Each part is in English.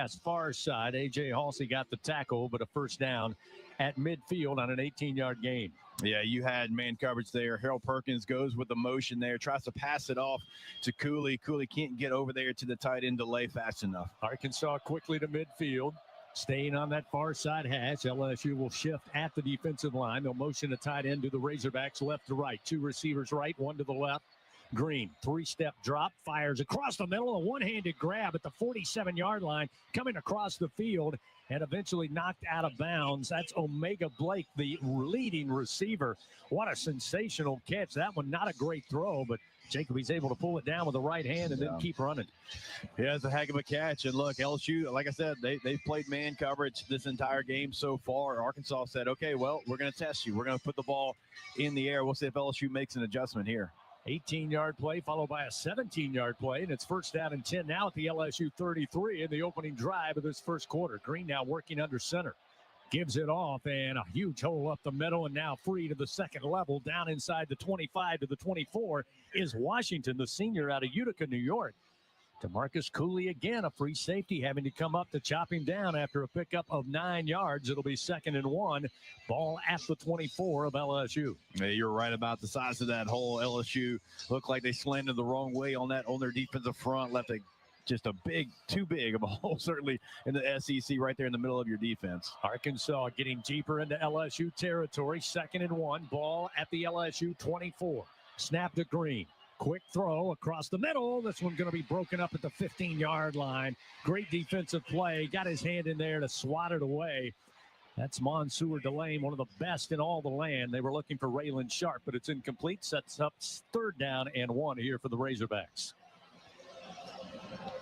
pass far side. A.J. Halsey got the tackle, but a first down at midfield on an 18-yard gain. Yeah, you had man coverage there. Harold Perkins goes with the motion there, tries to pass it off to Cooley. Cooley can't get over there to the tight end delay fast enough. Arkansas quickly to midfield, staying on that far side hash. LSU will shift at the defensive line. They'll motion a tight end to the Razorbacks left to right. Two receivers right, one to the left. Green, three-step drop, fires across the middle, a one-handed grab at the 47-yard line, coming across the field and eventually knocked out of bounds. That's Omega Blake, the leading receiver. What a sensational catch. That one, not a great throw, but Jacoby's able to pull it down with the right hand and then keep running. Yeah, it's a heck of a catch. And look, LSU, like I said, they've played man coverage this entire game so far. Arkansas said, okay, well, we're going to test you. We're going to put the ball in the air. We'll see if LSU makes an adjustment here. 18-yard play followed by a 17-yard play, and it's first down and 10 now at the LSU 33 in the opening drive of this first quarter. Green now working under center. Gives it off, and a huge hole up the middle, and now free to the second level. Down inside the 25 to the 24 is Washington, the senior out of Utica, New York. DeMarcus Cooley again, a free safety, having to come up to chop him down after a pickup of 9 yards. It'll be 2nd and 1. Ball at the 24 of LSU. Yeah, you're right about the size of that hole. LSU looked like they slanted the wrong way on their defensive front. Left just too big of a hole, certainly in the SEC right there in the middle of your defense. Arkansas getting deeper into LSU territory. 2nd and 1. Ball at the LSU 24. Snap to Green. Quick throw across the middle. This one's going to be broken up at the 15-yard line. Great defensive play. Got his hand in there to swat it away. That's Mansour Delane, one of the best in all the land. They were looking for Raylan Sharp, but it's incomplete. Sets up 3rd down and 1 here for the Razorbacks.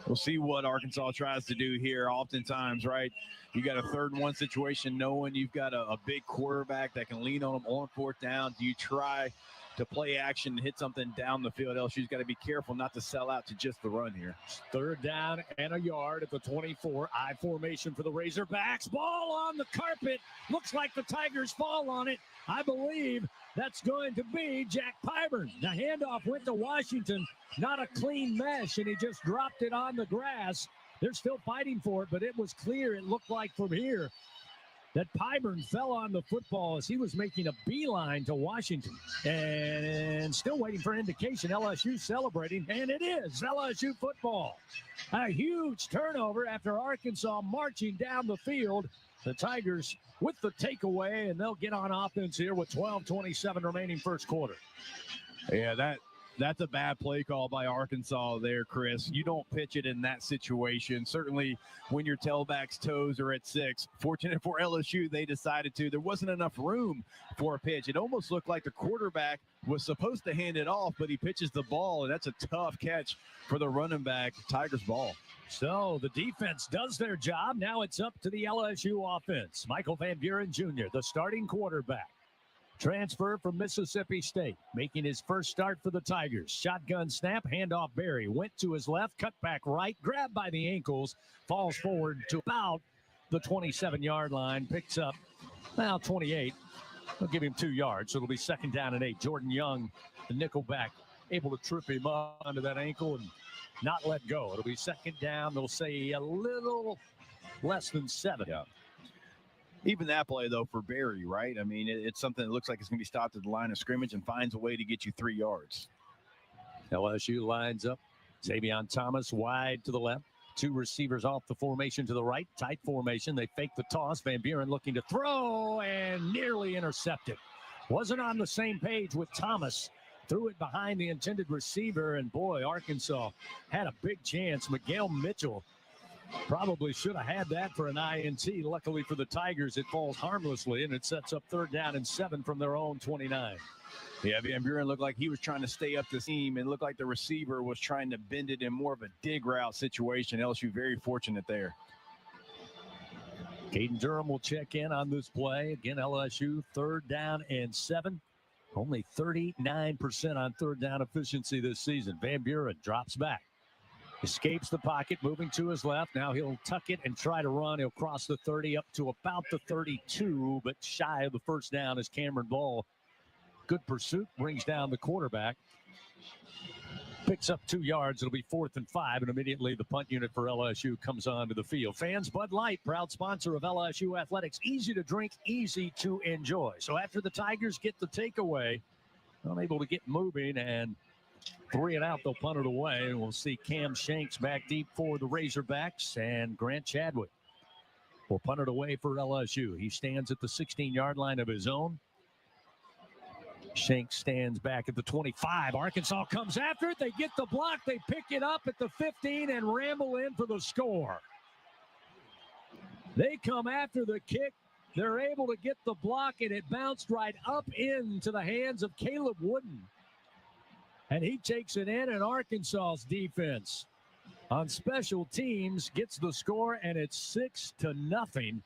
We'll see what Arkansas tries to do here. Oftentimes, right, you got a 3rd and 1 situation, knowing you've got a big quarterback that can lean on them on 4th down. Do you try to play action and hit something down the field? LSU's got to be careful not to sell out to just the run here. 3rd down and a yard at the 24. I formation for the Razorbacks. Ball on the carpet. Looks like the Tigers fall on it. I believe that's going to be Jack Pyburn. The handoff went to Washington. Not a clean mesh, and he just dropped it on the grass. They're still fighting for it, but it was clear, it looked like from here, that Pyburn fell on the football as he was making a beeline to Washington. And still waiting for indication. LSU celebrating, and it is LSU football. A huge turnover after Arkansas marching down the field. The Tigers with the takeaway, and they'll get on offense here with 12:27 remaining first quarter. Yeah, that's a bad play call by Arkansas there, Chris. You don't pitch it in that situation. Certainly when your tailback's toes are at 6. Fortunate for LSU, they decided to. There wasn't enough room for a pitch. It almost looked like the quarterback was supposed to hand it off, but he pitches the ball, and that's a tough catch for the running back. Tigers ball. So the defense does their job. Now it's up to the LSU offense. Michael Van Buren Jr., the starting quarterback. Transfer from Mississippi State, making his first start for the Tigers. Shotgun snap, handoff Berry. Went to his left, cut back right, grabbed by the ankles, falls forward to about the 27-yard line, picks up, 28. They'll give him 2 yards, so it'll be 2nd down and 8. Jordan Young, the nickelback, able to trip him up under that ankle and not let go. It'll be 2nd down. They'll say a little less than 7. Yeah. Even that play, though, for Berry, right? I mean, it's something that looks like it's going to be stopped at the line of scrimmage and finds a way to get you 3 yards. LSU lines up. Xavion Thomas wide to the left. 2 receivers off the formation to the right. Tight formation. They fake the toss. Van Buren looking to throw and nearly intercepted. Wasn't on the same page with Thomas. Threw it behind the intended receiver, and boy, Arkansas had a big chance. Miguel Mitchell probably should have had that for an INT. Luckily for the Tigers, it falls harmlessly, and it sets up 3rd down and 7 from their own 29. Yeah, Van Buren looked like he was trying to stay up the seam, and looked like the receiver was trying to bend it in more of a dig route situation. LSU very fortunate there. Caden Durham will check in on this play. Again, LSU 3rd down and 7. Only 39% on 3rd down efficiency this season. Van Buren drops back. Escapes the pocket, moving to his left. Now he'll tuck it and try to run. He'll cross the 30 up to about the 32, but shy of the first down is Cameron Ball. Good pursuit, brings down the quarterback. Picks up 2 yards. It'll be 4th and 5, and immediately the punt unit for LSU comes onto the field. Fans, Bud Light, proud sponsor of LSU Athletics. Easy to drink, easy to enjoy. So after the Tigers get the takeaway, unable to get moving, and 3 and out, they'll punt it away. And we'll see Cam Shanks back deep for the Razorbacks, and Grant Chadwick will punt it away for LSU. He stands at the 16-yard line of his own. Shanks stands back at the 25. Arkansas comes after it. They get the block. They pick it up at the 15 and ramble in for the score. They come after the kick. They're able to get the block, and it bounced right up into the hands of Caleb Wooden. And he takes it in, and Arkansas's defense on special teams gets the score, and it's 6-0.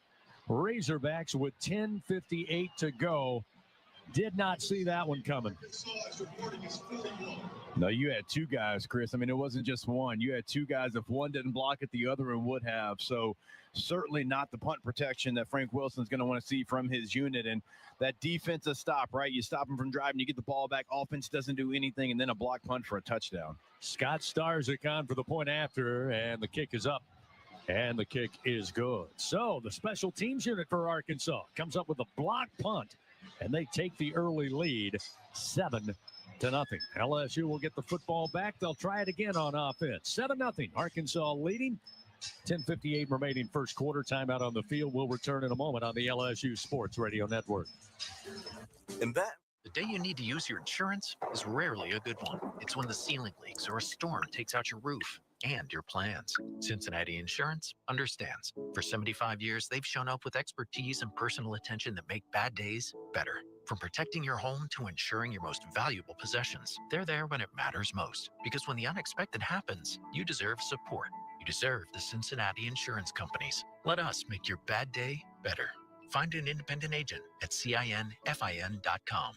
Razorbacks with 10:58 to go. Did not see that one coming. No, you had 2 guys, Chris. I mean, it wasn't just one. You had 2 guys. If one didn't block it, the other one would have. So certainly not the punt protection that Frank Wilson's going to want to see from his unit. And that defensive stop, right? You stop him from driving, you get the ball back. Offense doesn't do anything, and then a block punt for a touchdown. Scott Starzyk on for the point after, and the kick is up. And the kick is good. So the special teams unit for Arkansas comes up with a block punt, and they take the early lead 7-0. LSU will get the football back. They'll try it again on offense. 7-0. Arkansas leading. 10:58 remaining first quarter. Timeout on the field. We'll return in a moment on the LSU Sports Radio Network. And that the day you need to use your insurance is rarely a good one. It's when the ceiling leaks or a storm takes out your roof and your plans. Cincinnati Insurance understands. For 75 years, they've shown up with expertise and personal attention that make bad days better. From protecting your home to ensuring your most valuable possessions, they're there when it matters most. Because when the unexpected happens, you deserve support. You deserve the Cincinnati Insurance Companies. Let us make your bad day better. Find an independent agent at CINFIN.com.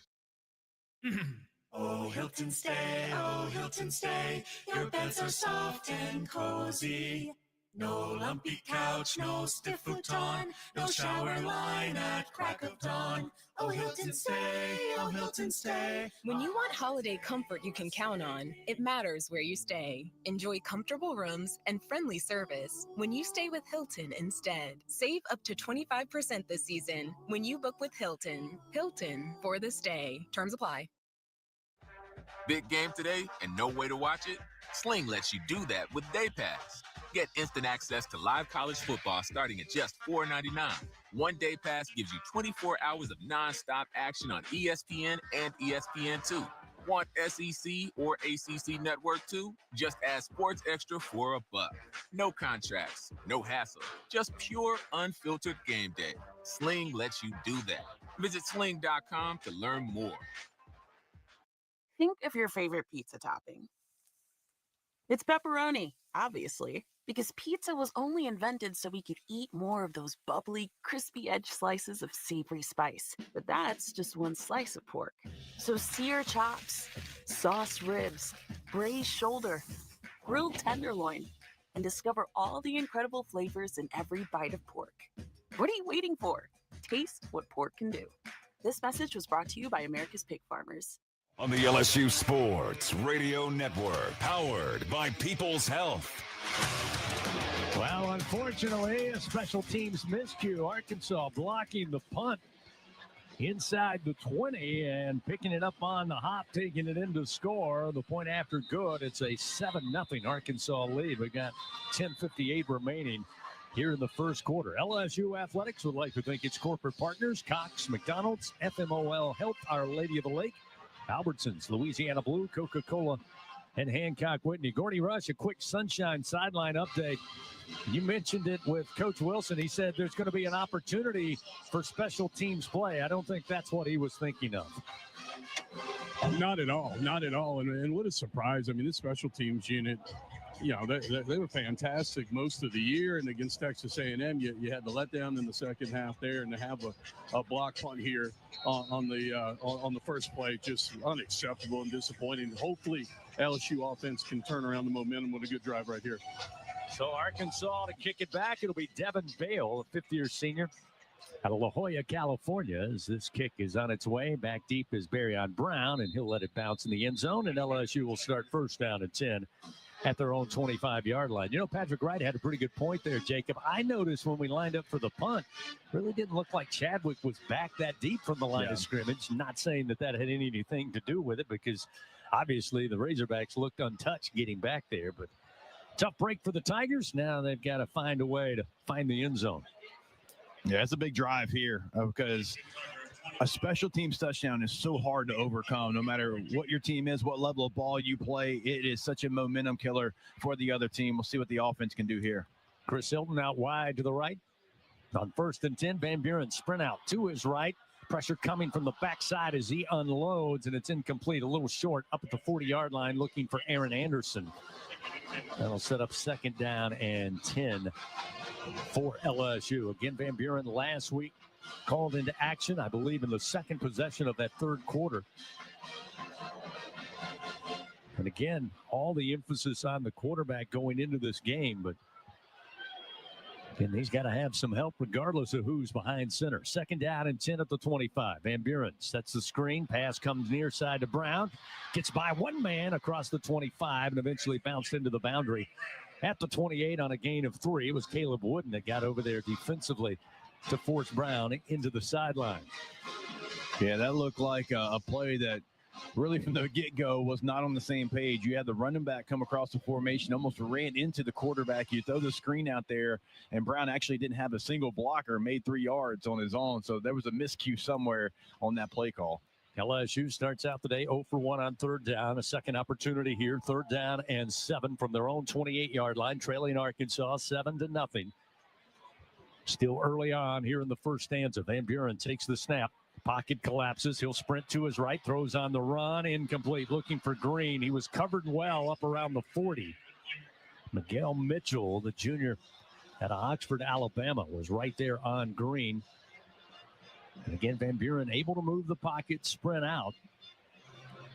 Oh, Hilton stay, oh, Hilton stay. Your beds are soft and cozy. No lumpy couch, no stiff futon, no shower line at crack of dawn. Oh, Hilton stay, oh, Hilton stay. When you want holiday comfort you can count on, it matters where you stay. Enjoy comfortable rooms and friendly service when you stay with Hilton instead. Save up to 25% this season when you book with Hilton. Hilton for the stay. Terms apply. big game today and no way to watch it? Sling lets you do that with Day Pass. Get instant access to live college football starting at just $4.99. One Day Pass gives you 24 hours of nonstop action on ESPN and ESPN2. Want SEC or ACC Network too? Just add Sports Extra for $1. No contracts, no hassle, just pure unfiltered game day. Sling lets you do that. Visit sling.com to learn more. Think of your favorite pizza topping. It's pepperoni, obviously, because pizza was only invented so we could eat more of those bubbly, crispy edge slices of savory spice. But that's just one slice of pork. So sear chops, sauce ribs, braised shoulder, grilled tenderloin, and discover all the incredible flavors in every bite of pork. What are you waiting for? Taste what pork can do. This message was brought to you by America's Pig Farmers. On the LSU Sports Radio Network, powered by People's Health. Well, unfortunately, a special teams miscue. Arkansas blocking the punt inside the 20 and picking it up on the hop, taking it in to score. The point after good. It's a 7-0 Arkansas lead. We got 10:58 remaining here in the first quarter. LSU Athletics would like to thank its corporate partners, Cox, McDonald's, FMOL Health, Our Lady of the Lake, Albertsons, Louisiana Blue, Coca-Cola, and Hancock Whitney. Gordy Rush, a quick Sunshine sideline update. You mentioned it with Coach Wilson. He said there's going to be an opportunity for special teams play. I don't think that's what he was thinking of. Not at all. Not at all. And what a surprise. I mean, this special teams unit, you know, they were fantastic most of the year. And against Texas A&M, you had the letdown in the second half there, and to have a block punt here on the first play, just unacceptable and disappointing. Hopefully, LSU offense can turn around the momentum with a good drive right here. So Arkansas to kick it back. It'll be Devin Bale, a fifth-year senior, Out of La Jolla, California, as this kick is on its way. Back deep is Barryon Brown, and he'll let it bounce in the end zone, and LSU will start first down and 10 at their own 25-yard line. You know, Patrick Wright had a pretty good point there, Jacob. I noticed when we lined up for the punt, really didn't look like Chadwick was back that deep from the line of scrimmage. Not saying that had anything to do with it, because obviously the Razorbacks looked untouched getting back there. But tough break for the Tigers. Now they've got to find a way to find the end zone. Yeah, it's a big drive here because a special teams touchdown is so hard to overcome. No matter what your team is, what level of ball you play, it is such a momentum killer for the other team. We'll see what the offense can do here. Chris Hilton out wide to the right. On 1st and 10, Van Buren sprint out to his right. Pressure coming from the backside as he unloads, and it's incomplete. A little short up at the 40-yard line looking for Aaron Anderson. That'll set up 2nd down and 10 for LSU. Again, Van Buren last week called into action, I believe, in the 2nd possession of that 3rd quarter. And again, all the emphasis on the quarterback going into this game, but and he's got to have some help regardless of who's behind center. 2nd down and 10 at the 25. Van Buren sets the screen. Pass comes near side to Brown. Gets by one man across the 25 and eventually bounced into the boundary at the 28 on a gain of 3. It was Caleb Wooden that got over there defensively to force Brown into the sideline. Yeah, that looked like a play that really from the get-go was not on the same page. You had the running back come across the formation, almost ran into the quarterback. You throw the screen out there, and Brown actually didn't have a single blocker, made 3 yards on his own. So there was a miscue somewhere on that play call. LSU starts out the day 0 for 1 on 3rd down. A second opportunity here, 3rd down and 7 from their own 28-yard line, trailing Arkansas 7-0. Still early on here in the first stanza. Van Buren takes the snap. Pocket collapses. He'll sprint to his right, throws on the run, incomplete. Looking for Green. He was covered well up around the 40. Miguel Mitchell, the junior out of Oxford, Alabama, was right there on Green. And again, Van Buren able to move the pocket, sprint out.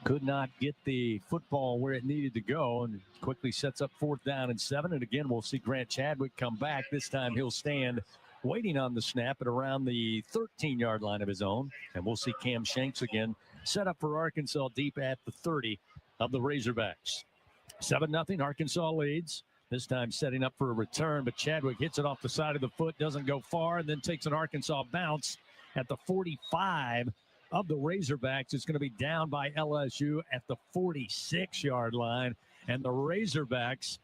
Could not get the football where it needed to go, and quickly sets up 4th down and 7. And again, we'll see Grant Chadwick come back. This time he'll stand waiting on the snap at around the 13-yard line of his own. And we'll see Cam Shanks again set up for Arkansas deep at the 30 of the Razorbacks. 7-0, Arkansas leads. This time setting up for a return, but Chadwick hits it off the side of the foot, doesn't go far, and then takes an Arkansas bounce at the 45 of the Razorbacks. It's going to be down by LSU at the 46-yard line, and the Razorbacks,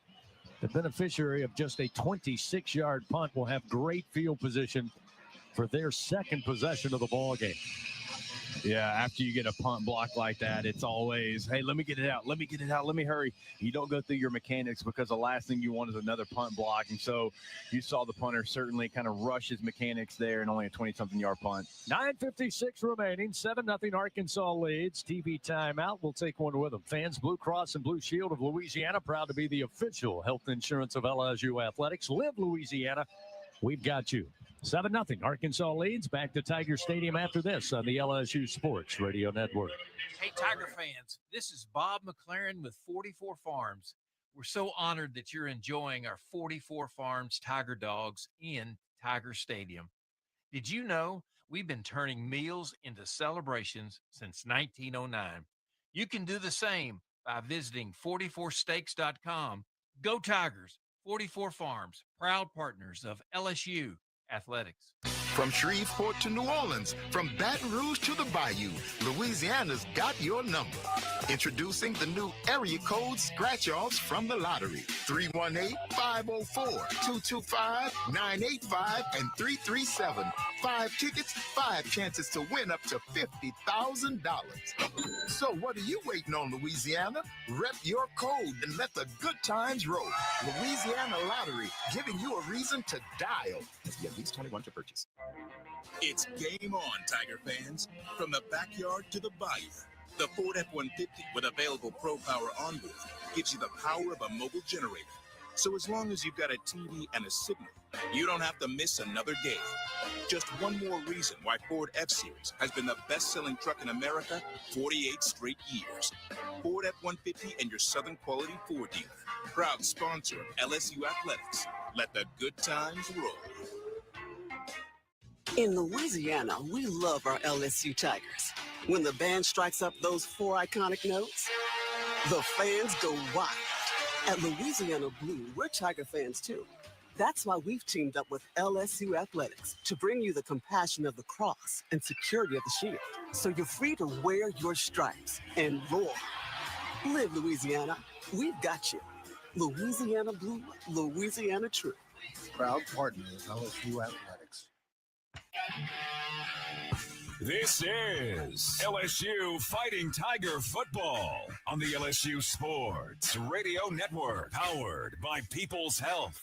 the beneficiary of just a 26-yard punt, will have great field position for their 2nd possession of the ball game. Yeah, after you get a punt block like that, it's always, hey, let me get it out. Let me get it out. Let me hurry. You don't go through your mechanics because the last thing you want is another punt block. And so you saw the punter certainly kind of rush his mechanics there and only a 20-something yard punt. 9:56 remaining. 7-0 Arkansas leads. TV timeout. We'll take one with them. Fans, Blue Cross and Blue Shield of Louisiana, proud to be the official health insurance of LSU Athletics. Live Louisiana. We've got you. 7-0. Arkansas leads. Back to Tiger Stadium after this on the LSU Sports Radio Network. Hey, Tiger fans, this is Bob McLaren with 44 Farms. We're so honored that you're enjoying our 44 Farms Tiger Dogs in Tiger Stadium. Did you know we've been turning meals into celebrations since 1909? You can do the same by visiting 44steaks.com. Go Tigers! 44 Farms, proud partners of LSU Athletics. From Shreveport to New Orleans, from Baton Rouge to the Bayou, Louisiana's got your number. Introducing the new area code scratch-offs from the lottery. 318-504-225-985 and 337. 5 tickets, 5 chances to win up to $50,000. So what are you waiting on, Louisiana? Rep your code and let the good times roll. Louisiana Lottery, giving you a reason to dial. Must be at least 21 to purchase. It's game on, Tiger fans. From the backyard to the bayou, the Ford F-150 with available Pro Power onboard gives you the power of a mobile generator. So as long as you've got a TV and a signal, you don't have to miss another game. Just one more reason why Ford F-Series has been the best-selling truck in America 48 straight years. Ford F-150 and your Southern Quality Ford dealer. Proud sponsor of LSU Athletics. Let the good times roll. In Louisiana, we love our LSU Tigers. When the band strikes up those 4 iconic notes, the fans go wild. At Louisiana Blue, we're Tiger fans too. That's why we've teamed up with LSU Athletics to bring you the compassion of the cross and security of the shield, so you're free to wear your stripes and roar. Live Louisiana. We've got you. Louisiana Blue, Louisiana True. Proud partner of LSU Athletics. This is LSU Fighting Tiger Football on the LSU Sports Radio Network, powered by People's Health.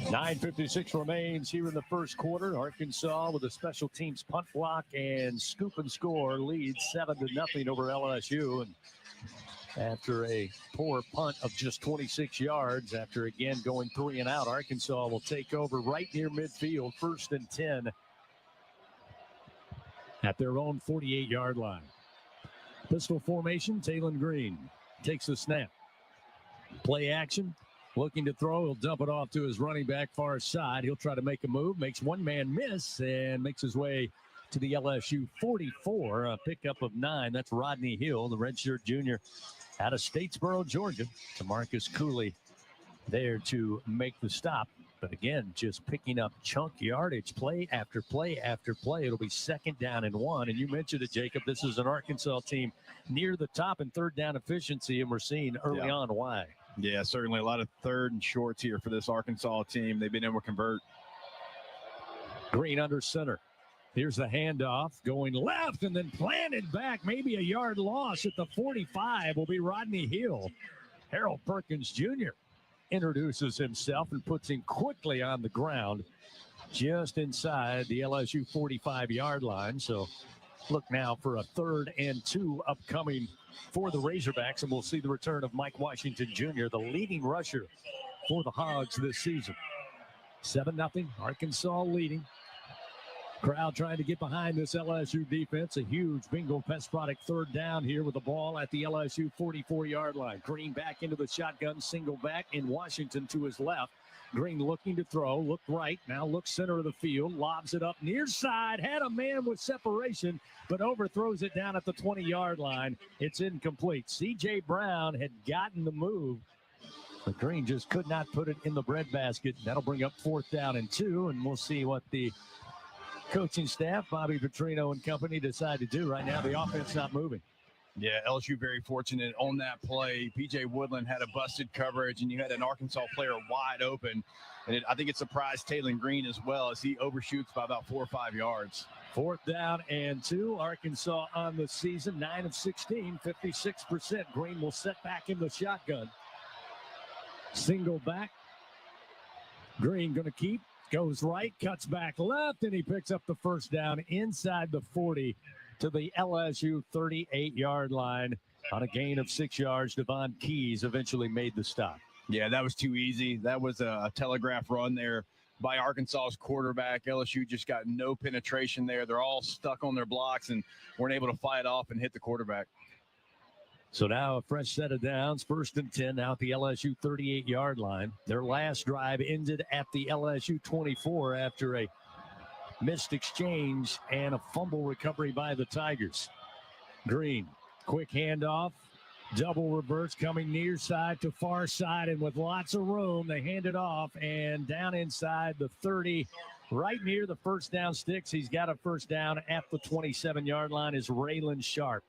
9:56 remains here in the first quarter. Arkansas with a special teams punt block and scoop and score leads 7-0 over LSU. And after a poor punt of just 26 yards, after again going 3 and out, Arkansas will take over right near midfield, 1st and 10 at their own 48-yard line. Pistol formation, Taylon Green takes the snap. Play action, looking to throw. He'll dump it off to his running back far side. He'll try to make a move, makes one man miss, and makes his way to the LSU 44, a pickup of 9. That's Rodney Hill, the redshirt junior out of Statesboro, Georgia. To Marcus Cooley there to make the stop. But again, just picking up chunk yardage, play after play after play. It'll be 2nd down and 1. And you mentioned it, Jacob. This is an Arkansas team near the top in 3rd down efficiency, and we're seeing early on why. Yeah, certainly a lot of 3rd and shorts here for this Arkansas team. They've been able to convert. Green under center. Here's the handoff going left and then planted back. Maybe a yard loss at the 45 will be Rodney Hill. Harold Perkins Jr. introduces himself and puts him quickly on the ground just inside the LSU 45-yard line. So look now for a 3rd and 2 upcoming for the Razorbacks, and we'll see the return of Mike Washington Jr., the leading rusher for the Hogs this season. 7-0, Arkansas leading. Crowd trying to get behind this LSU defense. A huge bingo pest product 3rd down here with the ball at the LSU 44-yard line. Green back into the shotgun, single back, in Washington to his left. Green looking to throw, look right, now looks center of the field, lobs it up near side, had a man with separation, but overthrows it down at the 20-yard line. It's incomplete. C.J. Brown had gotten the move, but Green just could not put it in the breadbasket. That'll bring up 4th down and 2, and we'll see what the coaching staff, Bobby Petrino and company, decide to do. Right now, the offense not moving. Yeah, LSU very fortunate on that play. P.J. Woodland had a busted coverage, and you had an Arkansas player wide open. And I think it surprised Taylon Green as well, as he overshoots by about 4 or 5 yards. 4th down and 2. Arkansas on the season, 9 of 16, 56%. Green will set back in the shotgun. Single back. Green going to keep. Goes right, cuts back left, and he picks up the 1st down inside the 40 to the LSU 38-yard line on a gain of 6 yards. Devon Keys eventually made the stop. Yeah, that was too easy. That was a telegraph run there by Arkansas's quarterback. LSU just got no penetration there. They're all stuck on their blocks and weren't able to fight off and hit the quarterback. So now a fresh set of downs, 1st and 10 now at the LSU 38-yard line. Their last drive ended at the LSU 24 after a missed exchange and a fumble recovery by the Tigers. Green, quick handoff, double reverse coming near side to far side, and with lots of room, they hand it off, and down inside the 30, right near the 1st down sticks. He's got a 1st down at the 27-yard line is Raylan Sharp.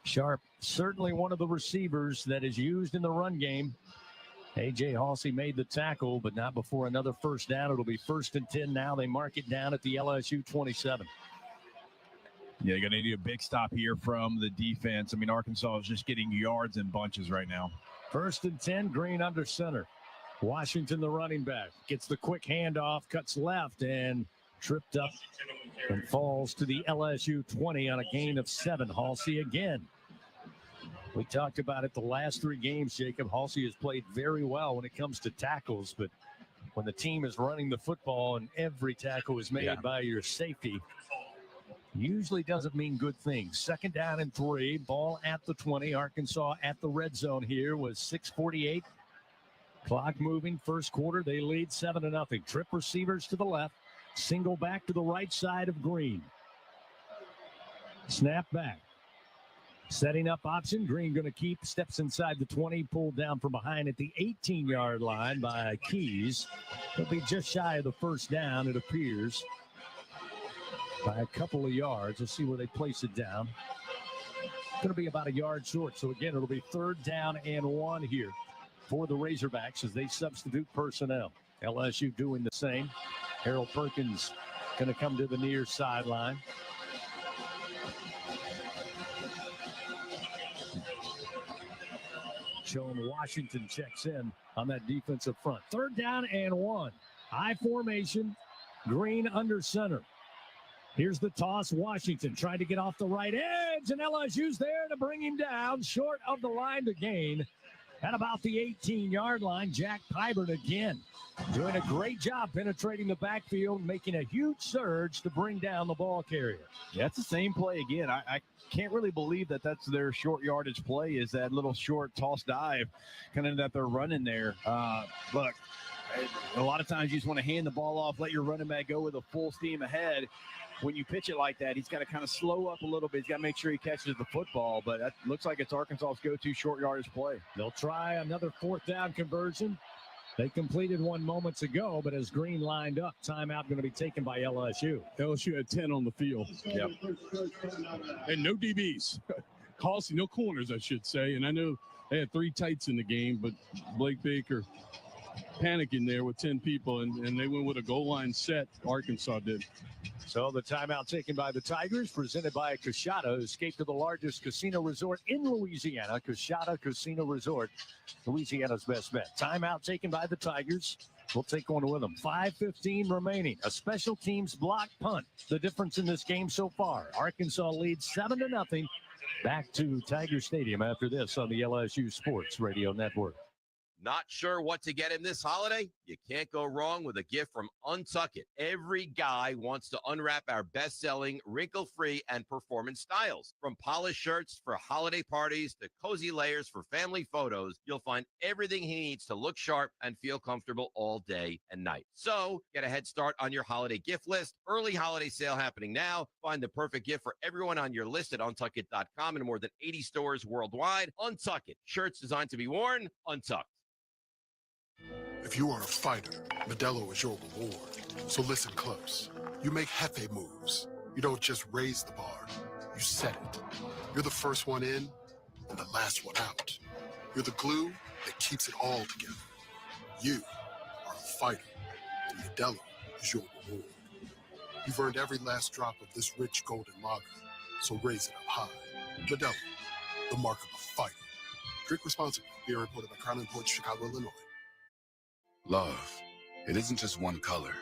Sharp, certainly one of the receivers that is used in the run game. A.J. Halsey made the tackle, but not before another 1st down. It'll be 1st and 10 now. They mark it down at the LSU 27. Yeah, you're going to need a big stop here from the defense. I mean, Arkansas is just getting yards in bunches right now. 1st and 10, Green under center. Washington, the running back, gets the quick handoff, cuts left, and tripped up and falls to the LSU 20 on a gain of 7. Halsey again. We talked about it the last 3 games, Jacob. Halsey has played very well when it comes to tackles, but when the team is running the football and every tackle is made by your safety, usually doesn't mean good things. 2nd down and 3, ball at the 20. Arkansas at the red zone here with 6:48. Clock moving, 1st quarter. They lead 7-0. Trip receivers to the left. Single back to the right side of Green. Snap back. Setting up option. Green going to keep. Steps inside the 20. Pulled down from behind at the 18-yard line by Keys. He'll be just shy of the first down, it appears, by a couple of yards. Let's see where they place it down. Going to be about a yard short. So, again, it'll be 3rd down and 1 here for the Razorbacks as they substitute personnel. LSU doing the same. Harold Perkins going to come to the near sideline. Sean Washington checks in on that defensive front. 3rd down and 1. I formation. Green under center. Here's the toss. Washington trying to get off the right edge, and LSU's there to bring him down short of the line to gain. At about the 18-yard line, Jack Pyburn again doing a great job penetrating the backfield, making a huge surge to bring down the ball carrier. Yeah, it's the same play again. I can't really believe that that's their short yardage play, is that little short toss dive kind of that they're running there. Look, a lot of times you just want to hand the ball off, let your running back go with a full steam ahead. When you pitch it like that, he's got to kind of slow up a little bit. He's got to make sure he catches the football, but that looks like it's Arkansas's go-to short yardage play. They'll try another 4th down conversion. They completed one moments ago, but as Green lined up, timeout going to be taken by LSU. LSU had 10 on the field. Yep. And no DBs. Costly, no corners, I should say. And I know they had 3 tights in the game, but Blake Baker panicking there with 10 people, and they went with a goal line set. Arkansas did. So the timeout taken by the Tigers, presented by Coshada. Escape to the largest casino resort in Louisiana. Coshada Casino Resort, Louisiana's best bet. Timeout taken by the Tigers. We'll take one with them. 5:15 remaining. A special teams block punt. The difference in this game so far. Arkansas leads 7-0. Back to Tiger Stadium after this on the LSU Sports Radio Network. Not sure what to get him this holiday? You can't go wrong with a gift from Untuck It. Every guy wants to unwrap our best-selling, wrinkle-free, and performance styles. From polished shirts for holiday parties to cozy layers for family photos, you'll find everything he needs to look sharp and feel comfortable all day and night. So, get a head start on your holiday gift list. Early holiday sale happening now. Find the perfect gift for everyone on your list at untuckit.com and more than 80 stores worldwide. Untuck It. Shirts designed to be worn, untucked. If you are a fighter, Modelo is your reward. So listen close. You make Hefe moves. You don't just raise the bar, you set it. You're the first one in and the last one out. You're the glue that keeps it all together. You are a fighter, and Modelo is your reward. You've earned every last drop of this rich golden lager, so raise it up high. Modelo, the mark of a fighter. Drink responsibly. Beer imported by Crown Imports, Chicago, Illinois. Love, it isn't just one color.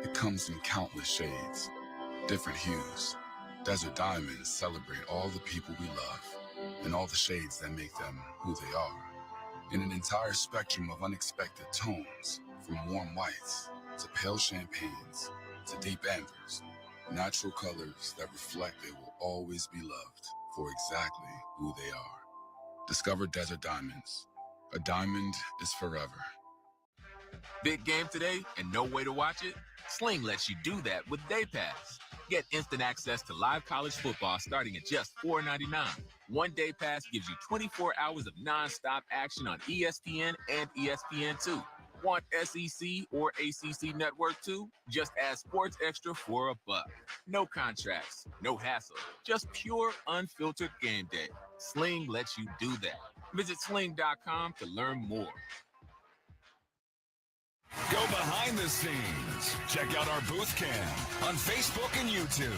It comes in countless shades, different hues. Desert Diamonds celebrate all the people we love and all the shades that make them who they are. In an entire spectrum of unexpected tones, from warm whites to pale champagnes to deep ambers, natural colors that reflect they will always be loved for exactly who they are. Discover Desert Diamonds. A diamond is forever. Big game today and no way to watch it? Sling lets you do that with Day Pass. Get instant access to live college football starting at just $4.99. One Day Pass gives you 24 hours of nonstop action on ESPN and ESPN2. Want SEC or ACC Network too? Just add Sports Extra for $1. No contracts, no hassle, just pure unfiltered game day. Sling lets you do that. Visit sling.com to learn more. Go behind the scenes. Check out our booth cam on Facebook and YouTube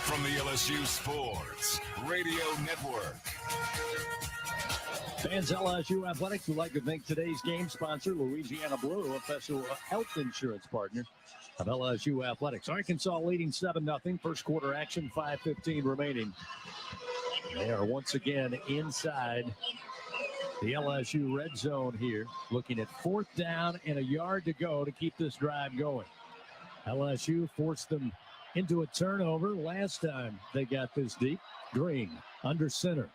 from the LSU Sports Radio Network. Fans, LSU Athletics would like to thank today's game sponsor, Louisiana Blue, official health insurance partner of LSU Athletics. Arkansas leading 7-0. First quarter action, 5:15 remaining. They are once again inside the LSU red zone here, looking at 4th down and a yard to go to keep this drive going. LSU forced them into a turnover last time they got this deep. Green under center.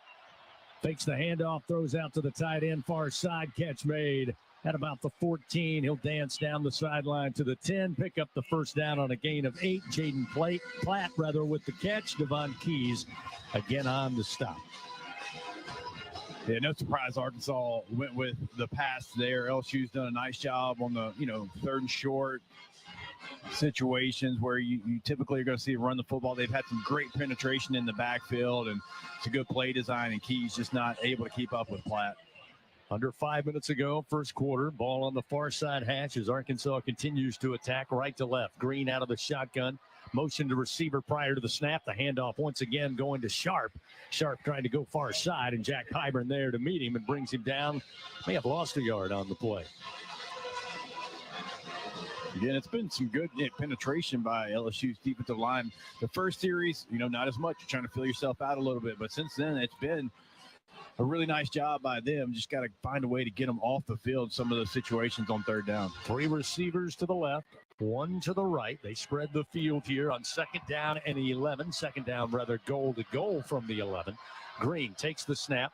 Fakes the handoff, throws out to the tight end, far side, catch made at about the 14. He'll dance down the sideline to the 10, pick up the first down on a gain of 8. Jaden Platt with the catch. Devon Keys again on the stop. Yeah, no surprise Arkansas went with the pass there. LSU's done a nice job on the, third and short situations where you typically are going to see run the football. They've had some great penetration in the backfield, and it's a good play design, and Keys just not able to keep up with Platt. Under 5 minutes ago, first quarter, ball on the far side hash as Arkansas continues to attack right to left. Green out of the shotgun. Motion to receiver prior to the snap. The handoff once again going to Sharp. Sharp trying to go far side, and Jack Pyburn there to meet him and brings him down. May have lost a yard on the play. Again, it's been some good penetration by LSU's defensive line. The first series, not as much. You're trying to fill yourself out a little bit. But since then, it's been a really nice job by them. Just got to find a way to get them off the field, some of those situations on third down. 3 receivers to the left, 1 to the right. They spread the field here on second down and 11. Second down, goal to goal from the 11. Green takes the snap.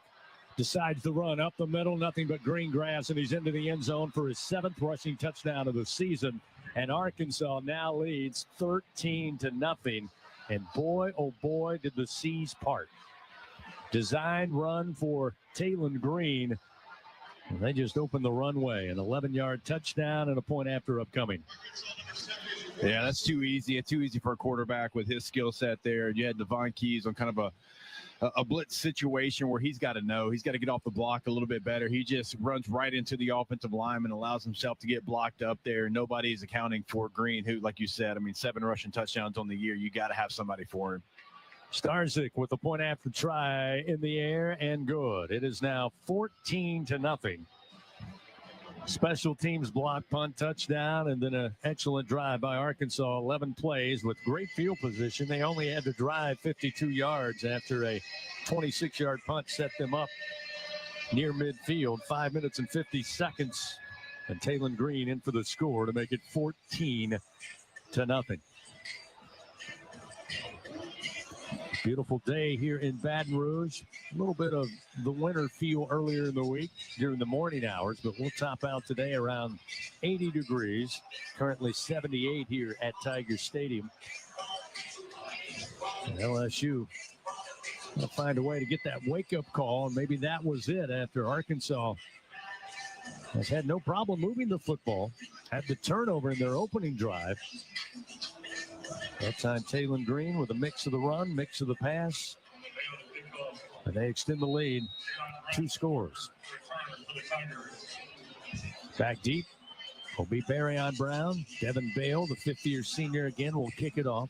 Decides to run up the middle, nothing but green grass, and he's into the end zone for his 7th rushing touchdown of the season. And Arkansas now leads 13-0. And boy, oh boy, did the seas part. Designed run for Taylon Green. And they just opened the runway. An 11-yard touchdown and a point after upcoming. Yeah, that's too easy. It's too easy for a quarterback with his skill set there. You had Devon Keys on kind of a blitz situation where he's got to know. He's got to get off the block a little bit better. He just runs right into the offensive lineman, allows himself to get blocked up there. Nobody's accounting for Green, who, like you said, 7 rushing touchdowns on the year. You got to have somebody for him. Starzik with the point after try in the air and good. It is now 14-0. Special teams block, punt, touchdown, and then an excellent drive by Arkansas. 11 plays with great field position. They only had to drive 52 yards after a 26-yard punt set them up near midfield. 5 minutes and 50 seconds. And Taylon Green in for the score to make it 14-0. Beautiful day here in Baton Rouge. A little bit of the winter feel earlier in the week during the morning hours, but we'll top out today around 80 degrees. Currently 78 here at Tiger Stadium. And LSU will find a way to get that wake-up call, and maybe that was it after Arkansas has had no problem moving the football. Had the turnover in their opening drive. That time, Taylon Green with a mix of the run, mix of the pass. And they extend the lead. 2 scores. Back deep will be Barryon Brown. Devin Bale, the 5th-year senior again, will kick it off.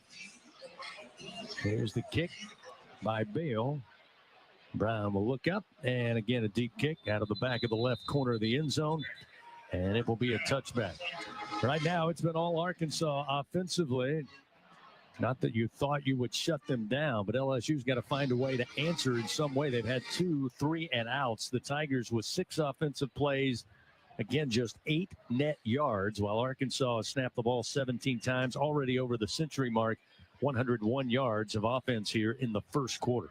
Here's the kick by Bale. Brown will look up, and again, a deep kick out of the back of the left corner of the end zone. And it will be a touchback. Right now, it's been all Arkansas offensively. Not that you thought you would shut them down, but LSU's got to find a way to answer in some way. They've had 2 3-and-outs. The Tigers with 6 offensive plays. Again, just 8 net yards, while Arkansas has snapped the ball 17 times, already over the century mark. 101 yards of offense here in the first quarter.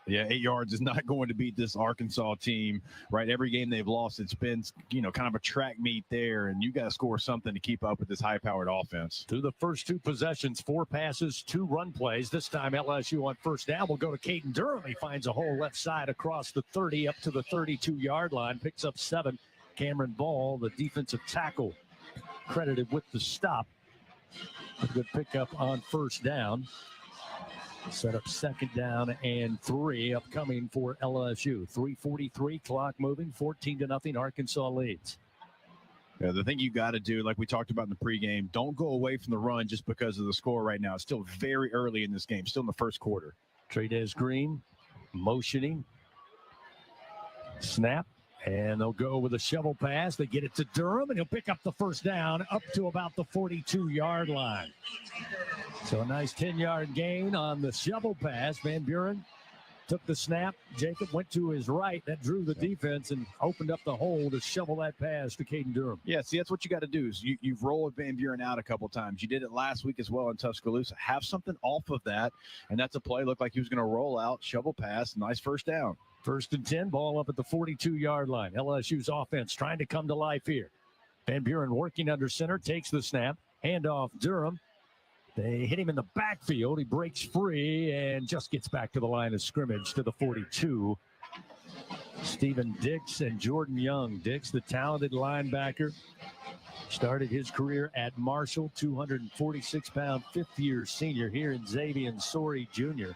Yeah, 8 yards is not going to beat this Arkansas team, right? Every game they've lost, it's been, kind of a track meet there, and you got to score something to keep up with this high-powered offense. Through the first 2 possessions, 4 passes, 2 run plays. This time LSU on first down will go to Caden Durham. He finds a hole left side across the 30 up to the 32-yard line, picks up 7. Cameron Ball, the defensive tackle, credited with the stop. A good pickup on first down. Set up second down and 3 upcoming for LSU. 3:43 clock moving, 14-0. Arkansas leads. Yeah, the thing you got to do, like we talked about in the pregame, don't go away from the run just because of the score right now. It's still very early in this game, still in the first quarter. Trey'Dez Green motioning. Snap. And they'll go with a shovel pass. They get it to Durham, and he'll pick up the first down up to about the 42-yard line. So a nice 10-yard gain on the shovel pass. Van Buren took the snap. Jacob went to his right. That drew the defense and opened up the hole to shovel that pass to Caden Durham. Yeah, see, that's what you got to do. Is you've rolled Van Buren out a couple times. You did it last week as well in Tuscaloosa. Have something off of that, and that's a play. Looked like he was going to roll out, shovel pass, nice first down. First and 10, ball up at the 42-yard line. LSU's offense trying to come to life here. Van Buren working under center, takes the snap, handoff Durham. They hit him in the backfield. He breaks free and just gets back to the line of scrimmage to the 42. Stephen Dix and Jordan Young. Dix, the talented linebacker, started his career at Marshall, 246-pound fifth-year senior here in Xavier Sorey Jr.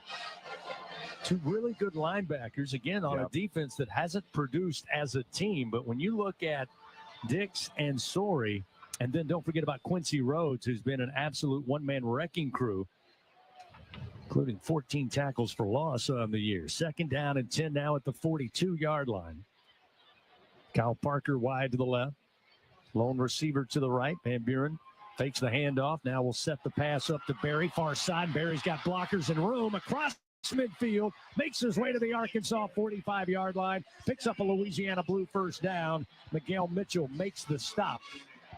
Two really good linebackers, again, on a defense that hasn't produced as a team. But when you look at Dix and Sorey, and then don't forget about Quincy Rhodes, who's been an absolute one-man wrecking crew, including 14 tackles for loss on the year. Second down and 10 now at the 42-yard line. Kyle Parker wide to the left. Lone receiver to the right. Van Buren fakes the handoff. Now we'll set the pass up to Barry. Far side. Barry's got blockers and room across midfield. Makes his way to the Arkansas 45-yard line. Picks up a Louisiana Blue first down. Miguel Mitchell makes the stop,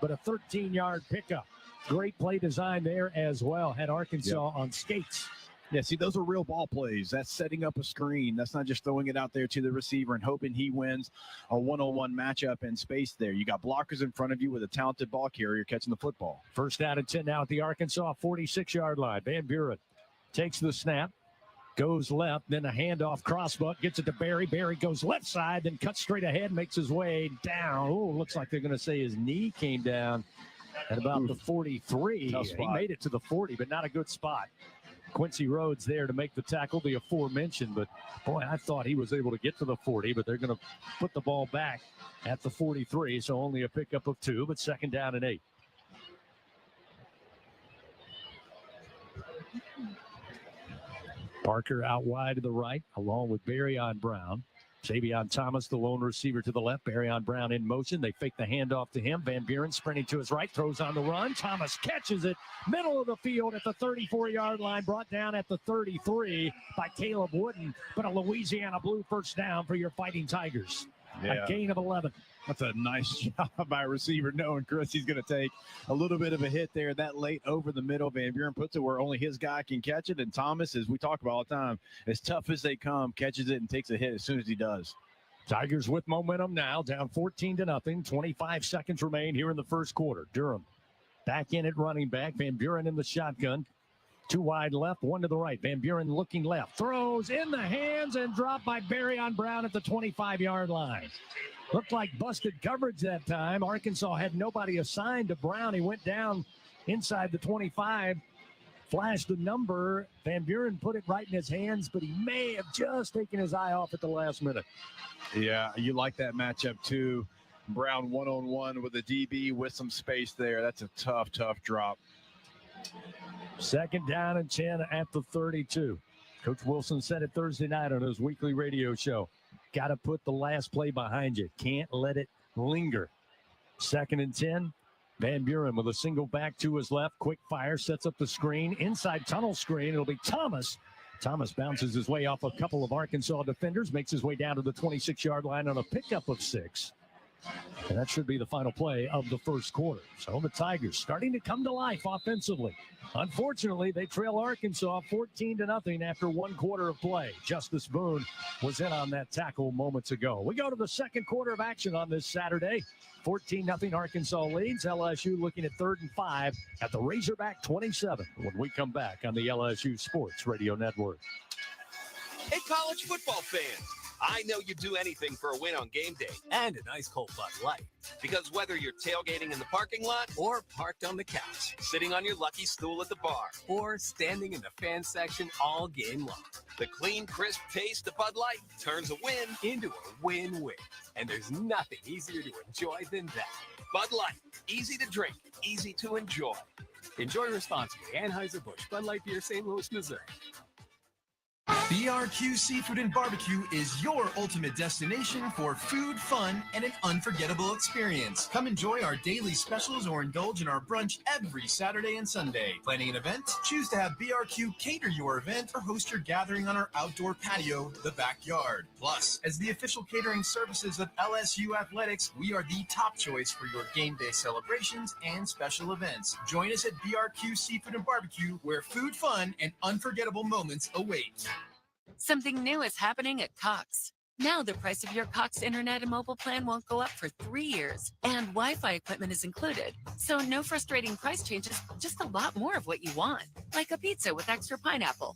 but a 13-yard pickup. Great play design there as well. Had Arkansas on skates. Yeah, see, those are real ball plays. That's setting up a screen. That's not just throwing it out there to the receiver and hoping he wins a one-on-one matchup in space there. You got blockers in front of you with a talented ball carrier catching the football. First down and 10 now at the Arkansas 46-yard line. Van Buren takes the snap, goes left, then a handoff, crossbuck, gets it to Barry. Barry goes left side, then cuts straight ahead, makes his way down. Oh, looks like they're going to say his knee came down at about the 43. He made it to the 40, but not a good spot. Quincy Rhodes there to make the tackle, the aforementioned, but boy, I thought he was able to get to the 40, but they're going to put the ball back at the 43, so only a pickup of 2, but second down and 8. Parker out wide to the right, along with Barryon Brown. Xavier Thomas, the lone receiver to the left. Barryon Brown in motion. They fake the handoff to him. Van Buren sprinting to his right, throws on the run. Thomas catches it, middle of the field at the 34-yard line, brought down at the 33 by Caleb Wooden. But a Louisiana Blue first down for your Fighting Tigers. A gain of 11. That's a nice job by a receiver, knowing Chris he's going to take a little bit of a hit there that late over the middle. Van Buren puts it where only his guy can catch it, and Thomas, as we talk about all the time, as tough as they come, catches it and takes a hit as soon as he does. Tigers with momentum now, down 14-0. 25 seconds remain here in the first quarter. Durham back in at running back. Van Buren in the shotgun. 2 wide left, 1 to the right. Van Buren looking left. Throws in the hands and dropped by Barryon Brown at the 25-yard line. Looked like busted coverage that time. Arkansas had nobody assigned to Brown. He went down inside the 25, flashed the number. Van Buren put it right in his hands, but he may have just taken his eye off at the last minute. Yeah, you like that matchup too. Brown one-on-one with a DB with some space there. That's a tough, tough drop. Second down and 10 at the 32. Coach Wilson said it Thursday night on his weekly radio show. Got to put the last play behind you. Can't let it linger. Second and 10. Van Buren with a single back to his left. Quick fire, sets up the screen. Inside tunnel screen. It'll be Thomas. Thomas bounces his way off a couple of Arkansas defenders. Makes his way down to the 26-yard line on a pickup of 6. And that should be the final play of the first quarter. So the Tigers starting to come to life offensively. Unfortunately, they trail Arkansas 14-0 after 1 quarter of play. Justice Boone was in on that tackle moments ago. We go to the second quarter of action on this Saturday. 14-0 Arkansas leads. LSU looking at 3rd and 5 at the Razorback 27 when we come back on the LSU Sports Radio Network. Hey, college football fans. I know you'd do anything for a win on game day. And an ice cold Bud Light. Because whether you're tailgating in the parking lot or parked on the couch, sitting on your lucky stool at the bar, or standing in the fan section all game long, the clean, crisp taste of Bud Light turns a win into a win-win. And there's nothing easier to enjoy than that. Bud Light, easy to drink, easy to enjoy. Enjoy responsibly. Anheuser-Busch, Bud Light Beer, St. Louis, Missouri. BRQ Seafood and Barbecue is your ultimate destination for food, fun, and an unforgettable experience. Come enjoy our daily specials or indulge in our brunch every Saturday and Sunday. Planning an event? Choose to have BRQ cater your event or host your gathering on our outdoor patio, the backyard. Plus, as the official catering services of LSU Athletics, we are the top choice for your game day celebrations and special events. Join us at BRQ Seafood and Barbecue, where food, fun, and unforgettable moments await. Something new is happening at Cox. Now the price of your Cox internet and mobile plan won't go up for 3 years, and Wi-Fi equipment is included. So no frustrating price changes, just a lot more of what you want, like a pizza with extra pineapple.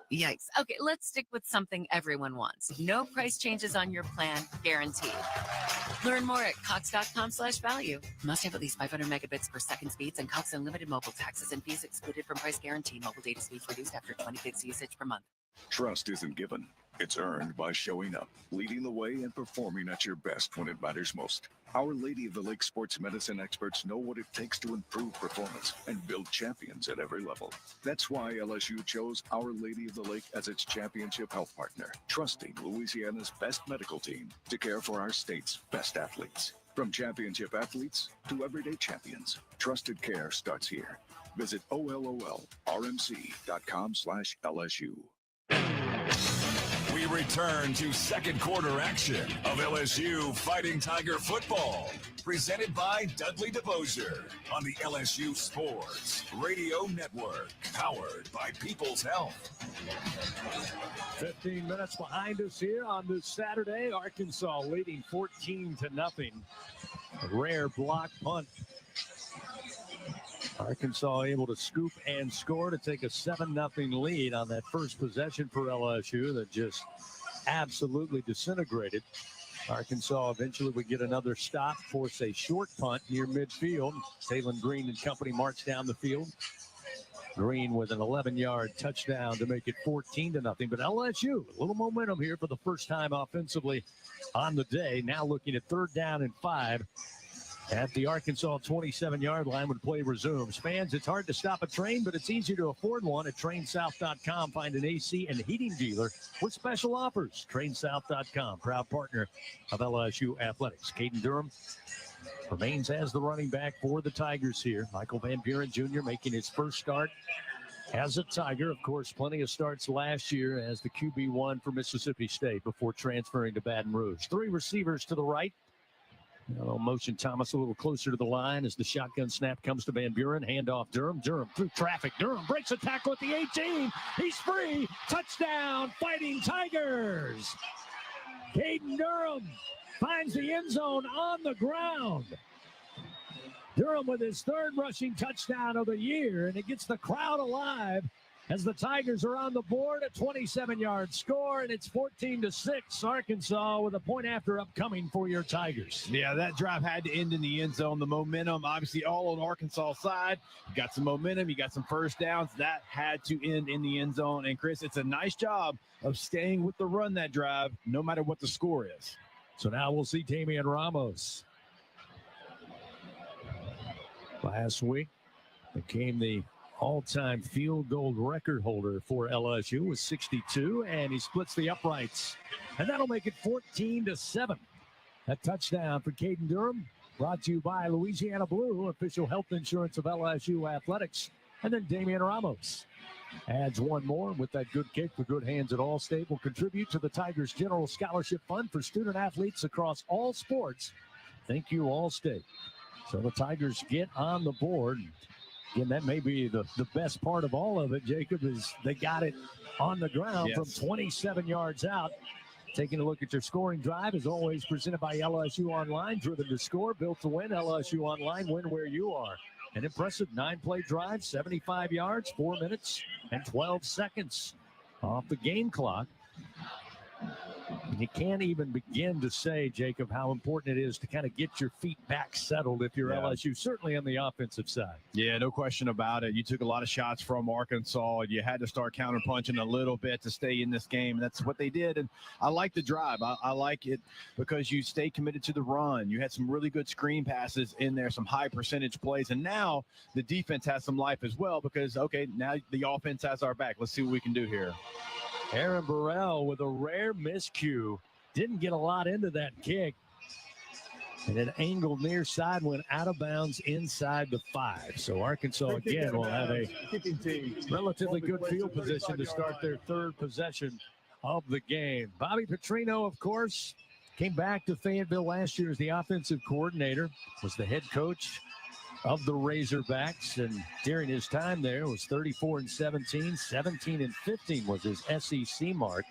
Yikes. Okay, let's stick with something everyone wants. No price changes on your plan, guaranteed. Learn more at cox.com/value. Must have at least 500 megabits per second speeds and Cox Unlimited mobile taxes and fees excluded from price guarantee. Mobile data speeds reduced after 20 gigs usage per month. Trust isn't given. It's earned by showing up, leading the way, and performing at your best when it matters most. Our Lady of the Lake sports medicine experts know what it takes to improve performance and build champions at every level. That's why LSU chose Our Lady of the Lake as its championship health partner, trusting Louisiana's best medical team to care for our state's best athletes. From championship athletes to everyday champions, trusted care starts here. Visit OLOLRMC.com/LSU. We return to second quarter action of LSU Fighting Tiger football, presented by Dudley DeBosier on the LSU Sports Radio Network, powered by People's Health. 15 minutes behind us here on this Saturday. Arkansas leading 14-0. A rare block punt. Arkansas able to scoop and score to take a 7-0 lead on that first possession for LSU that just absolutely disintegrated. Arkansas eventually would get another stop, force a short punt near midfield. Taylon Green and company march down the field. Green with an 11-yard touchdown to make it 14-0. But LSU, a little momentum here for the first time offensively on the day. Now looking at 3rd down and 5. At the Arkansas 27-yard line when play resumes. Fans, it's hard to stop a train, but it's easy to afford one at TrainSouth.com. Find an AC and heating dealer with special offers. TrainSouth.com, proud partner of LSU Athletics. Caden Durham remains as the running back for the Tigers here. Michael Van Buren Jr. making his first start as a Tiger. Of course, plenty of starts last year as the QB1 for Mississippi State before transferring to Baton Rouge. 3 receivers to the right. Motion Thomas a little closer to the line as the shotgun snap comes to Van Buren. Handoff Durham. Durham through traffic. Durham breaks a tackle at the 18. He's free. Touchdown, Fighting Tigers. Caden Durham finds the end zone on the ground. Durham with his 3rd rushing touchdown of the year, and it gets the crowd alive as the Tigers are on the board. A 27-yard score, and it's 14-6. Arkansas with a point after upcoming for your Tigers. Yeah, that drive had to end in the end zone. The momentum, obviously, all on Arkansas side. You got some momentum. You got some first downs. That had to end in the end zone. And, Chris, it's a nice job of staying with the run that drive, no matter what the score is. So now we'll see Damian Ramos. Last week became the all-time field goal record holder for LSU with 62, and he splits the uprights. And that'll make it 14-7. A touchdown for Caden Durham, brought to you by Louisiana Blue, official health insurance of LSU Athletics. And then Damian Ramos adds one more with that good kick. The good hands at Allstate will contribute to the Tigers General Scholarship Fund for student athletes across all sports. Thank you, Allstate. So the Tigers get on the board. Again, that may be the best part of all of it, Jacob, is they got it on the ground from 27 yards out. Taking a look at your scoring drive, as always, presented by LSU Online. Driven to score, built to win. LSU Online, win where you are. An impressive 9-play drive, 75 yards, 4 minutes and 12 seconds off the game clock. You can't even begin to say, Jacob, how important it is to kind of get your feet back settled if you're LSU, certainly on the offensive side. Yeah, no question about it. You took a lot of shots from Arkansas. You had to start counterpunching a little bit to stay in this game, and that's what they did. And I like the drive. I like it because you stay committed to the run. You had some really good screen passes in there, some high percentage plays. And now the defense has some life as well because, okay, now the offense has our back. Let's see what we can do here. Aaron Burrell with a rare miscue. Didn't get a lot into that kick. And an angled near side went out of bounds inside the 5. So Arkansas, again, will have a relatively good field position to start their 3rd possession of the game. Bobby Petrino, of course, came back to Fayetteville last year as the offensive coordinator, was the head coach of the Razorbacks, and during his time there was 34-17, 17-15 was his SEC mark.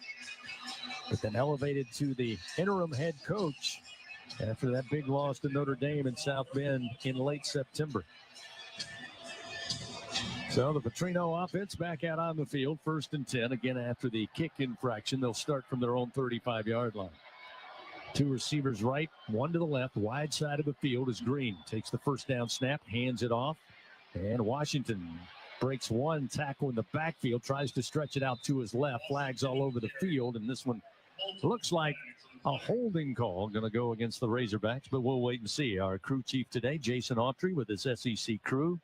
but then elevated to the interim head coach after that big loss to Notre Dame in South Bend in late September. So the Petrino offense back out on the field, 1st and 10. Again, after the kick infraction, they'll start from their own 35-yard line. 2 receivers right, 1 to the left. Wide side of the field is Green. Takes the first down snap, hands it off. And Washington breaks 1 tackle in the backfield, tries to stretch it out to his left. Flags all over the field, and this one looks like a holding call going to go against the Razorbacks, but we'll wait and see. Our crew chief today, Jason Autry, with his SEC crew.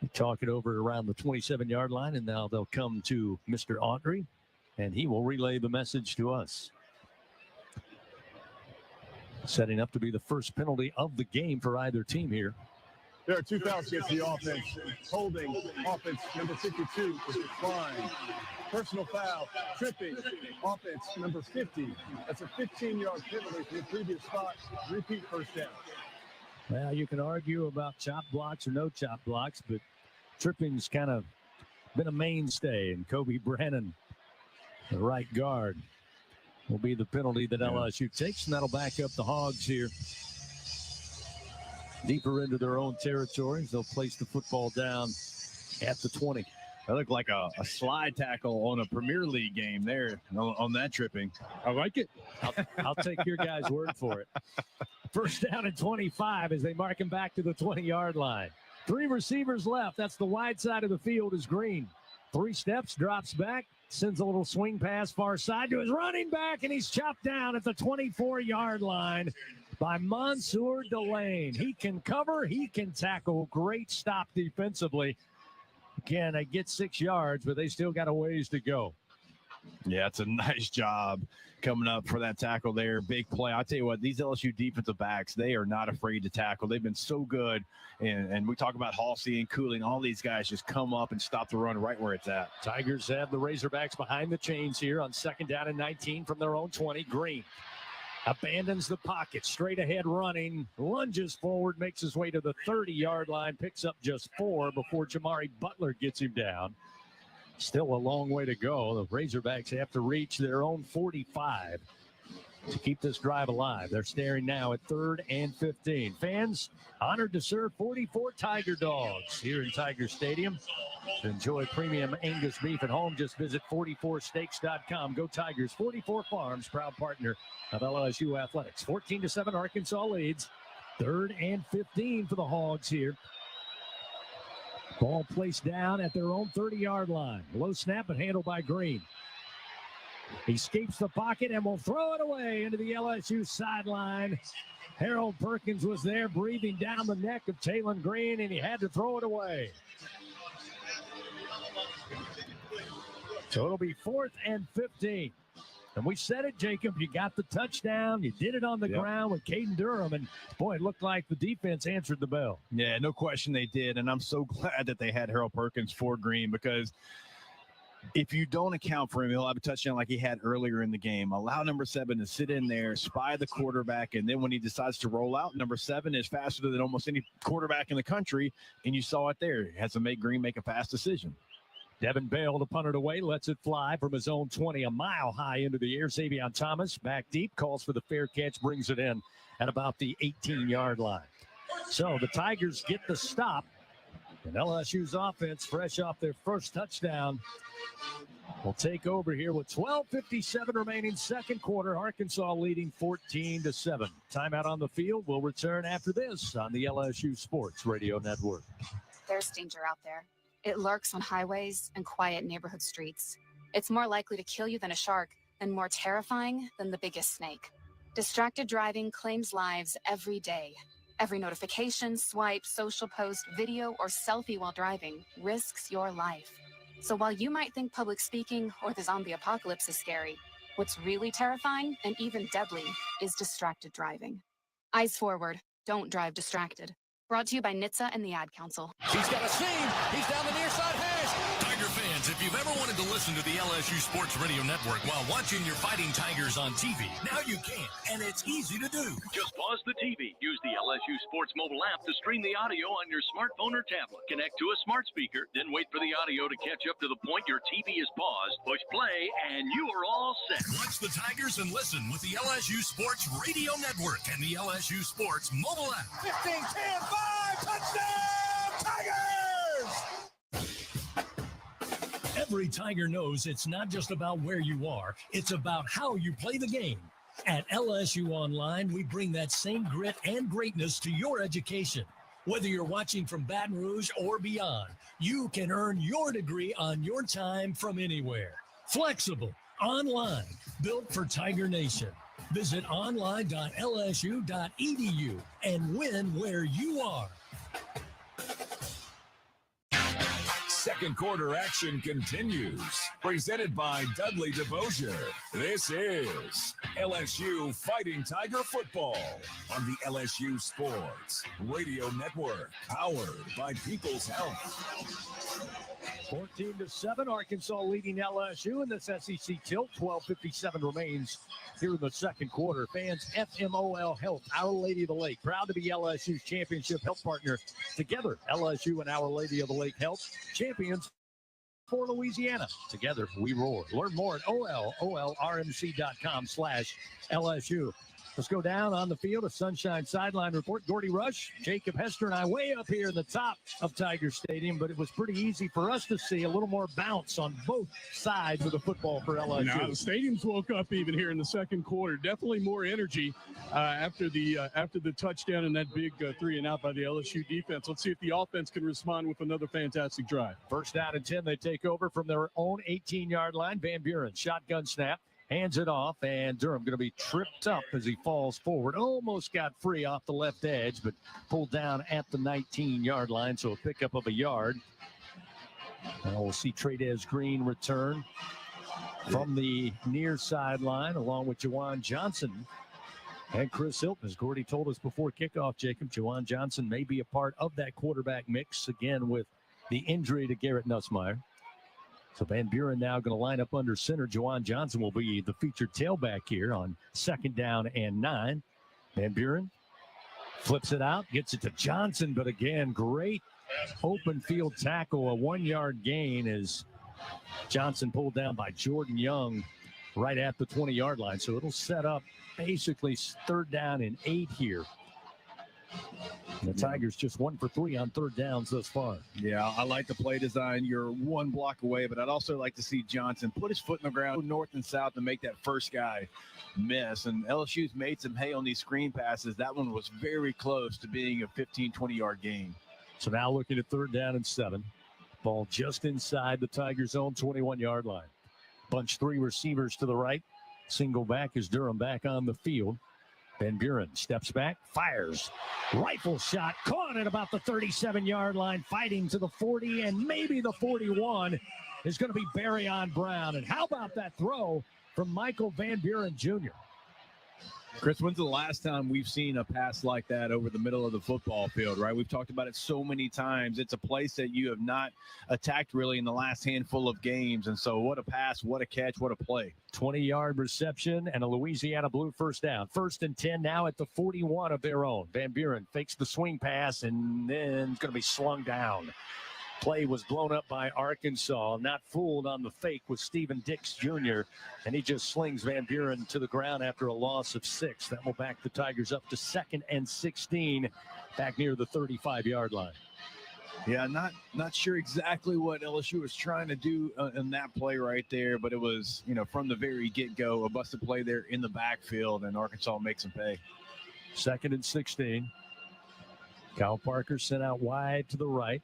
We talk it over around the 27-yard line, and now they'll come to Mr. Autry, and he will relay the message to us. Setting up to be the first penalty of the game for either team here. There are 2 fouls against the offense. Holding, offense number 52 is declined. Personal foul, tripping, offense number 50. That's a 15-yard penalty from the previous spot. Repeat first down. Well, you can argue about chop blocks or no chop blocks, but tripping's kind of been a mainstay, and Kobe Brennan, the right guard, will be the penalty that LSU takes, and that'll back up the Hogs here deeper into their own territories. They'll place the football down at the 20. That looked like a slide tackle on a Premier League game there on that tripping. I like it. I'll take your guys' word for it. First down and 25 as they mark him back to the 20-yard line. 3 receivers left. That's the wide side of the field is Green. 3 steps, drops back, sends a little swing pass far side to his running back, and he's chopped down at the 24-yard line by Mansour Delane. He can cover, he can tackle. Great stop defensively. Again, they get 6 yards, but they still got a ways to go. Yeah, it's a nice job coming up for that tackle there. Big play. I'll tell you what, these LSU defensive backs, they are not afraid to tackle. They've been so good. And we talk about Halsey and Cooling. All these guys just come up and stop the run right where it's at. Tigers have the Razorbacks behind the chains here on 2nd down and 19 from their own 20. Green abandons the pocket, straight ahead running, lunges forward, makes his way to the 30-yard line, picks up just 4 before Jamari Butler gets him down. Still a long way to go. The Razorbacks have to reach their own 45 to keep this drive alive. They're staring now at 3rd and 15. Fans, honored to serve 44 Tiger Dogs here in Tiger Stadium. To enjoy premium Angus beef at home, just visit 44steaks.com. Go Tigers. 44 Farms, proud partner of LSU Athletics. 14-7, Arkansas leads. 3rd and 15 for the Hogs here. Ball placed down at their own 30-yard line. Low snap, but handled by Green. He escapes the pocket and will throw it away into the LSU sideline. Harold Perkins was there breathing down the neck of Taylon Green, and he had to throw it away. So it'll be 4th and 15. And we said it, Jacob. You got the touchdown. You did it on the ground with Caden Durham. And, boy, it looked like the defense answered the bell. Yeah, no question they did. And I'm so glad that they had Harold Perkins for Green, because if you don't account for him, he'll have a touchdown like he had earlier in the game. Allow number 7 to sit in there, spy the quarterback, and then when he decides to roll out, number 7 is faster than almost any quarterback in the country, and you saw it there. He has to make Green make a fast decision. Devin Bale to punt it away, lets it fly from his own 20, a mile high into the air. Xavion Thomas back deep, calls for the fair catch, brings it in at about the 18-yard line. So the Tigers get the stop, and LSU's offense, fresh off their first touchdown, will take over here with 12:57 remaining second quarter. Arkansas leading 14-7. Timeout on the field. We'll return after this on the LSU Sports Radio Network. There's danger out there. It lurks on highways and quiet neighborhood streets. It's more likely to kill you than a shark, and more terrifying than the biggest snake. Distracted driving claims lives every day. Every notification, swipe, social post, video, or selfie while driving risks your life. So while you might think public speaking or the zombie apocalypse is scary, what's really terrifying and even deadly is distracted driving. Eyes forward. Don't drive distracted. Brought to you by NHTSA and the Ad Council. He's got a seam. He's down the near side hash. Tiger fans, if you've ever wanted to listen to the LSU Sports Radio Network while watching your Fighting Tigers on TV, now you can, and it's easy to do. Just pause the TV. Use the LSU Sports mobile app to stream the audio on your smartphone or tablet. Connect to a smart speaker, then wait for the audio to catch up to the point your TV is paused. Push play, and you are all set. Watch the Tigers and listen with the LSU Sports Radio Network and the LSU Sports mobile app. 15, 10, 5, touchdown, Tigers! Every Tiger knows it's not just about where you are, it's about how you play the game. At LSU Online, we bring that same grit and greatness to your education. Whether you're watching from Baton Rouge or beyond, you can earn your degree on your time from anywhere. Flexible, online, built for Tiger Nation. Visit online.lsu.edu and win where you are. Second quarter action continues. Presented by Dudley DeBosier. This is LSU Fighting Tiger Football on the LSU Sports Radio Network. Powered by People's Health. 14-7, Arkansas leading LSU in this SEC tilt. 12:57 remains here in the second quarter. Fans, FMOL Health, Our Lady of the Lake, proud to be LSU's championship health partner. Together, LSU and Our Lady of the Lake Health, champions for Louisiana. Together, we roar. Learn more at olrmc.com/LSU. Let's go down on the field, a Sunshine Sideline Report. Gordy Rush, Jacob Hester, and I way up here in the top of Tiger Stadium, but it was pretty easy for us to see a little more bounce on both sides of the football for LSU. Now, the stadiums woke up even here in the second quarter. Definitely more energy after the touchdown and that big 3-and-out by the LSU defense. Let's see if the offense can respond with another fantastic drive. First down and 10, they take over from their own 18-yard line. Van Buren, shotgun snap. Hands it off, and Durham going to be tripped up as he falls forward. Almost got free off the left edge, but pulled down at the 19-yard line, so a pickup of a yard. And we'll see Tradez Green return from the near sideline, along with Juwan Johnson and Chris Hilton. As Gordy told us before kickoff, Jacob, Juwan Johnson may be a part of that quarterback mix, again, with the injury to Garrett Nussmeier. So Van Buren now going to line up under center. Juwan Johnson will be the featured tailback here on second down and 9. Van Buren flips it out, gets it to Johnson, but again, great open field tackle, a 1-yard gain as Johnson pulled down by Jordan Young right at the 20-yard line. So it'll set up basically third down and 8 here. The Tigers just 1 for 3 on third downs thus far. Yeah, I like the play design. You're one block away, but I'd also like to see Johnson put his foot in the ground north and south and make that first guy miss. And LSU's made some hay on these screen passes. That one was very close to being a 15, 20-yard gain. So now looking at third down and 7. Ball just inside the Tigers' own 21-yard line. Bunch 3 receivers to the right. Single back is Durham back on the field. Van Buren steps back, fires. Rifle shot, caught at about the 37-yard line, fighting to the 40 and maybe the 41 is going to be Barryon Brown. And how about that throw from Michael Van Buren Jr.? Chris, when's the last time we've seen a pass like that over the middle of the football field, right? We've talked about it so many times. It's a place that you have not attacked really in the last handful of games. And so what a pass, what a catch, what a play. 20-yard reception and a Louisiana Blue first down. First and 10 now at the 41 of their own. Van Buren fakes the swing pass and then it's going to be slung down. Play was blown up by Arkansas. Not fooled on the fake with Stephen Dix Jr. And he just slings Van Buren to the ground after a loss of 6. That will back the Tigers up to 2nd and 16 back near the 35-yard line. Yeah, not sure exactly what LSU was trying to do in that play right there, but it was, from the very get-go, a busted play there in the backfield, and Arkansas makes them pay. 2nd and 16. Kyle Parker sent out wide to the right.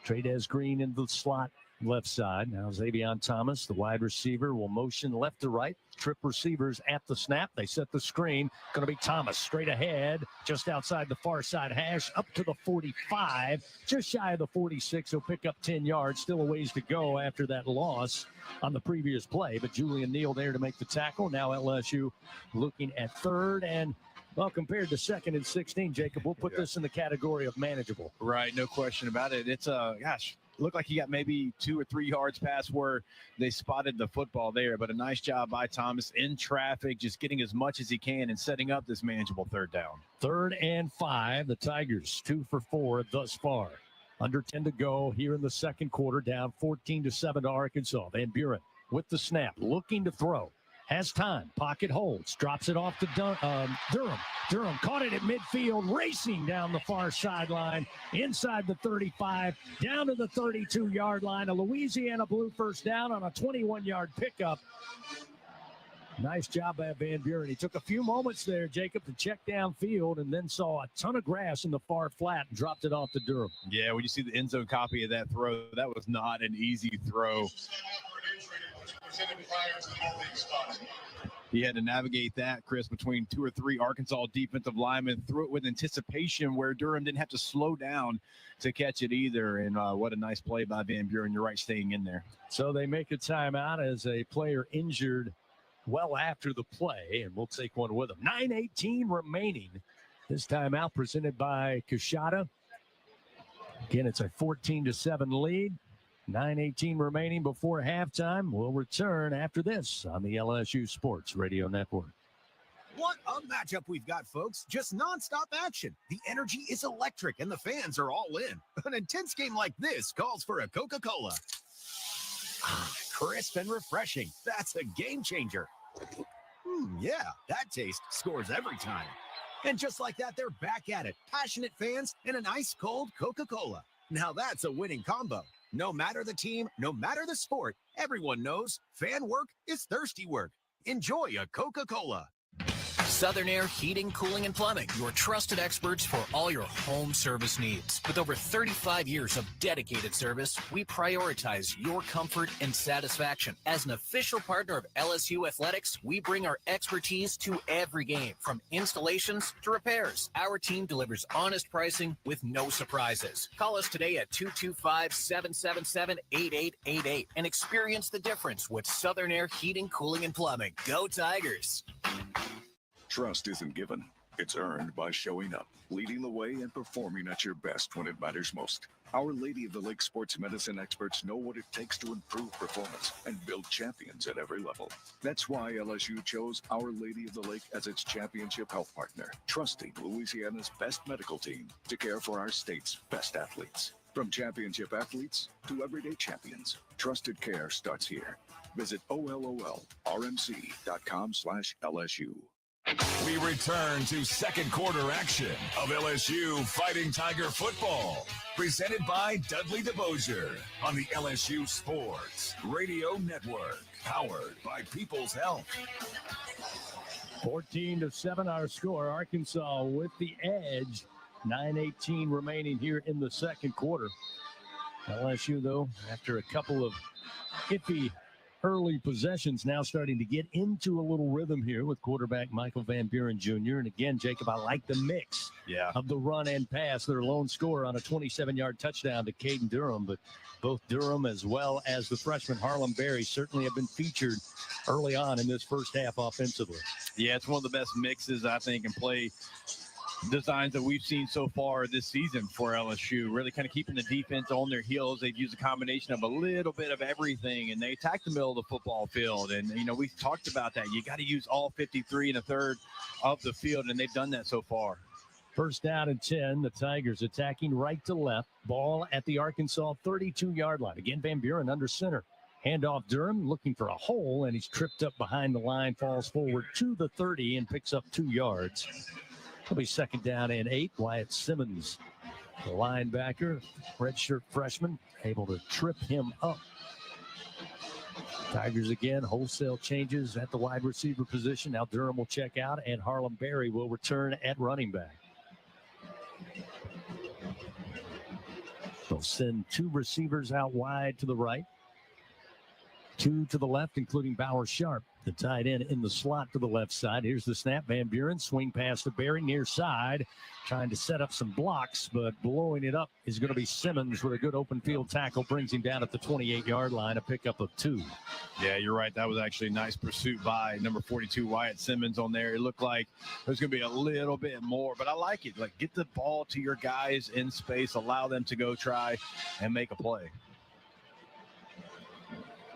Tradez Green in the slot left side. Now Xavion Thomas, the wide receiver, will motion left to right. Trip receivers at the snap. They set the screen. Going to be Thomas straight ahead, just outside the far side hash, up to the 45, just shy of the 46. He'll pick up 10 yards. Still a ways to go after that loss on the previous play. But Julian Neal there to make the tackle. Now LSU looking at 3rd and Well, compared to 2nd and 16, Jacob, we'll put this in the category of manageable. Right, no question about it. It's looked like he got maybe 2 or 3 yards past where they spotted the football there, but a nice job by Thomas in traffic, just getting as much as he can and setting up this manageable 3rd down. 3rd and 5, the Tigers 2 for 4 thus far. Under 10 to go here in the second quarter, down 14-7 to Arkansas. Van Buren with the snap, looking to throw. Has time, pocket holds, drops it off to Durham. Durham caught it at midfield, racing down the far sideline, inside the 35, down to the 32-yard line. A Louisiana Blue first down on a 21-yard pickup. Nice job by Van Buren. He took a few moments there, Jacob, to check downfield and then saw a ton of grass in the far flat and dropped it off to Durham. Yeah, when you see the end zone copy of that throw, that was not an easy throw. He had to navigate that, Chris, between 2 or 3 Arkansas defensive linemen, threw it with anticipation where Durham didn't have to slow down to catch it either. And what a nice play by Van Buren. You're right, staying in there. So they make a timeout as a player injured well after the play, and we'll take one with them. 9:18 remaining. This timeout presented by Kashada. Again, it's a 14-7 lead. 9:18 remaining before halftime. We'll return after this on the LSU Sports Radio Network. What a matchup we've got, folks. Just nonstop action. The energy is electric, and the fans are all in. An intense game like this calls for a Coca-Cola. Crisp and refreshing. That's a game changer. Yeah, that taste scores every time. And just like that, they're back at it. Passionate fans and an ice-cold Coca-Cola. Now that's a winning combo. No matter the team, no matter the sport, everyone knows fan work is thirsty work. Enjoy a Coca-Cola. Southern Air Heating, Cooling, and Plumbing, your trusted experts for all your home service needs. With over 35 years of dedicated service, we prioritize your comfort and satisfaction. As an official partner of LSU Athletics, we bring our expertise to every game, from installations to repairs. Our team delivers honest pricing with no surprises. Call us today at 225-777-8888 and experience the difference with Southern Air Heating, Cooling, and Plumbing. Go Tigers! Trust isn't given. It's earned by showing up, leading the way, and performing at your best when it matters most. Our Lady of the Lake sports medicine experts know what it takes to improve performance and build champions at every level. That's why LSU chose Our Lady of the Lake as its championship health partner, trusting Louisiana's best medical team to care for our state's best athletes. From championship athletes to everyday champions, trusted care starts here. Visit OLOLRMC.com/LSU. We return to second quarter action of LSU Fighting Tiger football, presented by Dudley DeBosier on the LSU Sports Radio Network, powered by People's Health. 14-7 our score. Arkansas with the edge. 9:18 remaining here in the second quarter. LSU, though, after a couple of iffy early possessions, now starting to get into a little rhythm here with quarterback Michael Van Buren Jr. And again, Jacob, I like the mix of the run and pass. Their lone scorer on a 27-yard touchdown to Caden Durham, but both Durham as well as the freshman Harlem Berry certainly have been featured early on in this first half offensively. Yeah, it's one of the best mixes, I think, and play designs that we've seen so far this season for LSU, really kind of keeping the defense on their heels. They've used a combination of a little bit of everything, and they attack the middle of the football field. And, you know, we've talked about that. You got to use all 53 1/3 of the field, and they've done that so far. First down and 10, the Tigers attacking right to left. Ball at the Arkansas 32-yard line. Again, Van Buren under center. Handoff Durham looking for a hole, and he's tripped up behind the line, falls forward to the 30 and picks up 2 yards. It'll be second down and 8. Wyatt Simmons, the linebacker, redshirt freshman, able to trip him up. Tigers again, wholesale changes at the wide receiver position. Now Durham will check out, and Harlem Berry will return at running back. They'll send 2 receivers out wide to the right. Two to the left, including Bauer Sharp, the tight end in the slot to the left side. Here's the snap. Van Buren swing pass to Berry near side, trying to set up some blocks, but blowing it up is going to be Simmons with a good open field tackle. Brings him down at the 28-yard line, a pickup of 2. Yeah, you're right. That was actually a nice pursuit by number 42, Wyatt Simmons on there. It looked like there's going to be a little bit more, but I like it. Like, get the ball to your guys in space, allow them to go try and make a play.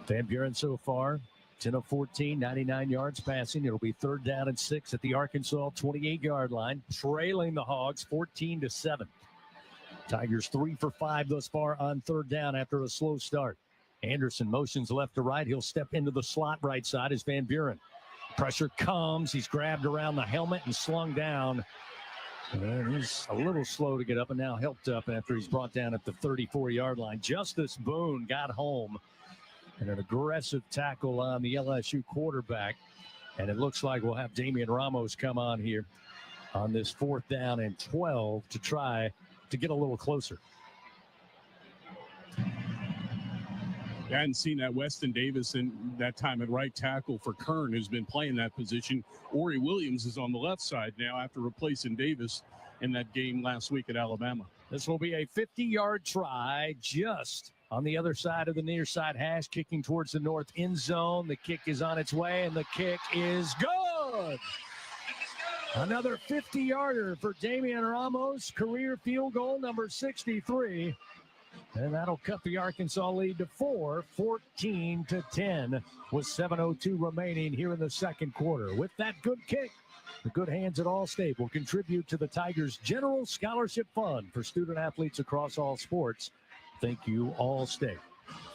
Van Buren so far, 10 of 14, 99 yards passing. It'll be 3rd down and 6 at the Arkansas 28-yard line, trailing the Hogs 14-7. Tigers 3 for 5 thus far on 3rd down after a slow start. Anderson motions left to right. He'll step into the slot right side as Van Buren. Pressure comes. He's grabbed around the helmet and slung down. And he's a little slow to get up and now helped up after he's brought down at the 34-yard line. Justice Boone got home. And an aggressive tackle on the LSU quarterback. And it looks like we'll have Damian Ramos come on here on this 4th down and 12 to try to get a little closer. I hadn't seen that Weston Davis in that time at right tackle for Kern, who's been playing that position. Ori Williams is on the left side now after replacing Davis in that game last week at Alabama. This will be a 50-yard try just on the other side of the near side hash, kicking towards the north end zone. The kick is on its way, and the kick is good. Another 50-yarder for Damian Ramos, career field goal number 63. And that'll cut the Arkansas lead to 4, 14-10, with 7:02 remaining here in the second quarter. With that good kick, the good hands at Allstate will contribute to the Tigers' general scholarship fund for student athletes across all sports. Thank you, Allstate.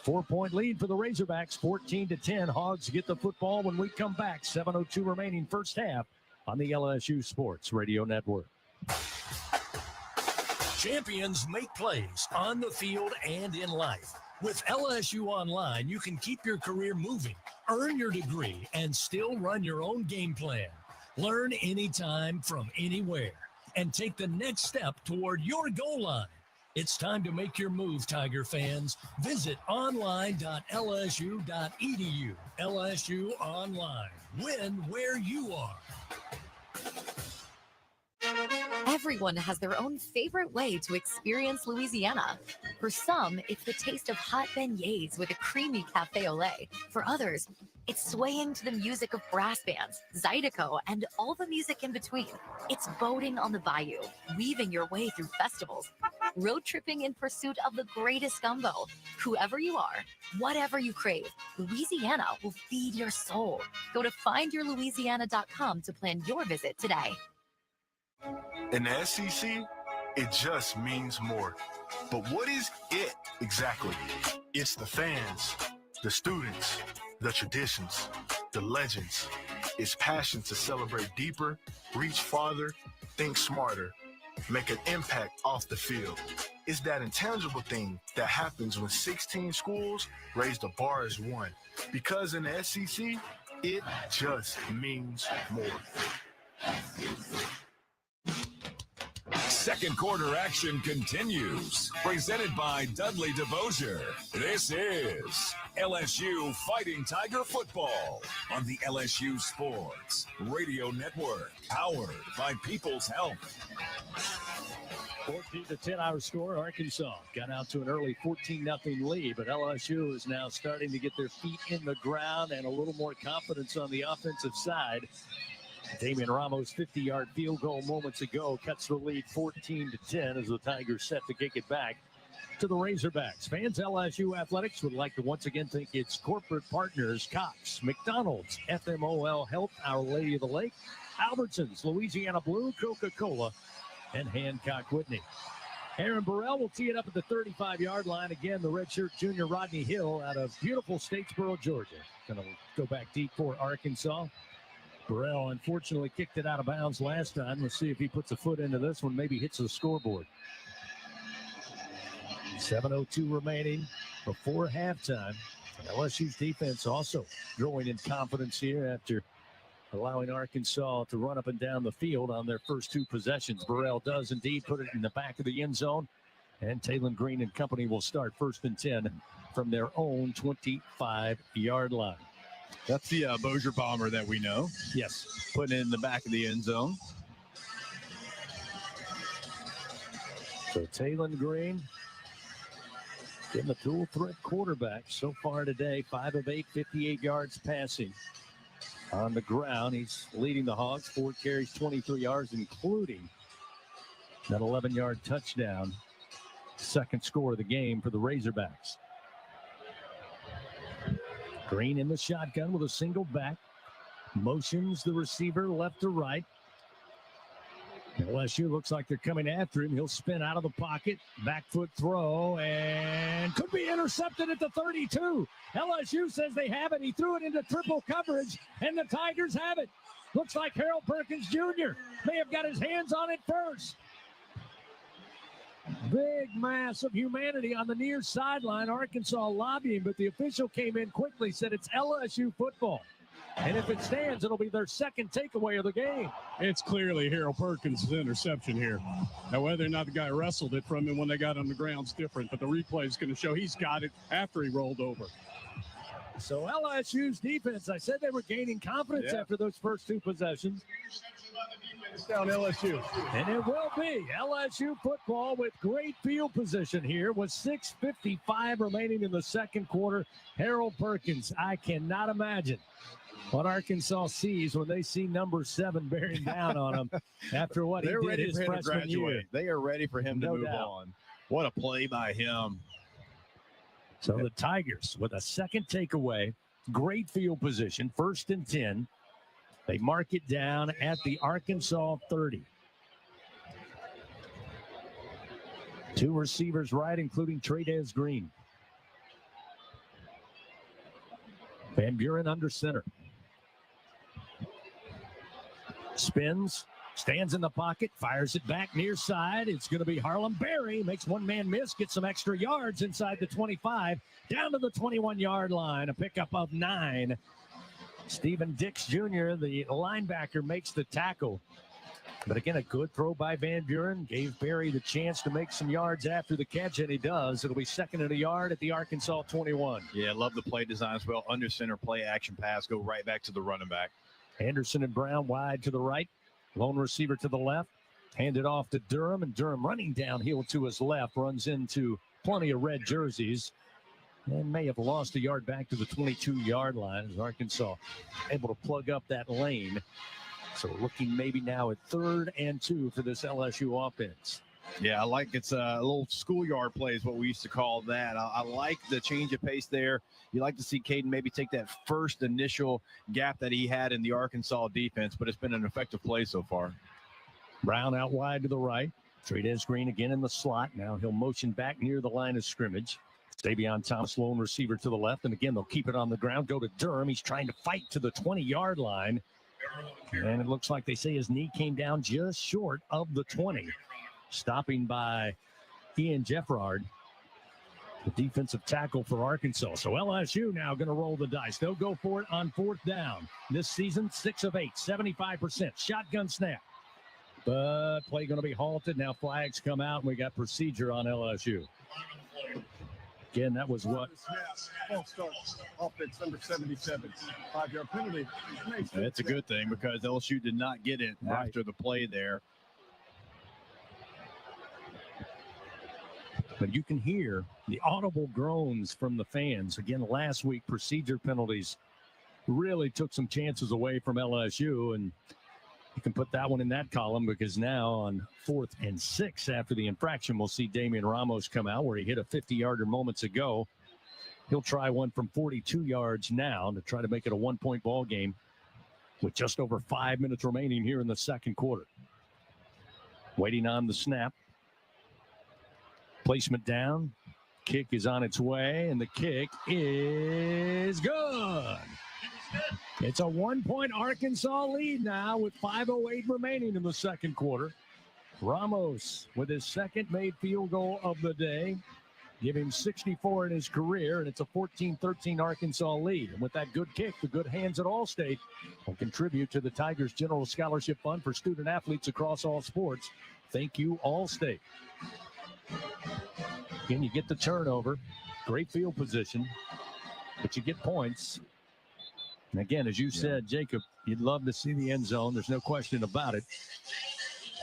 4-point lead for the Razorbacks, 14-10. Hogs get the football when we come back. 7:02 remaining first half on the LSU Sports Radio Network. Champions make plays on the field and in life. With LSU Online, you can keep your career moving, earn your degree, and still run your own game plan. Learn anytime from anywhere and take the next step toward your goal line. It's time to make your move, Tiger fans. Visit online.lsu.edu. LSU Online. Win where you are. Everyone has their own favorite way to experience Louisiana. For some, it's the taste of hot beignets with a creamy cafe au lait. For others, it's swaying to the music of brass bands, Zydeco, and all the music in between. It's boating on the bayou, weaving your way through festivals, road tripping in pursuit of the greatest gumbo. Whoever you are, whatever you crave, Louisiana will feed your soul. Go to findyourlouisiana.com to plan your visit today. In the SEC, it just means more. But what is it exactly? It's the fans, the students, the traditions, the legends. It's passion to celebrate deeper, reach farther, think smarter, make an impact off the field. It's that intangible thing that happens when 16 schools raise the bar as one. Because in the SEC, it just means more. Second quarter action continues. Presented by Dudley DeBosier. This is LSU Fighting Tiger Football on the LSU Sports Radio Network. Powered by People's Health. 14-10 our score. Arkansas got out to an early 14-0 lead, but LSU is now starting to get their feet in the ground and a little more confidence on the offensive side. Damian Ramos' 50-yard field goal moments ago cuts the lead 14-10 as the Tigers set to kick it back to the Razorbacks. Fans, LSU Athletics would like to once again thank its corporate partners, Cox, McDonald's, FMOL Health, Our Lady of the Lake, Albertsons, Louisiana Blue, Coca-Cola, and Hancock Whitney. Aaron Burrell will tee it up at the 35-yard line. Again, the redshirt junior Rodney Hill out of beautiful Statesboro, Georgia. Going to go back deep for Arkansas. Burrell unfortunately kicked it out of bounds last time. Let's see if he puts a foot into this one, maybe hits the scoreboard. 7:02 remaining before halftime. LSU's defense also growing in confidence here after allowing Arkansas to run up and down the field on their first two possessions. Burrell does indeed put it in the back of the end zone, and Taylon Green and company will start 1st and 10 from their own 25-yard line. That's the Bossier bomber that we know. Yes. Putting it in the back of the end zone. So Taylon Green, getting the dual threat quarterback so far today. 5 of 8, 58 yards passing. On the ground, he's leading the Hogs. 4 carries, 23 yards, including that 11-yard touchdown. Second score of the game for the Razorbacks. Green in the shotgun with a single back. Motions the receiver left to right. LSU looks like they're coming after him. He'll spin out of the pocket. Back foot throw and could be intercepted at the 32. LSU says they have it. He threw it into triple coverage, and the Tigers have it. Looks like Harold Perkins Jr. may have got his hands on it first. Big mass of humanity on the near sideline. Arkansas lobbying, but the official came in quickly, said it's LSU football. And if it stands, it'll be their second takeaway of the game. It's clearly Harold Perkins' interception here. Now, whether or not the guy wrestled it from him when they got on the ground is different, but the replay is going to show he's got it after he rolled over. So LSU's defense, I said they were gaining confidence after those first 2 possessions. It's down LSU. And it will be LSU football with great field position here with 6:55 remaining in the second quarter. Harold Perkins, I cannot imagine what Arkansas sees when they see number 7 bearing down on them after what They're he did ready his for him to freshman year. graduate. They are ready for him to move on. What a play by him. So the Tigers with a second takeaway, great field position, 1st and 10. They mark it down at the Arkansas 30. 2 receivers right, including Trades Green. Van Buren under center. Spins, stands in the pocket, fires it back near side. It's going to be Harlem Berry. Makes one man miss, gets some extra yards inside the 25, down to the 21-yard line. A pickup of 9. Stephen Dix Jr., the linebacker, makes the tackle. But again, a good throw by Van Buren. Gave Berry the chance to make some yards after the catch, and he does. It'll be 2nd and a yard at the Arkansas 21. Yeah, love the play design as well. Under center, play action pass, go right back to the running back. Anderson and Brown wide to the right. Lone receiver to the left. Handed off to Durham, and Durham running downhill to his left. Runs into plenty of red jerseys. And may have lost a yard back to the 22-yard line as Arkansas able to plug up that lane. So looking maybe now at 3rd and 2 for this LSU offense. Yeah, I like it's a little schoolyard play is what we used to call that. I like the change of pace there. You like to see Caden maybe take that first initial gap that he had in the Arkansas defense, but it's been an effective play so far. Brown out wide to the right. Trades Green again in the slot. Now he'll motion back near the line of scrimmage. Davion Thomas, lone receiver to the left. And again, they'll keep it on the ground. Go to Durham. He's trying to fight to the 20-yard line. And it looks like they say his knee came down just short of the 20. Stopping by Ian Jeffrard, the defensive tackle for Arkansas. So LSU now going to roll the dice. They'll go for it on 4th down. This season, 6 of 8, 75%. Shotgun snap. But play going to be halted. Now flags come out, and we got procedure on LSU. Again, that was what? False start. Offense number 77. 5-yard penalty. That's a good thing because LSU did not get it after the play there. But you can hear the audible groans from the fans. Again, last week, procedure penalties really took some chances away from LSU, and you can put that one in that column because now on 4th and 6 after the infraction, we'll see Damian Ramos come out where he hit a 50-yarder moments ago. He'll try one from 42 yards now to try to make it a 1-point ball game with just over 5 minutes remaining here in the second quarter. Waiting on the snap. Placement down. Kick is on its way, and the kick is good. It's a 1-point Arkansas lead now with 5:08 remaining in the second quarter. Ramos with his second made field goal of the day. Give him 64 in his career, and it's a 14-13 Arkansas lead. And with that good kick, the good hands at Allstate will contribute to the Tigers General Scholarship Fund for student athletes across all sports. Thank you, Allstate. Again, you get the turnover. Great field position, but you get points. And again, as you said, Jacob, you'd love to see the end zone. There's no question about it.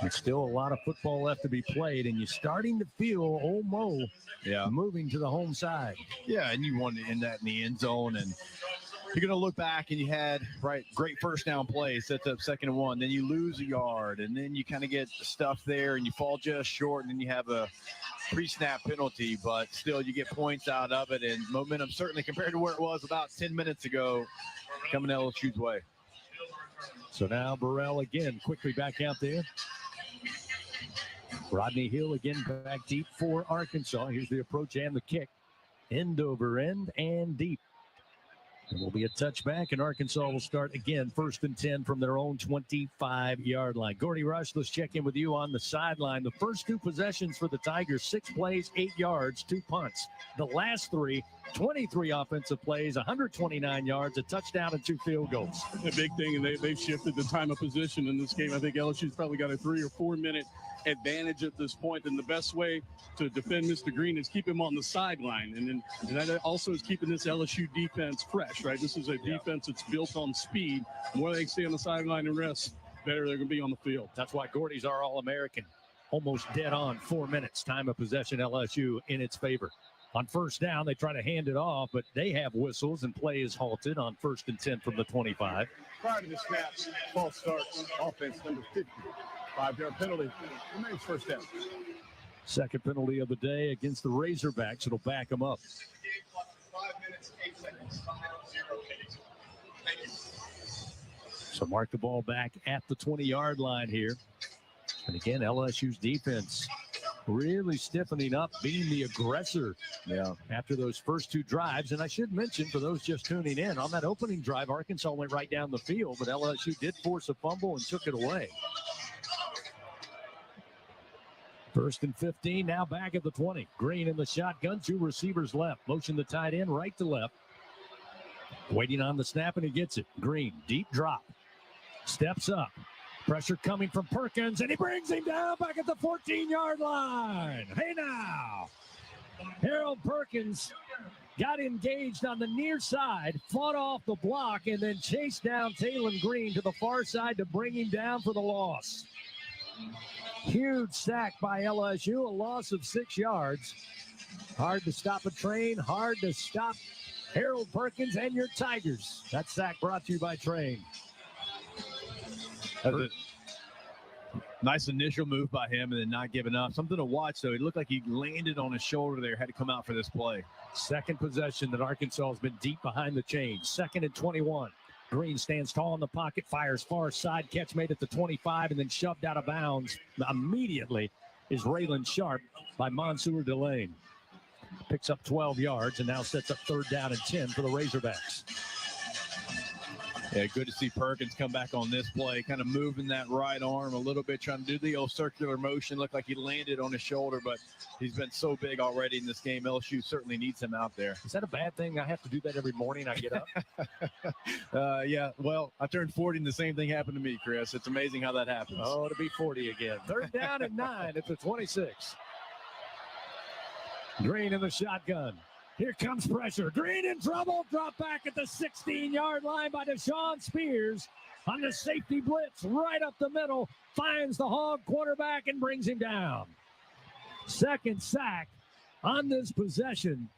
There's still a lot of football left to be played, and you're starting to feel Old Mo moving to the home side. Yeah, and you want to end that in the end zone, and you're going to look back and you had, great first down play, sets up 2nd and 1. Then you lose a yard, and then you kind of get stuff there, and you fall just short, and then you have a pre-snap penalty, but still you get points out of it, and momentum certainly compared to where it was about 10 minutes ago coming LSU's way. So now Burrell again quickly back out there. Rodney Hill again back deep for Arkansas. Here's the approach and the kick. End over end and deep. It will be a touchback, and Arkansas will start again 1st and 10 from their own 25-yard line. Gordy Rush, let's check in with you on the sideline. The first 2 possessions for the Tigers, 6 plays, 8 yards, 2 punts. The last 3, 23 offensive plays, 129 yards, a touchdown, and 2 field goals. The big thing, and they've shifted the time of position in this game. I think LSU's probably got a 3 or 4 minute advantage at this point, and the best way to defend Mr. Green is keep him on the sideline, and that also is keeping this LSU defense fresh, right? This is a defense that's built on speed. The more they stay on the sideline and rest, better they're going to be on the field. That's why Gordy's our All-American. Almost dead on 4 minutes. Time of possession, LSU in its favor. On first down, they try to hand it off, but they have whistles, and play is halted on 1st and 10 from the 25. Prior to the snap, false starts, offense number 50. 5-yard penalty. Remains first down. Second penalty of the day against the Razorbacks. It'll back them up. 5 minutes, 8 seconds. 0 Thank you. So mark the ball back at the 20-yard line here. And again, LSU's defense really stiffening up, being the aggressor after those first 2 drives. And I should mention, for those just tuning in, on that opening drive, Arkansas went right down the field, but LSU did force a fumble and took it away. 1st and 15, now back at the 20. Green in the shotgun, 2 receivers left. Motion the tight end right to left. Waiting on the snap, and he gets it. Green, deep drop. Steps up. Pressure coming from Perkins, and he brings him down back at the 14-yard line. Hey now. Harold Perkins got engaged on the near side, fought off the block, and then chased down Talon Green to the far side to bring him down for the loss. Huge sack by LSU, a loss of 6 yards. Hard to stop a train, hard to stop Harold Perkins and your Tigers. That sack brought to you by Train. Nice initial move by him and then not giving up. Something to watch, though. It looked like he landed on his shoulder there, had to come out for this play. Second possession that Arkansas has been deep behind the chains. 2nd and 21. Green stands tall in the pocket, fires far side, catch made at the 25, and then shoved out of bounds immediately is Raylan Sharp by Mansour Delane. Picks up 12 yards and now sets up 3rd down and 10 for the Razorbacks. Yeah, good to see Perkins come back on this play, kind of moving that right arm a little bit, trying to do the old circular motion. Looked like he landed on his shoulder, but he's been so big already in this game. LSU certainly needs him out there. Is that a bad thing? I have to do that every morning I get up? Yeah, well, I turned 40 and the same thing happened to me, Chris. It's amazing how that happens. Oh, to be 40 again. 3rd down and 9 at the 26. Green in the shotgun. Here comes pressure. Green in trouble. Drop back at the 16-yard line by Deshaun Spears on the safety blitz right up the middle. Finds the Hog quarterback and brings him down. 2nd sack on this possession.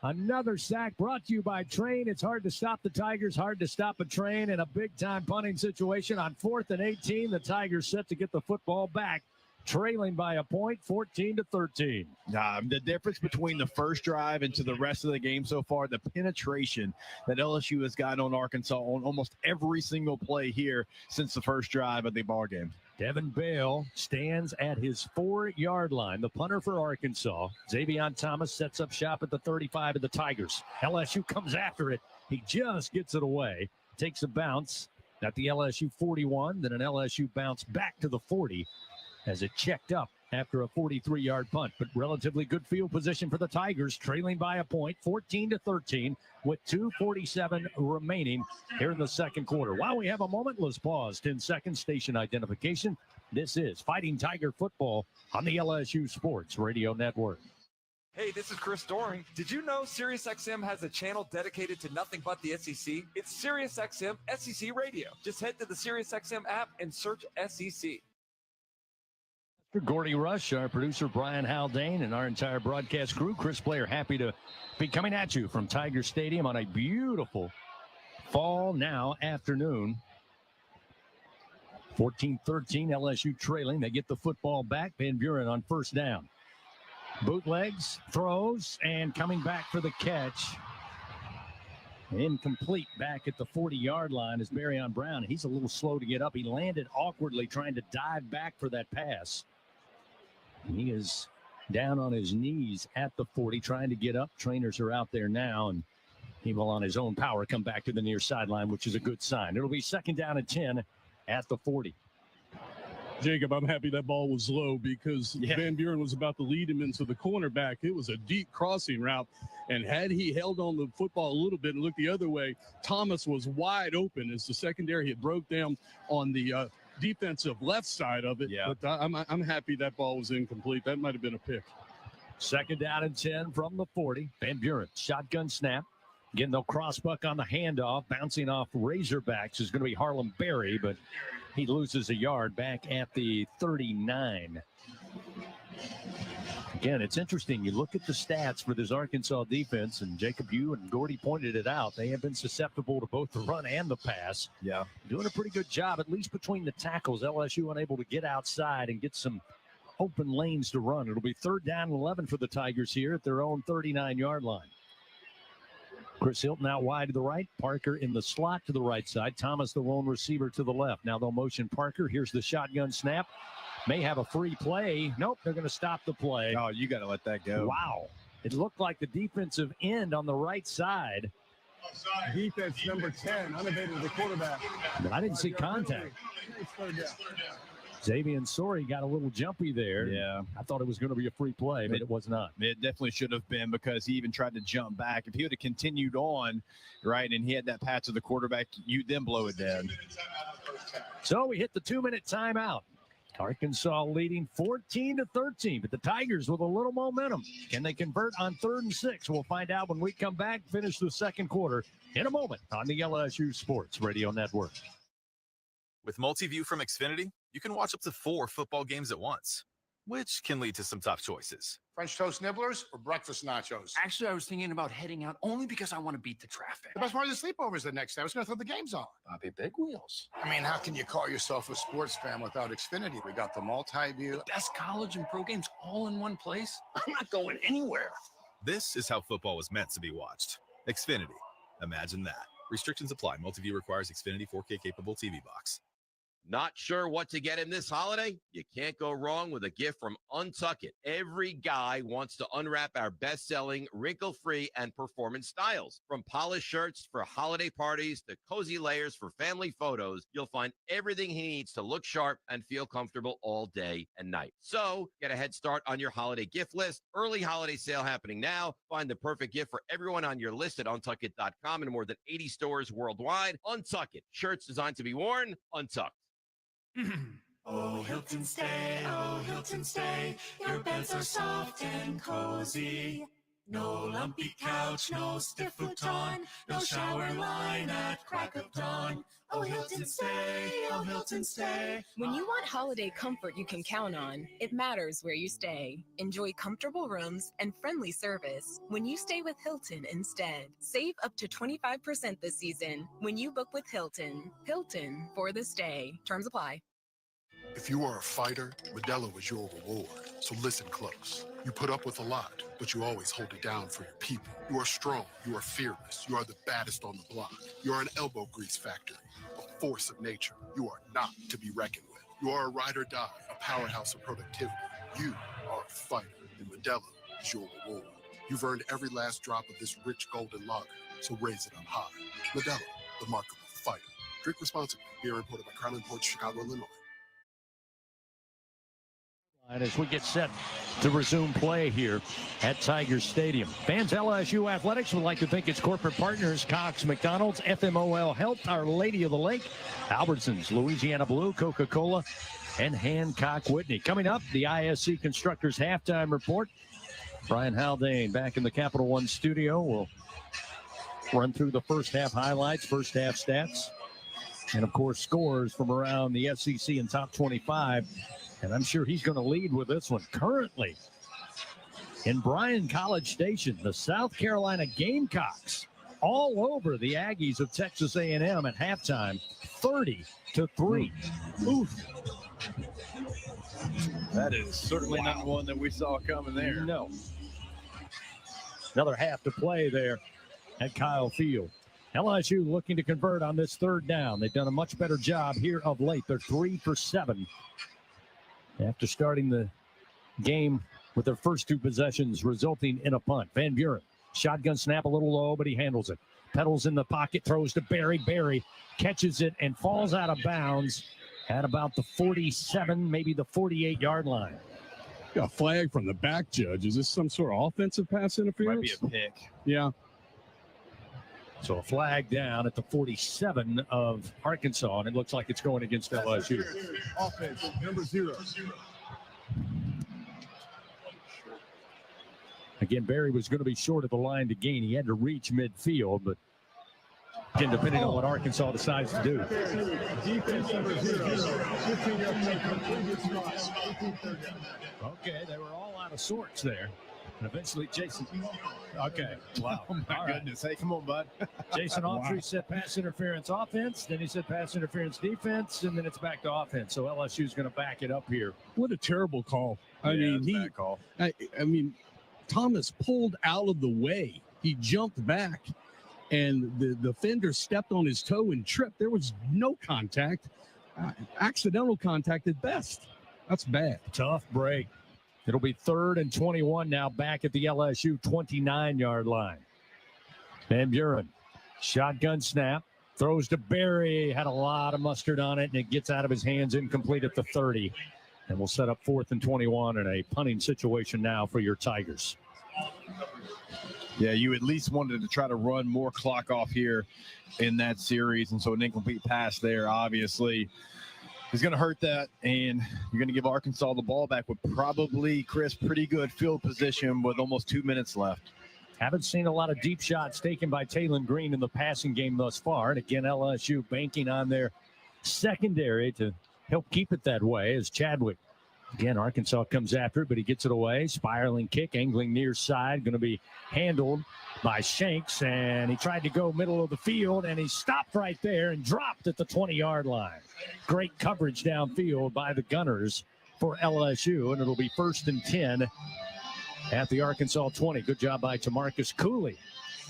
Another sack brought to you by Train. It's hard to stop the Tigers, hard to stop a Train in a big-time punting situation. On 4th and 18, the Tigers set to get the football back, trailing by a point, 14-13. The difference between the first drive and to the rest of the game so far, the penetration that LSU has gotten on Arkansas on almost every single play here since the first drive of the ball game. Devin Bale stands at his 4-yard line, the punter for Arkansas. Xavion Thomas sets up shop at the 35 of the Tigers. LSU comes after it. He just gets it away. Takes a bounce at the LSU 41, then an LSU bounce back to the 40 as it checked up after a 43-yard punt. But relatively good field position for the Tigers, trailing by a point, 14-13, with 2:47 remaining here in the second quarter. While we have a moment, let's pause. 10 seconds, station identification. This is Fighting Tiger Football on the LSU Sports Radio Network. Hey, this is Chris Doring. Did you know SiriusXM has a channel dedicated to nothing but the SEC? It's SiriusXM SEC Radio. Just head to the SiriusXM app and search SEC. Gordy Rush, our producer Brian Haldane, and our entire broadcast crew. Chris Blair, happy to be coming at you from Tiger Stadium on a beautiful fall now afternoon. 14-13, LSU trailing. They get the football back. Van Buren on first down. Bootlegs, throws, and coming back for the catch. Incomplete back at the 40-yard line is Barryon Brown. He's a little slow to get up. He landed awkwardly trying to dive back for that pass. He is down on his knees at the 40 trying to get up. Trainers are out there now, and he will on his own power come back to the near sideline, which is a good sign. It'll be second down and 10 at the 40. Jacob, I'm happy that ball was low because Van Buren was about to lead him into the cornerback. It was a deep crossing route, and had he held on the football a little bit and looked the other way, Thomas was wide open as the secondary had broke down on the defensive left side of it. Yeah. But I'm happy that ball was incomplete. That might have been a pick. Second down and 10 from the 40. Van Buren, shotgun snap. Again, they'll crossbuck on the handoff. Bouncing off Razorbacks is going to be Harlem Berry, but he loses a yard back at the 39. Again, it's interesting. You look at the stats for this Arkansas defense, and Jacob, you and Gordy pointed it out. They have been susceptible to both the run and the pass. Yeah. Doing a pretty good job, at least between the tackles. LSU unable to get outside and get some open lanes to run. It'll be third down and 11 for the Tigers here at their own 39-yard line. Chris Hilton out wide to the right. Parker in the slot to the right side. Thomas, the lone receiver, to the left. Now they'll motion Parker. Here's the shotgun snap. May have a free play. Nope, they're going to stop the play. Oh, you got to let that go. Wow. It looked like the defensive end on the right side. Defense number 10, unavailable to the quarterback. But I didn't see contact. Xavier Sori got a little jumpy there. Yeah. I thought it was going to be a free play, but it was not. It definitely should have been because he even tried to jump back. If he would have continued on, right, and he had that pass to the quarterback, you then blow it down. So we hit the 2-minute timeout. Arkansas leading 14-13, but the Tigers with a little momentum. Can they convert on 3rd and 6? We'll find out when we come back, finish the second quarter in a moment on the LSU Sports Radio Network. With Multiview from Xfinity, you can watch up to 4 football games at once, which can lead to some tough choices. French toast nibblers or breakfast nachos? Actually, I was thinking about heading out only because I want to beat the traffic. The best part of the sleepover is the next day. I was going to throw the games on. Bobby Big Wheels. I mean, how can you call yourself a sports fan without Xfinity? We got the multi-view. The best college and pro games all in one place. I'm not going anywhere. This is how football was meant to be watched. Xfinity. Imagine that. Restrictions apply. Multiview requires Xfinity 4K capable TV box. Not sure what to get him this holiday? You can't go wrong with a gift from Untuck It. Every guy wants to unwrap our best-selling, wrinkle-free, and performance styles. From polished shirts for holiday parties to cozy layers for family photos, you'll find everything he needs to look sharp and feel comfortable all day and night. So get a head start on your holiday gift list. Early holiday sale happening now. Find the perfect gift for everyone on your list at untuckit.com and more than 80 stores worldwide. Untuck It. Shirts designed to be worn, untucked. Oh, Hilton stay, oh, Hilton stay. Your beds are soft and cozy. No lumpy couch, no stiff futon, no shower line at crack of dawn. Oh, Hilton stay, oh, Hilton stay. When you want holiday comfort you can count on, it matters where you stay. Enjoy comfortable rooms and friendly service when you stay with Hilton instead. Save up to 25% this season when you book with Hilton. Hilton for the stay. Terms apply. If you are a fighter, Modelo is your reward. So listen close. You put up with a lot, but you always hold it down for your people. You are strong. You are fearless. You are the baddest on the block. You are an elbow grease factory, a force of nature. You are not to be reckoned with. You are a ride or die, a powerhouse of productivity. You are a fighter, and Modelo is your reward. You've earned every last drop of this rich golden lager, so raise it up high. Modelo, the mark of a fighter. Drink responsibly. Beer imported by Crown Imports, Chicago, Illinois. And as we get set to resume play here at Tiger Stadium, fans LSU Athletics would like to thank its corporate partners, Cox McDonald's, FMOL Health, Our Lady of the Lake, Albertsons, Louisiana Blue, Coca-Cola, and Hancock Whitney. Coming up, the ISC Constructors Halftime Report. Brian Haldane back in the Capital One studio. We'll run through the first half highlights, first half stats, and, of course, scores from around the SEC and top 25. And I'm sure he's going to lead with this one. Currently, in Bryan College Station, the South Carolina Gamecocks all over the Aggies of Texas A&M at halftime, 30-3. Oof. That is certainly not one that we saw coming there. No. Another half to play there at Kyle Field. LSU looking to convert on this third down. They've done a much better job here of late. They're 3 for 7 after starting the game with their first two possessions resulting in a punt. Van Buren, shotgun snap a little low, but he handles it. Pedals in the pocket, throws to Barry. Barry catches it and falls out of bounds at about the 47, maybe the 48-yard line. Got a flag from the back judge. Is this some sort of offensive pass interference? Might be a pick. Yeah. So a flag down at the 47 of Arkansas, and it looks like it's going against LSU. Offense, number 0. Again, Barry was going to be short of the line to gain. He had to reach midfield, but again, depending on what Arkansas decides to do. Okay, they were all out of sorts there. And eventually, Jason. Okay, wow. Oh, my goodness. Hey, come on, bud. Jason Autry said pass interference offense. Then he said pass interference defense. And then it's back to offense. So LSU's going to back it up here. What a terrible call. I mean, Thomas pulled out of the way. He jumped back, and the defender stepped on his toe and tripped. There was no contact. Accidental contact at best. That's bad. Tough break. It'll be 3rd and 21 now back at the LSU 29-yard line. Van Buren, shotgun snap, throws to Barry, had a lot of mustard on it, and it gets out of his hands incomplete at the 30. And we'll set up 4th and 21 in a punting situation now for your Tigers. Yeah, you at least wanted to try to run more clock off here in that series. And so an incomplete pass there, obviously, is going to hurt that. And you're going to give Arkansas the ball back with probably, Chris, pretty good field position with almost 2 minutes left. Haven't seen a lot of deep shots taken by Taylon Green in the passing game thus far. And again, LSU banking on their secondary to help keep it that way as Chadwick. Again, Arkansas comes after it, but he gets it away. Spiraling kick, angling near side, going to be handled by Shanks. And he tried to go middle of the field, and he stopped right there and dropped at the 20-yard line. Great coverage downfield by the Gunners for LSU, and it'll be 1st and 10 at the Arkansas 20. Good job by Tamarcus Cooley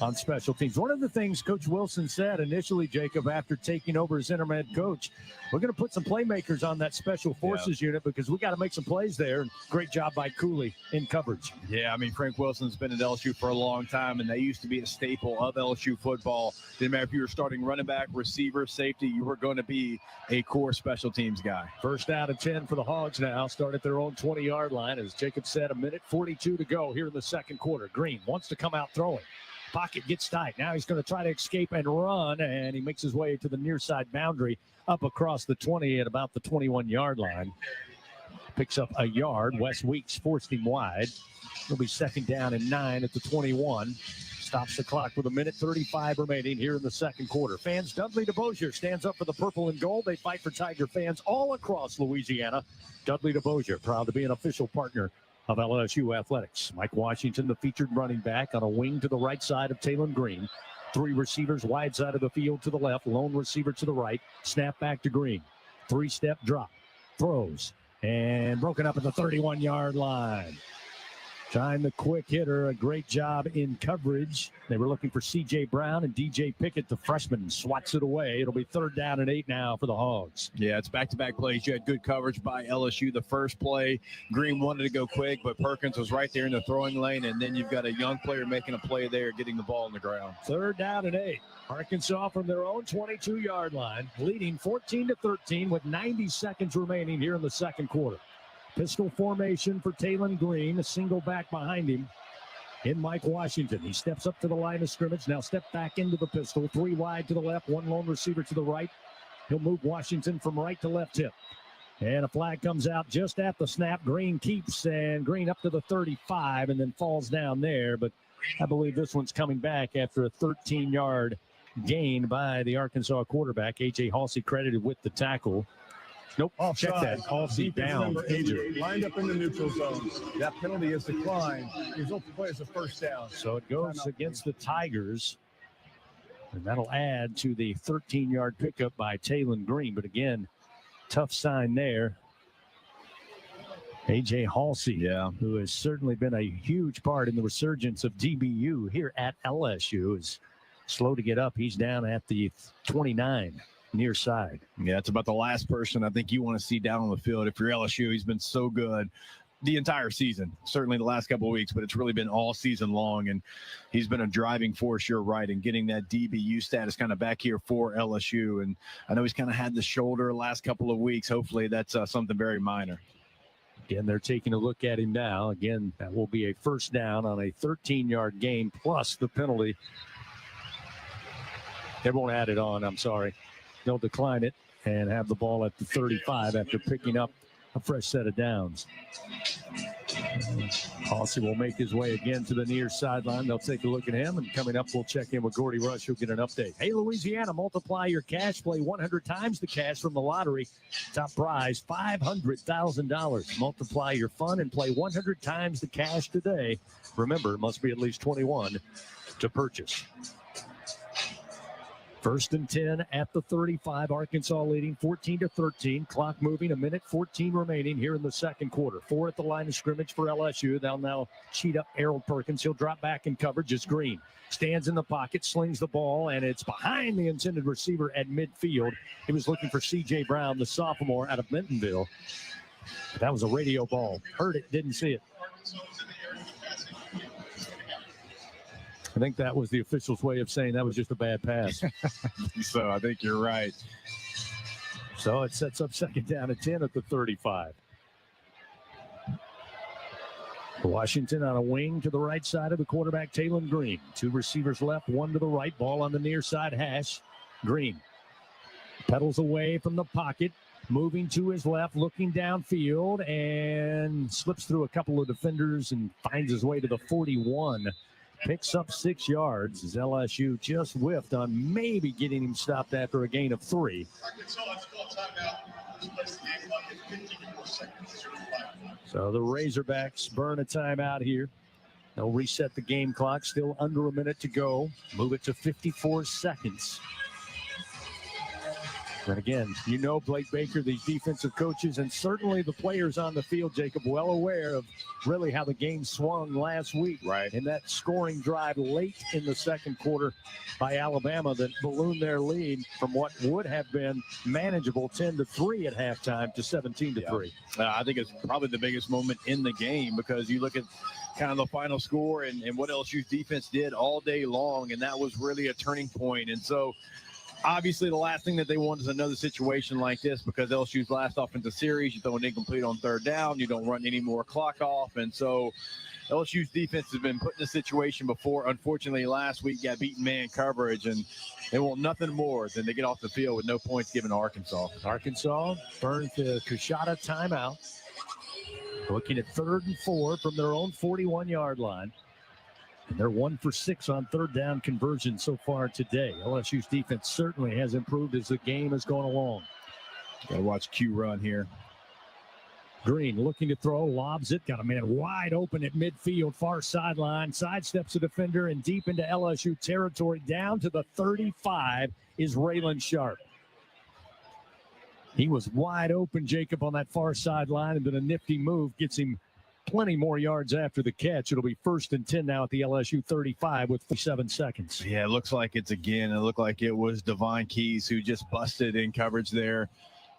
on special teams. One of the things Coach Wilson said initially, Jacob, after taking over as interim head coach, we're going to put some playmakers on that special forces unit because we got to make some plays there. Great job by Cooley in coverage. Yeah, I mean, Frank Wilson's been at LSU for a long time, and they used to be a staple of LSU football. Didn't matter if you were starting running back, receiver, safety, you were going to be a core special teams guy. 1st down and 10 for the Hogs now. Start at their own 20-yard line. As Jacob said, 1:42 to go here in the second quarter. Green wants to come out throwing. Pocket gets tight. Now he's going to try to escape and run, and he makes his way to the near side boundary up across the 20 at about the 21-yard line. Picks up a yard. Wes Weeks forced him wide. It'll be 2nd down and 9 at the 21. Stops the clock with 1:35 remaining here in the second quarter. Fans, Dudley DeBosier stands up for the purple and gold. They fight for Tiger fans all across Louisiana. Dudley DeBosier, proud to be an official partner of LSU athletics. Mike Washington, the featured running back, on a wing to the right side of Taylon Green. 3 receivers wide side of the field to the left. Lone receiver to the right. Snap back to Green. 3-step drop. Throws. And broken up at the 31-yard line. Trying the quick hitter. A great job in coverage. They were looking for C.J. Brown, and D.J. Pickett, the freshman, swats it away. It'll be 3rd down and 8 now for the Hogs. Yeah, it's back-to-back plays. You had good coverage by LSU. The first play, Green wanted to go quick, but Perkins was right there in the throwing lane, and then you've got a young player making a play there, getting the ball on the ground. 3rd down and 8. Arkansas from their own 22-yard line, leading 14-13 with 90 seconds remaining here in the second quarter. Pistol formation for Taylon Green, a single back behind him in Mike Washington. He steps up to the line of scrimmage, now step back into the pistol. 3 wide to the left, 1 lone receiver to the right. He'll move Washington from right to left hip. And a flag comes out just at the snap. Green keeps, and Green up to the 35 and then falls down there. But I believe this one's coming back after a 13-yard gain by the Arkansas quarterback. A.J. Halsey credited with the tackle. Nope, check that. Halsey down. AJ lined up in the neutral zone. That penalty is declined. Result of play is a first down. So it goes against the Tigers. And that'll add to the 13-yard pickup by Talon Green. But again, tough sign there. A.J. Halsey, who has certainly been a huge part in the resurgence of DBU here at LSU, is slow to get up. He's down at the 29 near side. Yeah, it's about the last person I think you want to see down on the field. If you're LSU, he's been so good the entire season, certainly the last couple of weeks, but it's really been all season long, and he's been a driving force, you're right, in getting that DBU status kind of back here for LSU. And I know he's kind of had the shoulder last couple of weeks. Hopefully that's something very minor. Again, they're taking a look at him now. Again, that will be a first down on a 13-yard gain plus the penalty. They won't add it on, I'm sorry. They'll decline it and have the ball at the 35 after picking up a fresh set of downs. Halsey will make his way again to the near sideline. They'll take a look at him, and coming up, we'll check in with Gordy Rush. Who'll get an update. Hey, Louisiana, multiply your cash. Play 100 times the cash from the lottery. Top prize, $500,000. Multiply your fun and play 100 times the cash today. Remember, it must be at least 21 to purchase. First and 10 at the 35. Arkansas leading 14-13. Clock moving, a minute 14 remaining here in the second quarter. 4 at the line of scrimmage for LSU. They'll now cheat up Errol Perkins. He'll drop back in coverage as Green stands in the pocket, slings the ball, and it's behind the intended receiver at midfield. He was looking for C.J. Brown, the sophomore out of Bentonville. That was a radio ball. Heard it, didn't see it. I think that was the official's way of saying that was just a bad pass. So I think you're right. So it sets up second down at 10 at the 35. Washington on a wing to the right side of the quarterback, Talon Green. 2 receivers left, 1 to the right. Ball on the near side hash. Green pedals away from the pocket, moving to his left, looking downfield, and slips through a couple of defenders and finds his way to the 41. Picks up 6 yards as LSU just whiffed on maybe getting him stopped after a gain of 3. So the Razorbacks burn a timeout here. They'll reset the game clock. Still under a minute to go. Move it to 54 seconds. And again, you know Blake Baker, these defensive coaches, and certainly the players on the field, Jacob, well aware of really how the game swung last week. Right. In that scoring drive late in the second quarter by Alabama that ballooned their lead from what would have been manageable 10-3 at halftime to 17-3. I think it's probably the biggest moment in the game because you look at kind of the final score and what LSU's defense did all day long, and that was really a turning point. And so obviously, the last thing that they want is another situation like this because LSU's last offensive series, you throw an incomplete on third down, you don't run any more clock off. And so LSU's defense has been put in a situation before. Unfortunately, last week got beaten man coverage, and they want nothing more than to get off the field with no points given to Arkansas. Arkansas burns the Coshada timeout. Looking at 3rd and 4 from their own 41-yard line. And they're 1 for 6 on third down conversion so far today. LSU's defense certainly has improved as the game has gone along. Got to watch Q run here. Green looking to throw, lobs it, got a man wide open at midfield, far sideline, sidesteps a defender and deep into LSU territory. Down to the 35 is Raylan Sharp. He was wide open, Jacob, on that far sideline, and then a nifty move gets him plenty more yards after the catch. It'll be 1st and 10 now at the LSU 35 with 7 seconds. Yeah, it looks like it's again. It looked like it was Devon Keys who just busted in coverage there.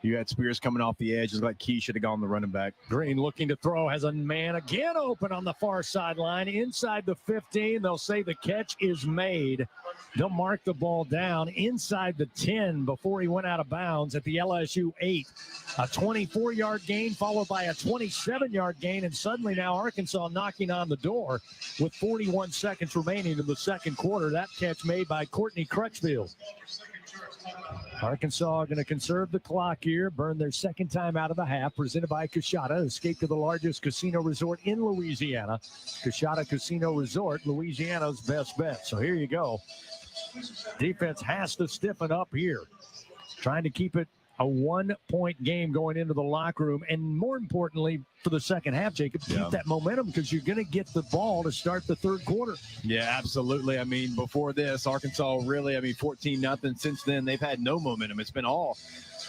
You had Spears coming off the edge. It looked like Keys should have gone the running back. Green looking to throw, has a man again open on the far sideline inside the 15. They'll say the catch is made. They'll mark the ball down inside the 10 before he went out of bounds at the LSU 8. A 24-yard gain followed by a 27-yard gain, and suddenly now Arkansas knocking on the door with 41 seconds remaining in the second quarter. That catch made by Courtney Crutchfield. Arkansas going to conserve the clock here, burn their second time out of the half, presented by Coshada. Escape to the largest casino resort in Louisiana. Coshada Casino Resort, Louisiana's best bet. So here you go. Defense has to stiffen up here, trying to keep it a 1-point game going into the locker room. And more importantly, for the second half, Jacob, keep that momentum because you're going to get the ball to start the third quarter. Yeah, absolutely. I mean, before this, Arkansas really, 14-0. Since then, they've had no momentum. It's been all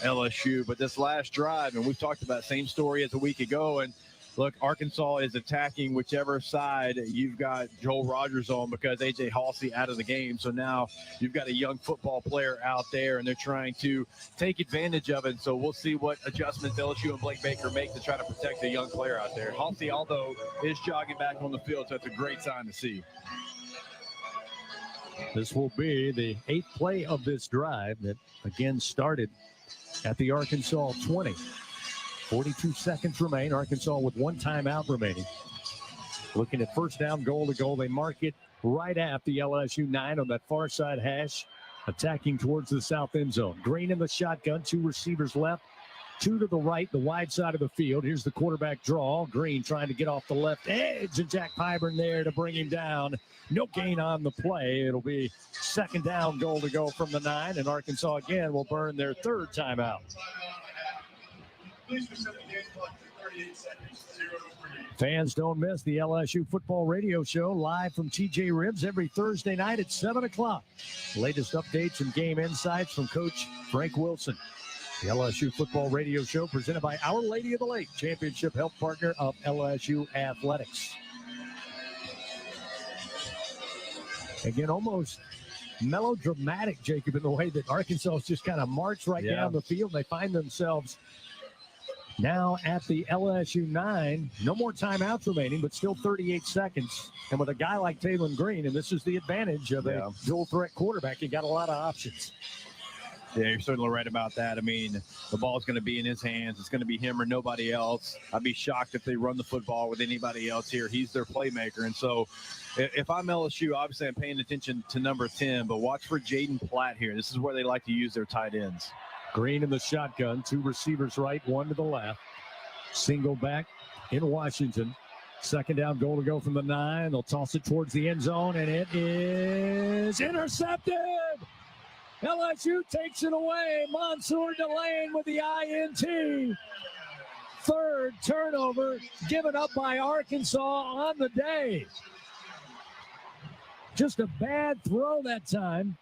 LSU. But this last drive, and we've talked about the same story as a week ago, and look, Arkansas is attacking whichever side you've got Joel Rogers on because A.J. Halsey out of the game. So now you've got a young football player out there, and they're trying to take advantage of it. So we'll see what adjustments LSU and Blake Baker make to try to protect a young player out there. Halsey, although, is jogging back on the field, so that's a great sign to see. This will be the 8th play of this drive that, again, started at the Arkansas 20. 42 seconds remain. Arkansas with 1 timeout remaining. Looking at first down, goal to goal. They mark it right at the LSU 9 on that far side hash, attacking towards the south end zone. Green in the shotgun, 2 receivers left, 2 to the right, the wide side of the field. Here's the quarterback draw. Green trying to get off the left edge, and Jack Pyburn there to bring him down. No gain on the play. It'll be second down, goal to go from the 9, and Arkansas again will burn their 3rd timeout. Fans, don't miss the LSU football radio show live from TJ Ribs every Thursday night at 7 o'clock. Latest updates and game insights from Coach Frank Wilson. The LSU football radio show presented by Our Lady of the Lake, championship health partner of LSU Athletics. Again, almost melodramatic, Jacob, in the way that Arkansas just kind of marched right down the field. They find themselves now at the LSU 9. No more timeouts remaining, but still 38 seconds. And with a guy like Taylon Green, and this is the advantage of a dual threat quarterback, you got a lot of options. Yeah, you're certainly right about that. I mean, the ball's going to be in his hands. It's going to be him or nobody else. I'd be shocked if they run the football with anybody else here. He's their playmaker. And so if I'm LSU, obviously I'm paying attention to number 10, but watch for Jaden Platt here. This is where they like to use their tight ends. Green in the shotgun, 2 receivers right, 1 to the left. Single back in Washington. Second down, goal to go from the 9. They'll toss it towards the end zone, and it is intercepted. LSU takes it away. Mansour Delane with the INT. 3rd turnover given up by Arkansas on the day. Just a bad throw that time.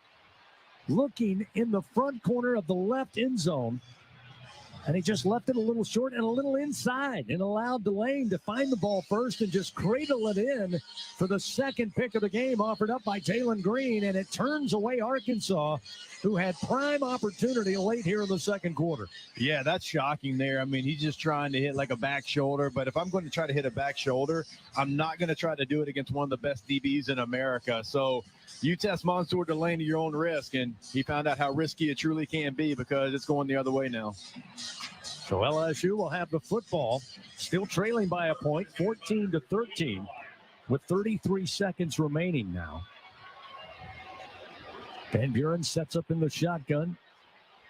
Looking in the front corner of the left end zone. And he just left it a little short and a little inside and allowed Delane to find the ball first and just cradle it in for the 2nd pick of the game offered up by Taylon Green. And it turns away Arkansas, who had prime opportunity late here in the 2nd quarter. Yeah, that's shocking there. I mean, he's just trying to hit like a back shoulder. But if I'm going to try to hit a back shoulder, I'm not going to try to do it against one of the best DBs in America. So you test Mansour Delane to your own risk, and he found out how risky it truly can be because it's going the other way now. So LSU will have the football, still trailing by a point, 14-13, with 33 seconds remaining now. Van Buren sets up in the shotgun.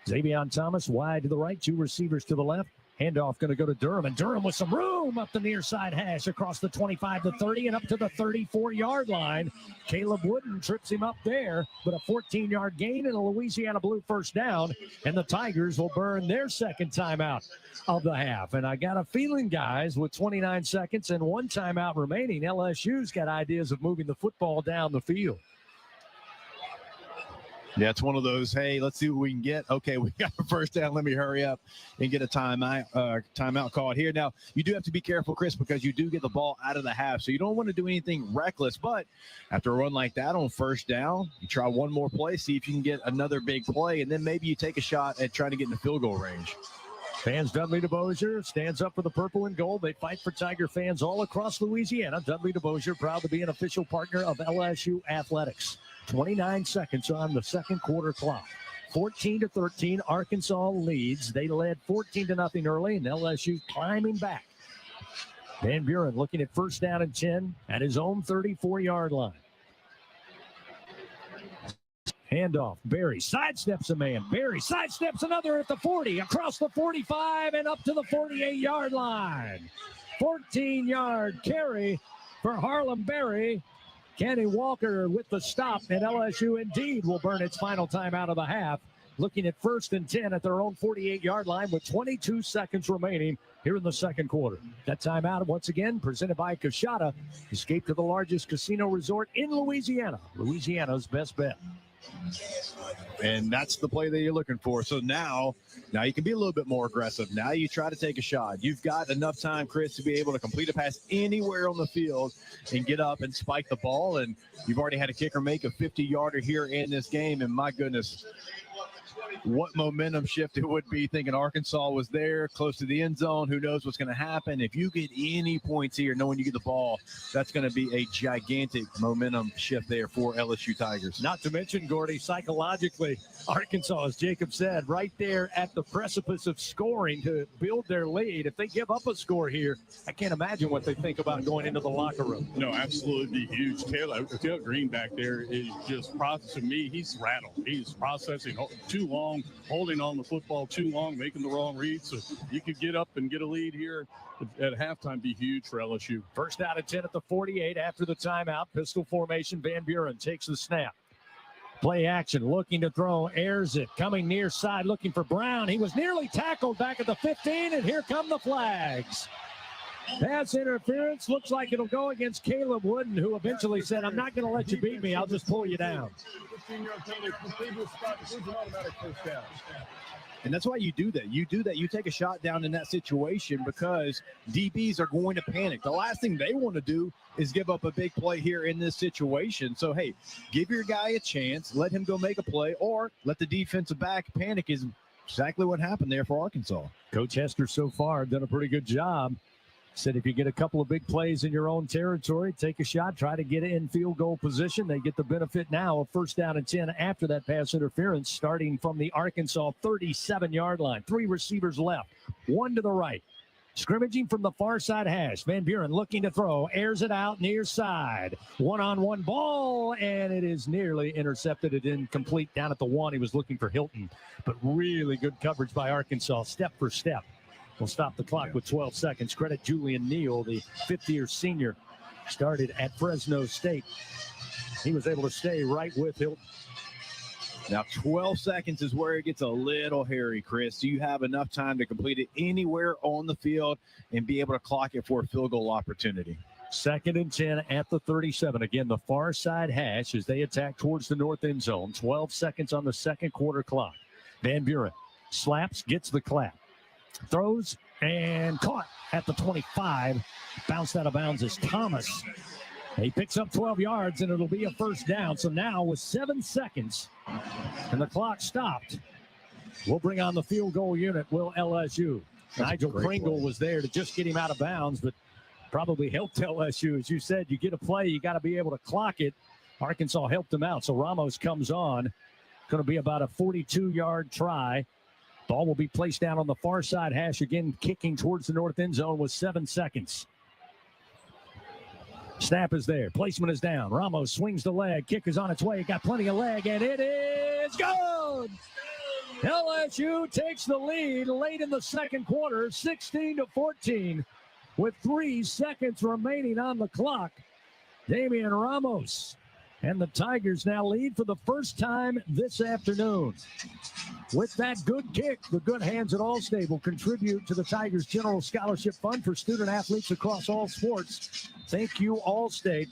Xavier Thomas wide to the right, 2 receivers to the left. Handoff going to go to Durham, and Durham with some room up the near side hash across the 25 to 30 and up to the 34-yard line. Caleb Wooden trips him up there, but a 14-yard gain and a Louisiana Blue first down, and the Tigers will burn their 2nd timeout of the half. And I got a feeling, guys, with 29 seconds and 1 timeout remaining, LSU's got ideas of moving the football down the field. Yeah, it's one of those, hey, let's see what we can get. Okay, we got a first down. Let me hurry up and get a timeout called here. Now, you do have to be careful, Chris, because you do get the ball out of the half, so you don't want to do anything reckless. But after a run like that on first down, you try one more play, see if you can get another big play, and then maybe you take a shot at trying to get in the field goal range. Fans, Dudley DeBosier stands up for the purple and gold. They fight for Tiger fans all across Louisiana. Dudley DeBosier proud to be an official partner of LSU Athletics. 29 seconds on the 2nd quarter clock. 14-13, Arkansas leads. They led 14-0 early, and LSU climbing back. Van Buren looking at first down and 10 at his own 34-yard line. Handoff. Berry sidesteps a man. Berry sidesteps another at the 40, across the 45, and up to the 48-yard line. 14-yard carry for Harlem Berry. Kenny Walker with the stop, and LSU indeed will burn its final time out of the half. Looking at 1st and 10 at their own 48-yard line with 22 seconds remaining here in the second quarter. That timeout, once again, presented by Coshada. Escape to the largest casino resort in Louisiana. Louisiana's best bet. And that's the play that you're looking for. So now you can be a little bit more aggressive. Now you try to take a shot. You've got enough time, Chris, to be able to complete a pass anywhere on the field and get up and spike the ball. And you've already had a kicker make a 50-yarder here in this game. And my goodness, what momentum shift it would be thinking Arkansas was there close to the end zone. Who knows what's going to happen? If you get any points here, knowing you get the ball, that's going to be a gigantic momentum shift there for LSU Tigers. Not to mention, Gordy, psychologically, Arkansas, as Jacob said, right there at the precipice of scoring to build their lead. If they give up a score here, I can't imagine what they think about going into the locker room. No, absolutely huge. Taylor Green back there is just processing me. He's rattled. He's processing too long, holding on the football too long, making the wrong read. So you could get up and get a lead here at halftime, be huge for LSU. First out of 10 at the 48 after the timeout. Pistol formation. Van Buren takes the snap. Play action, looking to throw, airs it, coming near side, looking for Brown. He was nearly tackled back at the 15, and here come the flags. Pass interference, looks like it'll go against Caleb Wooden, who eventually said, I'm not going to let you beat me, I'll just pull you down. And that's why you do that. You take a shot down in that situation because DBs are going to panic. The last thing they want to do is give up a big play here in this situation. So, hey, give your guy a chance, let him go make a play, or let the defensive back panic is exactly what happened there for Arkansas. Coach Hester so far done a pretty good job. Said if you get a couple of big plays in your own territory, take a shot, try to get it in field goal position. They get the benefit now of first down and 10 after that pass interference, starting from the Arkansas 37-yard line. 3 receivers left, 1 to the right. Scrimmaging from the far side hash. Van Buren looking to throw, airs it out near side. One-on-one ball, and it is nearly intercepted. It incomplete down at the 1. He was looking for Hilton, but really good coverage by Arkansas, step for step. We'll stop the clock with 12 seconds. Credit Julian Neal, the fifth-year senior, started at Fresno State. He was able to stay right with Hilton. Now, 12 seconds is where it gets a little hairy, Chris. Do you have enough time to complete it anywhere on the field and be able to clock it for a field goal opportunity? 2nd and 10 at the 37. Again, the far side hash as they attack towards the north end zone. 12 seconds on the second quarter clock. Van Buren slaps, gets the clap. Throws and caught at the 25. Bounced out of bounds as Thomas. He picks up 12 yards, and it'll be a first down. So now with 7 seconds and the clock stopped, we'll bring on the field goal unit, will LSU. Nigel Pringle was there to just get him out of bounds, but probably helped LSU. As you said, you get a play, you got to be able to clock it. Arkansas helped him out. So Ramos comes on. Going to be about a 42-yard try. Ball will be placed down on the far side hash, again kicking towards the north end zone with 7 seconds. Snap is there. Placement is down. Ramos swings the leg. Kick is on its way. Got plenty of leg, and it is good. LSU takes the lead late in the second quarter, 16-14, with 3 seconds remaining on the clock. Damian Ramos and the Tigers now lead for the first time this afternoon. With that good kick, the good hands at Allstate will contribute to the Tigers General Scholarship Fund for student athletes across all sports. Thank you, Allstate.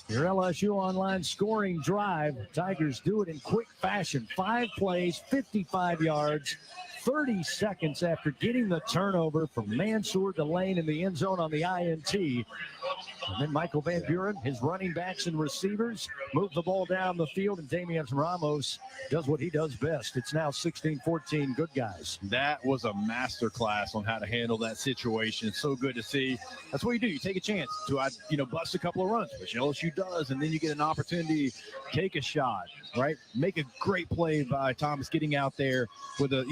Your LSU online scoring drive. Tigers do it in quick fashion. 5 plays, 55 yards, 30 seconds after getting the turnover from Mansour Delane in the end zone on the INT. And then Michael Van Buren, his running backs and receivers, move the ball down the field, and Damian Ramos does what he does best. It's now 16-14, good guys. That was a masterclass on how to handle that situation. It's so good to see. That's what you do. You take a chance to, bust a couple of runs, which LSU does, and then you get an opportunity to take a shot, right? Make a great play by Thomas getting out there with a,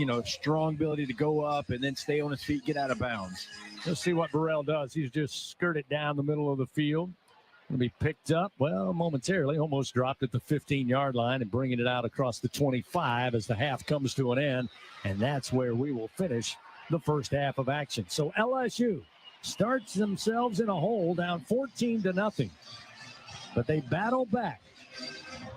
strong ability to go up and then stay on his feet, get out of bounds. Let's see what Burrell does. He's just skirted down the middle of the field. Going to be picked up, momentarily, almost dropped at the 15-yard line and bringing it out across the 25 as the half comes to an end. And that's where we will finish the first half of action. So LSU starts themselves in a hole down 14-0. But they battle back.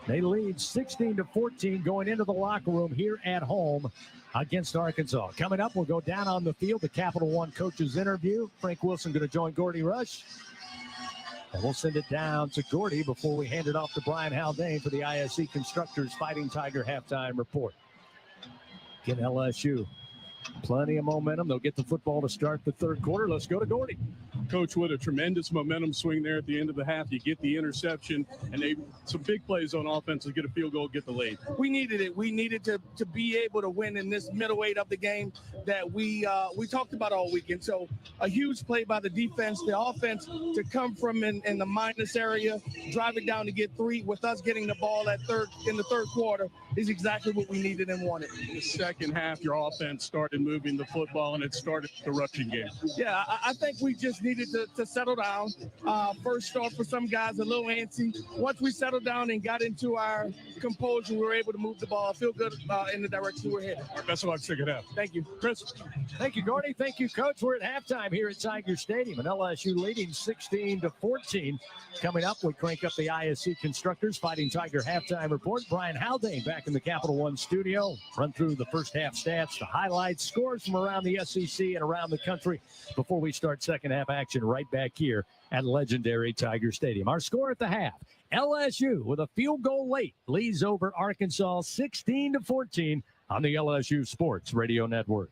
They lead 16-14 going into the locker room here at home against Arkansas. Coming up, we'll go down on the field, the Capital One coaches interview. Frank Wilson going to join Gordy Rush. And we'll send it down to Gordy before we hand it off to Brian Haldane for the ISC Constructors Fighting Tiger halftime report. Again, LSU, plenty of momentum. They'll get the football to start the third quarter. Let's go to Gordy. Coach, with a tremendous momentum swing there at the end of the half. You get the interception, and some big plays on offense to get a field goal, get the lead. We needed it. We needed to be able to win in this middleweight of the game that we talked about all weekend. So a huge play by the defense, the offense to come from in the minus area, drive it down to get 3 with us getting the ball in the third quarter is exactly what we needed and wanted. In the second half, your offense started moving the football, and it started the rushing game. Yeah, I think we just needed to settle down. First start for some guys, a little antsy. Once we settled down and got into our composure, we were able to move the ball. Feel good in the direction we're headed. All right, best of luck, second half. Thank you. Chris. Thank you, Gordy. Thank you, Coach. We're at halftime here at Tiger Stadium, and LSU leading 16-14. Coming up, we crank up the ISC Constructors Fighting Tiger halftime report. Brian Haldane back in the Capital One studio. Run through the first half stats, the highlights, scores from around the SEC and around the country before we start second half action right back here at legendary Tiger Stadium. Our score at the half, LSU with a field goal late leads over Arkansas 16-14 on the LSU Sports Radio Network.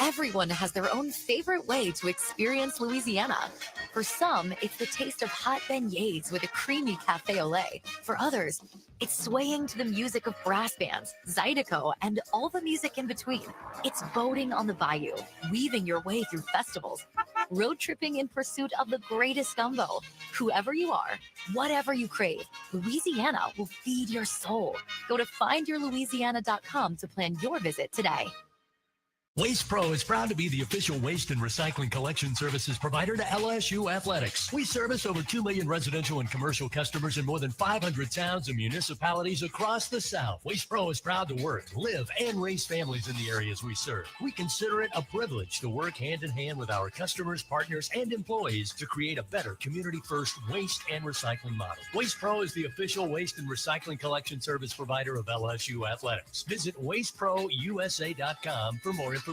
Everyone has their own favorite way to experience Louisiana. For some, it's the taste of hot beignets with a creamy cafe au lait. For others, it's swaying to the music of brass bands, Zydeco, and all the music in between. It's boating on the bayou, weaving your way through festivals, road tripping in pursuit of the greatest gumbo. Whoever you are, whatever you crave, Louisiana will feed your soul. Go to findyourlouisiana.com to plan your visit today. Waste Pro is proud to be the official waste and recycling collection services provider to LSU Athletics. We service over 2 million residential and commercial customers in more than 500 towns and municipalities across the South. Waste Pro is proud to work, live, and raise families in the areas we serve. We consider it a privilege to work hand in hand with our customers, partners, and employees to create a better community-first waste and recycling model. Waste Pro is the official waste and recycling collection service provider of LSU Athletics. Visit wasteprousa.com for more information.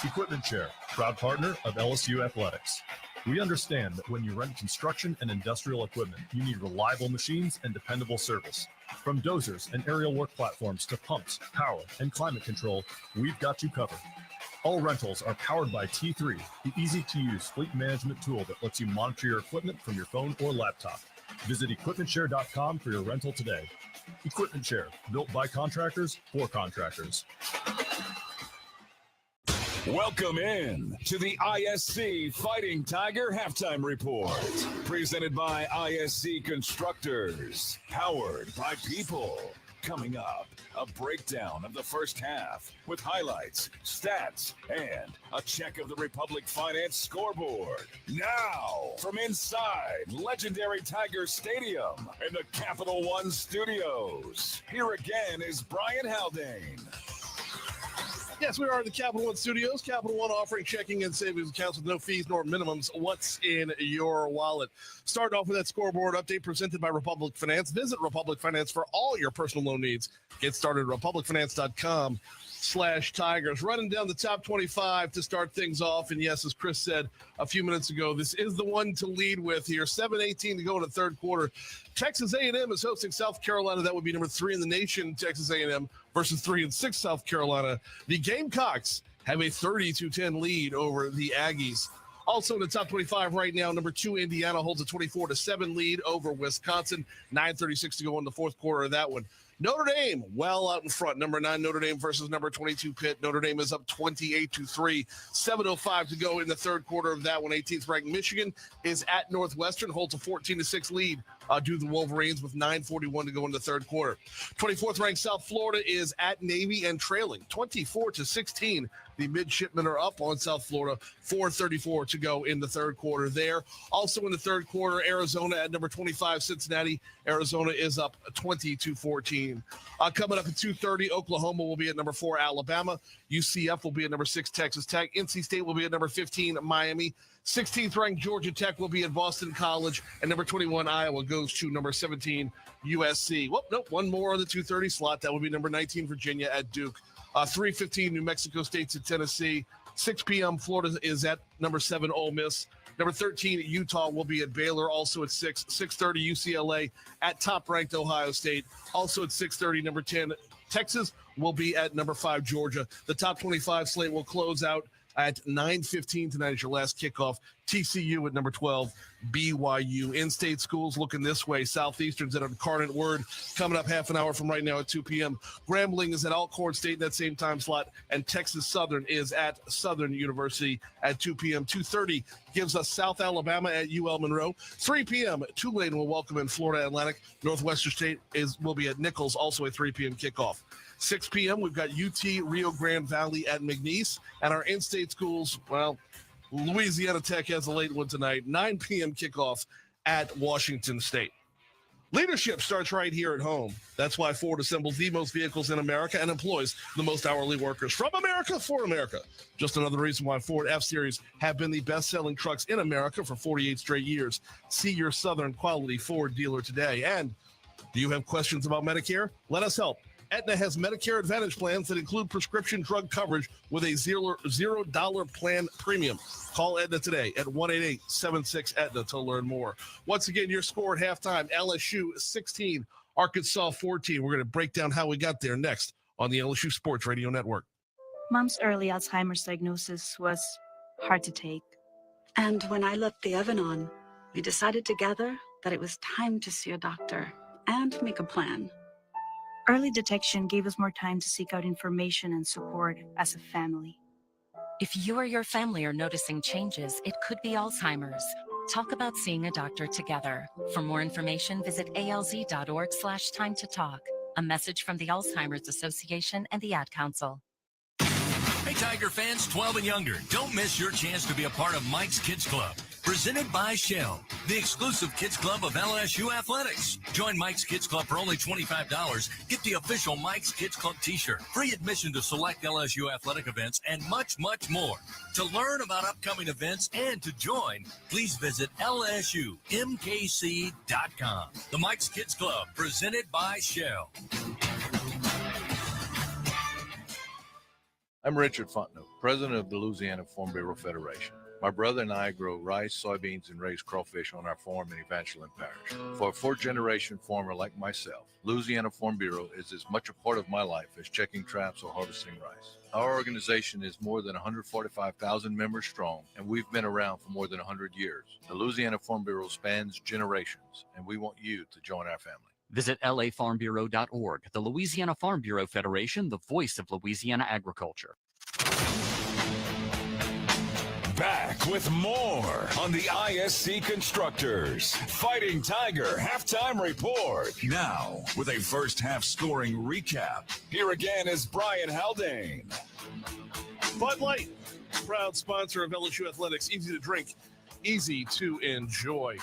Equipment Share, proud partner of LSU Athletics. We understand that when you rent construction and industrial equipment, you need reliable machines and dependable service. From dozers and aerial work platforms to pumps, power, and climate control, we've got you covered. All rentals are powered by T3, the easy-to-use fleet management tool that lets you monitor your equipment from your phone or laptop. Visit equipmentshare.com for your rental today. Equipment Share, built by contractors for contractors. Welcome in to the ISC Fighting Tiger Halftime Report. Presented by ISC Constructors. Powered by people. Coming up, a breakdown of the first half with highlights, stats, and a check of the Republic Finance scoreboard. Now, from inside legendary Tiger Stadium in the Capital One Studios, here again is Brian Haldane. Yes, we are in the Capital One Studios. Capital One offering checking and savings accounts with no fees nor minimums. What's in your wallet? Starting off with that scoreboard update presented by Republic Finance. Visit Republic Finance for all your personal loan needs. Get started at republicfinance.com/Tigers. Running down the top 25 to start things off. And yes, as Chris said a few minutes ago, this is the one to lead with here. 7:18 to go in the third quarter. Texas A&M is hosting South Carolina. That would be number 3 in the nation, Texas A&M, versus 3-6 South Carolina. The Gamecocks have a 30-10 lead over the Aggies. Also in the top 25 right now, number 2 Indiana holds a 24-7 lead over Wisconsin. 9:36 to go in the fourth quarter of that one. Notre Dame, well out in front. Number 9, Notre Dame versus number 22, Pitt. Notre Dame is up 28-3. 7:05 to go in the third quarter of that one. 18th ranked Michigan is at Northwestern, holds a 14-6 lead due to the Wolverines with 9:41 to go in the third quarter. 24th ranked South Florida is at Navy and trailing 24-16. The midshipmen are up on South Florida. 4:34 to go in the third quarter there. Also in the third quarter, Arizona at number 25, Cincinnati. Arizona is up 20-14. Coming up at 2:30, Oklahoma will be at number 4, Alabama. UCF will be at number 6, Texas Tech. NC State will be at number 15, Miami. 16th ranked Georgia Tech will be at Boston College. And number 21, Iowa goes to number 17, USC. Well, nope, one more on the 2:30 slot. That will be number 19, Virginia at Duke. 3:15, New Mexico State's at Tennessee. 6 p.m., Florida is at number 7, Ole Miss. Number 13, Utah will be at Baylor, also at 6. 6:30, UCLA at top-ranked Ohio State. Also at 6:30, number 10, Texas will be at number 5, Georgia. The top 25 slate will close out at 9:15 tonight is your last kickoff. TCU at number 12, BYU. In-state schools looking this way. Southeastern's at Incarnate Word coming up half an hour from right now at 2 p.m. Grambling is at Alcorn State in that same time slot, and Texas Southern is at Southern University at 2 p.m. 2:30 gives us South Alabama at UL Monroe. 3 p.m. Tulane will welcome in Florida Atlantic. Northwestern State will be at Nichols, also a 3 p.m. kickoff. 6 p.m., we've got UT Rio Grande Valley at McNeese. And our in-state schools, well, Louisiana Tech has a late one tonight. 9 p.m. kickoff at Washington State. Leadership starts right here at home. That's why Ford assembles the most vehicles in America and employs the most hourly workers from America for America. Just another reason why Ford F-Series have been the best-selling trucks in America for 48 straight years. See your Southern quality Ford dealer today. And do you have questions about Medicare? Let us help. Aetna has Medicare Advantage plans that include prescription drug coverage with a $0 plan premium. Call Aetna today at 1-888-76-AETNA to learn more. Once again, your score at halftime, LSU 16, Arkansas 14. We're going to break down how we got there next on the LSU Sports Radio Network. Mom's early Alzheimer's diagnosis was hard to take. And when I left the oven on, we decided together that it was time to see a doctor and make a plan. Early detection gave us more time to seek out information and support as a family. If you or your family are noticing changes, it could be Alzheimer's. Talk about seeing a doctor together. For more information, visit alz.org/time to talk. A message from the Alzheimer's Association and the Ad Council. Hey, Tiger fans 12 and younger, don't miss your chance to be a part of Mike's Kids Club. Presented by Shell, the exclusive kids club of LSU Athletics. Join Mike's Kids Club for only $25. Get the official Mike's Kids Club t-shirt, free admission to select LSU athletic events, and much, much more. To learn about upcoming events and to join, please visit LSUMKC.com. The Mike's Kids Club, presented by Shell. I'm Richard Fontenot, president of the Louisiana Farm Bureau Federation. My brother and I grow rice, soybeans, and raise crawfish on our farm in Evangeline Parish. For a fourth-generation farmer like myself, Louisiana Farm Bureau is as much a part of my life as checking traps or harvesting rice. Our organization is more than 145,000 members strong, and we've been around for more than 100 years. The Louisiana Farm Bureau spans generations, and we want you to join our family. Visit lafarmbureau.org. The Louisiana Farm Bureau Federation, the voice of Louisiana agriculture. Back with more on the ISC Constructors Fighting Tiger Halftime Report. Now, with a first half scoring recap, here again is Brian Haldane. Bud Light, proud sponsor of LSU Athletics. Easy to drink, easy to enjoy.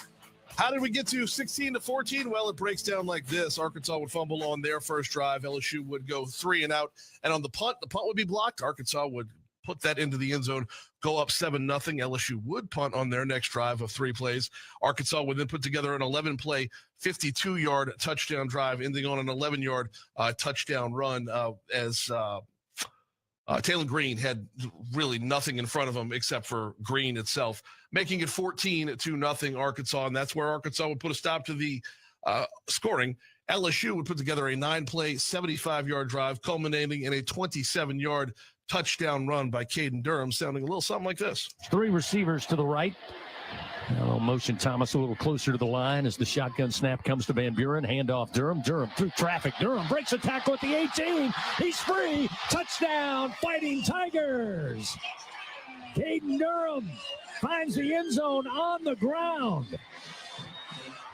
How did we get to 16-14? Well, it breaks down like this. Arkansas would fumble on their first drive. LSU would go 3 and out. And on the punt would be blocked. Arkansas would put that into the end zone, go up 7-0. LSU would punt on their next drive of 3 plays. Arkansas would then put together an 11-play, 52-yard touchdown drive, ending on an 11-yard touchdown run as Taylor Green had really nothing in front of him except for Green itself, making it 14-0 Arkansas, and that's where Arkansas would put a stop to the scoring. LSU would put together a 9-play, 75-yard drive, culminating in a 27-yard touchdown run by Caden Durham, sounding a little something like this. 3 receivers to the right. Now motion Thomas a little closer to the line as the shotgun snap comes to Van Buren. Handoff Durham. Durham through traffic. Durham breaks a tackle at the 18. He's free. Touchdown, Fighting Tigers. Caden Durham finds the end zone on the ground.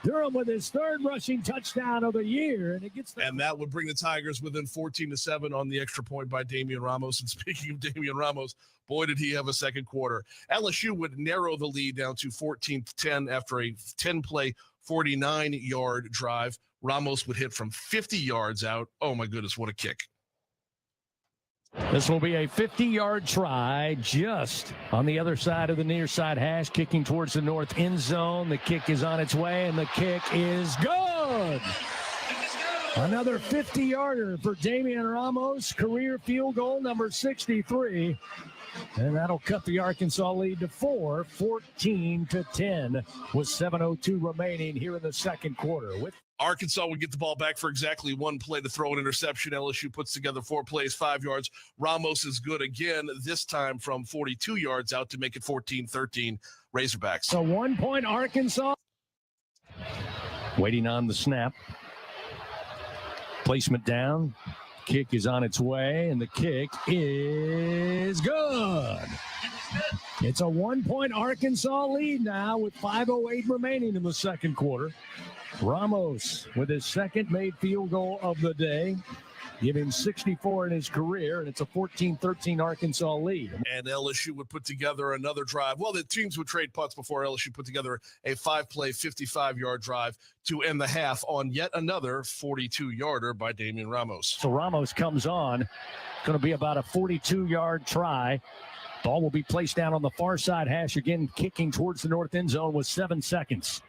Durham with his third rushing touchdown of the year, and that would bring the Tigers within 14-7 on the extra point by Damian Ramos. And speaking of Damian Ramos, boy, did he have a second quarter. LSU would narrow the lead down to 14-10 after a 10-play, 49-yard drive. Ramos would hit from 50 yards out. Oh, my goodness, what a kick. This will be a 50-yard try just on the other side of the near side hash, kicking towards the north end zone. The kick is on its way, and the kick is good. Another 50-yarder for Damian Ramos, career field goal number 63. And that'll cut the Arkansas lead to 4, 14-10, with 7:02 remaining here in the second quarter. Arkansas would get the ball back for exactly one play to throw an interception. LSU puts together 4 plays, 5 yards. Ramos is good again, this time from 42 yards out to make it 14-13 Razorbacks. So 1 point Arkansas. Waiting on the snap. Placement down. Kick is on its way, and the kick is good. It's a 1 point Arkansas lead now with 5:08 remaining in the second quarter. Ramos with his second made field goal of the day. Give him 64 in his career, and it's a 14-13 Arkansas lead. And LSU would put together another drive. Well, the teams would trade putts before LSU put together a 5-play, 55-yard drive to end the half on yet another 42-yarder by Damian Ramos. So Ramos comes on. Going to be about a 42-yard try. Ball will be placed down on the far side hash, again kicking towards the north end zone with 7 seconds.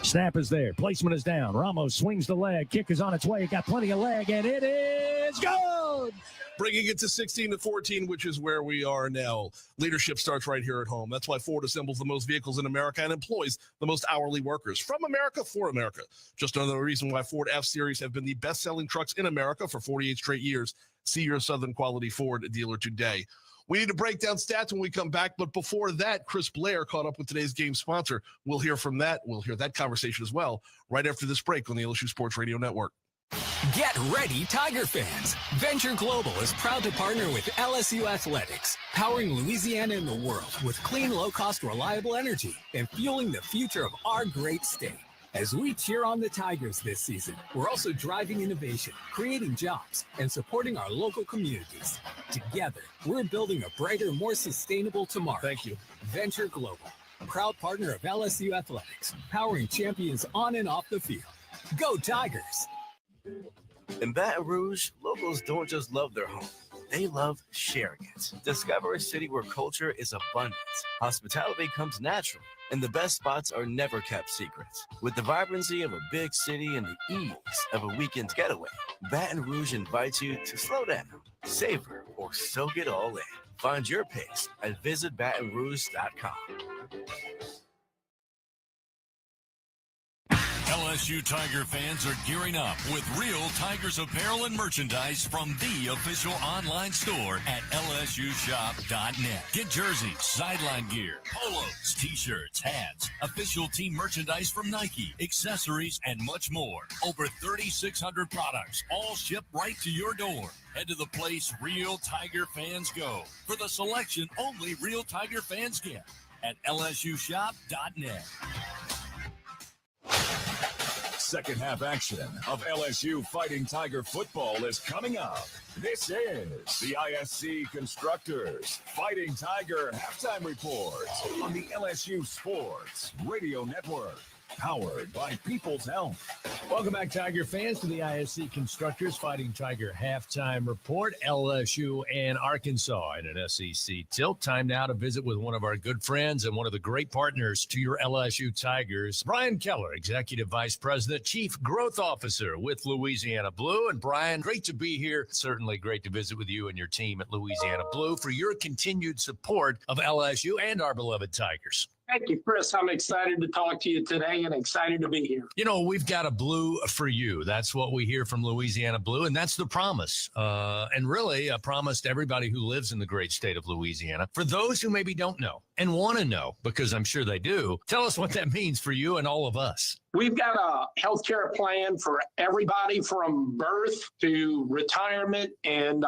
Snap is there. Placement is down. Ramos swings the leg. Kick is on its way. Got plenty of leg, and it is good. Bringing it to 16-14, which is where we are now. Leadership starts right here at home. That's why Ford assembles the most vehicles in America and employs the most hourly workers. From America, for America. Just another reason why Ford F-Series have been the best-selling trucks in America for 48 straight years. See your Southern quality Ford dealer today. We need to break down stats when we come back, but before that, Chris Blair caught up with today's game sponsor. We'll hear from that. We'll hear that conversation as well right after this break on the LSU Sports Radio Network. Get ready, Tiger fans. Venture Global is proud to partner with LSU Athletics, powering Louisiana and the world with clean, low-cost, reliable energy and fueling the future of our great state. As we cheer on the Tigers this season, we're also driving innovation, creating jobs, and supporting our local communities. Together, we're building a brighter, more sustainable tomorrow. Thank you. Venture Global, proud partner of LSU Athletics, powering champions on and off the field. Go Tigers! In Baton Rouge, locals don't just love their home. They love sharing it. Discover a city where culture is abundant, hospitality comes natural, and the best spots are never kept secrets. With the vibrancy of a big city and the ease of a weekend getaway, Baton Rouge invites you to slow down, savor, or soak it all in. Find your pace at visitbatonrouge.com. LSU Tiger fans are gearing up with real Tigers apparel and merchandise from the official online store at lsushop.net. Get jerseys, sideline gear, polos, t-shirts, hats, official team merchandise from Nike, accessories, and much more. Over 3,600 products, all shipped right to your door. Head to the place real Tiger fans go for the selection only real Tiger fans get at lsushop.net. Second half action of LSU Fighting Tiger football is coming up. This is the ISC Constructors Fighting Tiger halftime report on the LSU Sports Radio Network, powered by People's Health. Welcome back, Tiger fans, to the ISC Constructors Fighting Tiger halftime report. LSU and Arkansas in an SEC tilt. Time now to visit with one of our good friends and one of the great partners to your LSU Tigers, Brian Keller, Executive Vice President, Chief Growth Officer with Louisiana Blue. And Brian, great to be here. Certainly great to visit with you and your team at Louisiana Blue for your continued support of LSU and our beloved Tigers. Thank you, Chris. I'm excited to talk to you today and excited to be here. You know, we've got a blue for you. That's what we hear from Louisiana Blue, and that's the promise. And really a promise to everybody who lives in the great state of Louisiana. For those who maybe don't know and want to know, because I'm sure they do, tell us what that means for you and all of us. We've got a healthcare plan for everybody from birth to retirement and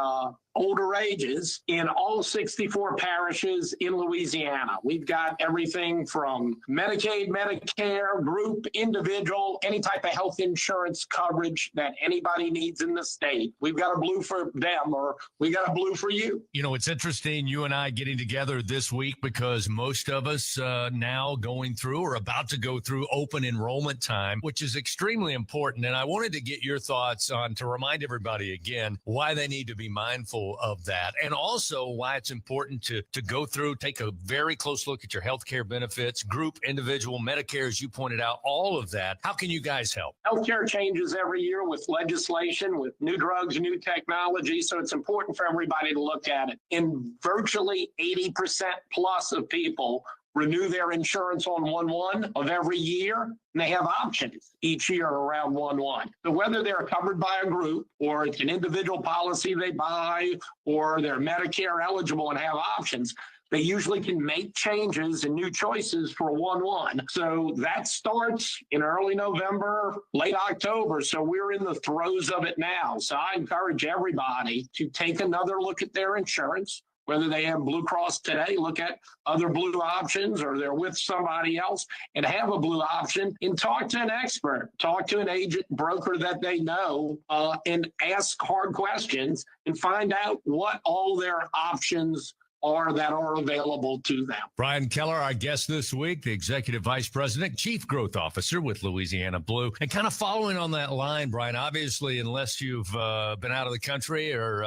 older ages in all 64 parishes in Louisiana. We've got everything from Medicaid, Medicare, group, individual, any type of health insurance coverage that anybody needs in the state. We've got a blue for them, or we got a blue for you. You know, it's interesting, you and I getting together this week because most of us now going through or about to go through open enrollment time, which is extremely important. And I wanted to get your thoughts on, to remind everybody again, why they need to be mindful of that, and also why it's important to go through, take a very close look at your healthcare benefits, group, individual, Medicare, as you pointed out, all of that. How can you guys help? Healthcare changes every year with legislation, with new drugs, new technology, so it's important for everybody to look at it. And virtually 80% plus of people renew their insurance on 1/1 of every year, and they have options each year around 1/1. So whether they're covered by a group, or it's an individual policy they buy, or they're Medicare eligible and have options, they usually can make changes and new choices for 1/1. So that starts in early November, late October. So we're in the throes of it now. So I encourage everybody to take another look at their insurance. Whether they have Blue Cross today, look at other blue options, or they're with somebody else and have a blue option, and talk to an expert, talk to an agent, broker that they know, and ask hard questions and find out what all their options are that are available to them. Brian Keller, our guest this week, the Executive Vice President, Chief Growth Officer with Louisiana Blue. And kind of following on that line, Brian, obviously, unless you've been out of the country or,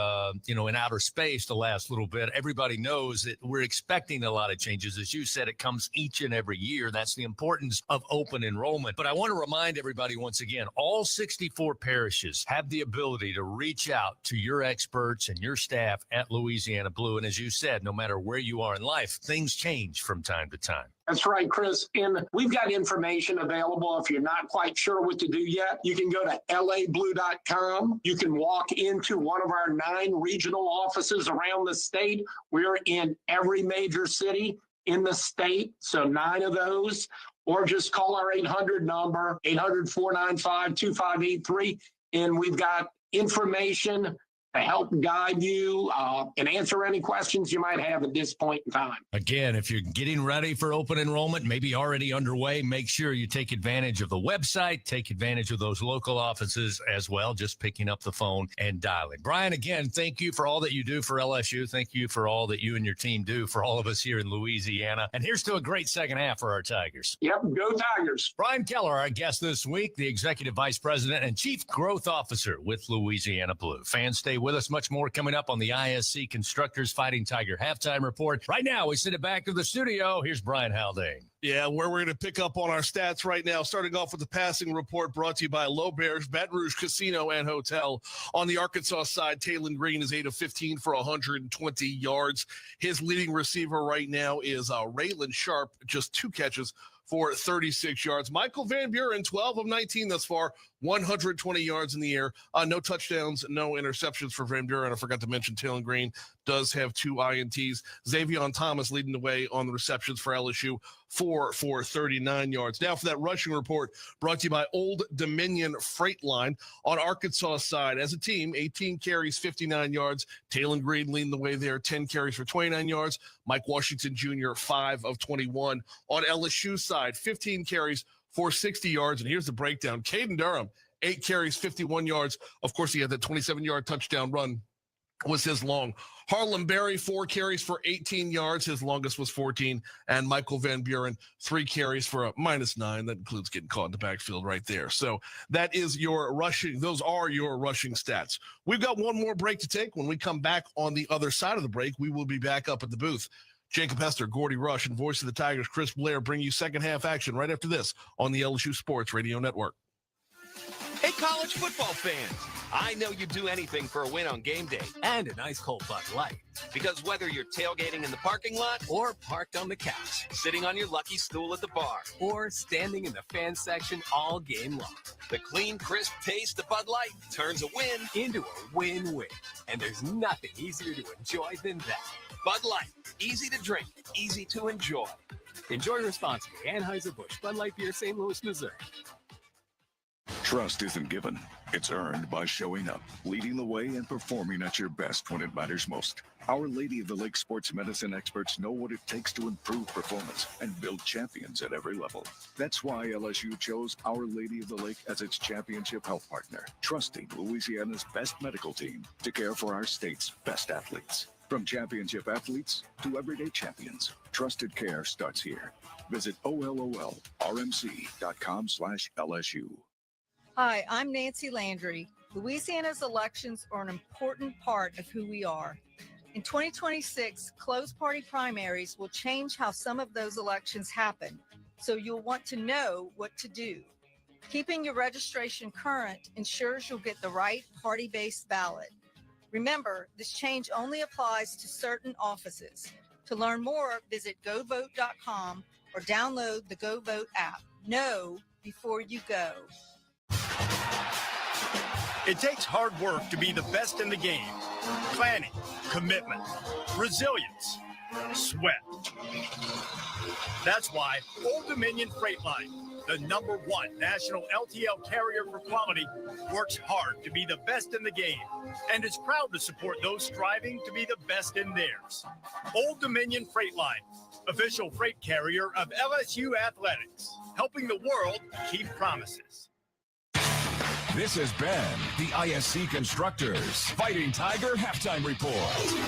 in outer space the last little bit, everybody knows that we're expecting a lot of changes. As you said, it comes each and every year. That's the importance of open enrollment. But I want to remind everybody once again, all 64 parishes have the ability to reach out to your experts and your staff at Louisiana Blue. And as you said, no matter where you are in life, things change from time to time. That's right, Chris. And we've got information available. If you're not quite sure what to do yet, you can go to lablue.com. You can walk into one of our 9 regional offices around the state. We're in every major city in the state, so 9 of those. Or just call our 800 number, 800-495-2583. And we've got information to help guide you and answer any questions you might have at this point in time. Again, if you're getting ready for open enrollment, maybe already underway, make sure you take advantage of the website, take advantage of those local offices as well, just picking up the phone and dialing. Brian, again, thank you for all that you do for LSU. Thank you for all that you and your team do for all of us here in Louisiana. And here's to a great second half for our Tigers. Yep, go Tigers. Brian Keller, our guest this week, the Executive Vice President and Chief Growth Officer with Louisiana Blue. Fans, stay with us. Much more coming up on the ISC Constructors Fighting Tiger Halftime Report. Right now, we send it back to the studio. Here's Brian Haldane. Yeah, where we're going to pick up on our stats right now, starting off with the passing report brought to you by Low Bears, Baton Rouge Casino and Hotel. On the Arkansas side, Taylon Green is 8 of 15 for 120 yards. His leading receiver right now is Raylan Sharp, just 2 catches for 36 yards. Michael Van Buren, 12 of 19 thus far, 120 yards in the air. No touchdowns, no interceptions for Van Buren. I forgot to mention Taylon Green does have 2 INTs. Xavion Thomas leading the way on the receptions for LSU, 4 for 39 yards. Now for that rushing report brought to you by Old Dominion Freight Line. On Arkansas side, as a team, 18 carries, 59 yards. Taylon Green leading the way there, 10 carries for 29 yards. Mike Washington Jr., 5 of 21. On LSU side, 15 carries for 60 yards. And here's the breakdown. Caden Durham, 8 carries, 51 yards. Of course, he had that 27-yard touchdown run was his long. Harlem Berry, 4 carries for 18 yards. His longest was 14. And Michael Van Buren, 3 carries for a -9. That includes getting caught in the backfield right there. So that is your rushing. Those are your rushing stats. We've got one more break to take. When we come back on the other side of the break, we will be back up at the booth. Jacob Hester, Gordy Rush, and voice of the Tigers, Chris Blair, bring you second half action right after this on the LSU Sports Radio Network. Hey, college football fans. I know you'd do anything for a win on game day and a nice cold Bud Light. Because whether you're tailgating in the parking lot or parked on the couch, sitting on your lucky stool at the bar, or standing in the fan section all game long, the clean, crisp taste of Bud Light turns a win into a win-win. And there's nothing easier to enjoy than that. Bud Light, easy to drink, easy to enjoy. Enjoy responsibly. Anheuser-Busch, Bud Light Beer, St. Louis, Missouri. Trust isn't given. It's earned by showing up, leading the way, and performing at your best when it matters most. Our Lady of the Lake sports medicine experts know what it takes to improve performance and build champions at every level. That's why LSU chose Our Lady of the Lake as its championship health partner, trusting Louisiana's best medical team to care for our state's best athletes. From championship athletes to everyday champions, trusted care starts here. Visit OLOLRMC.com/LSU. Hi, I'm Nancy Landry. Louisiana's elections are an important part of who we are. In 2026, closed party primaries will change how some of those elections happen, so you'll want to know what to do. Keeping your registration current ensures you'll get the right party-based ballot. Remember, this change only applies to certain offices. To learn more, visit govote.com or download the GoVote app. Know before you go. It takes hard work to be the best in the game. Planning, commitment, resilience, sweat. That's why Old Dominion Freight Line, the #1 national LTL carrier for quality, works hard to be the best in the game and is proud to support those striving to be the best in theirs. Old Dominion Freight Line, official freight carrier of LSU Athletics, helping the world keep promises. This has been the ISC Constructors Fighting Tiger Halftime Report.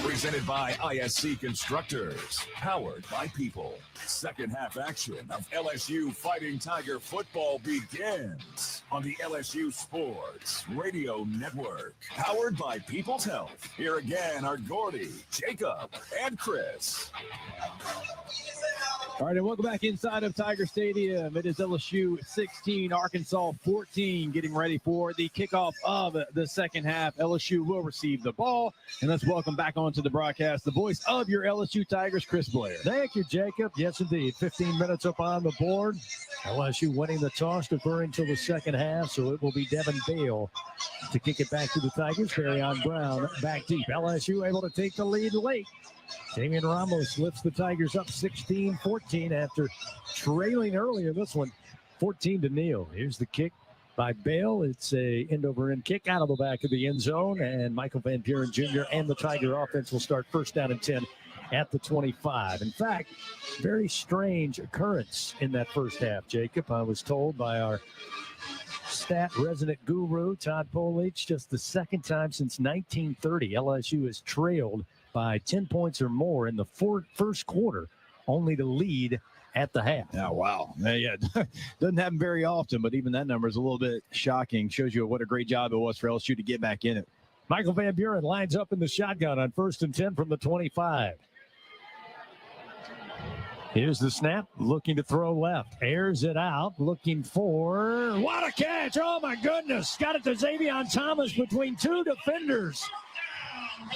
Presented by ISC Constructors. Powered by people. Second half action of LSU Fighting Tiger football begins on the LSU Sports Radio Network. Powered by People's Health. Here again are Gordy, Jacob, and Chris. All right, and welcome back inside of Tiger Stadium. It is LSU 16, Arkansas 14, getting ready for the kickoff of the second half. LSU will receive the ball, and let's welcome back onto the broadcast the voice of your LSU Tigers, Chris Blair. Thank you, Jacob. Yes, indeed. 15 minutes up on the board. LSU winning the toss, deferring till the second half, so it will be Devin Bale to kick it back to the Tigers. Ferryon Brown back deep. LSU able to take the lead late. Damian Ramos lifts the Tigers up 16-14 after trailing earlier this one, 14-0. Here's the kick by Bale. It's a end-over-end kick out of the back of the end zone, and Michael Van Buren Jr. and the Tiger offense will start first down and 10 at the 25. In fact, very strange occurrence in that first half, Jacob. I was told by our stat resident guru, Todd Polich, just the second time since 1930 LSU has trailed by 10 points or more in the first quarter, only to lead at the half. Oh, wow. Yeah, doesn't happen very often, but even that number is a little bit shocking. Shows you what a great job it was for LSU to get back in it. Michael Van Buren lines up in the shotgun on 1st and 10 from the 25. Here's the snap, looking to throw left. Airs it out, looking for... What a catch! Oh, my goodness! Got it to Xavier Thomas between two defenders.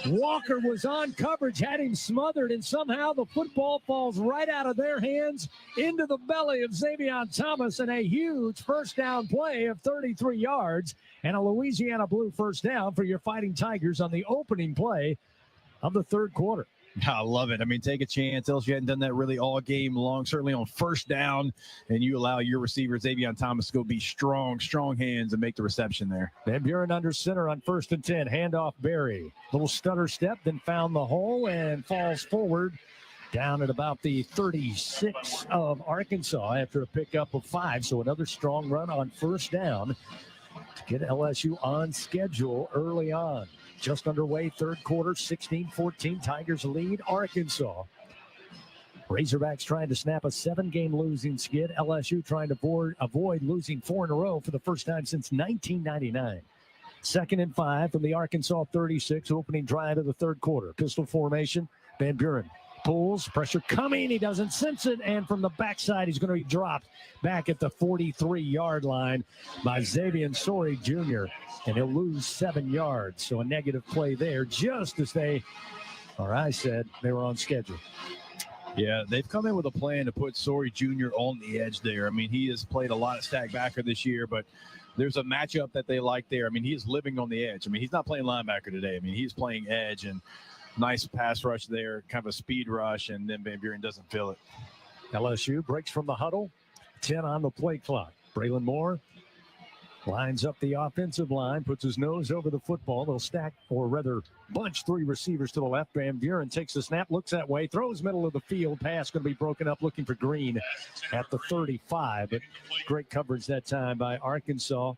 Walker was on coverage, had him smothered, and somehow the football falls right out of their hands into the belly of Xavier Thomas, and a huge first down play of 33 yards and a Louisiana Blue first down for your Fighting Tigers on the opening play of the third quarter. I love it. I mean, take a chance. LSU hadn't done that really all game long, certainly on first down, and you allow your receiver, Xavier Thomas, to go be strong hands and make the reception there. Van Buren under center on 1st and 10. Handoff Berry. Little stutter step, then found the hole and falls forward down at about the 36 of Arkansas after a pickup of 5. So another strong run on first down to get LSU on schedule early on. Just underway, third quarter, 16-14. Tigers lead Arkansas. Razorbacks trying to snap a 7-game losing skid. LSU trying to avoid losing 4 in a row for the first time since 1999. 2nd and 5 from the Arkansas 36, opening drive of the third quarter. Pistol formation. Van Buren Pulls, pressure coming. He doesn't sense it. And from the backside, he's going to be dropped back at the 43-yard line by Xavier Sorey Jr. And he'll lose 7 yards. So a negative play there, just as I said they were on schedule. Yeah, they've come in with a plan to put Sorey Jr. on the edge there. I mean, he has played a lot of stack backer this year, but there's a matchup that they like there. I mean, he is living on the edge. I mean, he's not playing linebacker today. I mean, he's playing edge, and nice pass rush there, kind of a speed rush, and then Van Buren doesn't feel it. LSU breaks from the huddle, 10 on the play clock. Braylon Moore lines up the offensive line, puts his nose over the football. They'll stack, or rather bunch 3 receivers to the left. Van Buren takes the snap, looks that way, throws middle of the field. Pass going to be broken up, looking for Green at the 35. But great coverage that time by Arkansas.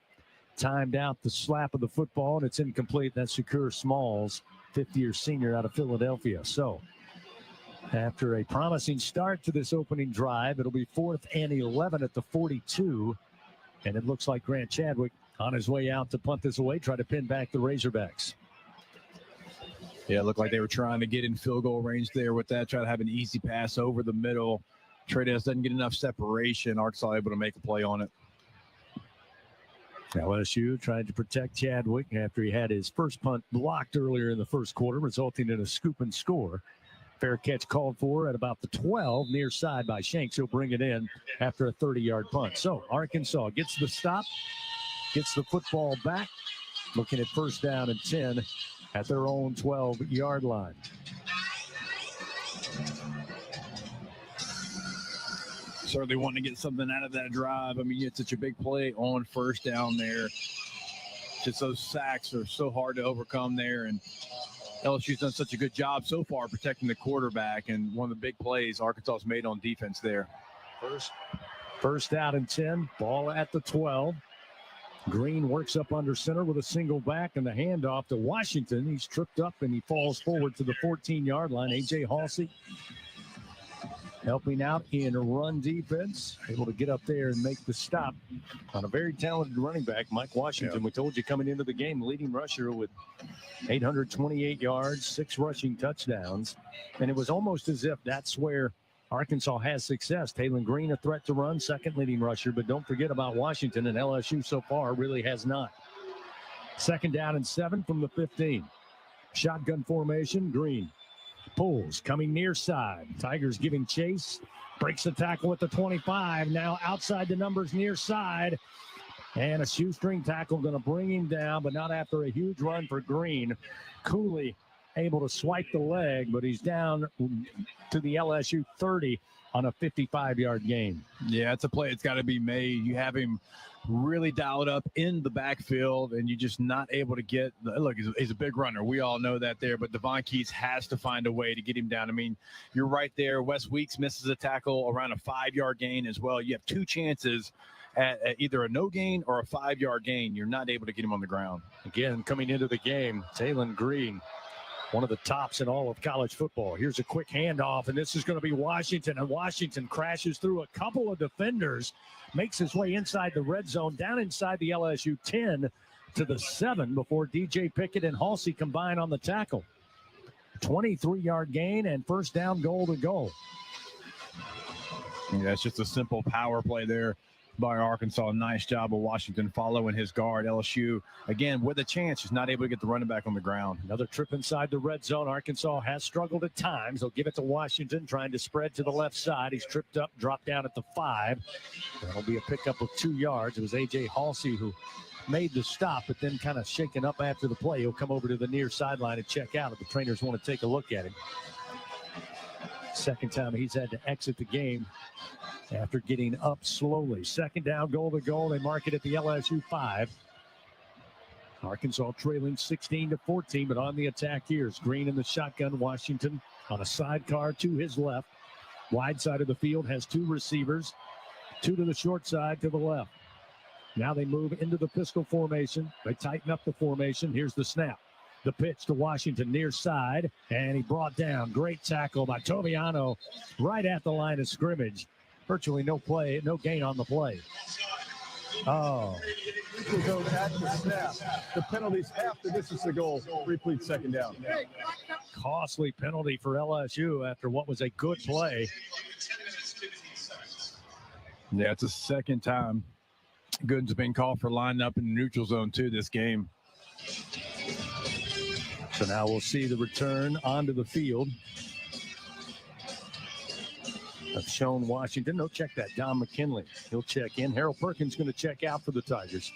Timed out the slap of the football, and it's incomplete. That's Shakur Smalls, 50-year senior out of Philadelphia. So after a promising start to this opening drive, it'll be 4th and 11 at the 42. And it looks like Grant Chadwick on his way out to punt this away, try to pin back the Razorbacks. Yeah, it looked like they were trying to get in field goal range there with that, try to have an easy pass over the middle. Trades doesn't get enough separation. Arkansas able to make a play on it. LSU tried to protect Chadwick after he had his first punt blocked earlier in the first quarter, resulting in a scoop and score. Fair catch called for at about the 12, near side by Shanks. He'll bring it in after a 30-yard punt. So Arkansas gets the stop, gets the football back, looking at 1st down and 10 at their own 12-yard line. Certainly wanting to get something out of that drive. I mean, it's such a big play on 1st down there. Just those sacks are so hard to overcome there, and LSU's done such a good job so far protecting the quarterback, and one of the big plays Arkansas's made on defense there. First down and 10, ball at the 12. Green works up under center with a single back, and the handoff to Washington. He's tripped up and he falls forward to the 14-yard line. A.J. Halsey helping out in run defense, able to get up there and make the stop on a very talented running back, Mike Washington. We told you coming into the game, leading rusher with 828 yards, 6 rushing touchdowns. And it was almost as if that's where Arkansas has success. Taylon Green, a threat to run, second leading rusher. But don't forget about Washington, and LSU so far really has not. 2nd down and 7 from the 15. Shotgun formation, Green pulls, coming near side. Tigers giving chase, breaks the tackle at the 25. Now outside the numbers near side. And a shoestring tackle going to bring him down, but not after a huge run for Green. Cooley able to swipe the leg, but he's down to the LSU 30 on a 55-yard gain. Yeah, it's a play. It's got to be made. You have him really dialed up in the backfield, and you're just not able to get – look, he's a big runner. We all know that there, but Devon Keys has to find a way to get him down. I mean, you're right there. Wes Weeks misses a tackle around a 5-yard gain as well. You have 2 chances at either a no gain or a 5-yard gain. You're not able to get him on the ground. Again, coming into the game, Taylon Green, one of the tops in all of college football. Here's a quick handoff, and this is going to be Washington. And Washington crashes through a couple of defenders, makes his way inside the red zone, down inside the LSU 10 to the 7 before DJ Pickett and Halsey combine on the tackle. 23-yard gain and 1st down, goal to go. Yeah, it's just a simple power play there by Arkansas. Nice job of Washington following his guard. LSU, again, with a chance, just not able to get the running back on the ground. Another trip inside the red zone. Arkansas has struggled at times. They'll give it to Washington, trying to spread to the left side. He's tripped up, dropped down at the 5. That'll be a pickup of 2 yards. It was A.J. Halsey who made the stop, but then kind of shaken up after the play. He'll come over to the near sideline and check out if the trainers want to take a look at him. Second time he's had to exit the game after getting up slowly. 2nd down, goal to goal. They mark it at the LSU 5. Arkansas trailing 16-14, but on the attack here is Green in the shotgun. Washington on a sidecar to his left. Wide side of the field has 2 receivers, 2 to the short side to the left. Now they move into the pistol formation. They tighten up the formation. Here's the snap. The pitch to Washington near side, and he brought down. Great tackle by Toviano right at the line of scrimmage. Virtually no play, no gain on the play. Oh. At the snap. The penalties half the distance to goal. Replete 2nd down. costly penalty for LSU after what was a good play. Yeah, it's the second time Gooden's been called for lining up in the neutral zone too this game. So now we'll see the return onto the field of Sean Washington. No, check that. Don McKinley. He'll check in. Harold Perkins going to check out for the Tigers.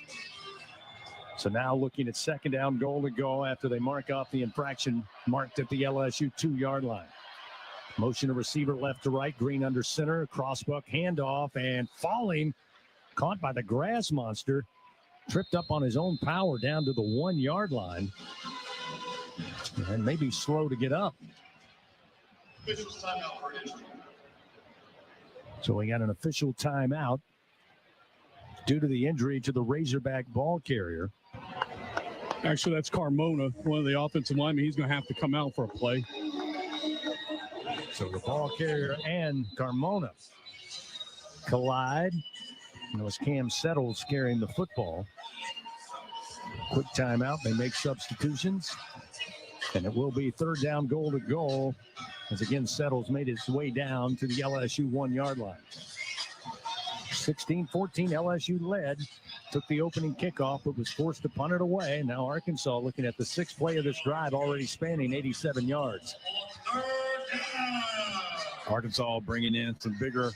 So now looking at second down, goal to go after they mark off the infraction marked at the LSU 2-yard line. Motion to receiver left to right. Green under center. Crossbuck handoff and falling. Caught by the grass monster. Tripped up on his own power down to the 1-yard line. And maybe slow to get up. So we got an official timeout due to the injury to the Razorback ball carrier. Actually, that's Carmona, one of the offensive linemen. He's going to have to come out for a play. So the ball carrier and Carmona collide. And it was Cam Settles carrying the football. Quick timeout. They make substitutions. And it will be third down, goal to goal. As again, Settles made his way down to the LSU 1-yard line. 16-14, LSU led. Took the opening kickoff, but was forced to punt it away. Now Arkansas looking at the sixth play of this drive, already spanning 87 yards. Arkansas bringing in some bigger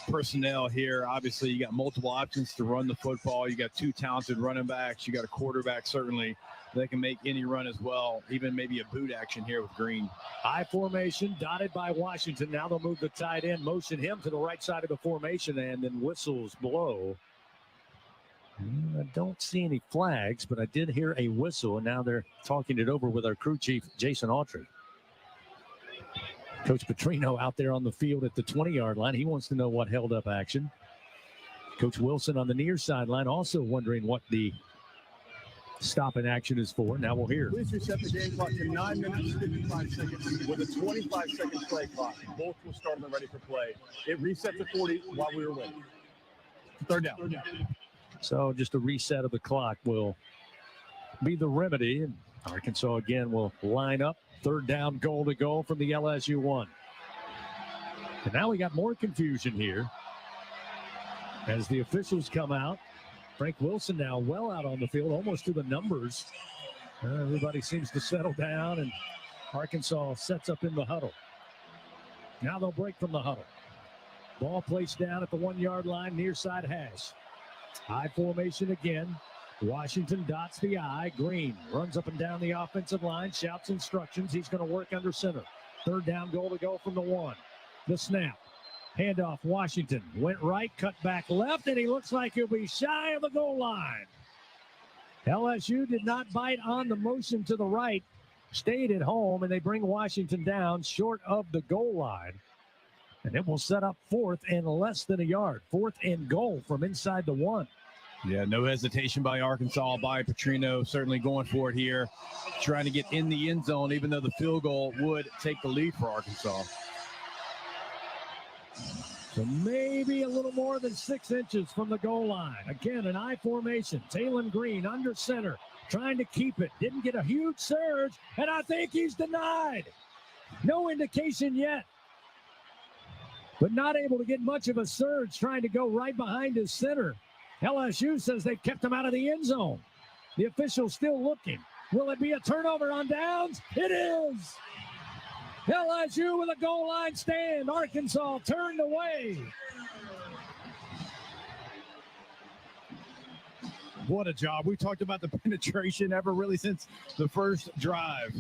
personnel here. Obviously, you got multiple options to run the football. You got two talented running backs. You got a quarterback, certainly, that can make any run as well, even maybe a boot action here with Green. I formation dotted by Washington. Now they'll move the tight end, motion him to the right side of the formation, and then whistles blow. I don't see any flags, but I did hear a whistle, and now they're talking it over with our crew chief, Jason Autry. Coach Petrino out there on the field at the 20-yard line. He wants to know what held up action. Coach Wilson on the near sideline also wondering what the stop in action is for. Now we'll hear. Please reset the game clock to 9 minutes and 55 seconds with a 25-second play clock. Both will start and ready for play. It reset to 40 while we were waiting. Third down. So just a reset of the clock will be the remedy. And Arkansas again will line up. Third down, goal to go from the LSU 1. And now we got more confusion here as the officials come out. Frank Wilson now well out on the field, almost to the numbers. Everybody seems to settle down, and Arkansas sets up in the huddle. Now they'll break from the huddle. Ball placed down at the 1-yard line, near side hash. High formation again. Washington dots the I. Green runs up and down the offensive line, shouts instructions. He's going to work under center. Third down, goal to go from the 1. The snap. Handoff, Washington. Went right, cut back left, and he looks like he'll be shy of the goal line. LSU did not bite on the motion to the right. Stayed at home, and they bring Washington down short of the goal line. And it will set up fourth and less than a yard. Fourth and goal from inside the 1. Yeah, no hesitation by Arkansas, by Petrino, certainly going for it here, trying to get in the end zone, even though the field goal would take the lead for Arkansas. So maybe a little more than 6 inches from the goal line. Again, an I formation. Taylon Green under center, trying to keep it. Didn't get a huge surge, and I think he's denied. No indication yet. But not able to get much of a surge, trying to go right behind his center. LSU says they've kept him out of the end zone. The official's still looking. Will it be a turnover on downs? It is. LSU with a goal line stand. Arkansas turned away. What a job. We talked about the penetration ever really since the first drive.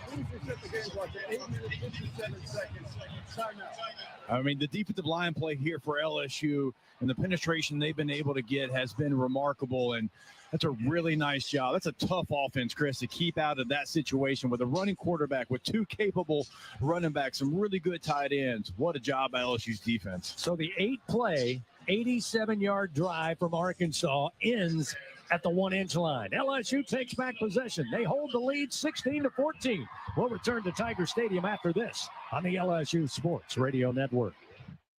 Please reset the game clock to 8 minutes, 57 seconds. Timeout. I mean, the defensive line play here for LSU and the penetration they've been able to get has been remarkable, and that's a really nice job. That's a tough offense, Chris, to keep out of that situation with a running quarterback, with two capable running backs, some really good tight ends. What a job by LSU's defense. So the 8-play, 87-yard drive from Arkansas ends at the 1-inch line. LSU takes back possession. They hold the lead 16-14. We'll return to Tiger Stadium after this on the LSU Sports Radio Network.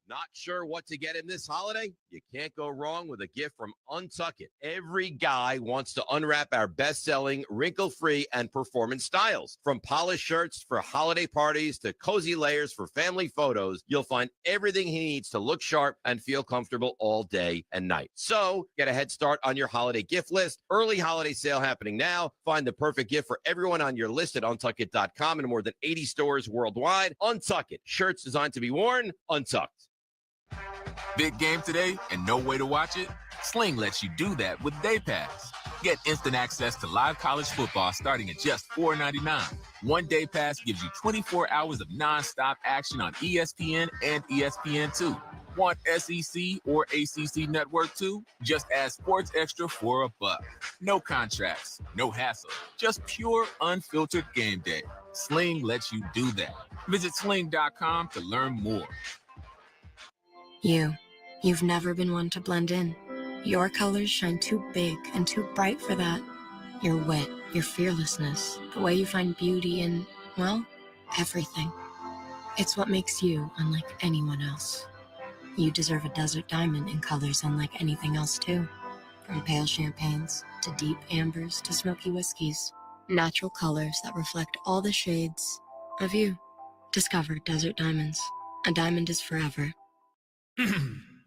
Not sure what to get him this holiday? You can't go wrong with a gift from Untuck It. Every guy wants to unwrap our best-selling, wrinkle-free, and performance styles. From polished shirts for holiday parties to cozy layers for family photos, you'll find everything he needs to look sharp and feel comfortable all day and night. So get a head start on your holiday gift list. Early holiday sale happening now. Find the perfect gift for everyone on your list at untuckit.com and more than 80 stores worldwide. Untuck It. Shirts designed to be worn, untucked. Big game today and no way to watch it? Sling lets you do that with Day Pass. Get instant access to live college football starting at just $4.99. One Day Pass gives you 24 hours of nonstop action on ESPN and ESPN2. Want SEC or ACC Network too? Just add Sports Extra for $1. No contracts, no hassle, just pure unfiltered game day. Sling lets you do that. Visit sling.com to learn more. You've never been one to blend in. Your colors shine too big and too bright for that. Your wit, your fearlessness, the way you find beauty in, well, everything. It's what makes you unlike anyone else. You deserve a desert diamond in colors unlike anything else too. From pale champagnes to deep ambers to smoky whiskeys. Natural colors that reflect all the shades of you. Discover Desert Diamonds. A diamond is forever.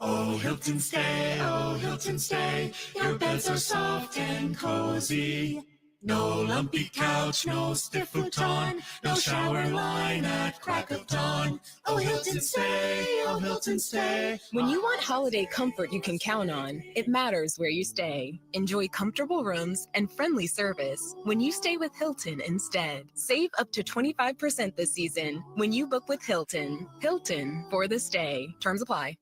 Oh, Hilton stay, your beds are soft and cozy. No lumpy couch, no stiff futon, no shower line at crack of dawn. Oh, Hilton stay. When you want holiday comfort you can count on, it matters where you stay. Enjoy comfortable rooms and friendly service when you stay with Hilton instead. Save up to 25% this season when you book with Hilton. Hilton for the stay. Terms apply.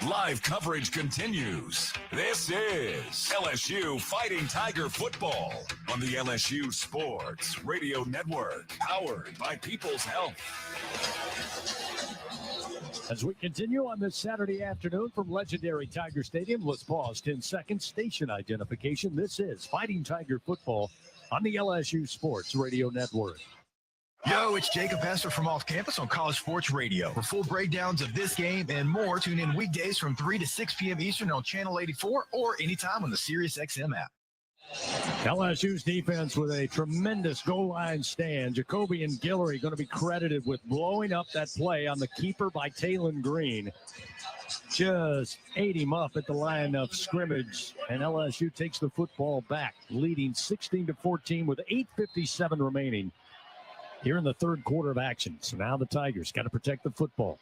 Live coverage continues. This is LSU Fighting Tiger Football on the LSU Sports Radio Network, powered by People's Health. As we continue on this Saturday afternoon from legendary Tiger Stadium, let's pause 10 seconds. Station identification. This is Fighting Tiger Football on the LSU Sports Radio Network. Yo, it's Jacob Hester from Off Campus on College Sports Radio. For full breakdowns of this game and more, tune in weekdays from 3 to 6 p.m. Eastern on Channel 84 or anytime on the SiriusXM app. LSU's defense with a tremendous goal line stand. Jacoby and Guillory going to be credited with blowing up that play on the keeper by Talon Green. Just ate him up at the line of scrimmage, and LSU takes the football back, leading 16-14 with 8:57 remaining here in the third quarter of action. So now the Tigers got to protect the football.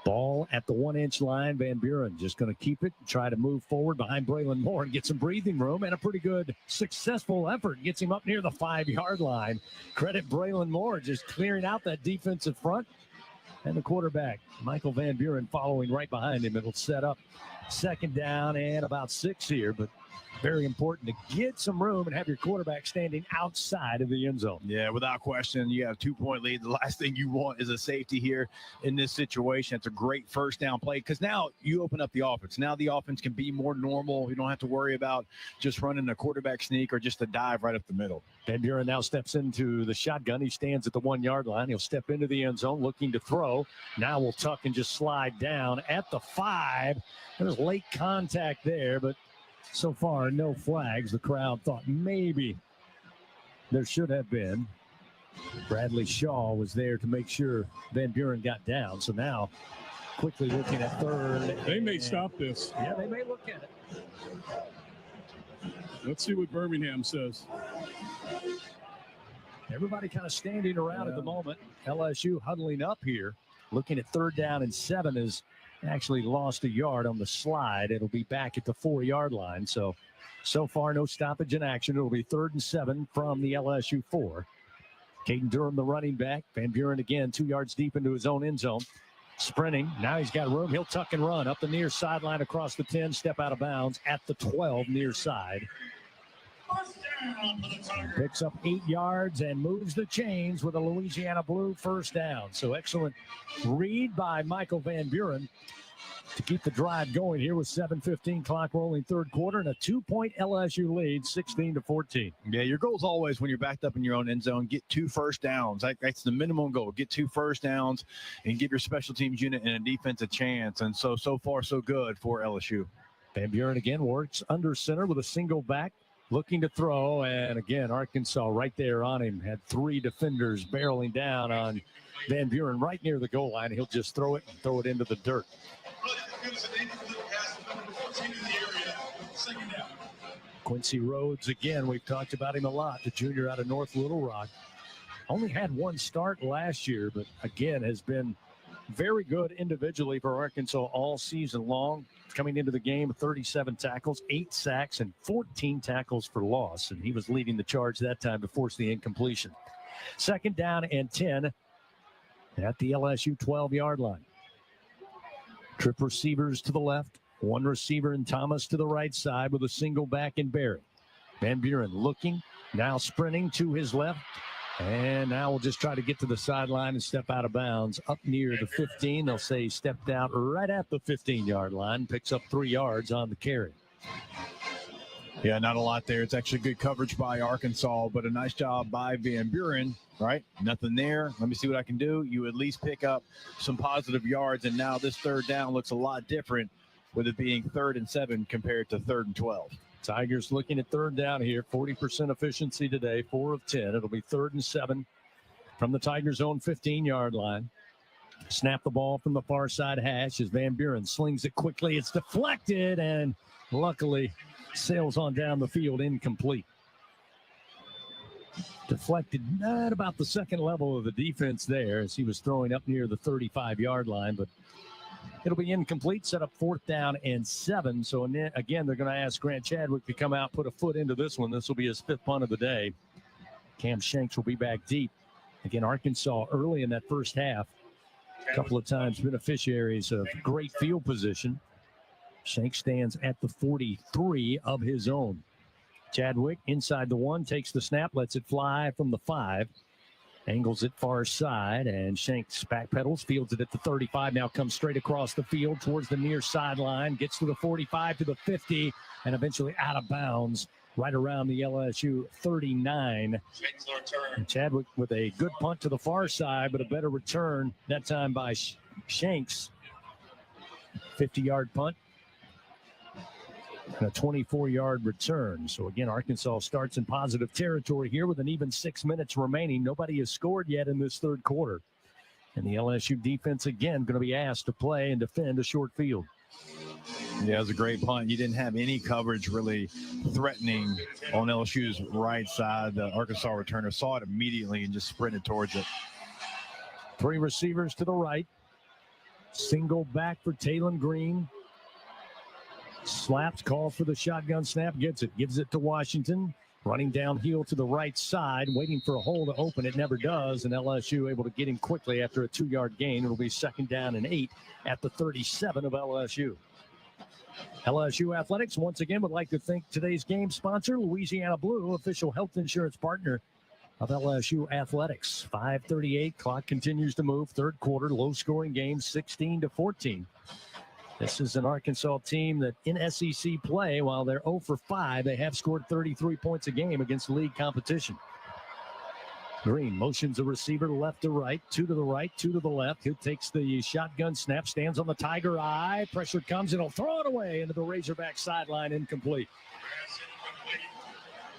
Ball at the 1-inch line. Van Buren just going to keep it, try to move forward behind Braylon Moore and get some breathing room, and a pretty good successful effort gets him up near the 5-yard line. Credit Braylon Moore just clearing out that defensive front. And the quarterback, Michael Van Buren, following right behind him. It'll set up second down and about 6 here, but very important to get some room and have your quarterback standing outside of the end zone. Yeah, without question, you have a 2-point lead. The last thing you want is a safety here in this situation. It's a great first down play because now you open up the offense. Now the offense can be more normal. You don't have to worry about just running a quarterback sneak or just a dive right up the middle. Van Buren now steps into the shotgun. He stands at the 1-yard line. He'll step into the end zone looking to throw. Now we'll tuck and just slide down at the 5. There's late contact there, but so far, no flags. The crowd thought maybe there should have been. Bradley Shaw was there to make sure Van Buren got down. So now, quickly looking at third. They may stop this. Yeah, they may look at it. Let's see what Birmingham says. Everybody kind of standing around at the moment. LSU huddling up here, looking at 3rd down and 7 as actually lost a yard on the slide. It'll be back at the 4-yard line. So far, no stoppage in action. It'll be 3rd and 7 from the LSU 4. Caden Durham, the running back. Van Buren again, 2 yards deep into his own end zone. Sprinting. Now he's got room. He'll tuck and run up the near sideline across the 10, step out of bounds at the 12 near side. Picks up 8 yards and moves the chains with a Louisiana Blue first down. So excellent read by Michael Van Buren to keep the drive going here with 7:15 clock rolling third quarter and a 2-point LSU lead, 16-14. Yeah, your goal is always when you're backed up in your own end zone, get 2 first downs. That's the minimum goal. Get 2 first downs and give your special teams unit and a defense a chance. And so far, so good for LSU. Van Buren again works under center with a single back, looking to throw. And again, Arkansas right there on him. Had 3 defenders barreling down on Van Buren right near the goal line. He'll just throw it into the dirt. Quincy Rhodes, again, we've talked about him a lot, the junior out of North Little Rock. Only had 1 start last year, but again has been very good individually for Arkansas all season long. Coming into the game, 37 tackles, 8 sacks, and 14 tackles for loss. And he was leading the charge that time to force the incompletion. 2nd down and 10 at the LSU 12-yard line. Trip receivers to the left, 1 receiver in Thomas to the right side with a single back in Barry. Van Buren looking, now sprinting to his left, and now we'll just try to get to the sideline and step out of bounds up near the 15. They'll say he stepped out right at the 15-yard line, picks up 3 yards on the carry. Yeah, not a lot there. It's actually good coverage by Arkansas, but a nice job by Van Buren, right? Nothing there. Let me see what I can do. You at least pick up some positive yards, and now this 3rd down looks a lot different with it being 3rd and 7 compared to 3rd and 12. Tigers looking at 3rd down here, 40% efficiency today, 4 of 10. It'll be 3rd and 7 from the Tigers' own 15-yard line. Snap the ball from the far side hash as Van Buren slings it quickly. It's deflected and luckily sails on down the field incomplete. Deflected at about the 2nd level of the defense there as he was throwing up near the 35-yard line, but it'll be incomplete, set up 4th down and 7. So again, they're going to ask Grant Chadwick to come out, put a foot into this one. This will be his 5th punt of the day. Cam Shanks will be back deep. Again, Arkansas early in that first half, a couple of times beneficiaries of great field position. Shanks stands at the 43 of his own. Chadwick inside the 1, takes the snap, lets it fly from the 5. Angles it far side, and Shanks backpedals, fields it at the 35, now comes straight across the field towards the near sideline, gets to the 45, to the 50, and eventually out of bounds right around the LSU 39. And Chadwick with a good punt to the far side, but a better return that time by Shanks. 50-yard punt and a 24-yard return. So again, Arkansas starts in positive territory here with an even 6 minutes remaining. Nobody has scored yet in this 3rd quarter. And the LSU defense again going to be asked to play and defend a short field. Yeah, it was a great punt. You didn't have any coverage really threatening on LSU's right side. The Arkansas returner saw it immediately and just sprinted towards it. 3 receivers to the right. Single back for Talon Green. Slaps, call for the shotgun snap, gets it, gives it to Washington. Running downhill to the right side, waiting for a hole to open. It never does, and LSU able to get him quickly after a 2-yard gain. It'll be 2nd down and 8 at the 37 of LSU. LSU Athletics, once again, would like to thank today's game sponsor, Louisiana Blue, official health insurance partner of LSU Athletics. 5:38, clock continues to move. 3rd quarter, low-scoring game, 16-14. This is an Arkansas team that in SEC play, while they're 0 for 5, they have scored 33 points a game against league competition. Green motions a receiver left to right, 2 to the right, 2 to the left. He takes the shotgun snap, stands on the Tiger eye. Pressure comes, and he'll throw it away into the Razorback sideline, incomplete.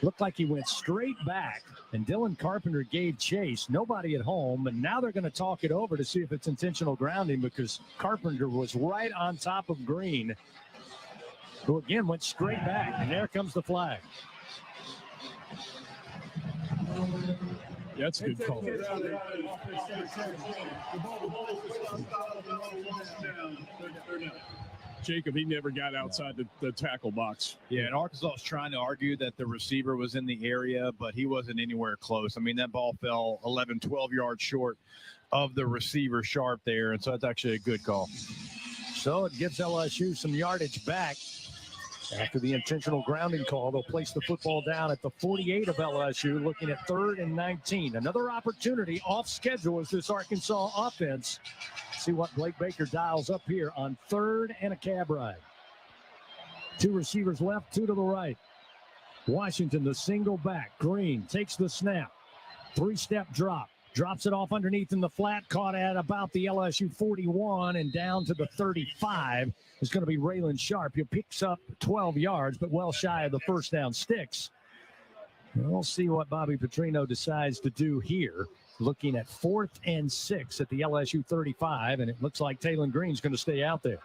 Looked like he went straight back, and Dylan Carpenter gave chase. Nobody at home, and now they're going to talk it over to see if it's intentional grounding because Carpenter was right on top of Green, who again went straight back, and there comes the flag. That's a good call. Jacob, he never got outside the tackle box. Yeah, and Arkansas was trying to argue that the receiver was in the area, but he wasn't anywhere close. I mean, that ball fell 11, 12 yards short of the receiver Sharp there, and so that's actually a good call. So it gives LSU some yardage back. After the intentional grounding call, they'll place the football down at the 48 of LSU, looking at 3rd and 19. Another opportunity off schedule as this Arkansas offense. See what Blake Baker dials up here on 3rd and a cab ride. 2 receivers left, 2 to the right. Washington, the single back. Green takes the snap. 3-step drop. Drops it off underneath in the flat. Caught at about the LSU 41 and down to the 35 is going to be Raylan Sharp. He picks up 12 yards, but well shy of the first down sticks. We'll see what Bobby Petrino decides to do here. Looking at 4th and 6 at the LSU 35, and it looks like Taylon Green's going to stay out there.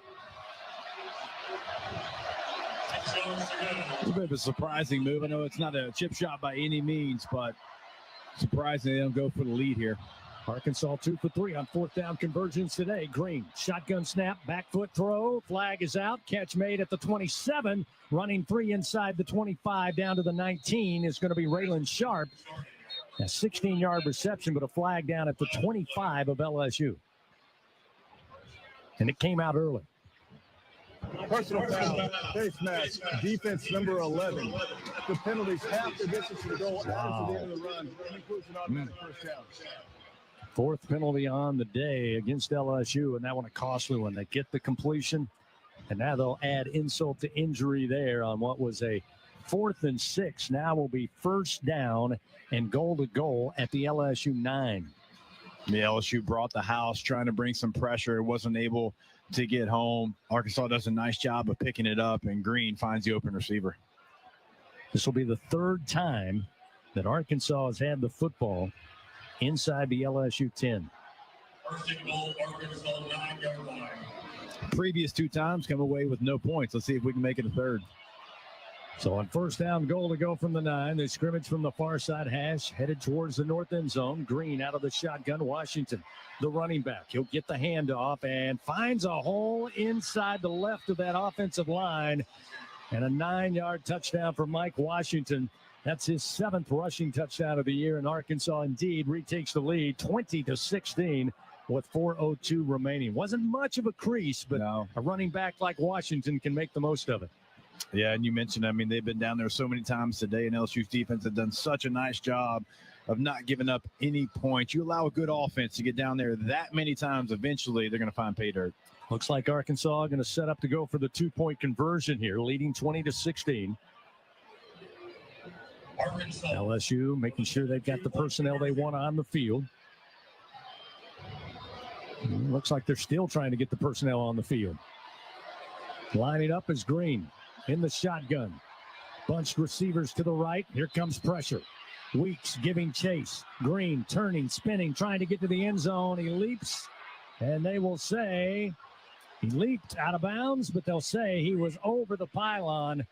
A bit of a surprising move. I know it's not a chip shot by any means, but surprising they don't go for the lead here. Arkansas 2 for 3 on 4th down conversions today. Green, shotgun snap, back foot throw, flag is out, catch made at the 27, running 3 inside the 25 down to the 19 is going to be Raylan Sharp. A 16-yard reception, but a flag down at the 25 of LSU. And it came out early. Personal foul, face mask, defense number 11. The penalties half the distance to the goal after the end of the run. Includes an automatic first down. 4th penalty on the day against LSU, and that one a costly one. They get the completion, and now they'll add insult to injury there on what was a 4th and 6. Now will be first down and goal to goal at the LSU 9. The LSU brought the house, trying to bring some pressure. Wasn't able to get home. Arkansas does a nice job of picking it up, and Green finds the open receiver. This will be the 3rd time that Arkansas has had the football inside the LSU 10. First and goal, Arkansas 9-yard line. Previous 2 times come away with no points. Let's see if we can make it a 3rd. So on first down, goal to go from the 9. They scrimmage from the far side hash, headed towards the north end zone. Green out of the shotgun. Washington, the running back. He'll get the handoff and finds a hole inside the left of that offensive line. And a 9-yard touchdown for Mike Washington. That's his 7th rushing touchdown of the year. And Arkansas indeed retakes the lead 20-16 with 4:02 remaining. Wasn't much of a crease, but a running back like Washington can make the most of it. Yeah, and you mentioned, I mean, they've been down there so many times today, and LSU's defense has done such a nice job of not giving up any points. You allow a good offense to get down there that many times, eventually they're going to find pay dirt. Looks like Arkansas going to set up to go for the 2-point conversion here, leading 20-16. LSU making sure they've got the personnel they want on the field. Looks like they're still trying to get the personnel on the field. Lining up is Green in the shotgun. Bunched receivers to the right. Here comes pressure. Weeks giving chase. Green turning, spinning, trying to get to the end zone. He leaps, and they will say he leaped out of bounds, but they'll say he was over the pylon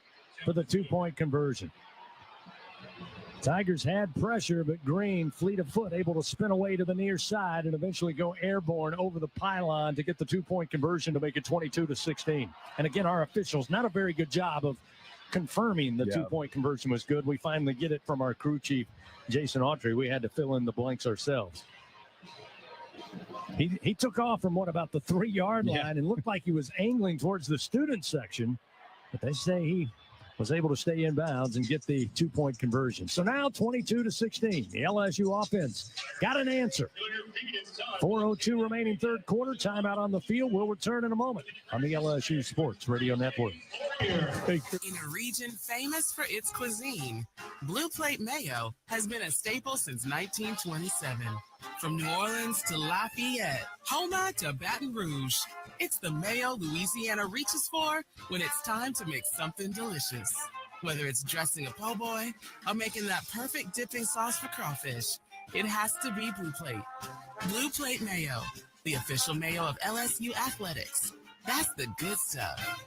for the 2-point conversion. Tigers had pressure, but Green, fleet of foot, able to spin away to the near side and eventually go airborne over the pylon to get the 2-point conversion to make it 22-16. And again, our officials, not a very good job of confirming the 2-point conversion was good. We finally get it from our crew chief, Jason Autry. We had to fill in the blanks ourselves. He took off from about the 3-yard line and looked like he was angling towards the student section, but they say he was able to stay in bounds and get the 2-point conversion. So now 22-16. The LSU offense got an answer. 4:02 remaining 3rd quarter. Timeout on the field. We'll return in a moment on the LSU Sports Radio Network. In a region famous for its cuisine, Blue Plate Mayo has been a staple since 1927. From New Orleans to Lafayette, Houma to Baton Rouge, it's the mayo Louisiana reaches for when it's time to make something delicious. Whether it's dressing a po' boy or making that perfect dipping sauce for crawfish, it has to be Blue Plate. Blue Plate Mayo, the official mayo of LSU Athletics. That's the good stuff.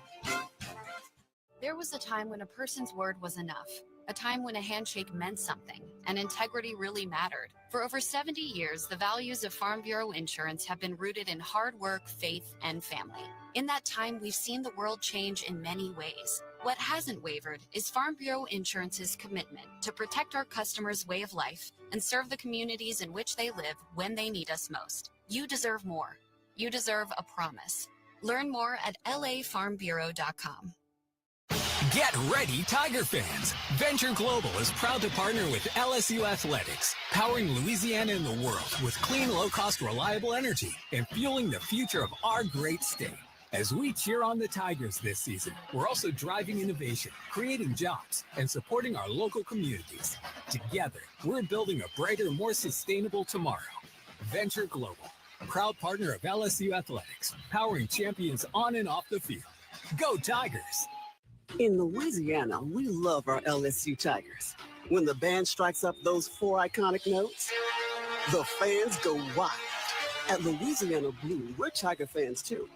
There was a time when a person's word was enough. A time when a handshake meant something, and integrity really mattered. For over 70 years, the values of Farm Bureau Insurance have been rooted in hard work, faith, and family. In that time, we've seen the world change in many ways. What hasn't wavered is Farm Bureau Insurance's commitment to protect our customers' way of life and serve the communities in which they live when they need us most. You deserve more. You deserve a promise. Learn more at lafarmbureau.com. Get ready, Tiger fans. Venture Global is proud to partner with LSU Athletics, powering Louisiana and the world with clean, low-cost, reliable energy and fueling the future of our great state. As we cheer on the Tigers this season, we're also driving innovation, creating jobs, and supporting our local communities. Together, we're building a brighter, more sustainable tomorrow. Venture Global, a proud partner of LSU Athletics, powering champions on and off the field. Go Tigers! In Louisiana, we love our LSU Tigers. When the band strikes up those 4 iconic notes, the fans go wild. At Louisiana Blue, we're Tiger fans too.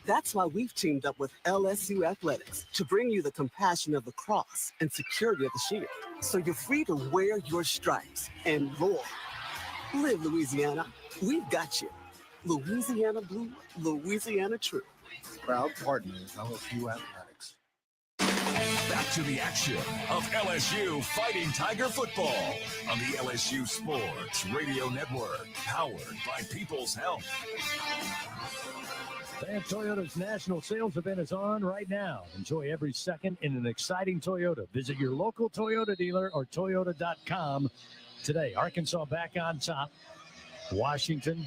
That's why we've teamed up with LSU Athletics to bring you the compassion of the cross and security of the shield, so you're free to wear your stripes and roar. Live Louisiana. We've got you. Louisiana Blue, Louisiana True. Proud partners, LSU Athletics. Back to the action of LSU Fighting Tiger football on the LSU Sports Radio Network, powered by People's Health. Van Toyota's national sales event is on right now. Enjoy every second in an exciting Toyota. Visit your local Toyota dealer or Toyota.com today. Arkansas back on top. Washington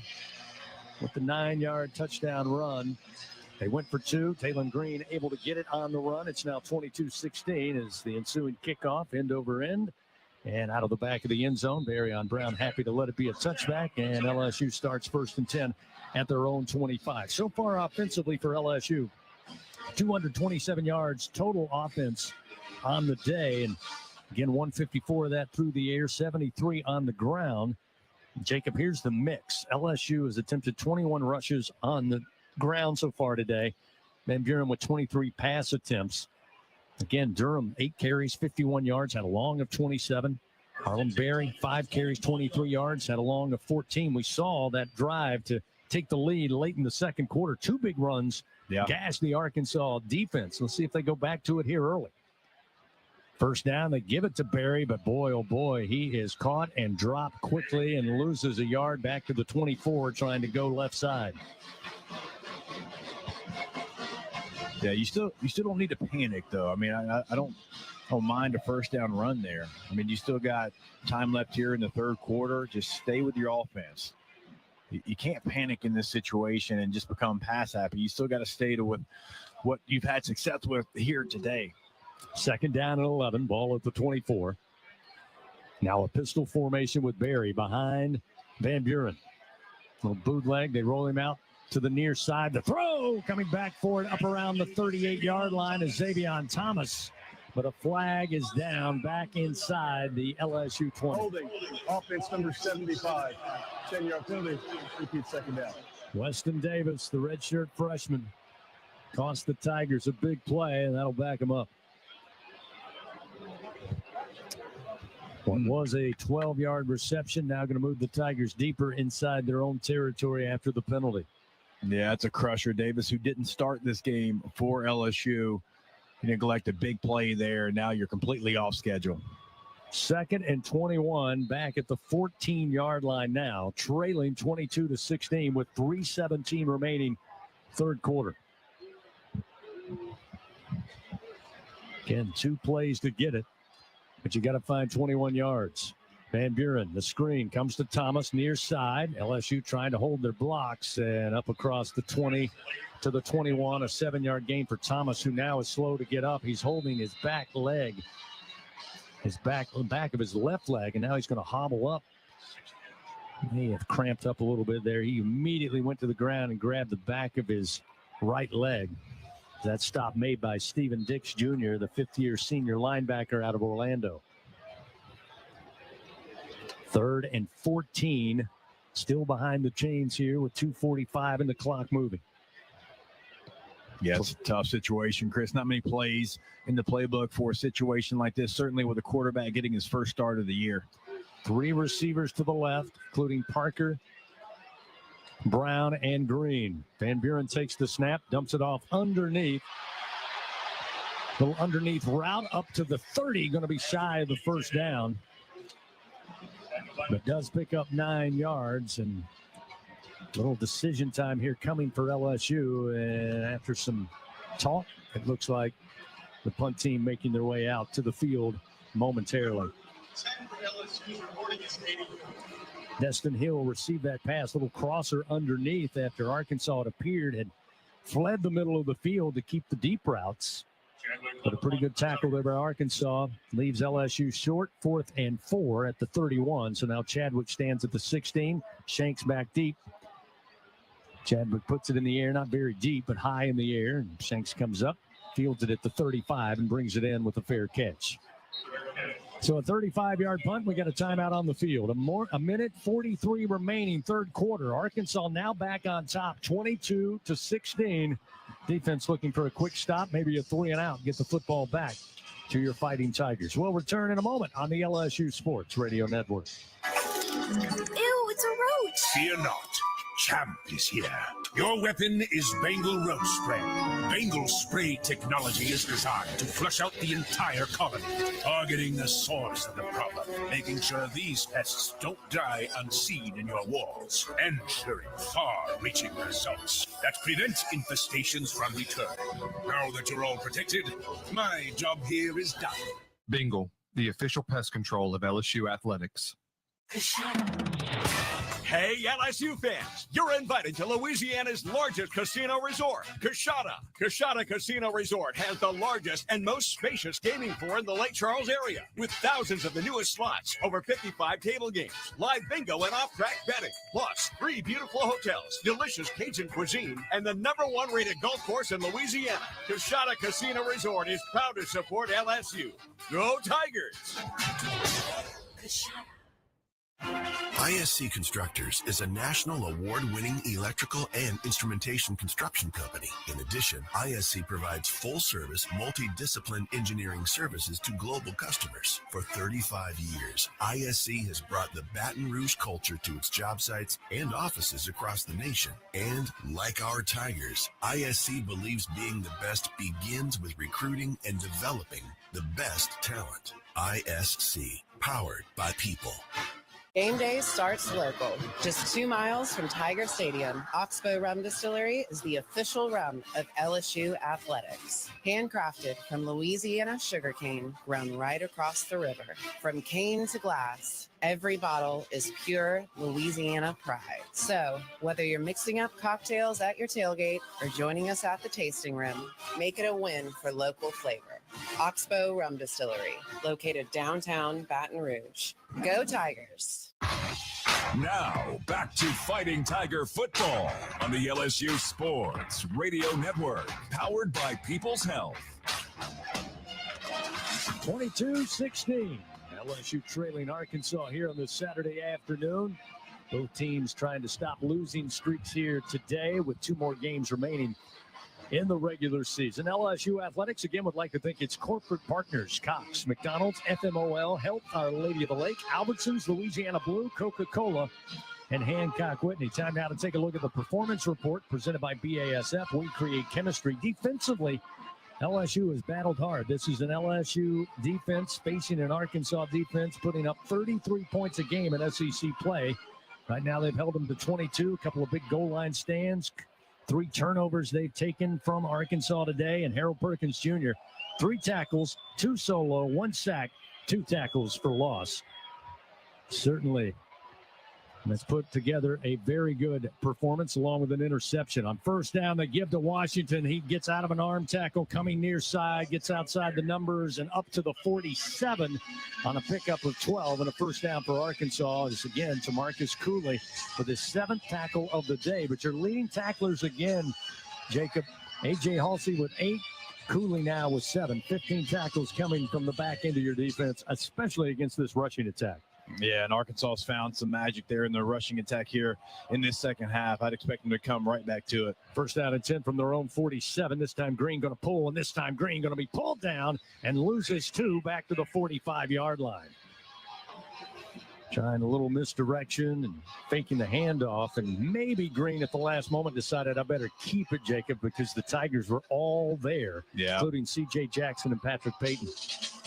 with the 9-yard touchdown run. They went for 2. Taylon Green able to get it on the run. It's now 22-16 as the ensuing kickoff, end over end. And out of the back of the end zone, Barryon Brown happy to let it be a touchback. And LSU starts 1st and 10 at their own 25. So far offensively for LSU, 227 yards total offense on the day. And again, 154 of that through the air, 73 on the ground. Jacob, here's the mix. LSU has attempted 21 rushes on the ground so far today. Van Buren with 23 pass attempts. Again, Durham, 8 carries, 51 yards, had a long of 27. Harlem Berry, 5 carries, 23 yards, had a long of 14. We saw that drive to take the lead late in the second quarter. 2 big runs, gashed the Arkansas defense. Let's see if they go back to it here early. First down, they give it to Berry, but boy, oh boy, he is caught and dropped quickly and loses a yard back to the 24, trying to go left side. Yeah, you still don't need to panic, though. I mean, I don't mind a first down run there. I mean, you still got time left here in the third quarter. Just stay with your offense. You can't panic in this situation and just become pass happy. You still got to stay with what you've had success with here today. Second down and 11, ball at the 24. Now a pistol formation with Berry behind Van Buren. Little bootleg, they roll him out to the near side. The throw coming back for it up around the 38-yard line is Xavion Thomas. But a flag is down back inside the LSU 20. Holding, offense number 75. 10-yard penalty, repeat second down. Weston Davis, the redshirt freshman, cost the Tigers a big play, and that'll back them up. What was a 12-yard reception, now going to move the Tigers deeper inside their own territory after the penalty. Yeah, it's a crusher. Davis, who didn't start this game for LSU, you neglect a big play there. Now you're completely off schedule. 2nd and 21, back at the 14-yard line now, trailing 22-16 with 3:17 remaining third quarter. Again, 2 plays to get it, but you got to find 21 yards. Van Buren, the screen comes to Thomas near side. LSU trying to hold their blocks, and up across the 20 to the 21, a 7-yard gain for Thomas, who now is slow to get up. He's holding his back leg, back of his left leg, and now he's going to hobble up. He may have cramped up a little bit there. He immediately went to the ground and grabbed the back of his right leg. That stop made by Steven Dix Jr., the 5th-year senior linebacker out of Orlando. 3rd and 14, still behind the chains here with 2:45 and the clock moving. Yeah, it's a tough situation, Chris. Not many plays in the playbook for a situation like this, certainly with a quarterback getting his first start of the year. 3 receivers to the left, including Parker, Brown, and Green. Van Buren takes the snap, dumps it off underneath. Little underneath route up to the 30, going to be shy of the first down. But does pick up 9 yards, and little decision time here coming for LSU. And after some talk, it looks like The punt team making their way out to the field momentarily. Destin Hill received that pass, little crosser underneath after Arkansas, it appeared, had fled the middle of the field to keep the deep routes. But a pretty good tackle there by Arkansas. Leaves LSU short, 4th and 4 at the 31. So now Chadwick stands at the 16. Shanks back deep. Chadwick puts it in the air, not very deep, but high in the air. And Shanks comes up, fields it at the 35, and brings it in with a fair catch. So a 35-yard punt. We got a timeout on the field. A minute 43 remaining, third quarter. Arkansas now back on top, 22-16. Defense looking for a quick stop, maybe a 3 and out. Get the football back to your Fighting Tigers. We'll return in a moment on the LSU Sports Radio Network. Ew, it's a roach. Fear not. Champ is here. Your weapon is Bengal Roach Spray. Bengal spray technology is designed to flush out the entire colony, targeting the source of the problem, making sure these pests don't die unseen in your walls, ensuring far-reaching results that prevent infestations from returning. Now that you're all protected, my job here is done. Bengal, the official pest control of LSU athletics. Hey, LSU fans, you're invited to Louisiana's largest casino resort, Coshada. Coshada Casino Resort has the largest and most spacious gaming floor in the Lake Charles area, with thousands of the newest slots, over 55 table games, live bingo and off-track betting, plus 3 beautiful hotels, delicious Cajun cuisine, and the #1 rated golf course in Louisiana. Coshada Casino Resort is proud to support LSU. Go Tigers! Coshada. ISC Constructors is a national award-winning electrical and instrumentation construction company. In addition, ISC provides full-service, multidiscipline engineering services to global customers. For 35 years, ISC has brought the Baton Rouge culture to its job sites and offices across the nation. And like our Tigers, ISC believes being the best begins with recruiting and developing the best talent. ISC, powered by people. Game day starts local. Just 2 miles from Tiger Stadium, Oxbow Rum Distillery is the official rum of LSU athletics. Handcrafted from Louisiana sugarcane, grown right across the river. From cane to glass, every bottle is pure Louisiana pride. So, whether you're mixing up cocktails at your tailgate or joining us at the tasting room, make it a win for local flavor. Oxbow Rum Distillery, located downtown Baton Rouge. Go Tigers! Now, back to Fighting Tiger football on the LSU Sports Radio Network, powered by People's Health. 22-16. LSU trailing Arkansas here on this Saturday afternoon. Both teams trying to stop losing streaks here today with 2 more games remaining in the regular season. LSU Athletics, again, would like to thank its corporate partners, Cox, McDonald's, FMOL, Health, Our Lady of the Lake, Albertsons, Louisiana Blue, Coca-Cola, and Hancock Whitney. Time now to take a look at the performance report presented by BASF. We create chemistry. Defensively, LSU has battled hard. This is an LSU defense facing an Arkansas defense, putting up 33 points a game in SEC play. Right now, they've held them to 22, a couple of big goal line stands, 3 turnovers they've taken from Arkansas today, and Harold Perkins Jr., 3 tackles, 2 solo, 1 sack, 2 tackles for loss. Certainly, let's put together a very good performance along with an interception. On first down, they give to Washington. He gets out of an arm tackle, coming near side, gets outside the numbers, and up to the 47 on a pickup of 12, and a first down for Arkansas is again to Marcus Cooley with his 7th tackle of the day. But your leading tacklers again, Jacob, A.J. Halsey with 8, Cooley now with 7, 15 tackles coming from the back end of your defense, especially against this rushing attack. Yeah, and Arkansas's found some magic there in their rushing attack here in this second half. I'd expect them to come right back to it. First down and 10 from their own 47. This time Green going to pull, and this time Green going to be pulled down and loses 2 back to the 45-yard line. Trying a little misdirection and faking the handoff, and maybe Green at the last moment decided I better keep it, Jacob, because the Tigers were all there, including C.J. Jackson and Patrick Payton.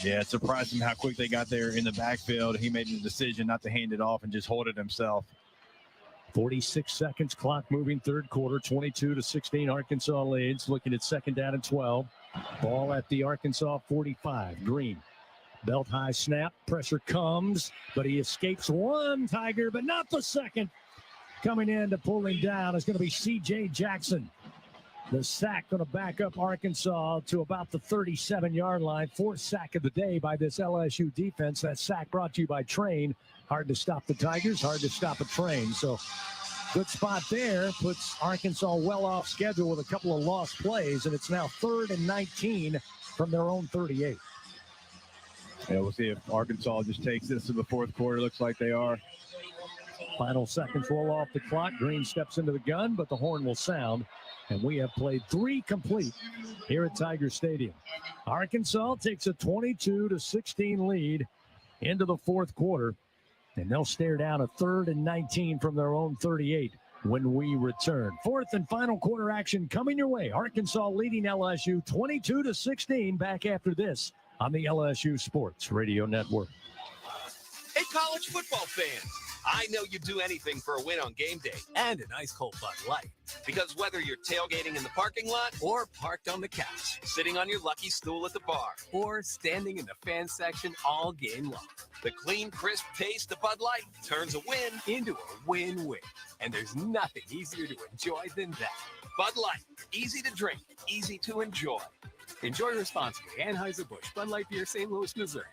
Yeah, it's surprising how quick they got there in the backfield. He made the decision not to hand it off and just hold it himself. 46 seconds, clock moving, third quarter, 22-16, Arkansas leads. Looking at second down and 12. Ball at the Arkansas 45. Green. Belt high snap. Pressure comes, but he escapes one Tiger, but not the second. Coming in to pull him down is going to be C.J. Jackson. The sack going to back up Arkansas to about the 37-yard line. Fourth sack of the day by this LSU defense. That sack brought to you by Train. Hard to stop the Tigers, hard to stop a Train. So good spot there. Puts Arkansas well off schedule with a couple of lost plays, and it's now 3rd and 19 from their own 38. Yeah, we'll see if Arkansas just takes this in the fourth quarter. Looks like they are. Final seconds roll off the clock. Green steps into the gun, but the horn will sound. And we have played 3 complete here at Tiger Stadium. Arkansas takes a 22-16 lead into the fourth quarter. And they'll stare down a 3rd and 19 from their own 38 when we return. Fourth and final quarter action coming your way. Arkansas leading LSU 22-16. Back after this on the LSU Sports Radio Network. Hey, college football fans. I know you'd do anything for a win on game day and an ice cold Bud Light. Because whether you're tailgating in the parking lot or parked on the couch, sitting on your lucky stool at the bar, or standing in the fan section all game long, the clean, crisp taste of Bud Light turns a win into a win-win. And there's nothing easier to enjoy than that. Bud Light, easy to drink, easy to enjoy. Enjoy responsibly. Anheuser-Busch, Bud Light Beer, St. Louis, Missouri.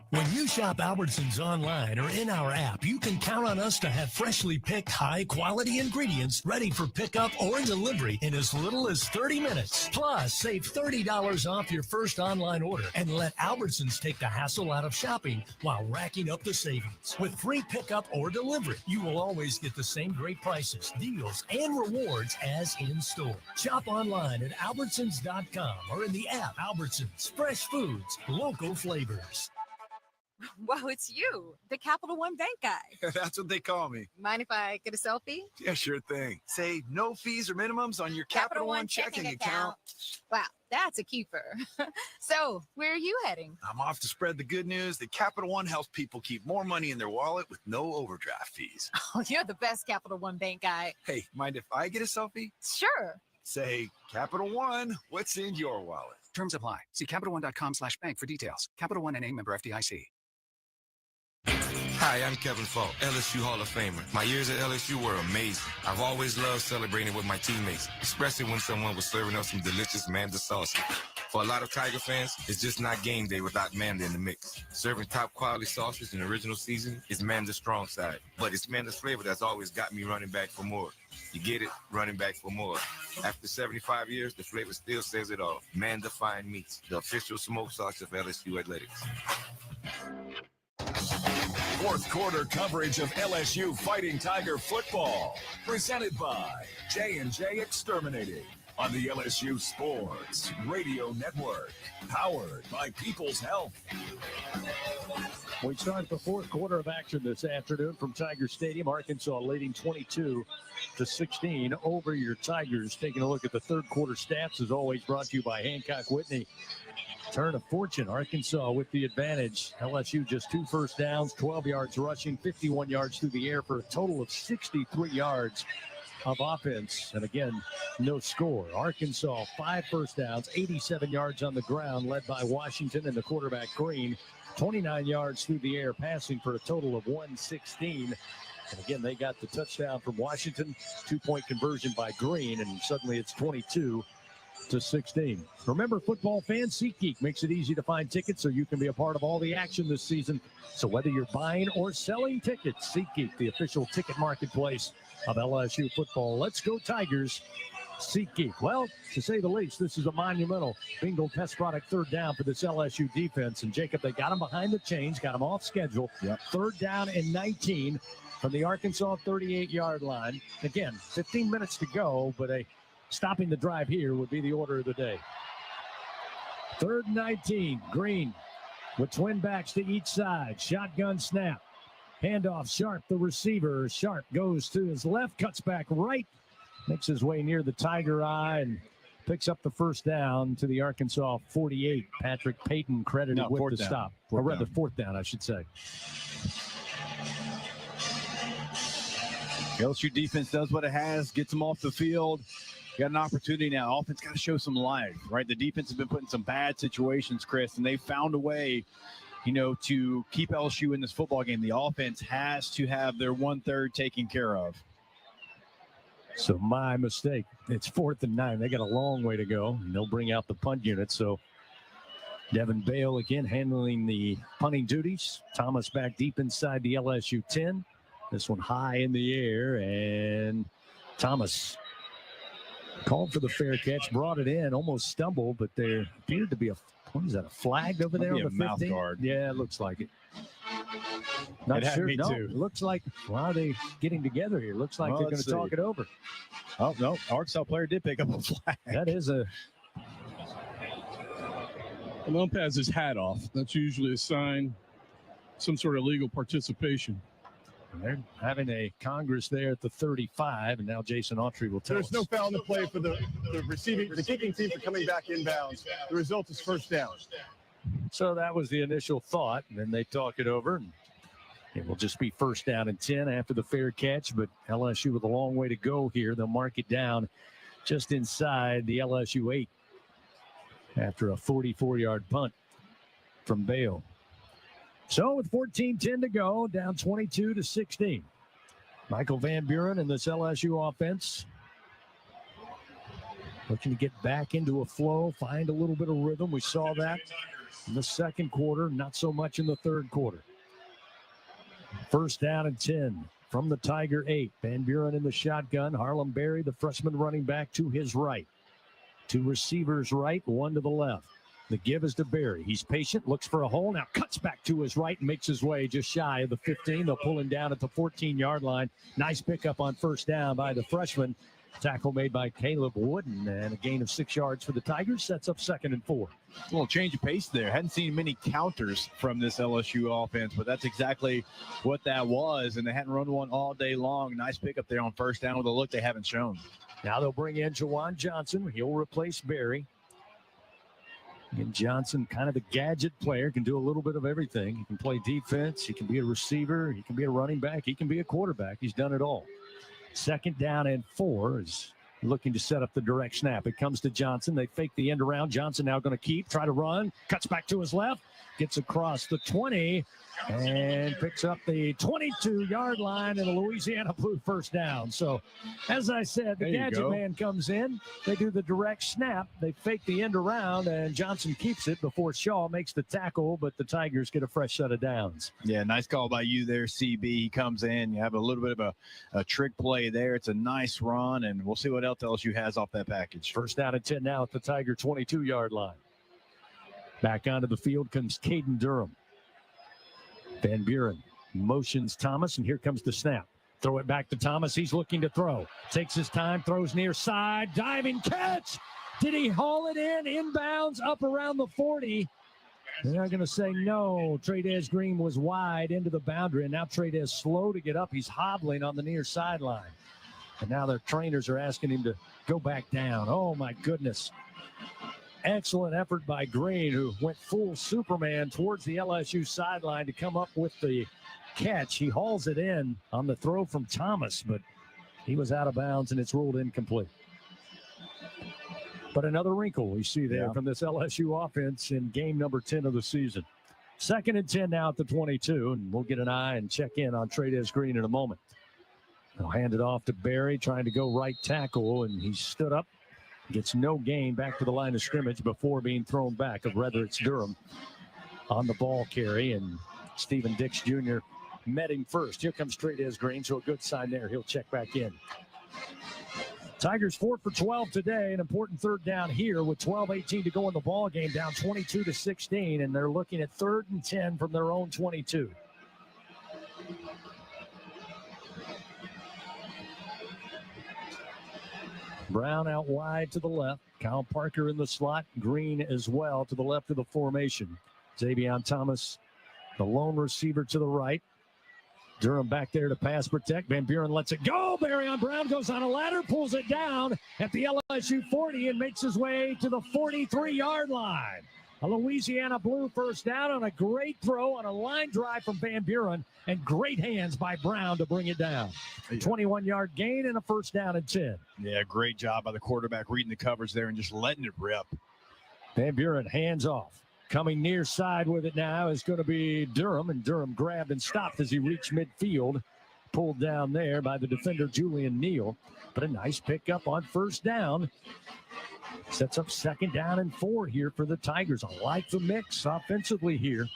When you shop Albertsons online or in our app, you can count on us to have freshly picked high-quality ingredients ready for pickup or delivery in as little as 30 minutes. Plus, save $30 off your first online order and let Albertsons take the hassle out of shopping while racking up the savings. With free pickup or delivery, you will always get the same great prices, deals, and rewards as in-store. Shop online at Albertsons.com or in the app. Albertsons, fresh foods, local flavors. Whoa, it's you, the Capital One Bank guy. That's what they call me. Mind if I get a selfie? Yeah, sure thing. Say no fees or minimums on your Capital One checking account. Wow, that's a keeper. So, where are you heading? I'm off to spread the good news that Capital One helps people keep more money in their wallet with no overdraft fees. Oh, you're the best Capital One Bank guy. Hey, mind if I get a selfie? Sure. Say, Capital One, what's in your wallet? Terms apply. See CapitalOne.com/bank for details. Capital One NA, member FDIC. Hi, I'm Kevin Falk, LSU Hall of Famer. My years at LSU were amazing. I've always loved celebrating with my teammates, especially when someone was serving up some delicious Manda sauce. For a lot of Tiger fans, it's just not game day without Manda in the mix. Serving top quality sauces in original season is Manda's strong side, but it's Manda's flavor that's always got me running back for more. You get it? Running back for more. After 75 years, the flavor still says it all. Manda Fine Meats, the official smoke sauce of LSU Athletics. Fourth quarter coverage of LSU Fighting Tiger football, presented by J&J Exterminating on the LSU Sports Radio Network, powered by People's Health. We start the fourth quarter of action this afternoon from Tiger Stadium. Arkansas leading 22-16 over your Tigers. Taking a look at the third quarter stats, as always, brought to you by Hancock Whitney. Turn of fortune, Arkansas with the advantage. LSU just 2 first downs, 12 yards rushing, 51 yards through the air for a total of 63 yards of offense. And again, no score. Arkansas 5 first downs, 87 yards on the ground, led by Washington and the quarterback Green. 29 yards through the air, passing for a total of 116. And again, they got the touchdown from Washington, 2-point conversion by Green, and suddenly it's 22-16. Remember, football fans, SeatGeek makes it easy to find tickets so you can be a part of all the action this season. So whether you're buying or selling tickets, SeatGeek, the official ticket marketplace of LSU football. Let's go Tigers, SeatGeek. Well, to say the least, this is a monumental Bengal test product third down for this LSU defense. And Jacob, they got him behind the chains, got him off schedule. Yep. Third down and 19 from the Arkansas 38-yard line. Again, 15 minutes to go, but stopping the drive here would be the order of the day. Third and 19, Green with twin backs to each side. Shotgun snap. Handoff, Sharp, the receiver. Sharp goes to his left, cuts back right, makes his way near the Tiger eye, and picks up the first down to the Arkansas 48. Patrick Payton credited with the stop. Or rather, fourth down, I should say. LSU defense does what it has, gets them off the field. got an opportunity now. Offense got to show some life, right? The defense has been put in some bad situations, Chris, and they found a way, to keep LSU in this football game. The offense has to have their 1/3 taken care of. So my mistake. It's 4th and 9. They got a long way to go. And they'll bring out the punt unit. So Devin Bale again handling the punting duties. Thomas back deep inside the LSU 10. This one high in the air, and Thomas called for the fair catch, brought it in, almost stumbled, but there appeared to be a flag over there on the 15? Mouth guard. Yeah, it looks like it. Not sure. Me no, too. It looks like, are they getting together here? Looks like they're going to talk it over. Oh, no, Arkansas player did pick up a flag. That is a... An umpire has his hat off. That's usually a sign, some sort of legal participation. And they're having a Congress there at the 35, and now Jason Autry will tell us. There's no foul in the play for the kicking team for coming back inbounds. The result is first down. So that was the initial thought, and then they talk it over, and it will just be first down and 10 after the fair catch, but LSU with a long way to go here. They'll mark it down just inside the LSU 8 after a 44-yard punt from Bale. So with 14-10 to go, down 22-16. Michael Van Buren and this LSU offense looking to get back into a flow, find a little bit of rhythm. We saw that in the second quarter, not so much in the third quarter. First down and 10 from the Tiger 8. Van Buren in the shotgun. Harlem Berry, the freshman running back, to his right. Two receivers right, one to the left. The give is to Berry. He's patient, looks for a hole, now cuts back to his right and makes his way just shy of the 15. They'll pull him down at the 14-yard line. Nice pickup on first down by the freshman. Tackle made by Caleb Wooden, and a gain of 6 yards for the Tigers. Sets up 2nd and 4. A little change of pace there. Hadn't seen many counters from this LSU offense, but that's exactly what that was, and they hadn't run one all day long. Nice pickup there on first down with a look they haven't shown. Now they'll bring in Jawan Johnson. He'll replace Berry. And Johnson, kind of a gadget player, can do a little bit of everything. He can play defense. He can be a receiver. He can be a running back. He can be a quarterback. He's done it all. 2nd down and 4 is looking to set up the direct snap. It comes to Johnson. They fake the end around. Johnson now going to try to run. Cuts back to his left. Gets across the 20 and picks up the 22-yard line and a Louisiana Blue first down. So, as I said, the gadget man comes in. They do the direct snap. They fake the end around, and Johnson keeps it before Shaw makes the tackle, but the Tigers get a fresh set of downs. Yeah, nice call by you there, CB. He comes in. You have a little bit of a trick play there. It's a nice run, and we'll see what else LSU has off that package. First down and 10 now at the Tiger 22-yard line. Back onto the field comes Caden Durham. Van Buren motions Thomas, and here comes the snap. Throw it back to Thomas. He's looking to throw. Takes his time, throws near side, diving catch. Did he haul it in? Inbounds up around the 40. They're going to say no. Trey'Dez Green was wide into the boundary, and now Trey'Dez slow to get up. He's hobbling on the near sideline. And now their trainers are asking him to go back down. Oh, my goodness. Excellent effort by Green, who went full Superman towards the LSU sideline to come up with the catch. He hauls it in on the throw from Thomas, but he was out of bounds, and it's ruled incomplete. But another wrinkle we see there from this LSU offense in game number 10 of the season. 2nd and 10 now at the 22, and we'll get an eye and check in on Trey'Dez Green in a moment. They'll hand it off to Berry, trying to go right tackle, and he stood up. Gets no gain back to the line of scrimmage before being thrown back, or rather it's Durham on the ball carry, and Stephen Dix Jr. met him first. Here comes Trey'Dez Green, so a good sign there. He'll check back in. Tigers 4 for 12 today, an important third down here with 12:18 to go in the ball game, down 22-16, and they're looking at 3rd and 10 from their own 22. Brown out wide to the left. Kyle Parker in the slot. Green as well to the left of the formation. Xavion Thomas, the lone receiver to the right. Durham back there to pass protect. Van Buren lets it go. Barryon Brown goes on a ladder, pulls it down at the LSU 40 and makes his way to the 43-yard line. A Louisiana Blue first down on a great throw on a line drive from Van Buren, and great hands by Brown to bring it down. 21-yard gain and a first down and 10. Yeah, great job by the quarterback reading the coverage there and just letting it rip. Van Buren hands off. Coming near side with it now is going to be Durham, and Durham grabbed and stopped as he reached midfield. Pulled down there by the defender Julian Neal. But a nice pickup on first down. Sets up second down and 4 here for the Tigers. I like the mix offensively here.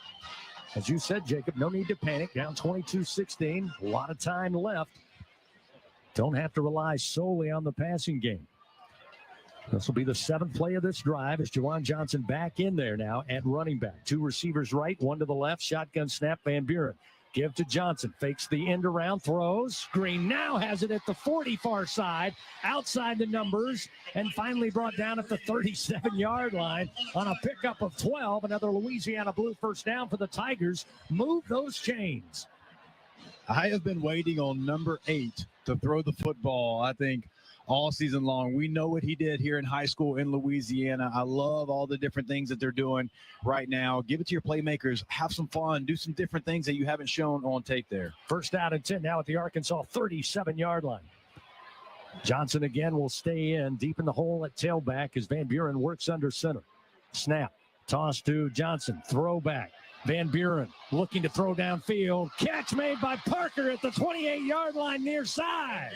As you said, Jacob, no need to panic. Down 22-16. A lot of time left. Don't have to rely solely on the passing game. This will be the 7th play of this drive as Jawan Johnson back in there now at running back. 2 receivers right, 1 to the left. Shotgun snap, Van Buren. Give to Johnson. Fakes the end around, throws. Green now has it at the 40 far side, outside the numbers, and finally brought down at the 37-yard line on a pickup of 12. Another Louisiana Blue first down for the Tigers. Move those chains. I have been waiting on number 8 to throw the football, I think, all season long. We know what he did here in high school in Louisiana. I love all the different things that they're doing right now. Give it to your playmakers. Have some fun. Do some different things that you haven't shown on tape there. First down and 10 now at the Arkansas 37-yard line. Johnson again will stay in deep in the hole at tailback as Van Buren works under center. Snap. Toss to Johnson. Throwback. Van Buren looking to throw downfield. Catch made by Parker at the 28-yard line near side.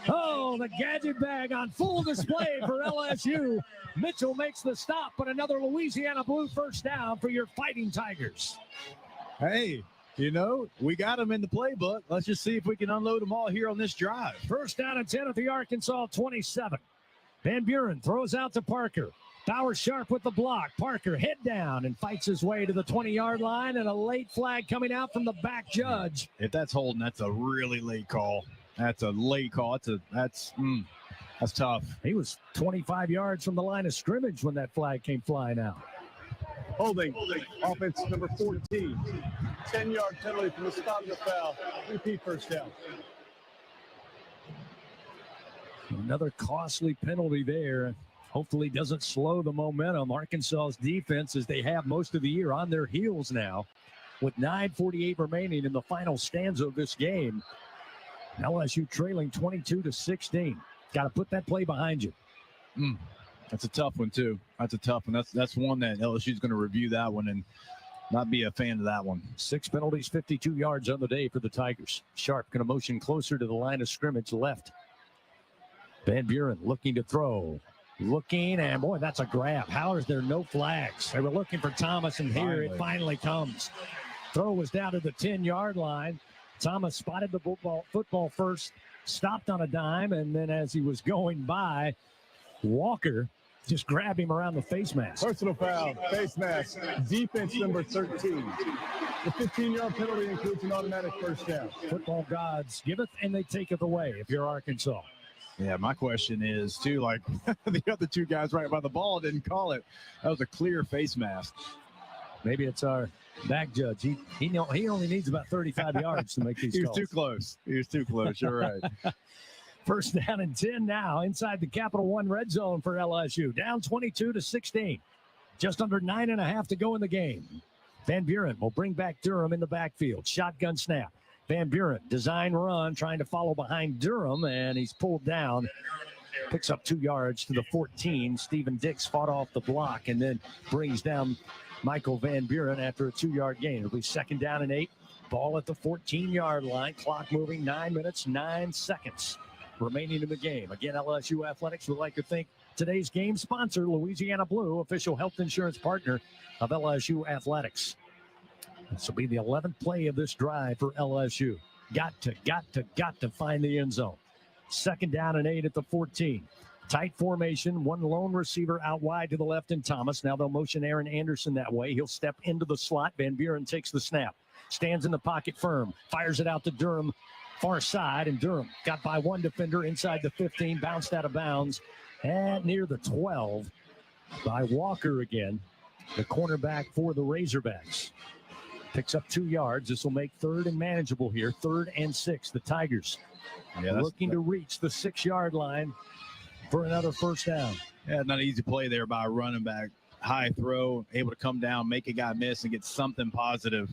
Oh, the gadget bag on full display for LSU. Mitchell makes the stop, but another Louisiana Blue first down for your Fighting Tigers. Hey, you know, we got them in the playbook. Let's just see if we can unload them all here on this drive. First down and 10 at the Arkansas 27. Van Buren throws out to Parker. Bauer sharp with the block. Parker head down and fights his way to the 20-yard line, and a late flag coming out from the back judge. If that's holding, that's a really late call. That's a late call. That's tough. He was 25 yards from the line of scrimmage when that flag came flying out. Holding. Offense number 14. 10-yard penalty from the stop of the foul. Repeat first down. Another costly penalty there. Hopefully doesn't slow the momentum. Arkansas's defense, as they have most of the year, on their heels now with 9:48 remaining in the final stanza of this game. LSU trailing 22-16. Got to put that play behind you. That's a tough one, too. That's a tough one. That's one that LSU's going to review that one and not be a fan of that one. 6 penalties, 52 yards on the day for the Tigers. Sharp going to motion closer to the line of scrimmage left. Van Buren looking to throw. Looking, and boy, that's a grab. How is there no flags? They were looking for Thomas, and here it finally comes. Throw was down to the 10-yard line. Thomas spotted the football first, stopped on a dime, and then as he was going by, Walker just grabbed him around the face mask. Personal foul, face mask, defense number 13. The 15-yard penalty includes an automatic first down. Football gods giveth and they taketh away if you're Arkansas. Yeah, my question is, too, like the other 2 guys right by the ball didn't call it. That was a clear face mask. Maybe it's our back judge. He only needs about 35 yards to make these calls. He was too close. He was too close. You're right. First down and 10 now inside the Capital One red zone for LSU. Down 22-16. Just under 9.5 to go in the game. Van Buren will bring back Durham in the backfield. Shotgun snap. Van Buren, design run, trying to follow behind Durham, and he's pulled down. Picks up 2 yards to the 14. Stephen Dix fought off the block and then brings down Michael Van Buren after a 2-yard gain. It'll be second down and 8. Ball at the 14-yard line. Clock moving, 9 minutes, 9 seconds remaining in the game. Again, LSU Athletics would like to thank today's game sponsor, Louisiana Blue, official health insurance partner of LSU Athletics. This will be the 11th play of this drive for LSU. Got to find the end zone. Second down and 8 at the 14. Tight formation, 1 lone receiver out wide to the left in Thomas. Now they'll motion Aaron Anderson that way. He'll step into the slot. Van Buren takes the snap. Stands in the pocket firm. Fires it out to Durham, far side. And Durham got by 1 defender inside the 15. Bounced out of bounds at near the 12 by Walker again. The cornerback for the Razorbacks. Picks up 2 yards. This will make 3rd and manageable here. 3rd and 6. The Tigers looking to reach the 6-yard line for another first down. Yeah, not an easy play there by a running back. high throw, able to come down, make a guy miss, and get something positive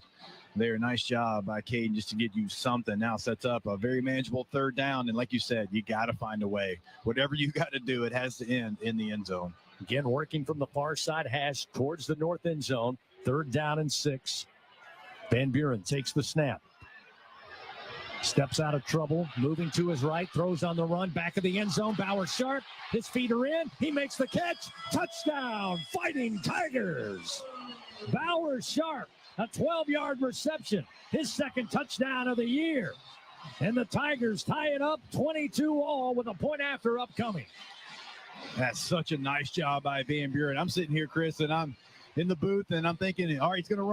there. Nice job by Caden just to get you something. Now sets up a very manageable third down. And like you said, you got to find a way. Whatever you got to do, it has to end in the end zone. Again, working from the far side hash towards the north end zone. 3rd down and 6. Van Buren takes the snap. Steps out of trouble, moving to his right, throws on the run, back of the end zone. Bauer Sharp, his feet are in. He makes the catch. Touchdown, Fighting Tigers. Bauer Sharp, a 12-yard reception, his 2nd touchdown of the year. And the Tigers tie it up 22-all with a point after upcoming. That's such a nice job by Van Buren. I'm sitting here, Chris, and I'm in the booth, and I'm thinking, all right, he's going to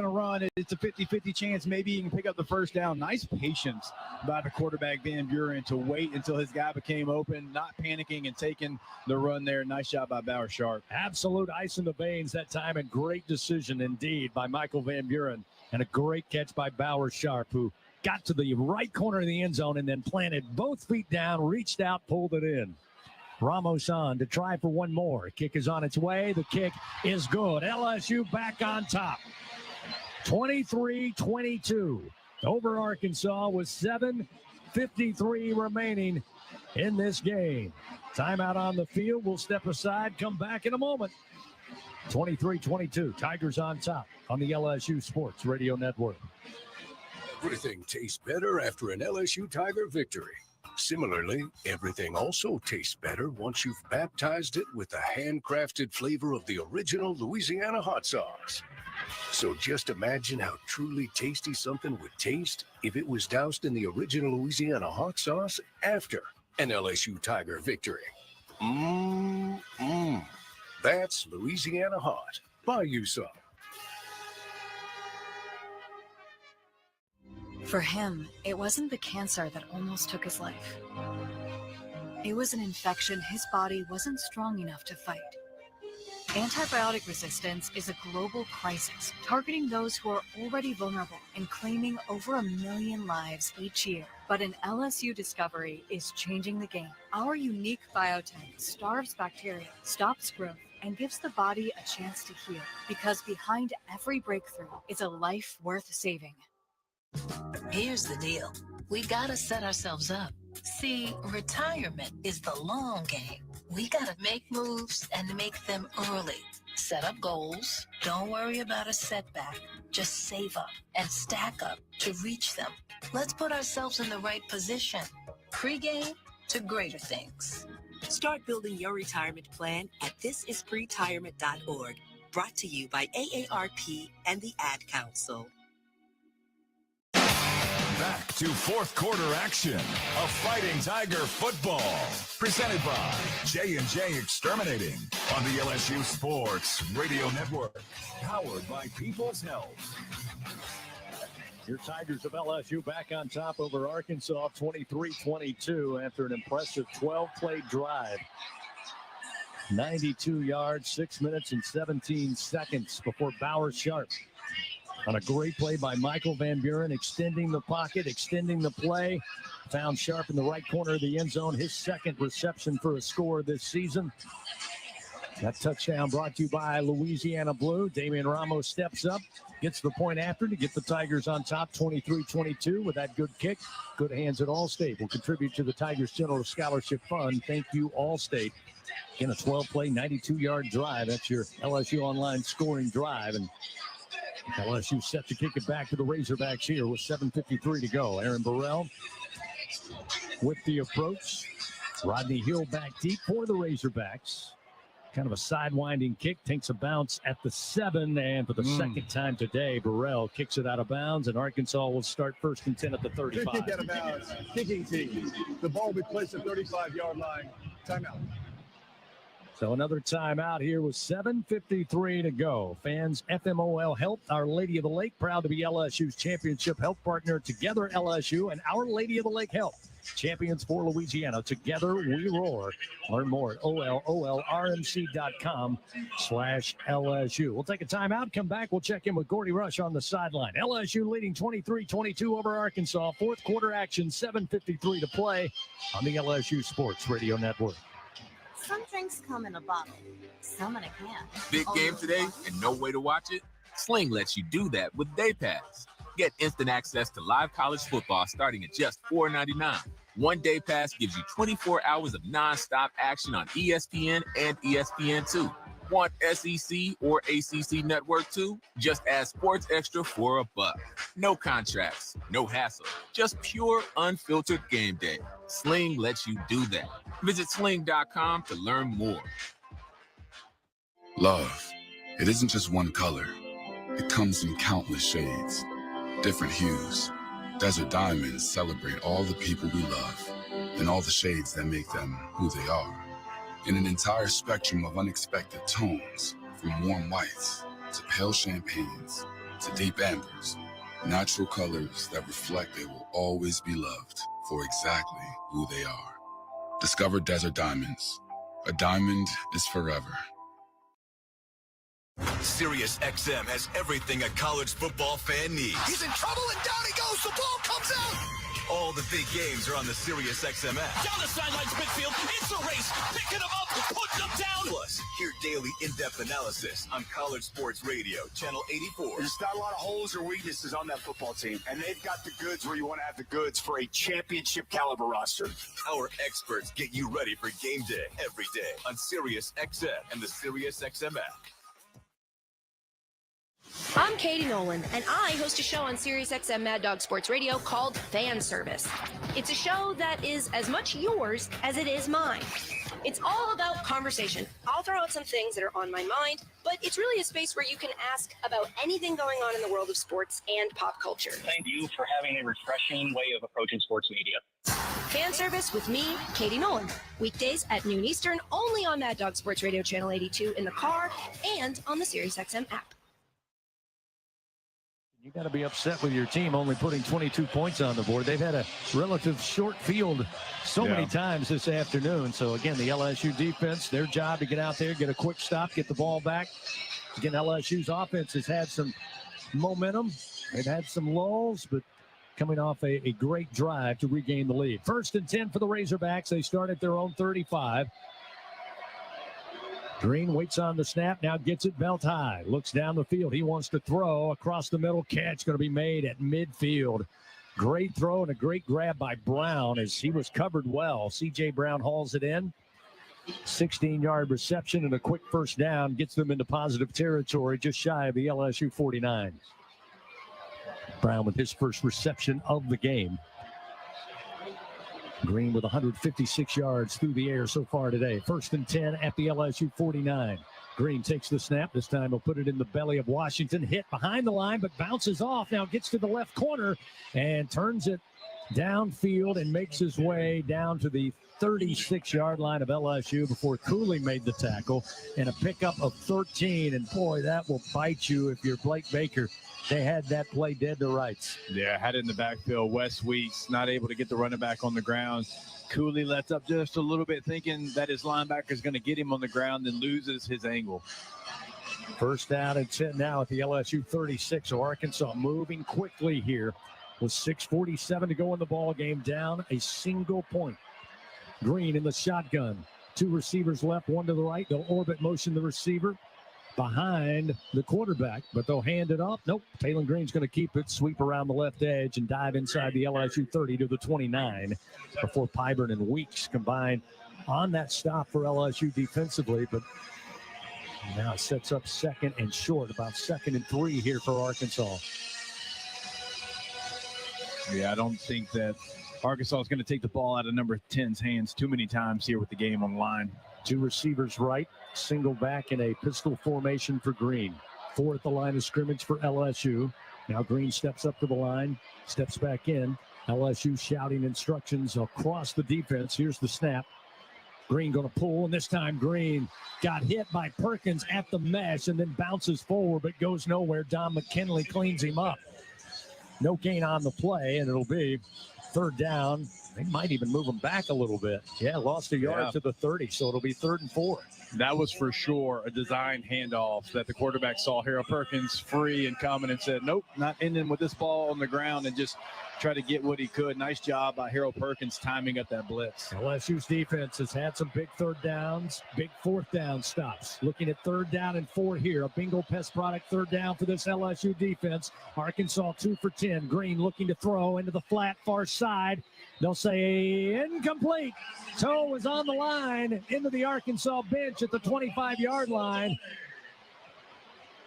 run. It's a 50-50 chance. Maybe he can pick up the first down. Nice patience by the quarterback, Van Buren, to wait until his guy became open, not panicking and taking the run there. Nice job by Bauer Sharp. Absolute ice in the veins that time, and great decision indeed by Michael Van Buren, and a great catch by Bauer Sharp, who got to the right corner of the end zone and then planted both feet down, reached out, pulled it in. Ramos on to try for one more. Kick is on its way. The kick is good. LSU back on top. 23-22 over Arkansas with 7:53 remaining in this game. Timeout on the field. We'll step aside, come back in a moment. 23-22. Tigers on top on the LSU Sports Radio Network. Everything tastes better after an LSU Tiger victory. Similarly, everything also tastes better once you've baptized it with the handcrafted flavor of the original Louisiana hot sauce. So just imagine how truly tasty something would taste if it was doused in the original Louisiana hot sauce after an LSU Tiger victory. That's Louisiana hot. Buy you some. For him, it wasn't the cancer that almost took his life. It was an infection his body wasn't strong enough to fight. Antibiotic resistance is a global crisis targeting those who are already vulnerable and claiming over 1 million lives each year. But an LSU discovery is changing the game. Our unique biotech starves bacteria, stops growth, and gives the body a chance to heal. Because behind every breakthrough is a life worth saving. Here's the deal. We gotta set ourselves up. See, retirement is the long game. We gotta make moves and make them early. Set up goals. Don't worry about a setback. Just save up and stack up to reach them. Let's put ourselves in the right position. Pre-game to greater things. Start building your retirement plan at thisispretirement.org. Brought to you by AARP and the Ad Council. Back to 4th quarter action of Fighting Tiger football. Presented by J&J Exterminating on the LSU Sports Radio Network. Powered by People's Health. Your Tigers of LSU back on top over Arkansas 23-22 after an impressive 12-play drive. 92 yards, 6 minutes and 17 seconds before Bauer Sharp on a great play by Michael Van Buren, extending the pocket, extending the play. Found Sharp in the right corner of the end zone, his 2nd reception for a score this season. That touchdown brought to you by Louisiana Blue. Damian Ramos steps up, gets the point after to get the Tigers on top 23-22 with that good kick. Good hands at Allstate will contribute to the Tigers General Scholarship Fund. Thank you, Allstate. Again, a 12-play, 92-yard drive. That's your LSU online scoring drive. And LSU set to kick it back to the Razorbacks here with 7:53 to go. Aaron Burrell with the approach. Rodney Hill back deep for the Razorbacks. Kind of a sidewinding kick, takes a bounce at the 7, and for the second time today, Burrell kicks it out of bounds, and Arkansas will start 1st and 10 at the 35. Good kick out of bounds. Kicking team. The ball will be placed at the 35-yard line. Timeout. So another timeout here with 7:53 to go. Fans, FMOL Health, Our Lady of the Lake, proud to be LSU's championship health partner. Together LSU and Our Lady of the Lake Health, champions for Louisiana. Together we roar. Learn more at olrmc.com/LSU. We'll take a timeout, come back. We'll check in with Gordy Rush on the sideline. LSU leading 23-22 over Arkansas. 4th quarter action, 7:53 to play on the LSU Sports Radio Network. Some drinks come in a bottle, some in a can. Big game today and no way to watch it? Sling lets you do that with Day Pass. Get instant access to live college football starting at just $4.99. One Day Pass gives you 24 hours of nonstop action on ESPN and ESPN2. Want SEC or ACC Network too? Just add Sports Extra for $1. No contracts, no hassle, just pure unfiltered game day. Sling lets you do that. Visit sling.com to learn more. Love, it isn't just one color. It comes in countless shades, different hues. Desert Diamonds celebrate all the people we love and all the shades that make them who they are. In an entire spectrum of unexpected tones, from warm whites to pale champagnes to deep ambers, natural colors that reflect they will always be loved for exactly who they are. Discover Desert Diamonds. A diamond is forever. Sirius XM has everything a college football fan needs. He's in trouble and down he goes. The ball comes out. All the big games are on the Sirius XM app. Down the sidelines midfield. It's a race. Picking them up, putting them down. Plus, hear daily in-depth analysis on College Sports Radio, Channel 84. There's not a lot of holes or weaknesses on that football team, and they've got the goods where you want to have the goods for a championship caliber roster. Our experts get you ready for game day every day on Sirius XM and the Sirius XM app. I'm Katie Nolan, and I host a show on SiriusXM Mad Dog Sports Radio called Fan Service. It's a show that is as much yours as it is mine. It's all about conversation. I'll throw out some things that are on my mind, but it's really a space where you can ask about anything going on in the world of sports and pop culture. Thank you for having a refreshing way of approaching sports media. Fan Service with me, Katie Nolan. Weekdays at noon Eastern, only on Mad Dog Sports Radio Channel 82 in the car and on the SiriusXM app. You got to be upset with your team only putting 22 points on the board. They've had a relative short field so many times this afternoon. So, again, the LSU defense, their job to get out there, get a quick stop, get the ball back. Again, LSU's offense has had some momentum. They've had some lulls, but coming off a great drive to regain the lead. 1st and 10 for the Razorbacks. They start at their own 35. Green waits on the snap, now gets it belt high, looks down the field. He wants to throw across the middle. Catch going to be made at midfield. Great throw and a great grab by Brown as he was covered well. C.J. Brown hauls it in. 16-yard reception and a quick first down gets them into positive territory just shy of the LSU 49. Brown with his first reception of the game. Green with 156 yards through the air so far today. 1st and 10 at the LSU 49. Green takes the snap. This time he'll put it in the belly of Washington. Hit behind the line, but bounces off. Now gets to the left corner and turns it downfield and makes his way down to the 36-yard line of LSU before Cooley made the tackle. And a pickup of 13. And, boy, that will bite you if you're Blake Baker. They had that play dead to rights. Yeah, had it in the backfield. Wes Weeks not able to get the running back on the ground. Cooley lets up just a little bit, thinking that his linebacker is going to get him on the ground, and loses his angle. 1st down and 10 now at the LSU 36. So Arkansas moving quickly here with 6:47 to go in the ball game, down a single point. Green in the shotgun. 2 receivers left, 1 to the right. They'll orbit motion the receiver behind the quarterback, but they'll hand it off. Nope. Taylor Green's going to keep it, sweep around the left edge, and dive inside the LSU 30 to the 29 before Pyburn and Weeks combine on that stop for LSU defensively. But now it sets up 2nd and short, about 2nd and 3 here for Arkansas. Yeah, I don't think that Arkansas is going to take the ball out of number 10's hands too many times here with the game on the line. 2 receivers right, single back in a pistol formation for Green. 4 at the line of scrimmage for LSU. Now Green steps up to the line, steps back in. LSU shouting instructions across the defense. Here's the snap. Green going to pull, and this time Green got hit by Perkins at the mesh and then bounces forward but goes nowhere. Don McKinley cleans him up. No gain on the play, and it'll be 3rd down They might even move them back a little bit. Yeah, lost a yard to the 30, so it'll be 3rd and 4. That was for sure a design handoff that the quarterback saw Harold Perkins free and coming and said, nope, not ending with this ball on the ground, and just try to get what he could. Nice job by Harold Perkins timing up that blitz. LSU's defense has had some big 3rd downs, big 4th down stops. Looking at 3rd down and 4 here. A bingo pest product 3rd down for this LSU defense. Arkansas 2 for 10. Green looking to throw into the flat far side. They'll say incomplete. Toe was on the line into the Arkansas bench at the 25-yard line.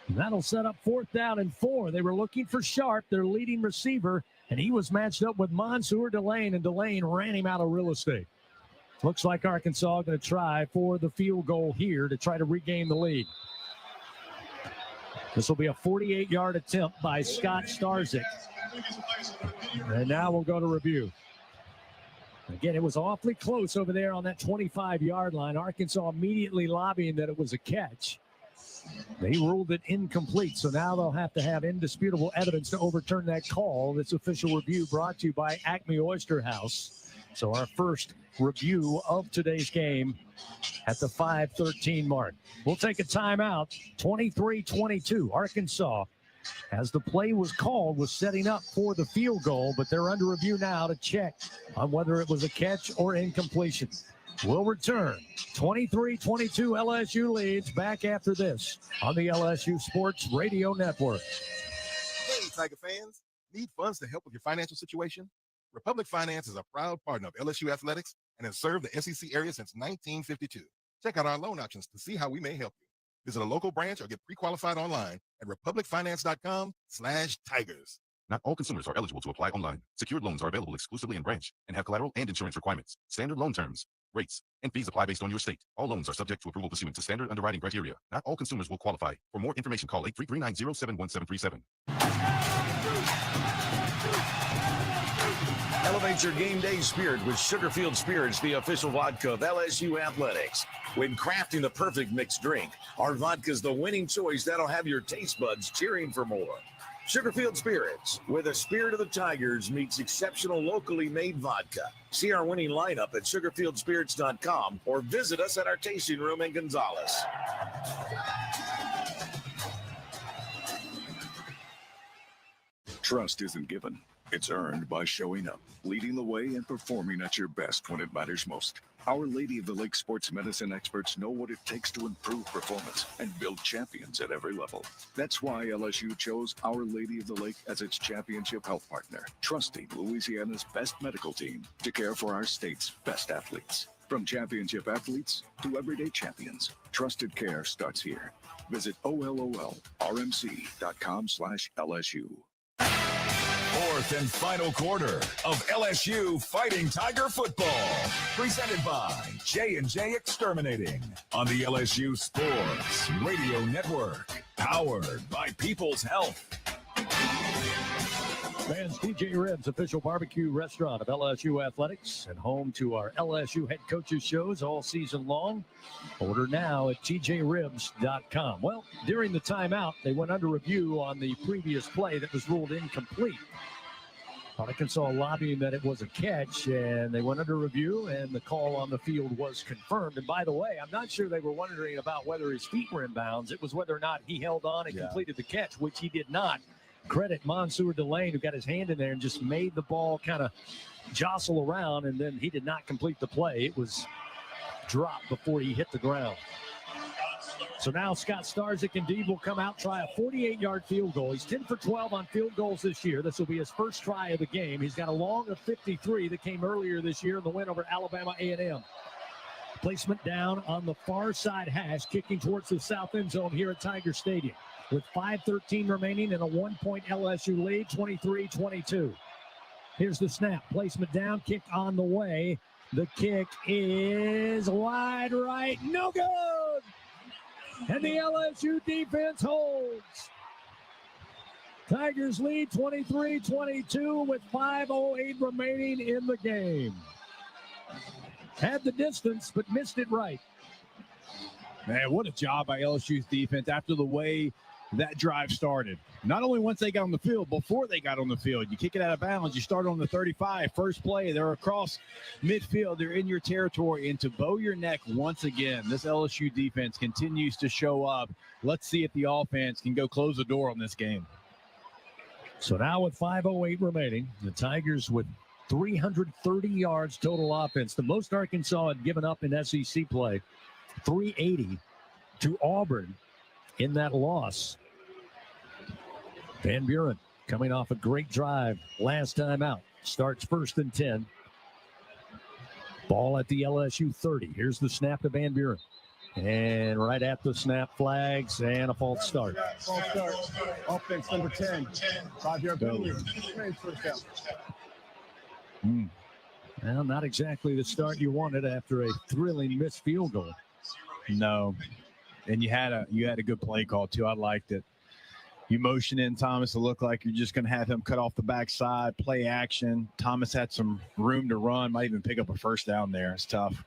And that'll set up 4th down and 4. They were looking for Sharp, their leading receiver, and he was matched up with Mansour Delane, and Delane ran him out of real estate. Looks like Arkansas going to try for the field goal here to try to regain the lead. This will be a 48-yard attempt by Scott Starzyk. And now we'll go to review. Again, it was awfully close over there on that 25-yard line. Arkansas immediately lobbying that it was a catch. They ruled it incomplete, so now they'll have to have indisputable evidence to overturn that call. This official review brought to you by Acme Oyster House. So our first review of today's game at the 5:13 mark. We'll take a timeout. 23-22. Arkansas, as the play was called, was setting up for the field goal, but they're under review now to check on whether it was a catch or incompletion. We'll return. 23-22 LSU leads back after this on the LSU Sports Radio Network. Hey, Tiger fans. Need funds to help with your financial situation? Republic Finance is a proud partner of LSU Athletics and has served the SEC area since 1952. Check out our loan options to see how we may help you. Visit a local branch or get pre-qualified online at republicfinance.com/tigers. Not all consumers are eligible to apply online. Secured loans are available exclusively in branch and have collateral and insurance requirements. Standard loan terms, rates, and fees apply based on your state. All loans are subject to approval pursuant to standard underwriting criteria. Not all consumers will qualify. For more information, call 833-907-1737. Elevate your game day spirit with Sugarfield Spirits, the official vodka of LSU Athletics. When crafting the perfect mixed drink, our vodka is the winning choice that'll have your taste buds cheering for more. Sugarfield Spirits, where the spirit of the Tigers meets exceptional locally made vodka. See our winning lineup at sugarfieldspirits.com or visit us at our tasting room in Gonzales. Trust isn't given. It's earned by showing up, leading the way, and performing at your best when it matters most. Our Lady of the Lake sports medicine experts know what it takes to improve performance and build champions at every level. That's why LSU chose Our Lady of the Lake as its championship health partner, trusting Louisiana's best medical team to care for our state's best athletes. From championship athletes to everyday champions, trusted care starts here. Visit OLOLRMC.com/LSU. Fourth and final quarter of LSU Fighting Tiger football, presented by J&J Exterminating on the LSU Sports Radio Network, powered by People's Health. Fans, TJ Ribs, official barbecue restaurant of LSU Athletics and home to our LSU head coaches shows all season long. Order now at tjribs.com. Well, during the timeout, they went under review on the previous play that was ruled incomplete. Arkansas lobbying that it was a catch, and they went under review, and the call on the field was confirmed. And by the way, I'm not sure they were wondering about whether his feet were in bounds. It was whether or not he held on and completed the catch, which he did not. Credit Mansour Delane, who got his hand in there and just made the ball kind of jostle around, and then he did not complete the play. It was dropped before he hit the ground. So now Scott Starzyk indeed will come out, try a 48-yard field goal. He's 10 for 12 on field goals this year. This will be his first try of the game. He's got a long of 53 that came earlier this year in the win over Alabama A&M. Placement down on the far side hash, kicking towards the south end zone here at Tiger Stadium. With 5:13 remaining and a 1-point LSU lead, 23-22. Here's the snap. Placement down, kick on the way. The kick is wide right, no good! And the LSU defense holds. Tigers lead 23-22 with 5:08 remaining in the game. Had the distance, but missed it right. Man, what a job by LSU's defense. After the way that drive started. Not only once they got on the field, before they got on the field. You kick it out of bounds, you start on the 35, first play, they're across midfield, they're in your territory, and to bow your neck once again, this LSU defense continues to show up. Let's see if the offense can go close the door on this game. So now with 5:08 remaining, the Tigers with 330 yards total offense, the most Arkansas had given up in SEC play, 380 to Auburn in that loss. Van Buren coming off a great drive last time out. Starts 1st and 10. Ball at the LSU 30. Here's the snap to Van Buren. And right at the snap, flags and a false start. False start. Offense number 10. 5-yard penalty. First down. Well, not exactly the start you wanted after a thrilling missed field goal. No. And you had a good play call, too. I liked it. You motion in Thomas to look like you're just going to have him cut off the backside, play action. Thomas had some room to run, might even pick up a first down there. It's tough.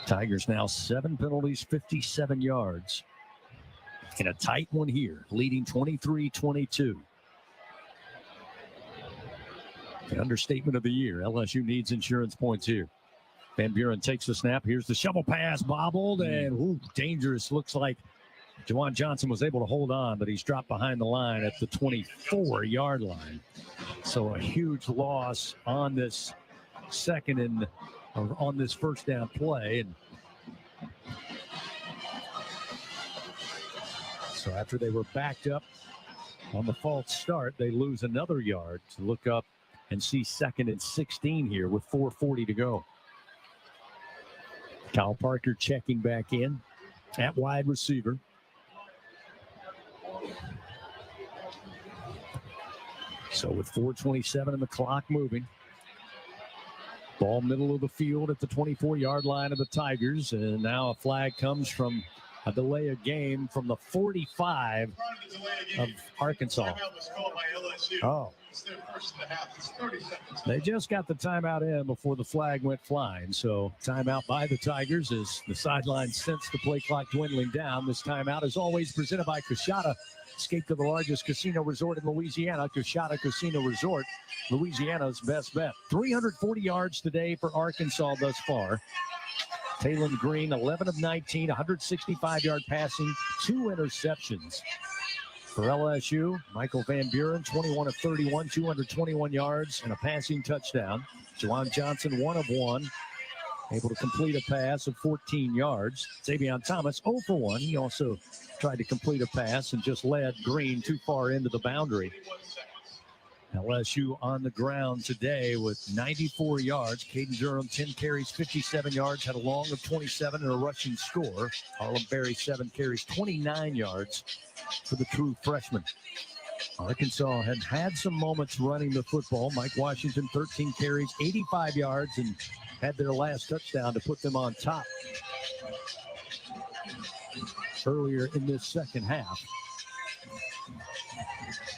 Tigers now 7 penalties, 57 yards. In a tight one here, leading 23-22. The understatement of the year. LSU needs insurance points here. Van Buren takes the snap. Here's the shovel pass, bobbled, and dangerous. Looks like Juwan Johnson was able to hold on, but he's dropped behind the line at the 24-yard line. So a huge loss on this on this first down play. And so after they were backed up on the false start, they lose another yard to look up and see 2nd and 16 here with 4:40 to go. Kyle Parker checking back in at wide receiver. So with 4:27 and the clock moving, ball middle of the field at the 24-yard line of the Tigers. And now a flag comes from a delay of game from the 45 of Arkansas. Oh. They just got the timeout in before the flag went flying. So timeout by the Tigers as the sideline sense the play clock dwindling down. This timeout is always presented by Coshada. Escape to the largest casino resort in Louisiana. Coshada Casino Resort, Louisiana's best bet. 340 yards today for Arkansas thus far. Taylon Green, 11 of 19, 165-yard passing, 2 interceptions. For LSU, Michael Van Buren, 21 of 31, 221 yards and a passing touchdown. Juwan Johnson, 1 of 1, able to complete a pass of 14 yards. Xavion Thomas, 0 for 1. He also tried to complete a pass and just led Green too far into the boundary. LSU on the ground today with 94 yards. Caden Durham, 10 carries, 57 yards, had a long of 27 and a rushing score. Harlem Berry, 7 carries, 29 yards for the true freshman. Arkansas had some moments running the football. Mike Washington, 13 carries, 85 yards, and had their last touchdown to put them on top earlier in this second half.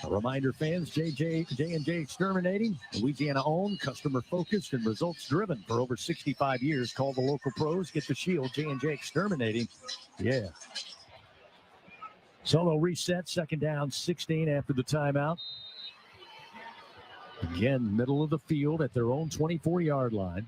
A reminder, fans, J&J Exterminating, Louisiana-owned, customer-focused, and results-driven for over 65 years. Call the local pros, get the shield, J&J Exterminating. Yeah. So they'll reset, 2nd down, 16 after the timeout. Again, middle of the field at their own 24-yard line.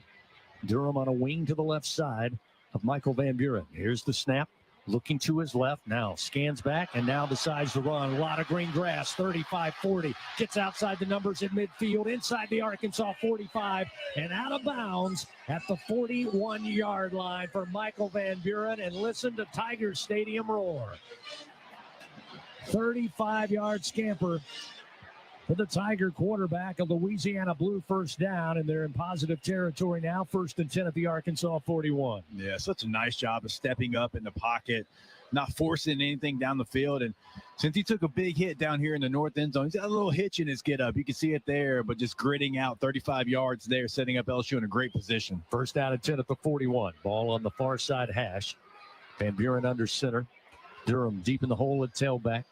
Durham on a wing to the left side of Michael Van Buren. Here's the snap. Looking to his left, now scans back and now decides to run. A lot of green grass, 35-40. Gets outside the numbers at midfield, inside the Arkansas 45, and out of bounds at the 41-yard line for Michael Van Buren. And listen to Tiger Stadium roar. 35-yard scamper for the Tiger quarterback of Louisiana Blue, first down, and they're in positive territory now. 1st and 10 at the Arkansas 41. Yeah, such a nice job of stepping up in the pocket, not forcing anything down the field. And since he took a big hit down here in the north end zone, he's got a little hitch in his get up. You can see it there, but just gritting out 35 yards there, setting up LSU in a great position. 1st down and 10 at the 41. Ball on the far side hash. Van Buren under center. Durham deep in the hole at tailback.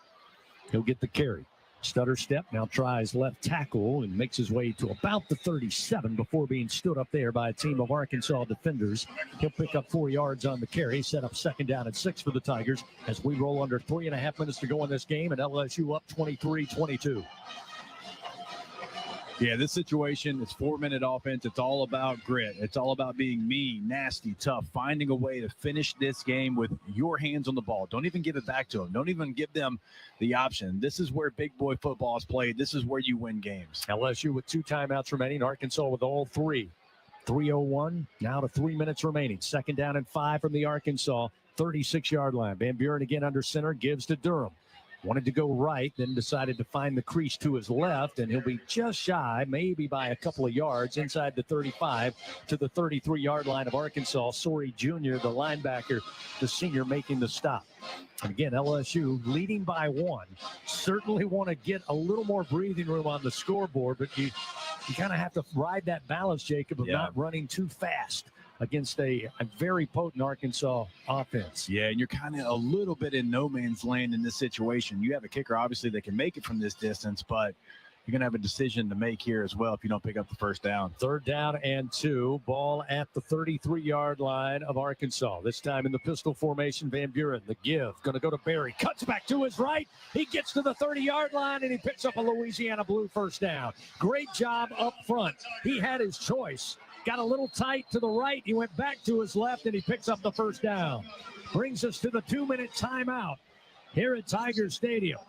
He'll get the carry. Stutter step, now tries left tackle and makes his way to about the 37 before being stood up there by a team of Arkansas defenders. He'll pick up 4 yards on the carry, set up 2nd down and 6 for the Tigers as we roll under 3.5 minutes to go in this game, and LSU up 23-22. Yeah, this situation is 4-minute offense. It's all about grit. It's all about being mean, nasty, tough, finding a way to finish this game with your hands on the ball. Don't even give it back to them. Don't even give them the option. This is where big boy football is played. This is where you win games. LSU with 2 timeouts remaining. Arkansas with all 3. 3:01 now to 3 minutes remaining. 2nd down and 5 from the Arkansas 36-yard line. Van Buren again under center, gives to Durham. Wanted to go right, then decided to find the crease to his left, and he'll be just shy, maybe by a couple of yards, inside the 35 to the 33-yard line of Arkansas. Sorey Jr., the linebacker, the senior, making the stop. And again, LSU leading by 1. Certainly want to get a little more breathing room on the scoreboard, but you kind of have to ride that balance, Jacob, of not running too fast against a very potent Arkansas offense. Yeah, and you're kind of a little bit in no man's land in this situation. You have a kicker, obviously, that can make it from this distance, but you're going to have a decision to make here as well if you don't pick up the 1st down. 3rd down and 2. Ball at the 33-yard line of Arkansas. This time in the pistol formation, Van Buren, the give, going to go to Berry. Cuts back to his right. He gets to the 30-yard line, and he picks up a Louisiana Blue 1st down. Great job up front. He had his choice. Got a little tight to the right. He went back to his left, and he picks up the 1st down. Brings us to the 2-minute timeout here at Tiger Stadium.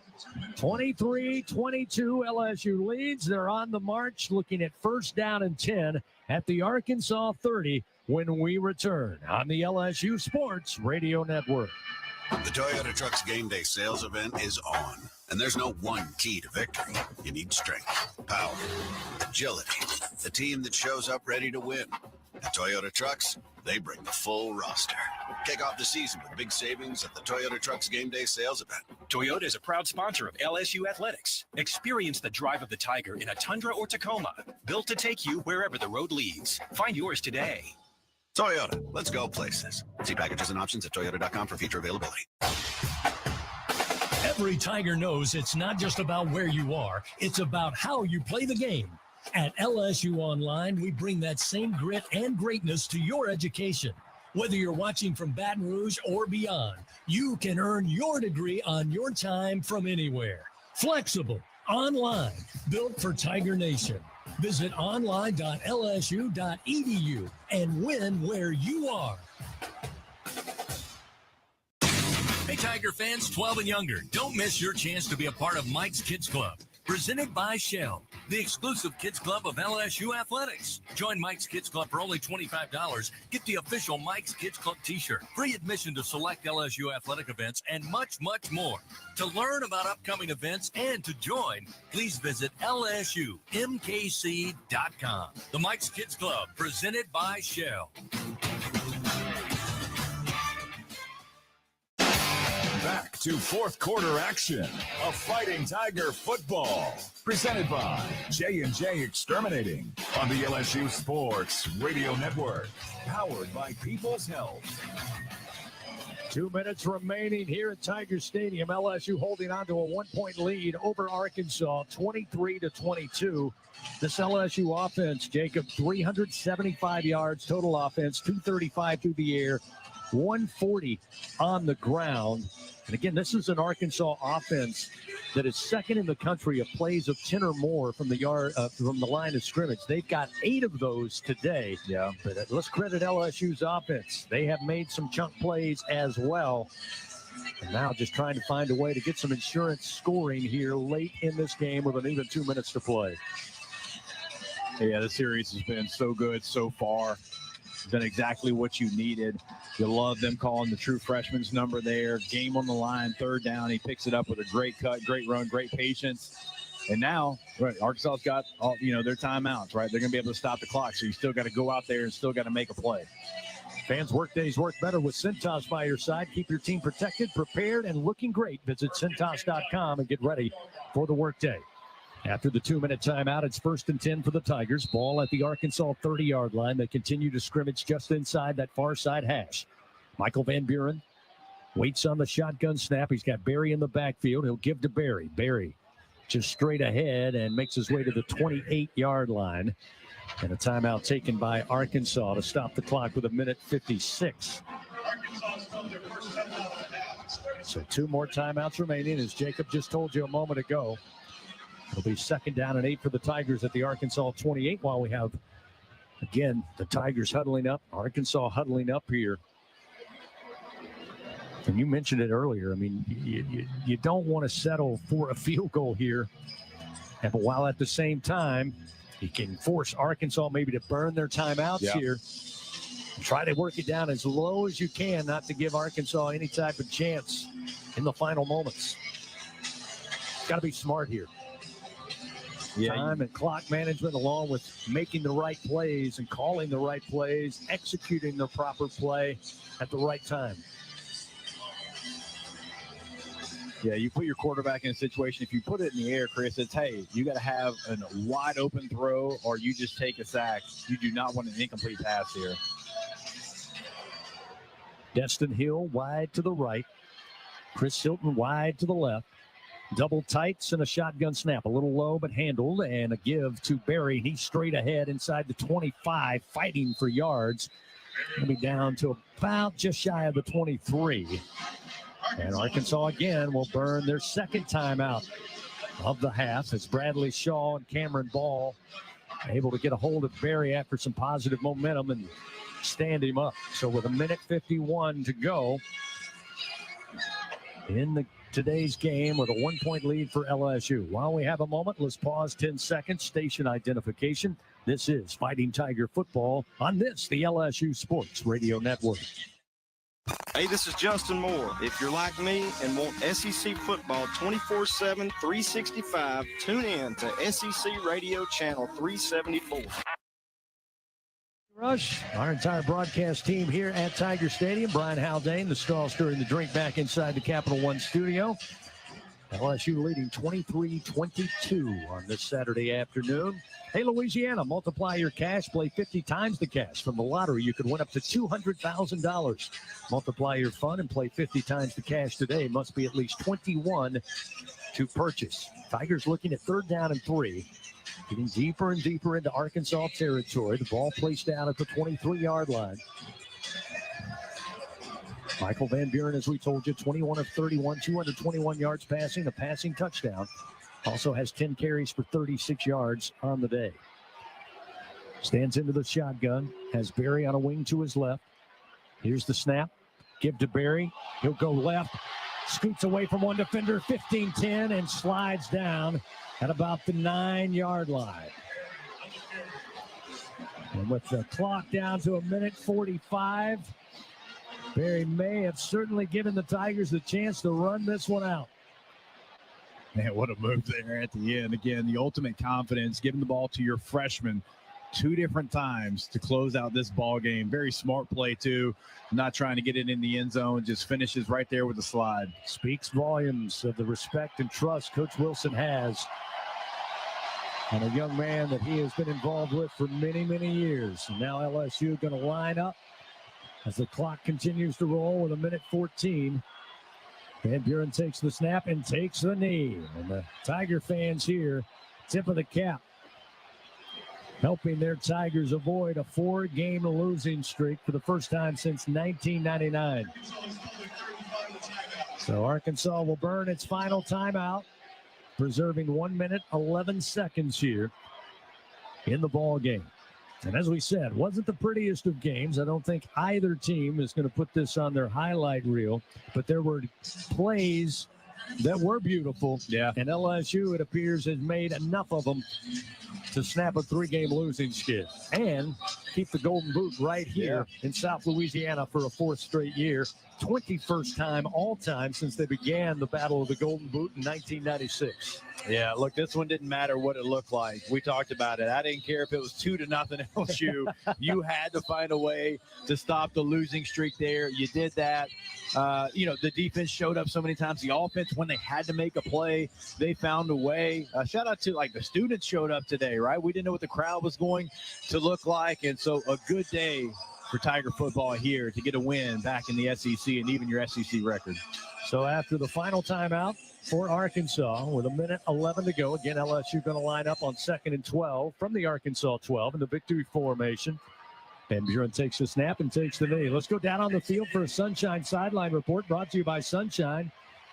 23-22, LSU leads. They're on the march, looking at 1st down and 10 at the Arkansas 30 when we return on the LSU Sports Radio Network. The Toyota Trucks Game Day sales event is on, and there's no one key to victory. You need strength, power, agility, the team that shows up ready to win. At Toyota Trucks, they bring the full roster. Kick off the season with big savings at the Toyota Trucks Game Day sales event. Toyota is a proud sponsor of LSU Athletics. Experience the drive of the Tiger in a Tundra or Tacoma, built to take you wherever the road leads. Find yours today. Toyota, let's go places. See packages and options at toyota.com for feature availability. Every Tiger knows it's not just about where you are, it's about how you play the game. At LSU Online, we bring that same grit and greatness to your education. Whether you're watching from Baton Rouge or beyond, you can earn your degree on your time from anywhere. Flexible, online, built for Tiger Nation. Visit online.lsu.edu and win where you are. Hey, Tiger fans 12 and younger, don't miss your chance to be a part of Mike's Kids Club. Presented by Shell, the exclusive kids club of LSU Athletics. Join Mike's Kids Club for only $25. Get the official Mike's Kids Club t-shirt, free admission to select LSU athletic events, and much, much more. To learn about upcoming events and to join, please visit LSUMKC.com. The Mike's Kids Club, presented by Shell. Back to 4th quarter action of Fighting Tiger football, presented by J&J Exterminating on the LSU Sports Radio Network, powered by People's Health. 2 minutes remaining here at Tiger Stadium. LSU holding on to a 1-point lead over Arkansas, 23-22. This LSU offense, Jacob, 375 yards total offense, 235 through the air, 140 on the ground. And again, this is an Arkansas offense that is second in the country of plays of 10 or more from the line of scrimmage. They've got 8 of those today. Yeah. But let's credit LSU's offense. They have made some chunk plays as well. And now just trying to find a way to get some insurance scoring here late in this game with an even 2 minutes to play. Yeah, the series has been so good so far. Done exactly what you needed. You love them calling the true freshman's number there. Game on the line, 3rd down. He picks it up with a great cut, great run, great patience. And now, right, Arkansas's got all, their timeouts, right? They're going to be able to stop the clock. So you still got to go out there and still got to make a play. Fans' workdays work better with Cintas by your side. Keep your team protected, prepared, and looking great. Visit Cintas.com and get ready for the workday. After the 2-minute timeout, it's 1st and 10 for the Tigers. Ball at the Arkansas 30-yard line. They continue to scrimmage just inside that far side hash. Michael Van Buren waits on the shotgun snap. He's got Berry in the backfield. He'll give to Berry. Berry just straight ahead and makes his way to the 28-yard line. And a timeout taken by Arkansas to stop the clock with 1:56. So 2 more timeouts remaining, as Jacob just told you a moment ago. It'll be 2nd down and 8 for the Tigers at the Arkansas 28, while we have, again, the Tigers huddling up, Arkansas huddling up here. And you mentioned it earlier. I mean, you don't want to settle for a field goal here. And but while at the same time, you can force Arkansas maybe to burn their timeouts here. Try to work it down as low as you can, not to give Arkansas any type of chance in the final moments. Got to be smart here. Time and clock management, along with making the right plays and calling the right plays, executing the proper play at the right time. Yeah, you put your quarterback in a situation, if you put it in the air, Chris, it's, hey, you got to have a wide open throw or you just take a sack. You do not want an incomplete pass here. Destin Hill wide to the right. Chris Hilton wide to the left. Double tights and a shotgun snap. A little low but handled, and a give to Berry. He's straight ahead inside the 25, fighting for yards. Going to be down to about just shy of the 23. And Arkansas again will burn their 2nd timeout of the half, as Bradley Shaw and Cameron Ball able to get a hold of Berry after some positive momentum and stand him up. So with 1:51 to go in today's game, with a 1-point lead for LSU. While we have a moment, let's pause 10 seconds. Station identification. This is Fighting Tiger Football on the LSU Sports Radio Network. Hey, this is Justin Moore. If you're like me and want SEC football 24/7, 365, tune in to SEC Radio Channel 374. Rush, our entire broadcast team here at Tiger Stadium. Brian Haldane, the stall stirring the drink, back inside the Capital One studio. LSU leading 23-22 on this Saturday afternoon. Hey, Louisiana, multiply your cash. Play 50 times the cash from the lottery. You could win up to $200,000. Multiply your fun and play 50 times the cash today. Must be at least 21 to purchase. Tigers looking at 3rd down and 3. Getting deeper and deeper into Arkansas territory. The ball placed down at the 23-yard line. Michael Van Buren, as we told you, 21 of 31, 221 yards passing, a passing touchdown. Also has 10 carries for 36 yards on the day. Stands into the shotgun, has Berry on a wing to his left. Here's the snap. Give to Berry. He'll go left. Scoots away from one defender, 15-10, and slides down at about the 9-yard line. And with the clock down to 1:45, Berry may have certainly given the Tigers the chance to run this one out. Man, what a move there at the end. Again, the ultimate confidence, giving the ball to your freshman 2 different times to close out this ball game. Very smart play, too. Not trying to get it in the end zone, just finishes right there with a slide. Speaks volumes of the respect and trust Coach Wilson has on a young man that he has been involved with for many, many years. And now LSU going to line up as the clock continues to roll with 1:14. Van Buren takes the snap and takes the knee. And the Tiger fans here, tip of the cap, helping their Tigers avoid a 4-game losing streak for the first time since 1999. So Arkansas will burn its final timeout, preserving 1 minute, 11 seconds here in the ball game. And as we said, wasn't the prettiest of games. I don't think either team is going to put this on their highlight reel, but there were plays that were beautiful. Yeah. And LSU, it appears, has made enough of them to snap a 3-game losing skid and keep the Golden Boot right here in South Louisiana for a 4th straight year. 21st time all time since they began the Battle of the Golden Boot in 1996. Yeah, look, this one didn't matter what it looked like. We talked about it. I didn't care if it was 2-0 LSU. You had to find a way to stop the losing streak there. You did that. The defense showed up so many times. The offense, when they had to make a play, they found a way. Shout out to, the students showed up today, right? We didn't know what the crowd was going to look like. And so a good day for Tiger football here to get a win back in the SEC and even your SEC record. So after the final timeout for Arkansas with 1:11 to go, again, LSU going to line up on 2nd and 12 from the Arkansas 12 in the victory formation. Van Buren takes the snap and takes the knee. Let's go down on the field for a Sunshine Sideline Report brought to you by Sunshine,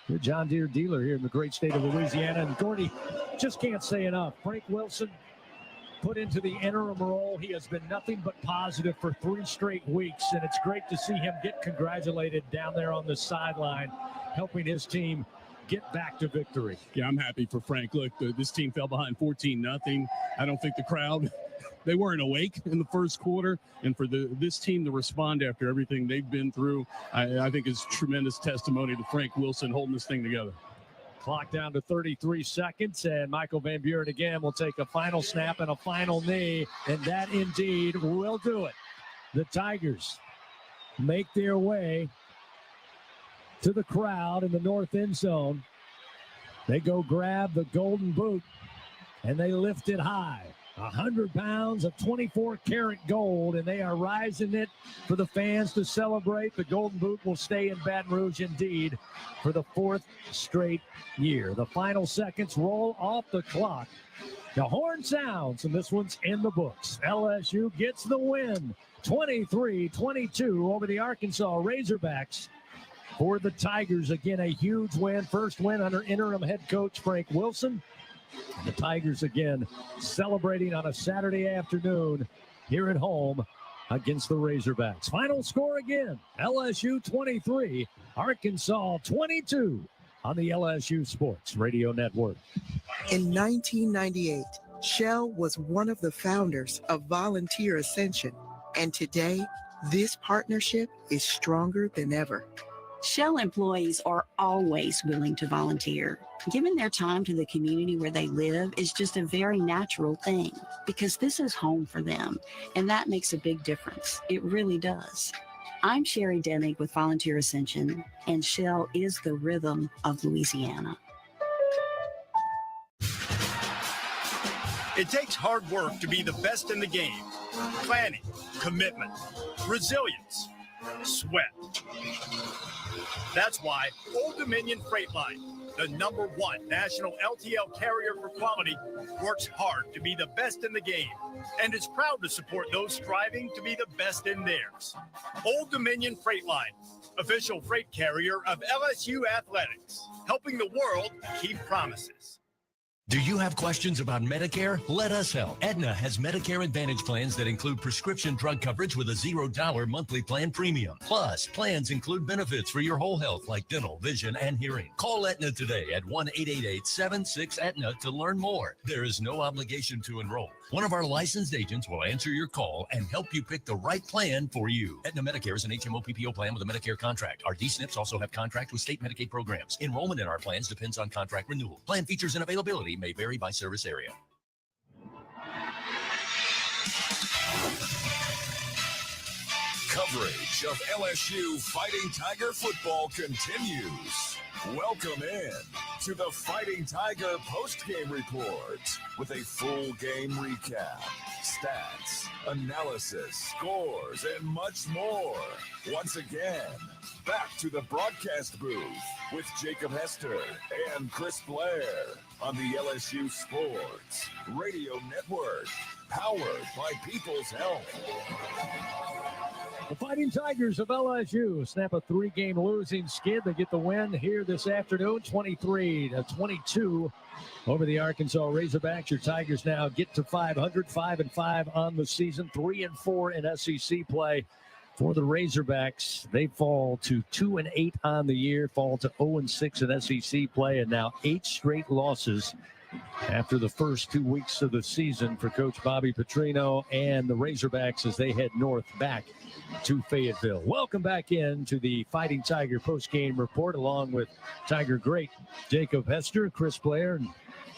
your John Deere dealer here in the great state of Louisiana. And Gordy, just can't say enough. Frank Wilson put into the interim role. He has been nothing but positive for 3 straight weeks, and it's great to see him get congratulated down there on the sideline, helping his team get back to victory. Yeah, I'm happy for Frank. Look, this team fell behind 14-0. I don't think the crowd, they weren't awake in the first quarter, and for this team to respond after everything they've been through, I think is tremendous testimony to Frank Wilson holding this thing together. Clock down to 33 seconds, and Michael Van Buren again will take a final snap and a final knee, and that indeed will do it. The Tigers make their way to the crowd in the north end zone. They go grab the golden boot, and they lift it high. 100 pounds of 24-karat gold, and they are rising it for the fans to celebrate. The golden boot will stay in Baton Rouge indeed for the 4th straight year. The final seconds roll off the clock. The horn sounds, and this one's in the books. LSU gets the win, 23-22 over the Arkansas Razorbacks. For the Tigers, again, a huge win. First win under interim head coach Frank Wilson. The Tigers again celebrating on a Saturday afternoon here at home against the Razorbacks. Final score again, LSU 23, Arkansas 22 on the LSU Sports Radio Network. In 1998, Shell was one of the founders of Volunteer Ascension, and today, this partnership is stronger than ever. Shell employees are always willing to volunteer. Giving their time to the community where they live is just a very natural thing because this is home for them, and that makes a big difference. It really does. I'm Sherry Demig with Volunteer Ascension, and Shell is the rhythm of Louisiana. It takes hard work to be the best in the game. Planning, commitment, resilience, sweat. That's why Old Dominion Freight Line, the #1 national LTL carrier for quality, works hard to be the best in the game and is proud to support those striving to be the best in theirs. Old Dominion Freight Line, official freight carrier of LSU Athletics, helping the world keep promises. Do you have questions about Medicare? Let us help. Aetna has Medicare Advantage plans that include prescription drug coverage with a $0 monthly plan premium. Plus, plans include benefits for your whole health like dental, vision, and hearing. Call Aetna today at 1-888-76-AETNA to learn more. There is no obligation to enroll. One of our licensed agents will answer your call and help you pick the right plan for you. Aetna Medicare is an HMO PPO plan with a Medicare contract. Our D-SNPs also have contract with state Medicaid programs. Enrollment in our plans depends on contract renewal. Plan features and availability may vary by service area. Coverage of LSU Fighting Tiger football continues. Welcome in to the Fighting Tiger postgame report with a full game recap, stats, analysis, scores, and much more. Once again, back to the broadcast booth with Jacob Hester and Chris Blair on the LSU Sports Radio Network, powered by People's Health. The Fighting Tigers of LSU snap a 3-game losing skid. They get the win here this afternoon, 23-22 over the Arkansas Razorbacks. Your Tigers now get to 500, 5-5 on the season, 3-4 in SEC play. For the Razorbacks, they fall to 2-8 on the year, fall to 0-6 in SEC play, and now 8 straight losses after the first 2 weeks of the season for Coach Bobby Petrino and the Razorbacks as they head north back to Fayetteville. Welcome back into the Fighting Tiger postgame report, along with Tiger great Jacob Hester, Chris Blair, and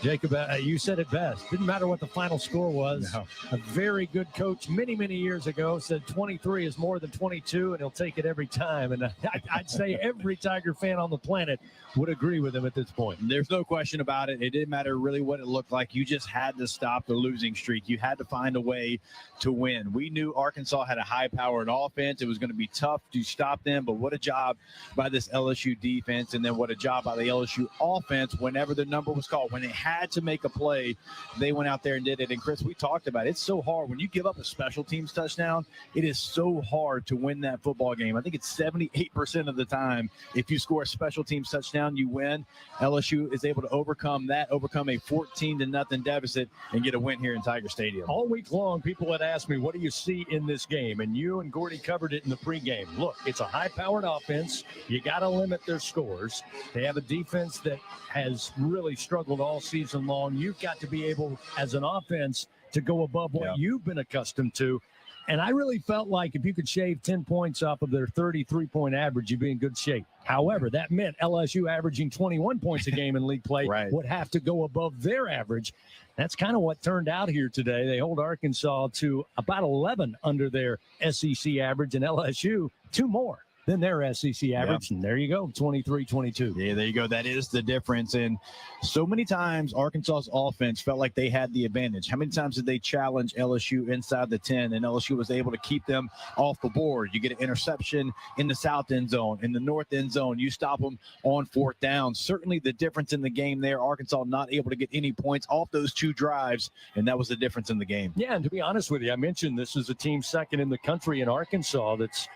Jacob, you said it best. Didn't matter what the final score was. No. A very good coach many, many years ago said 23 is more than 22, and he'll take it every time. And I'd say every Tiger fan on the planet would agree with him at this point. There's no question about it. It didn't matter really what it looked like. You just had to stop the losing streak. You had to find a way to win. We knew Arkansas had a high-powered offense. It was going to be tough to stop them, but what a job by this LSU defense, and then what a job by the LSU offense whenever the number was called. When it had to make a play, they went out there and did it. And, Chris, we talked about it. It's so hard. When you give up a special teams touchdown, it is so hard to win that football game. I think it's 78% of the time if you score a special teams touchdown, you win. LSU is able to overcome a 14-0 deficit and get a win here in Tiger Stadium. All week long, people had asked me, what do you see in this game? And you and Gordy covered it in the pregame. Look, it's a high-powered offense. You got to limit their scores. They have a defense that has really struggled all season long. You've got to be able, as an offense, to go above what you've been accustomed to. And I really felt like if you could shave 10 points off of their 33-point average, you'd be in good shape. However, that meant LSU averaging 21 points a game in league play would have to go above their average. That's kind of what turned out here today. They hold Arkansas to about 11 under their SEC average, and LSU 2 more than their SEC average. And there you go, 23-22. Yeah, there you go. That is the difference. And so many times Arkansas's offense felt like they had the advantage. How many times did they challenge LSU inside the 10, and LSU was able to keep them off the board? You get an interception in the south end zone, in the north end zone. You stop them on 4th down. Certainly the difference in the game there. Arkansas not able to get any points off those 2 drives, and that was the difference in the game. Yeah, and to be honest with you, I mentioned this is a team second in the country in Arkansas that's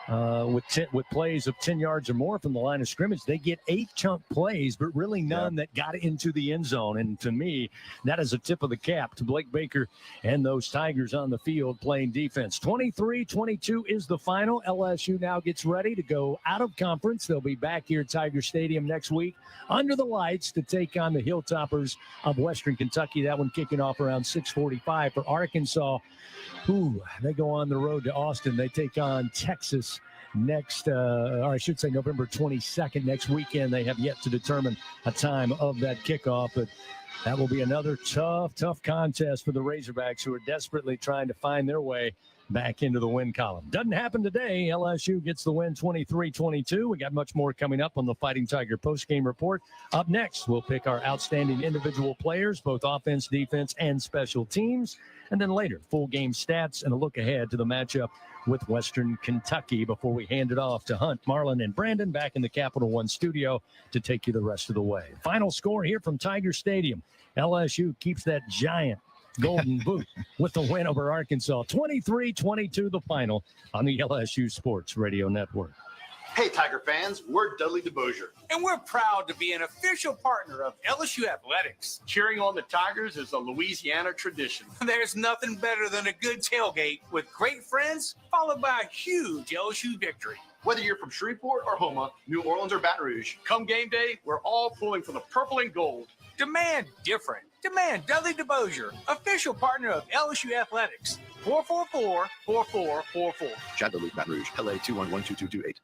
with plays of 10 yards or more from the line of scrimmage. They get 8 chunk plays, but really none that got into the end zone. And to me, that is a tip of the cap to Blake Baker and those Tigers on the field playing defense. 23-22 is the final. LSU now gets ready to go out of conference. They'll be back here at Tiger Stadium next week under the lights to take on the Hilltoppers of Western Kentucky. That one kicking off around 6:45 for Arkansas. They go on the road to Austin. They take on Texas next, or I should say November 22nd, next weekend. They have yet to determine a time of that kickoff, but that will be another tough contest for the Razorbacks, who are desperately trying to find their way back into the win column. Doesn't happen today. LSU gets the win 23-22. We got much more coming up on the Fighting Tiger postgame report. Up next, we'll pick our outstanding individual players, both offense, defense, and special teams. And then later, full game stats and a look ahead to the matchup with Western Kentucky before we hand it off to Hunt, Marlon, and Brandon back in the Capital One studio to take you the rest of the way. Final score here from Tiger Stadium. LSU keeps that giant golden boot with the win over Arkansas. 23-22 the final on the LSU Sports Radio Network. Hey, Tiger fans, we're Dudley DeBosier. And we're proud to be an official partner of LSU Athletics. Cheering on the Tigers is a Louisiana tradition. There's nothing better than a good tailgate with great friends, followed by a huge LSU victory. Whether you're from Shreveport or Houma, New Orleans or Baton Rouge, come game day, we're all pulling for the purple and gold. Demand different. Demand Dudley DeBosier, official partner of LSU Athletics. 444-4444. Chad Dudley, Baton Rouge, LA 2112228.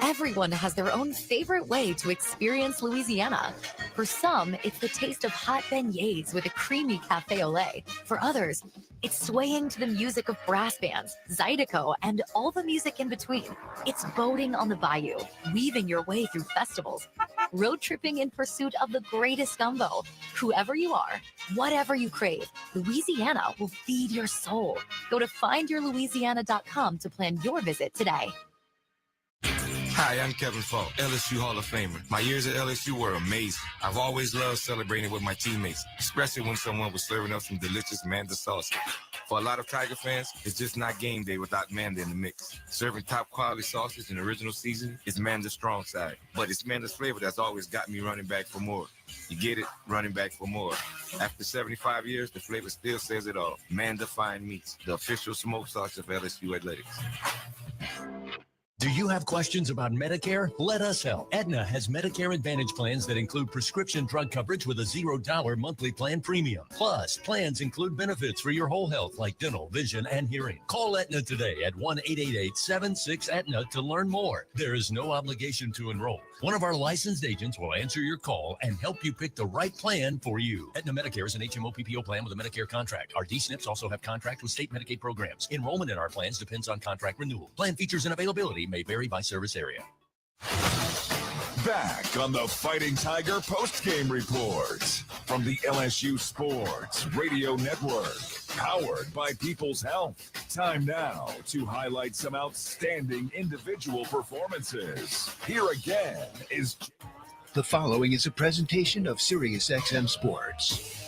Everyone has their own favorite way to experience Louisiana. For some, it's the taste of hot beignets with a creamy cafe au lait. For others, it's swaying to the music of brass bands, Zydeco, and all the music in between. It's boating on the bayou, weaving your way through festivals, road tripping in pursuit of the greatest gumbo. Whoever you are, whatever you crave, Louisiana will feed your soul. Go to findyourlouisiana.com to plan your visit today. Hi, I'm Kevin Falk, LSU Hall of Famer. My years at LSU were amazing. I've always loved celebrating with my teammates, especially when someone was serving up some delicious Manda sauce. For a lot of Tiger fans, it's just not game day without Manda in the mix. Serving top quality sauces and original season is Manda's strong side, but it's Manda's flavor that's always got me running back for more. You get it? Running back for more. After 75 years, the flavor still says it all. Manda Fine Meats, the official smoke sauce of LSU Athletics. Do you have questions about Medicare? Let us help. Aetna has Medicare Advantage plans that include prescription drug coverage with a $0 monthly plan premium. Plus, plans include benefits for your whole health like dental, vision, and hearing. Call Aetna today at 1-888-76-AETNA to learn more. There is no obligation to enroll. One of our licensed agents will answer your call and help you pick the right plan for you. Aetna Medicare is an HMO PPO plan with a Medicare contract. Our D-SNPs also have contract with state Medicaid programs. Enrollment in our plans depends on contract renewal. Plan features and availability may vary by service area. Back on the Fighting Tiger postgame report from the LSU Sports Radio Network, powered by People's Health. Time now to highlight some outstanding individual performances. Here again is... The following is a presentation of SiriusXM Sports.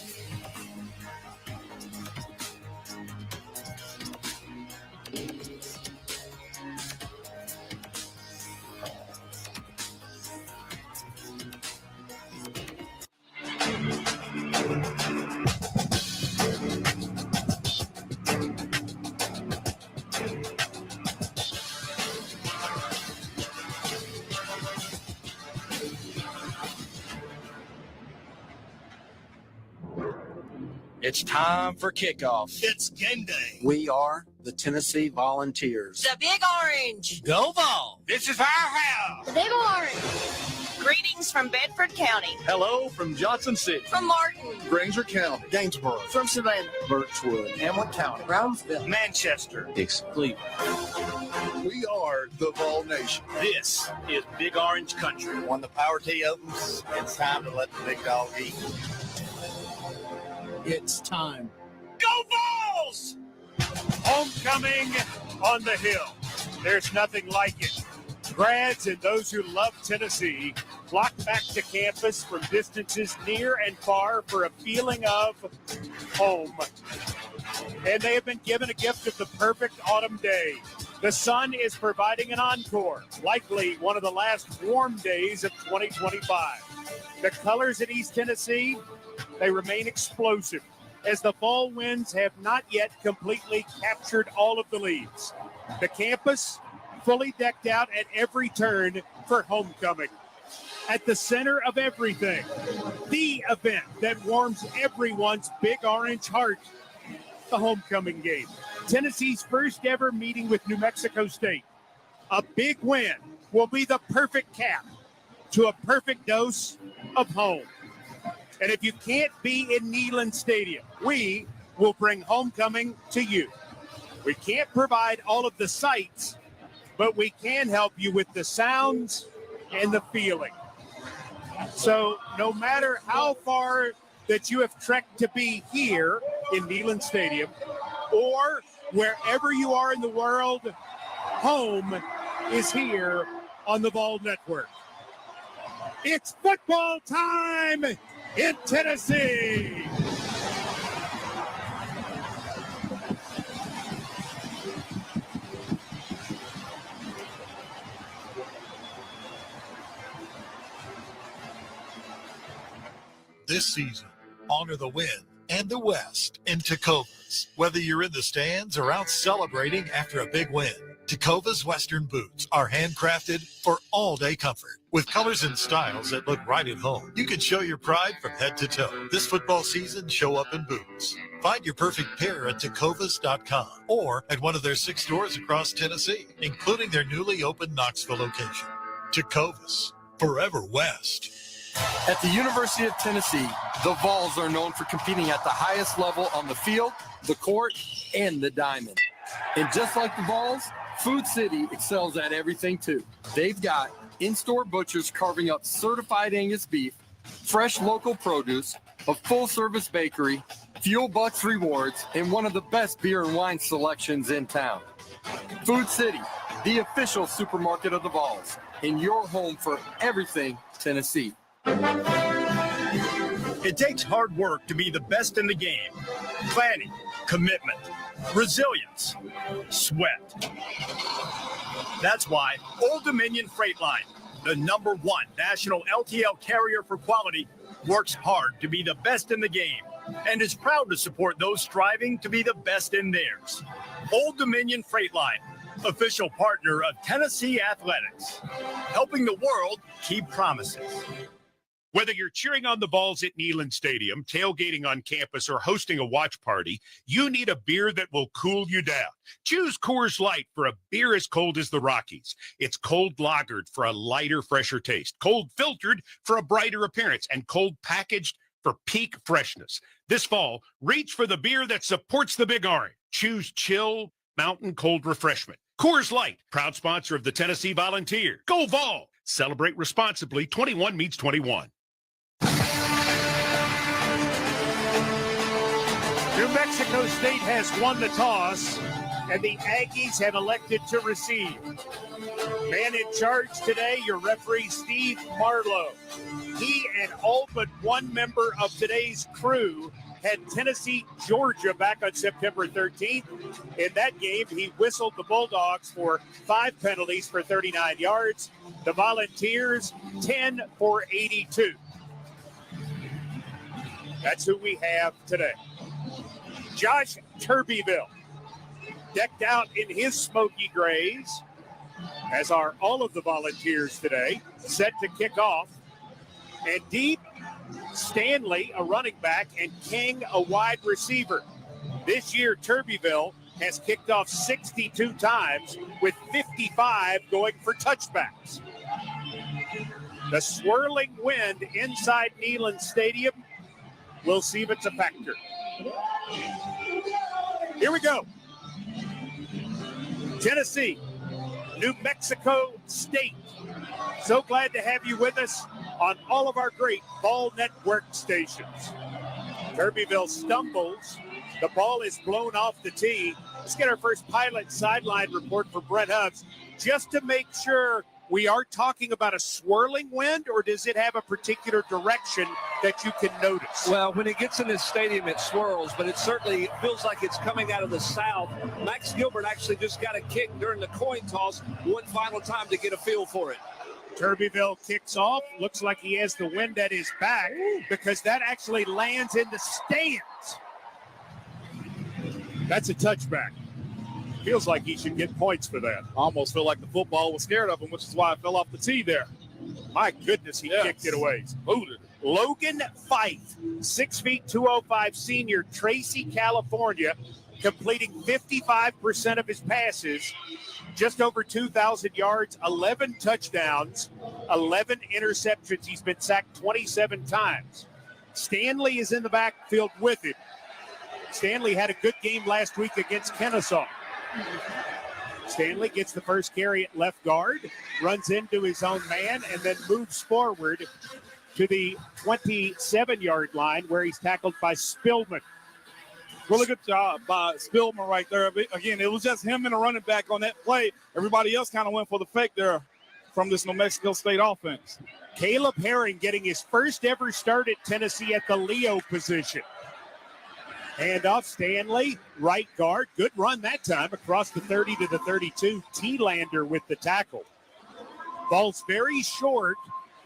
It's time for kickoff. It's game day. We are the Tennessee Volunteers. The Big Orange. Go Vol! This is our house. The Big Orange. Greetings from Bedford County. Hello from Johnson City. From Martin. Granger County. Gainsborough. From Savannah. Birchwood. Hamlet County. Brownsville. Manchester. Cleveland. We are the Vol Nation. This is Big Orange Country. When the power tee opens, it's time to let the big dog eat. It's time. Go Vols! Homecoming on the hill. There's nothing like it. Grads and those who love Tennessee flock back to campus from distances near and far for a feeling of home. And they have been given a gift of the perfect autumn day. The sun is providing an encore, likely one of the last warm days of 2025. The colors at East Tennessee, they remain explosive as the fall winds have not yet completely captured all of the leaves. The campus fully decked out at every turn for homecoming. At the center of everything, the event that warms everyone's Big Orange heart, the homecoming game. Tennessee's first ever meeting with New Mexico State. A big win will be the perfect cap to a perfect dose of home. And if you can't be in Neyland Stadium, we will bring homecoming to you. We can't provide all of the sights, but we can help you with the sounds and the feeling. So no matter how far that you have trekked to be here in Neyland Stadium or wherever you are in the world, home is here on the Vol Network. It's football time in Tennessee. This season, honor the win and the West in Tecovas. Whether you're in the stands or out celebrating after a big win, Tecovas Western boots are handcrafted for all-day comfort. With colors and styles that look right at home, you can show your pride from head to toe. This football season, show up in boots. Find your perfect pair at tecovas.com or at one of their 6 stores across Tennessee, including their newly opened Knoxville location. Tecovas, forever West. At the University of Tennessee, the Vols are known for competing at the highest level on the field, the court, and the diamond. And just like the Vols, Food City excels at everything too. They've got in-store butchers carving up certified Angus beef, fresh local produce, a full-service bakery, Fuel Bucks rewards, and one of the best beer and wine selections in town. Food City, the official supermarket of the Vols, and your home for everything Tennessee. It takes hard work to be the best in the game. Planning, commitment, resilience, sweat. That's why Old Dominion Freight Line, the #1 national LTL carrier for quality, works hard to be the best in the game and is proud to support those striving to be the best in theirs. Old Dominion Freight Line, official partner of Tennessee Athletics, helping the world keep promises. Whether you're cheering on the Vols at Neyland Stadium, tailgating on campus, or hosting a watch party, you need a beer that will cool you down. Choose Coors Light for a beer as cold as the Rockies. It's cold lagered for a lighter, fresher taste, cold filtered for a brighter appearance, and cold packaged for peak freshness. This fall, reach for the beer that supports the Big Orange. Choose chill, mountain cold refreshment. Coors Light, proud sponsor of the Tennessee Volunteers. Go Vol! Celebrate responsibly. 21 meets 21. New Mexico State has won the toss, and the Aggies have elected to receive. Man in charge today, your referee, Steve Marlowe. He and all but one member of today's crew had Tennessee, Georgia back on September 13th. In that game, he whistled the Bulldogs for 5 penalties for 39 yards. The Volunteers, 10 for 82. That's who we have today. Josh Turbyville, decked out in his smoky grays, as are all of the Volunteers today, set to kick off. And deep, Stanley, a running back, and King, a wide receiver. This year, Turbyville has kicked off 62 times, with 55 going for touchbacks. The swirling wind inside Neyland Stadium, we'll see if it's a factor. Here we go. Tennessee, New Mexico State. So glad to have you with us on all of our great Ball Network stations. Turbyville stumbles. The ball is blown off the tee. Let's get our first pilot sideline report for Brett Hubbs, just to make sure we are talking about a swirling wind, or does it have a particular direction that you can notice? Well, when it gets in this stadium, it swirls, but it certainly feels like it's coming out of the south. Max Gilbert actually just got a kick during the coin toss one final time to get a feel for it. Turbyville kicks off. Looks like he has the wind at his back, because that actually lands in the stands. That's a touchback. Feels like he should get points for that. Almost feel like the football was scared of him, which is why it fell off the tee there. My goodness, he kicked it away. Booted. Logan Fife, 6 feet 205 senior, Tracy, California, completing 55% of his passes, just over 2,000 yards, 11 touchdowns, 11 interceptions. He's been sacked 27 times. Stanley is in the backfield with him. Stanley had a good game last week against Kennesaw. Stanley gets the first carry at left guard, runs into his own man, and then moves forward to the 27-yard line, where he's tackled by Spillman. Really good job by Spillman right there. Again, it was just him and a running back on that play. Everybody else kind of went for the fake there from this New Mexico State offense. Caleb Herring getting his first ever start at Tennessee at the Leo position. Handoff, Stanley, right guard. Good run that time across the 30 to the 32. T-Lander with the tackle. Ball's very short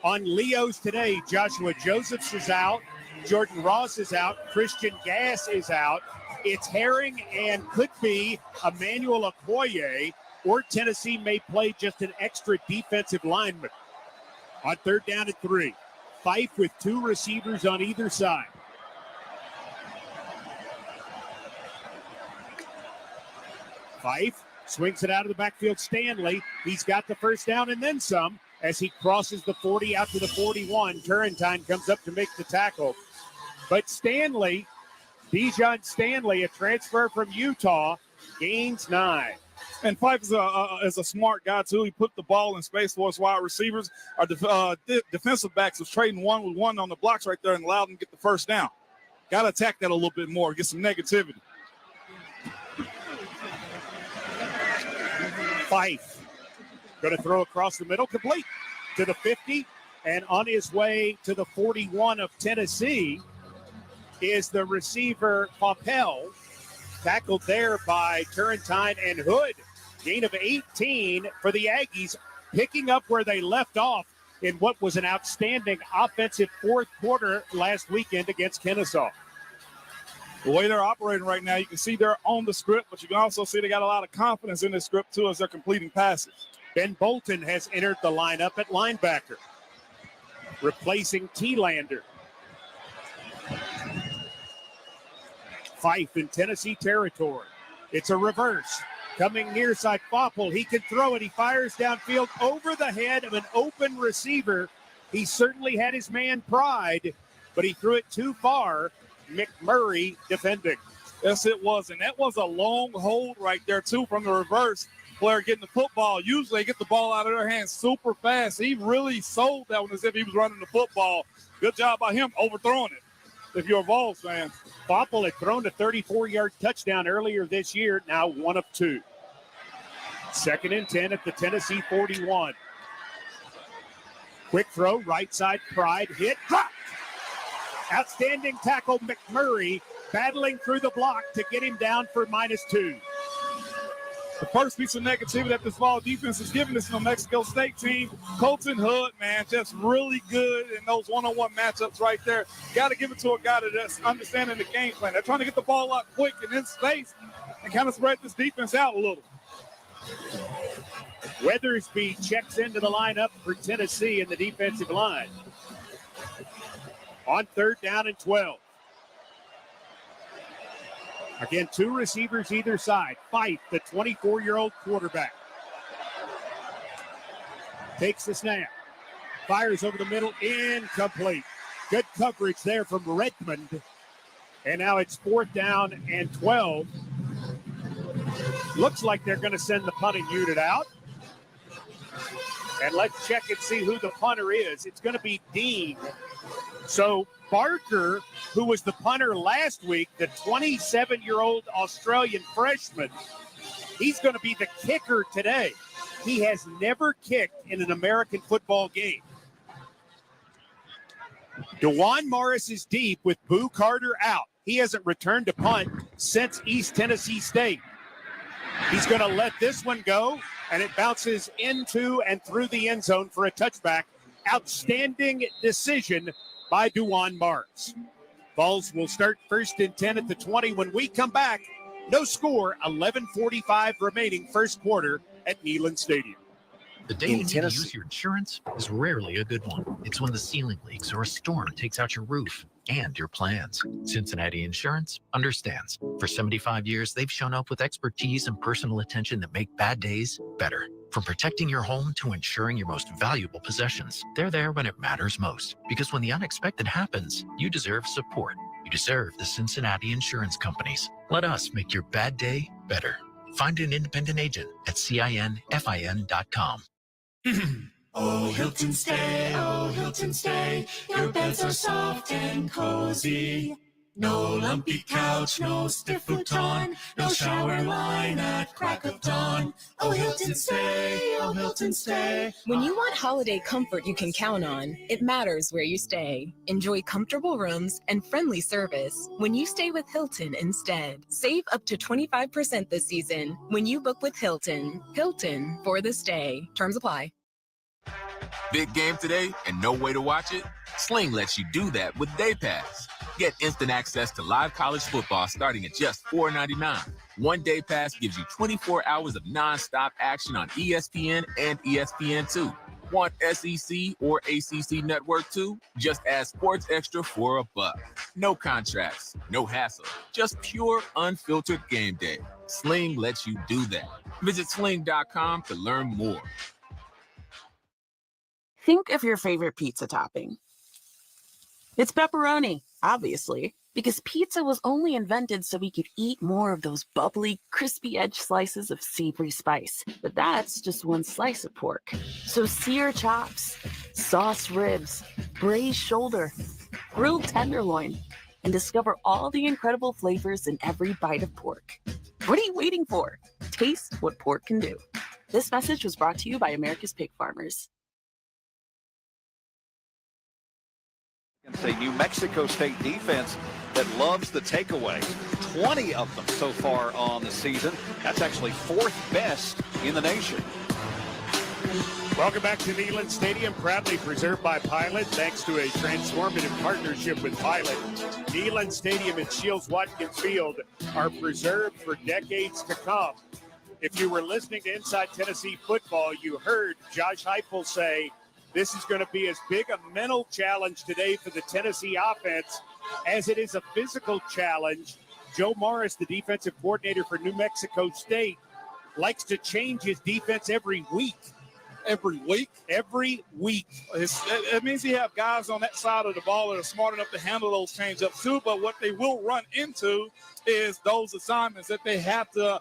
on Leo's today. Joshua Josephs is out. Jordan Ross is out. Christian Gass is out. It's Herring and could be Emmanuel Okoye, or Tennessee may play just an extra defensive lineman. On 3rd down and 3. Fife with 2 receivers on either side. Fife swings it out of the backfield. Stanley, he's got the first down and then some as he crosses the 40 out to the 41. Turrentine comes up to make the tackle. But Stanley, Dijon Stanley, a transfer from Utah, gains 9. And Fife is a smart guy, too. He put the ball in space for his wide receivers. Our defensive backs was trading 1-1 on the blocks right there and allowed them to get the first down. Got to attack that a little bit more, get some negativity. Fife going to throw across the middle, complete to the 50, and on his way to the 41 of Tennessee is the receiver Popel, tackled there by Turrentine and Hood. Gain of 18 for the Aggies, picking up where they left off in what was an outstanding offensive fourth quarter last weekend against Kennesaw. The way they're operating right now, you can see they're on the script, but you can also see they got a lot of confidence in the script, too, as they're completing passes. Ben Bolton has entered the lineup at linebacker, replacing T-Lander. Fife in Tennessee territory. It's a reverse. Coming near side, Fopple. He can throw it. He fires downfield over the head of an open receiver. He certainly had his man pride, but he threw it too far. McMurray defending. Yes, it was. And that was a long hold right there, too, from the reverse player getting the football. Usually they get the ball out of their hands super fast. He really sold that one as if he was running the football. Good job by him overthrowing it, if you're a Vols fan. Fopple had thrown a 34-yard touchdown earlier this year, now 1 of 2. 2nd and 10 at the Tennessee 41. Quick throw, right side, Pride, hit, drop. Outstanding tackle, McMurray, battling through the block to get him down for -2. The first piece of negativity that this Vol defense is giving this New Mexico State team, Colton Hood, man, just really good in those one-on-one matchups right there. Got to give it to a guy that's understanding the game plan. They're trying to get the ball out quick and in space and kind of spread this defense out a little. Weathersby checks into the lineup for Tennessee in the defensive line. On 3rd down and 12. Again, 2 receivers either side. Fife, the 24-year-old quarterback, takes the snap. Fires over the middle, incomplete. Good coverage there from Redmond. And now it's 4th down and 12. Looks like they're going to send the punting unit out. And let's check and see who the punter is. It's going to be Dean. So Barker, who was the punter last week, the 27-year-old Australian freshman, he's going to be the kicker today. He has never kicked in an American football game. DeJuan Morris is deep with Boo Carter out. He hasn't returned to punt since East Tennessee State. He's going to let this one go, and it bounces into and through the end zone for a touchback. Outstanding decision by DeJuan Morris. Vols will start 1st and 10 at the 20. When we come back, no score, 11:45 remaining first quarter at Neyland Stadium. The day you need to use your insurance is rarely a good one. It's when the ceiling leaks or a storm takes out your roof and your plans. Cincinnati Insurance understands. For 75 years, they've shown up with expertise and personal attention that make bad days better. From protecting your home to ensuring your most valuable possessions, they're there when it matters most. Because when the unexpected happens, you deserve support. You deserve the Cincinnati Insurance Companies. Let us make your bad day better. Find an independent agent at CINFIN.com. Oh, Hilton stay. Your beds are soft and cozy. No lumpy couch, no stiff futon, no shower line at crack of dawn. Oh, Hilton stay. When you want holiday comfort you can count on, it matters where you stay. Enjoy comfortable rooms and friendly service when you stay with Hilton instead. Save up to 25% this season when you book with Hilton. Hilton for the stay. Terms apply. Big game today and no way to watch it? Sling lets you do that with Day Pass. Get instant access to live college football starting at just $4.99. One Day Pass gives you 24 hours of nonstop action on ESPN and ESPN2. Want SEC or ACC Network too? Just add Sports Extra for $1. No contracts, no hassle, just pure unfiltered game day. Sling lets you do that. Visit sling.com to learn more. Think of your favorite pizza topping. It's pepperoni, obviously, because pizza was only invented so we could eat more of those bubbly, crispy edge slices of savory spice. But that's just one slice of pork. So sear chops, sauce ribs, braised shoulder, grilled tenderloin, and discover all the incredible flavors in every bite of pork. What are you waiting for? Taste what pork can do. This message was brought to you by America's Pig Farmers. It's a New Mexico State defense that loves the takeaway. 20 of them so far on the season. That's actually 4th best in the nation. Welcome back to Neyland Stadium, proudly preserved by Pilot. Thanks to a transformative partnership with Pilot, Neyland Stadium and Shields-Watkins Field are preserved for decades to come. If you were listening to Inside Tennessee Football, you heard Josh Heupel say this is going to be as big a mental challenge today for the Tennessee offense as it is a physical challenge. Joe Morris, the defensive coordinator for New Mexico State, likes to change his defense every week. Every week? Every week. It means you have guys on that side of the ball that are smart enough to handle those change-ups too, but what they will run into is those assignments that they have to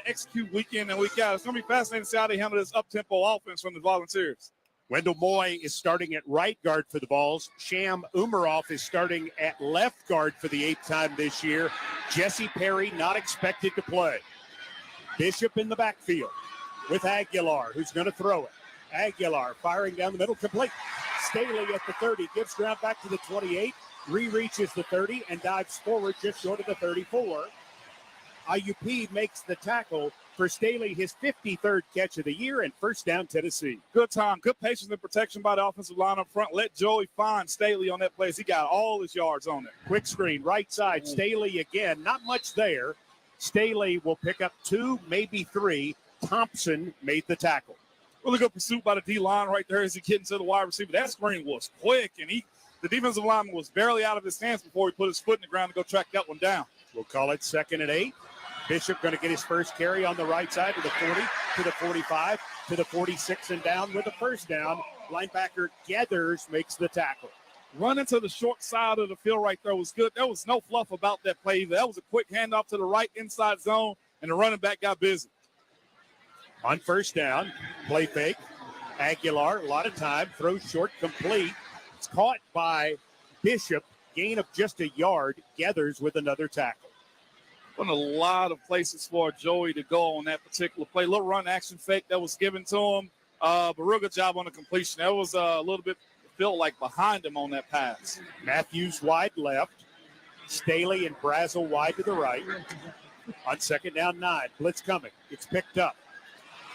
execute week in and week out. It's going to be fascinating to see how they handle this up-tempo offense from the Volunteers. Wendell Moy is starting at right guard for the Vols. Sham Umaroff is starting at left guard for the 8th time this year. Jesse Perry not expected to play. Bishop in the backfield with Aguilar, who's going to throw it. Aguilar firing down the middle, complete. Staley at the 30, gives ground back to the 28, re-reaches the 30, and dives forward just short of the 34. IUP makes the tackle for Staley, his 53rd catch of the year, and first down Tennessee. Good time, good patience and protection by the offensive line up front. Let Joey find Staley on that play. He got all his yards on it. Quick screen, right side, Staley again, not much there. Staley will pick up 2, maybe 3. Thompson made the tackle. Really good pursuit by the D-line right there as he gets into the wide receiver. That screen was quick, and the defensive lineman was barely out of his stance before he put his foot in the ground to go track that one down. We'll call it 2nd and 8. Bishop going to get his first carry on the right side to the 40, to the 45, to the 46, and down with a first down. Linebacker Gathers makes the tackle. Running to the short side of the field right there was good. There was no fluff about that play. That was a quick handoff to the right inside zone, and the running back got busy. On first down, play fake. Aguilar, a lot of time, throws short, complete. It's caught by Bishop, gain of just a yard. Gathers with another tackle. A lot of places for Joey to go on that particular play. Little run action fake that was given to him, but real good job on the completion. That was a little bit, felt like behind him on that pass. Matthews wide left. Staley and Brazel wide to the right. On 2nd down 9, blitz coming. It's picked up.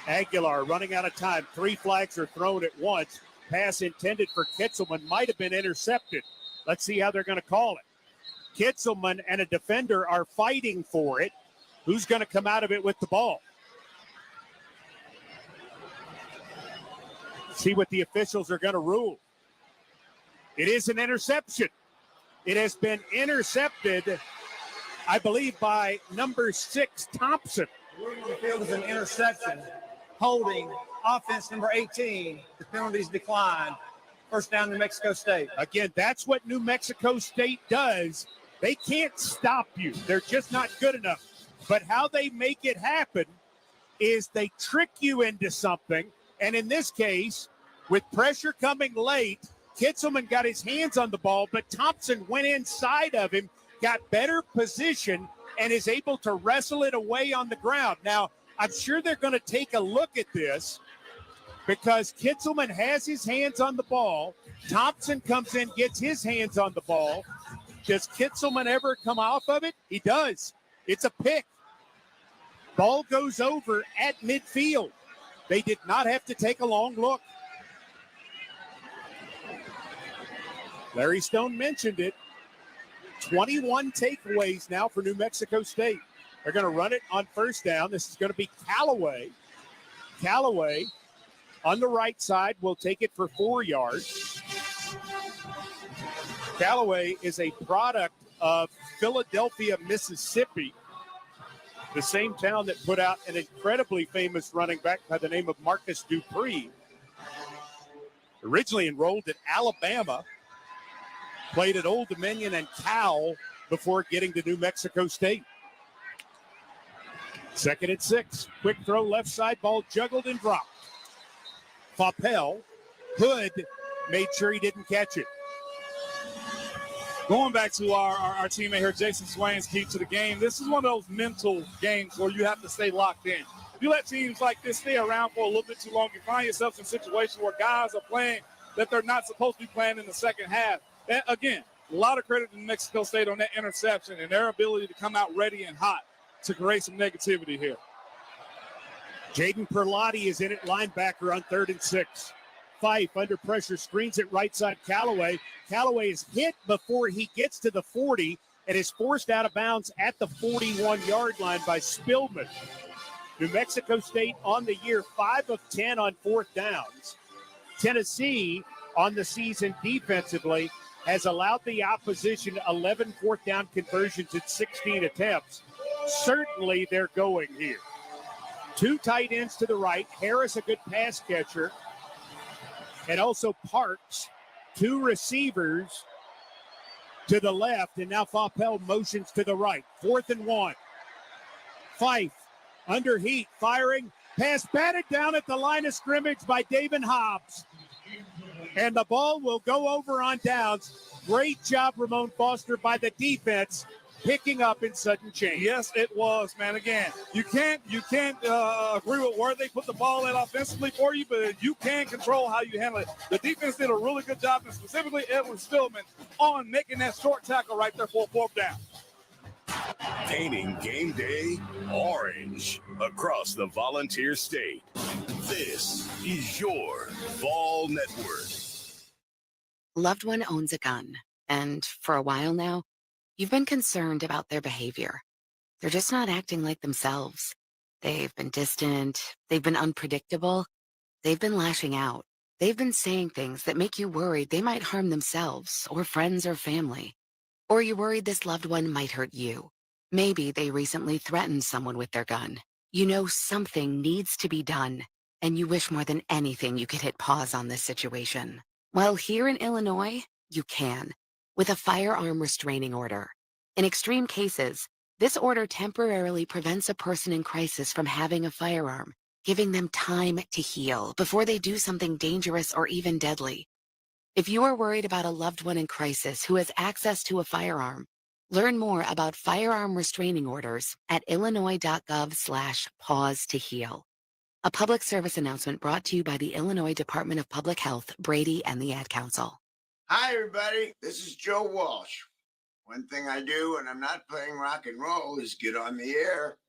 Aguilar running out of time. 3 flags are thrown at once. Pass intended for Kitzelman might have been intercepted. Let's see how they're going to call it. Kitzelman and a defender are fighting for it. Who's going to come out of it with the ball? See what the officials are going to rule. It is an interception. It has been intercepted, I believe, by number 6, Thompson. Ruling on the field is an interception. Holding, offense number 18. The penalties declined. First down, New Mexico State. Again, that's what New Mexico State does. They can't stop you. They're just not good enough. But how they make it happen is they trick you into something. And in this case, with pressure coming late, Kitzelman got his hands on the ball, but Thompson went inside of him, got better position, and is able to wrestle it away on the ground. Now, I'm sure they're going to take a look at this because Kitzelman has his hands on the ball. Thompson comes in, gets his hands on the ball. Does Kitzelman ever come off of it? He does. It's a pick. Ball goes over at midfield. They did not have to take a long look. Larry Stone mentioned it. 21 takeaways now for New Mexico State. They're going to run it on first down. This is going to be Callaway. Callaway on the right side will take it for 4 yards. Callaway is a product of Philadelphia, Mississippi, the same town that put out an incredibly famous running back by the name of Marcus Dupree. Originally enrolled at Alabama, played at Old Dominion and Cal before getting to New Mexico State. 2nd and 6. Quick throw left side, ball juggled and dropped. Faupel, Hood made sure he didn't catch it. Going back to our teammate here, Jason Swain's key to the game, this is one of those mental games where you have to stay locked in. If you let teams like this stay around for a little bit too long, you find yourself in situations where guys are playing that they're not supposed to be playing in the second half. And again, a lot of credit to New Mexico State on that interception and their ability to come out ready and hot to create some negativity here. Jaden Perlotti is in at linebacker on 3rd and 6. Fife under pressure, screens it right side Callaway. Callaway is hit before he gets to the 40 and is forced out of bounds at the 41-yard line by Spillman. New Mexico State on the year, 5 of 10 on 4th downs. Tennessee on the season defensively has allowed the opposition 11 4th down conversions in 16 attempts. Certainly they're going here. 2 tight ends to the right. Harris, a good pass catcher. And also Parks, 2 receivers to the left. And now Faupel motions to the right. 4th and 1. Fife under heat, firing. Pass batted down at the line of scrimmage by David Hobbs. And the ball will go over on downs. Great job, Ramon Foster, by the defense, picking up in sudden change. Yes, it was, man. Again, you can't agree with where they put the ball at offensively for you, but you can control how you handle it. The defense did a really good job, and specifically Edwin Stillman on making that short tackle right there for a 4th down. Painting game day orange across the Volunteer State. This is your Vol Network. Loved one owns a gun, and for a while now, you've been concerned about their behavior. They're just not acting like themselves. They've been distant, they've been unpredictable, they've been lashing out. They've been saying things that make you worried they might harm themselves or friends or family. Or you're worried this loved one might hurt you. Maybe they recently threatened someone with their gun. You know something needs to be done, and you wish more than anything you could hit pause on this situation. Well, here in Illinois, you can, with a firearm restraining order. In extreme cases, this order temporarily prevents a person in crisis from having a firearm, giving them time to heal before they do something dangerous or even deadly. If you are worried about a loved one in crisis who has access to a firearm, learn more about firearm restraining orders at illinois.gov/pause to heal. A public service announcement brought to you by the Illinois Department of Public Health, Brady, and the Ad Council. Hi, everybody. This is Joe Walsh. One thing I do when I'm not playing rock and roll is get on the air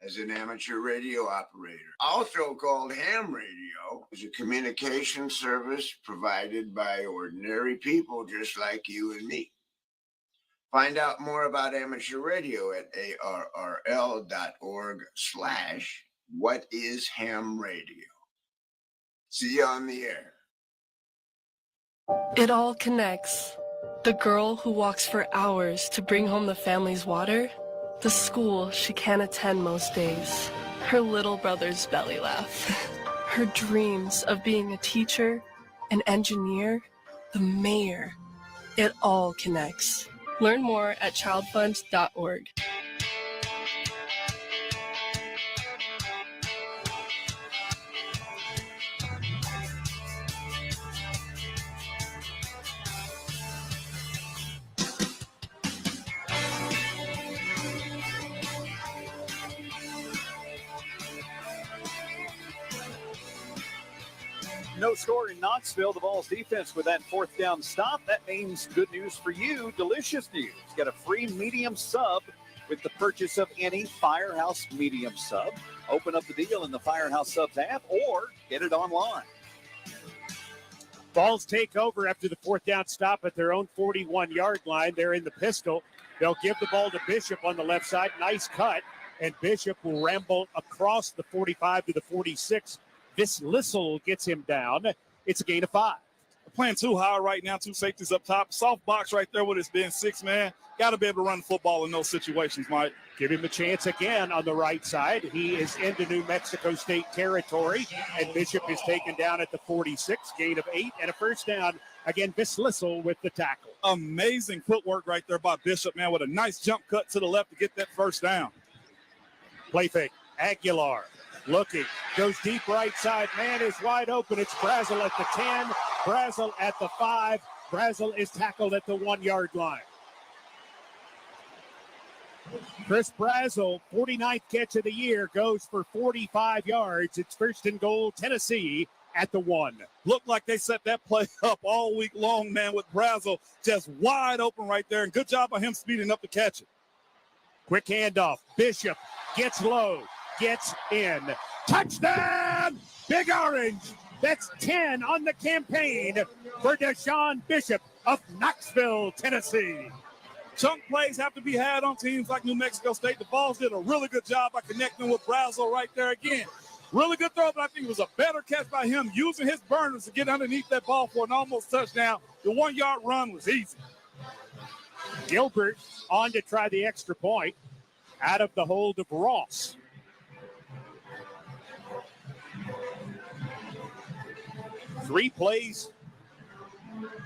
as an amateur radio operator. Also called ham radio, is a communication service provided by ordinary people just like you and me. Find out more about amateur radio at arrl.org/whatishamradio. See you on the air. It all connects. The girl who walks for hours to bring home the family's water, the school she can't attend most days, her little brother's belly laugh, her dreams of being a teacher, an engineer, the mayor. It all connects. Learn more at childfund.org. No score in Knoxville. The Vols defense with that 4th down stop. That means good news for you. Delicious news. Get a free medium sub with the purchase of any Firehouse medium sub. Open up the deal in the Firehouse Subs app or get it online. Vols take over after the 4th down stop at their own 41-yard line. They're in the pistol. They'll give the ball to Bishop on the left side. Nice cut. And Bishop will ramble across the 45 to the 46. This Lissel gets him down. It's a gain of 5. They're playing too high right now, 2 safeties up top. Soft box right there with his being 6 man. Got to be able to run the football in those situations, Mike. Give him a chance again on the right side. He is into New Mexico State territory, and Bishop is taken down at the 46. Gain of 8 and a first down. Again, Lissel with the tackle. Amazing footwork right there by Bishop, man, with a nice jump cut to the left to get that first down. Play fake. Aguilar. Looking, goes deep right side. Man is wide open. It's Brazel at the 10, Brazel at the 5. Brazel is tackled at the 1-yard line. Chris Brazel, 49th catch of the year, goes for 45 yards. It's 1st and goal, Tennessee at the 1. Looked like they set that play up all week long, man, with Brazel just wide open right there. And good job by him speeding up to catch it. Quick handoff. Bishop gets low. Gets in. Touchdown, Big Orange. That's 10 on the campaign for Deshaun Bishop of Knoxville, Tennessee. Chunk plays have to be had on teams like New Mexico State. The Vols did a really good job by connecting with Brazo right there again. Really good throw, but I think it was a better catch by him using his burners to get underneath that ball for an almost touchdown. The 1 yard run was easy. Gilbert on to try the extra point out of the hold of Ross. Three plays,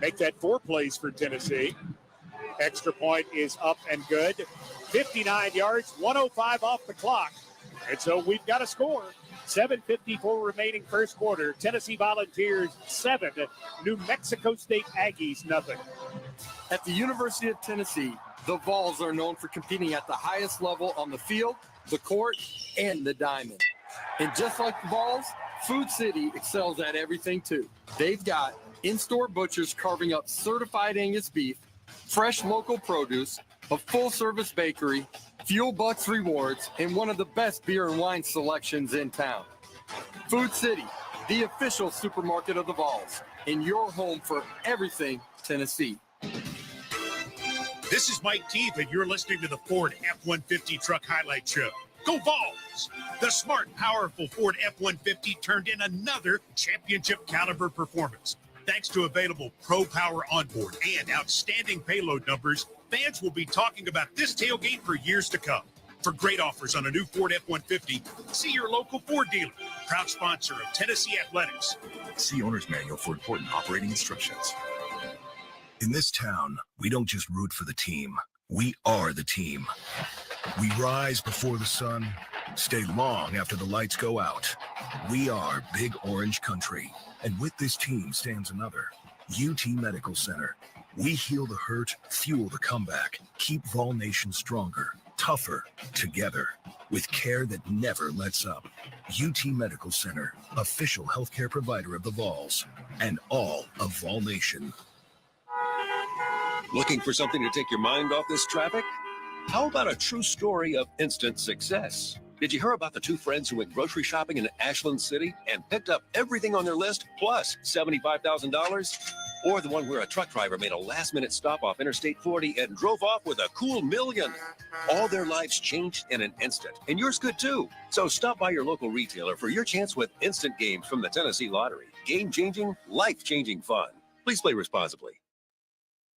make that 4 plays for Tennessee. Extra point is up and good. 59 yards, 105 off the clock. And so we've got a score. 7:54 remaining first quarter. Tennessee Volunteers 7, New Mexico State Aggies nothing. At the University of Tennessee, the Vols are known for competing at the highest level on the field, the court, and the diamond. And just like the Vols, Food City excels at everything too. They've got in-store butchers carving up certified Angus beef, fresh local produce, a full-service bakery, Fuel Bucks rewards, and one of the best beer and wine selections in town. Food City, the official supermarket of the Vols, and your home for everything Tennessee. This is Mike Keith, and you're listening to the Ford F-150 Truck Highlight Show. Go Vols! The smart, powerful Ford F-150 turned in another championship caliber performance. Thanks to available Pro Power onboard and outstanding payload numbers, fans will be talking about this tailgate for years to come. For great offers on a new Ford F-150, see your local Ford dealer. Proud sponsor of Tennessee Athletics. See owner's manual for important operating instructions. In this town, we don't just root for the team. We are the team. We rise before the sun, stay long after the lights go out. We are Big Orange Country. And with this team stands another, UT Medical Center. We heal the hurt, fuel the comeback, keep Vol Nation stronger, tougher, together, with care that never lets up. UT Medical Center, official healthcare provider of the Vols, and all of Vol Nation. Looking for something to take your mind off this traffic? How about a true story of instant success? Did you hear about the 2 friends who went grocery shopping in Ashland City and picked up everything on their list plus $75,000? Or the one where a truck driver made a last-minute stop off Interstate 40 and drove off with a cool $1 million? All their lives changed in an instant, and yours could too. So stop by your local retailer for your chance with instant games from the Tennessee Lottery. Game-changing, life-changing fun. Please play responsibly.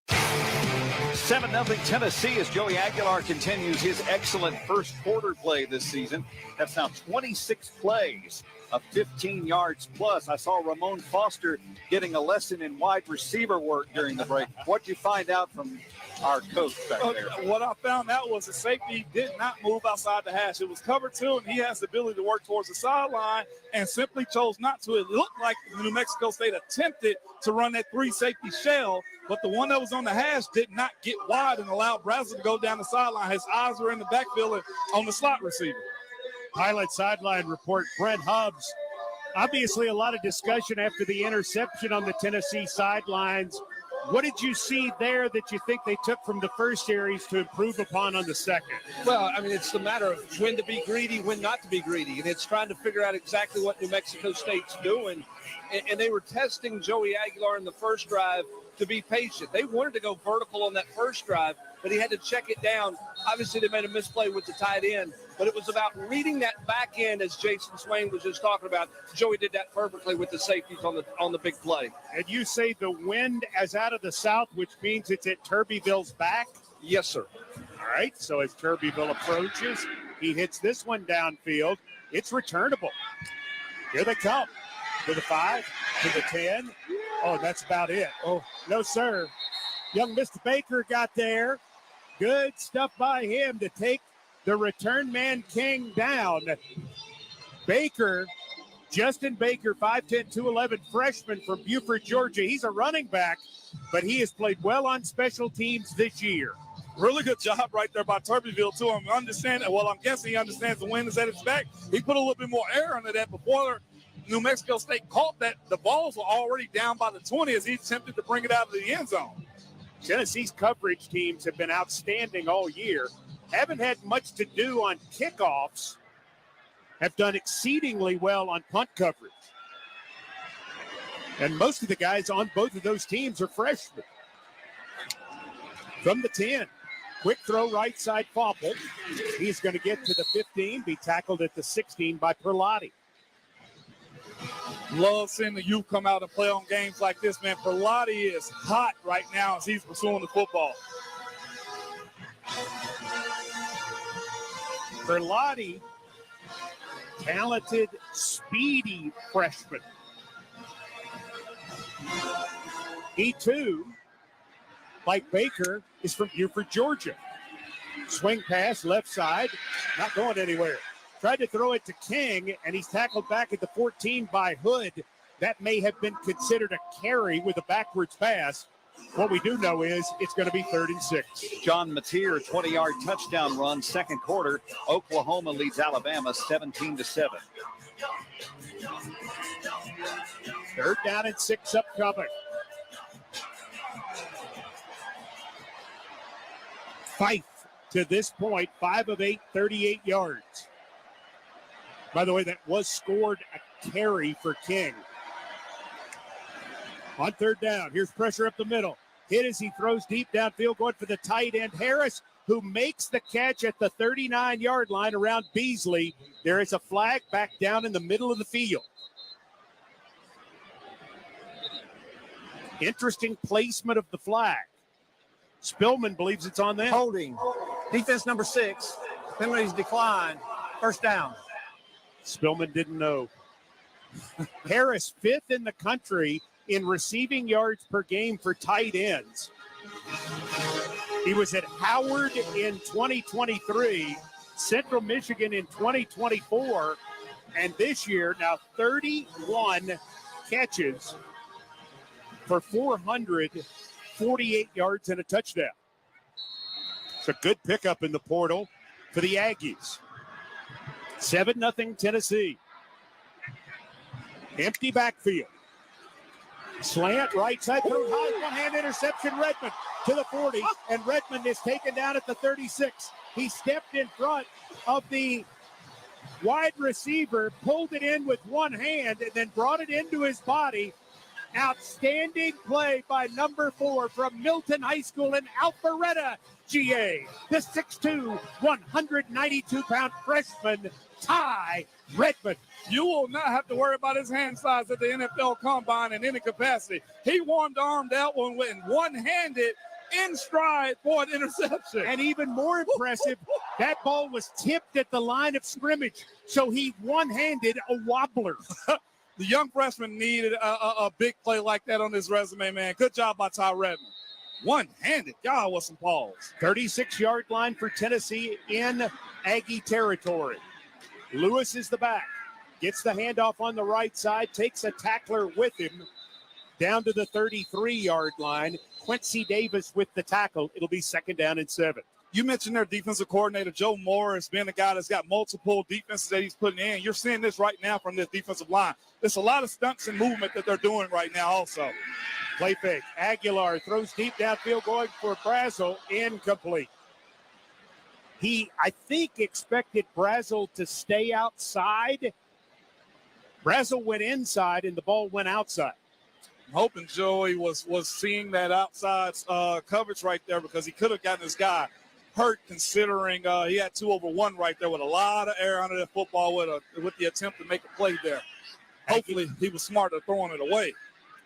7-0 Tennessee as Joey Aguilar continues his excellent first quarter play this season. That's now 26 plays of 15 yards plus. I saw Ramon Foster getting a lesson in wide receiver work during the break. What'd you find out from our coach back there? What I found out was the safety did not move outside the hash. It was cover 2, and he has the ability to work towards the sideline and simply chose not to. It looked like New Mexico State attempted to run that 3 safety shell, but the one that was on the hash did not get wide and allowed Brazo to go down the sideline. His eyes were in the backfield and on the slot receiver. Highlight sideline report, Brent Hubbs. Obviously a lot of discussion after the interception on the Tennessee sidelines. What did you see there that you think they took from the first series to improve upon on the second? Well, I mean, it's the matter of when to be greedy, when not to be greedy. And it's trying to figure out exactly what New Mexico State's doing. And they were testing Joey Aguilar in the first drive to be patient. They wanted to go vertical on that first drive, but he had to check it down. Obviously, they made a misplay with the tight end, but it was about reading that back end, as Jason Swain was just talking about. Joey did that perfectly with the safeties on the big play. And you say the wind is out of the south, which means it's at Turbyville's back? Yes, sir. All right, so as Turbyville approaches, he hits this one downfield. It's returnable. Here they come. To the 5, to the 10. Oh, that's about it. Oh, no, sir. Young Mr. Baker got there. Good stuff by him to take the return man King down. Baker, Justin Baker, 5'10", 211 freshman from Beaufort, Georgia. He's a running back, but he has played well on special teams this year. Really good job right there by Turbyville, too. I'm guessing he understands the wind is at his back. He put a little bit more air under that before New Mexico State caught that. The balls were already down by the 20 as he attempted to bring it out of the end zone. Tennessee's coverage teams have been outstanding all year. Haven't had much to do on kickoffs, have done exceedingly well on punt coverage. And most of the guys on both of those teams are freshmen. From the 10, quick throw right side fumble. He's going to get to the 15, be tackled at the 16 by Perlotti. Love seeing the youth come out and play on games like this, man. Perlotti is hot right now as he's pursuing the football. Perlotti, talented, speedy freshman. He, too, like Baker, is from Buford, Georgia. Swing pass, left side, not going anywhere. Tried to throw it to King, and he's tackled back at the 14 by Hood. That may have been considered a carry with a backwards pass. What we do know is it's going to be 3rd and 6. John Mateer, 20-yard touchdown run, second quarter. Oklahoma leads Alabama 17-7. 3rd down and 6 upcoming. Fife, to this point, 5 of 8, 38 yards. By the way, that was scored a carry for King. On 3rd down, here's pressure up the middle. Hit as he throws deep downfield, going for the tight end, Harris, who makes the catch at the 39-yard line around Beasley. There is a flag back down in the middle of the field. Interesting placement of the flag. Spillman believes it's on them. Holding. Defense number 6. Penalties declined. 1st down. Spillman didn't know. Harris, 5th in the country in receiving yards per game for tight ends. He was at Howard in 2023, Central Michigan in 2024, and this year now 31 catches for 448 yards and a touchdown. It's a good pickup in the portal for the Aggies. 7-0 Tennessee. Empty backfield. Slant right side, through high, one-hand interception, Redmond to the 40, and Redmond is taken down at the 36. He stepped in front of the wide receiver, pulled it in with one hand, and then brought it into his body. Outstanding play by number 4 from Milton High School in Alpharetta, GA. The 6'2", 192-pound freshman, Ty Redmond. You will not have to worry about his hand size at the NFL Combine in any capacity. He warmed the arm that one with one-handed in stride for an interception. And even more impressive, that ball was tipped at the line of scrimmage, so he one-handed a wobbler. The young freshman needed a big play like that on his resume, man. Good job by Ty Redmond. One-handed. God, with some balls. 36-yard line for Tennessee in Aggie territory. Lewis is the back. Gets the handoff on the right side, takes a tackler with him down to the 33-yard line. Quincy Davis with the tackle. It'll be 2nd down and 7. You mentioned their defensive coordinator, Joe Morris, being a guy that's got multiple defenses that he's putting in. You're seeing this right now from this defensive line. There's a lot of stunts and movement that they're doing right now also. Play fake. Aguilar throws deep downfield going for Brazel. Incomplete. He, I think, expected Brazel to stay outside. Brazel went inside, and the ball went outside. I'm hoping Joey was seeing that outside coverage right there, because he could have gotten his guy hurt, considering he had 2 over 1 right there with a lot of air under that football with the attempt to make a play there. Hopefully he was smart at throwing it away.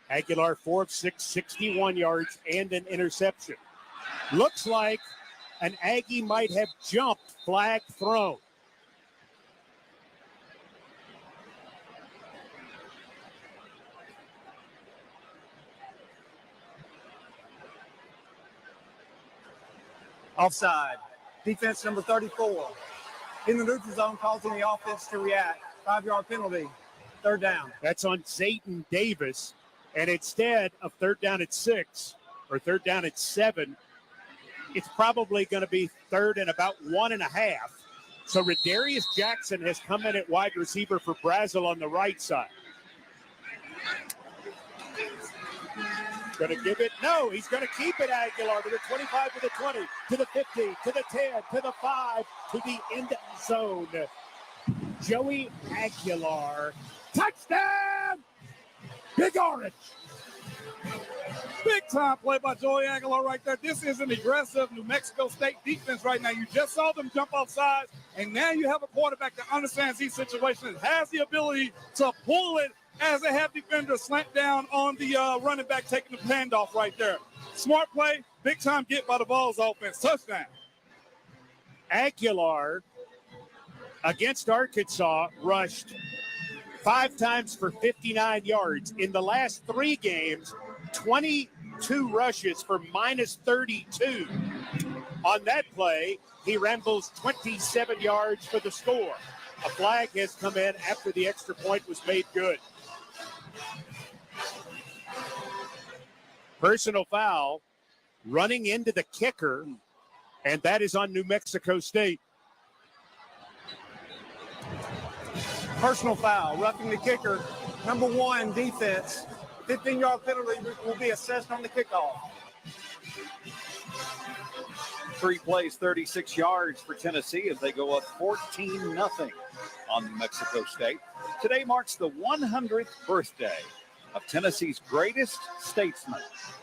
Aguilar 4 of 6, 61 yards and an interception. Looks like an Aggie might have jumped, flag thrown. Offside. Defense number 34. In the neutral zone, causing the offense to react. 5-yard penalty. 3rd down. That's on Zayton Davis. And instead of 3rd down at 6 or 3rd down at 7, it's probably going to be 3rd and about 1.5. So Radarius Jackson has come in at wide receiver for Brazel on the right side. Going to give it. No, he's going to keep it, Aguilar, to the 25, to the 20, to the 50, to the 10, to the 5, to the end zone. Joey Aguilar. Touchdown! Big Orange. Big time play by Joey Aguilar right there. This is an aggressive New Mexico State defense right now. You just saw them jump off sides, and now you have a quarterback that understands these situations, has the ability to pull it as they have defenders slant down on the running back taking the handoff right there. Smart play, big time get by the Vols offense. Touchdown. Aguilar against Arkansas rushed 5 times for 59 yards. In the last 3 games, 22 rushes for minus 32. On that play, he rambles 27 yards for the score. A flag has come in after the extra point was made good. Personal foul running into the kicker, and that is on New Mexico State. Personal foul, roughing the kicker. Number 1, defense. 15-yard penalty will be assessed on the kickoff. 3 plays, 36 yards for Tennessee as they go up 14-0 on New Mexico State. Today marks the 100th birthday of Tennessee's greatest statesman,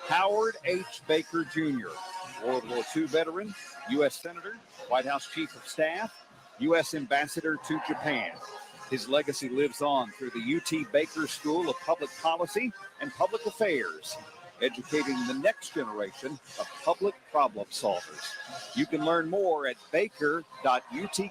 Howard H. Baker Jr., World War II veteran, U.S. Senator, White House Chief of Staff, U.S. Ambassador to Japan. His legacy lives on through the UT Baker School of Public Policy and Public Affairs, educating the next generation of public problem solvers. You can learn more at baker.utk.edu.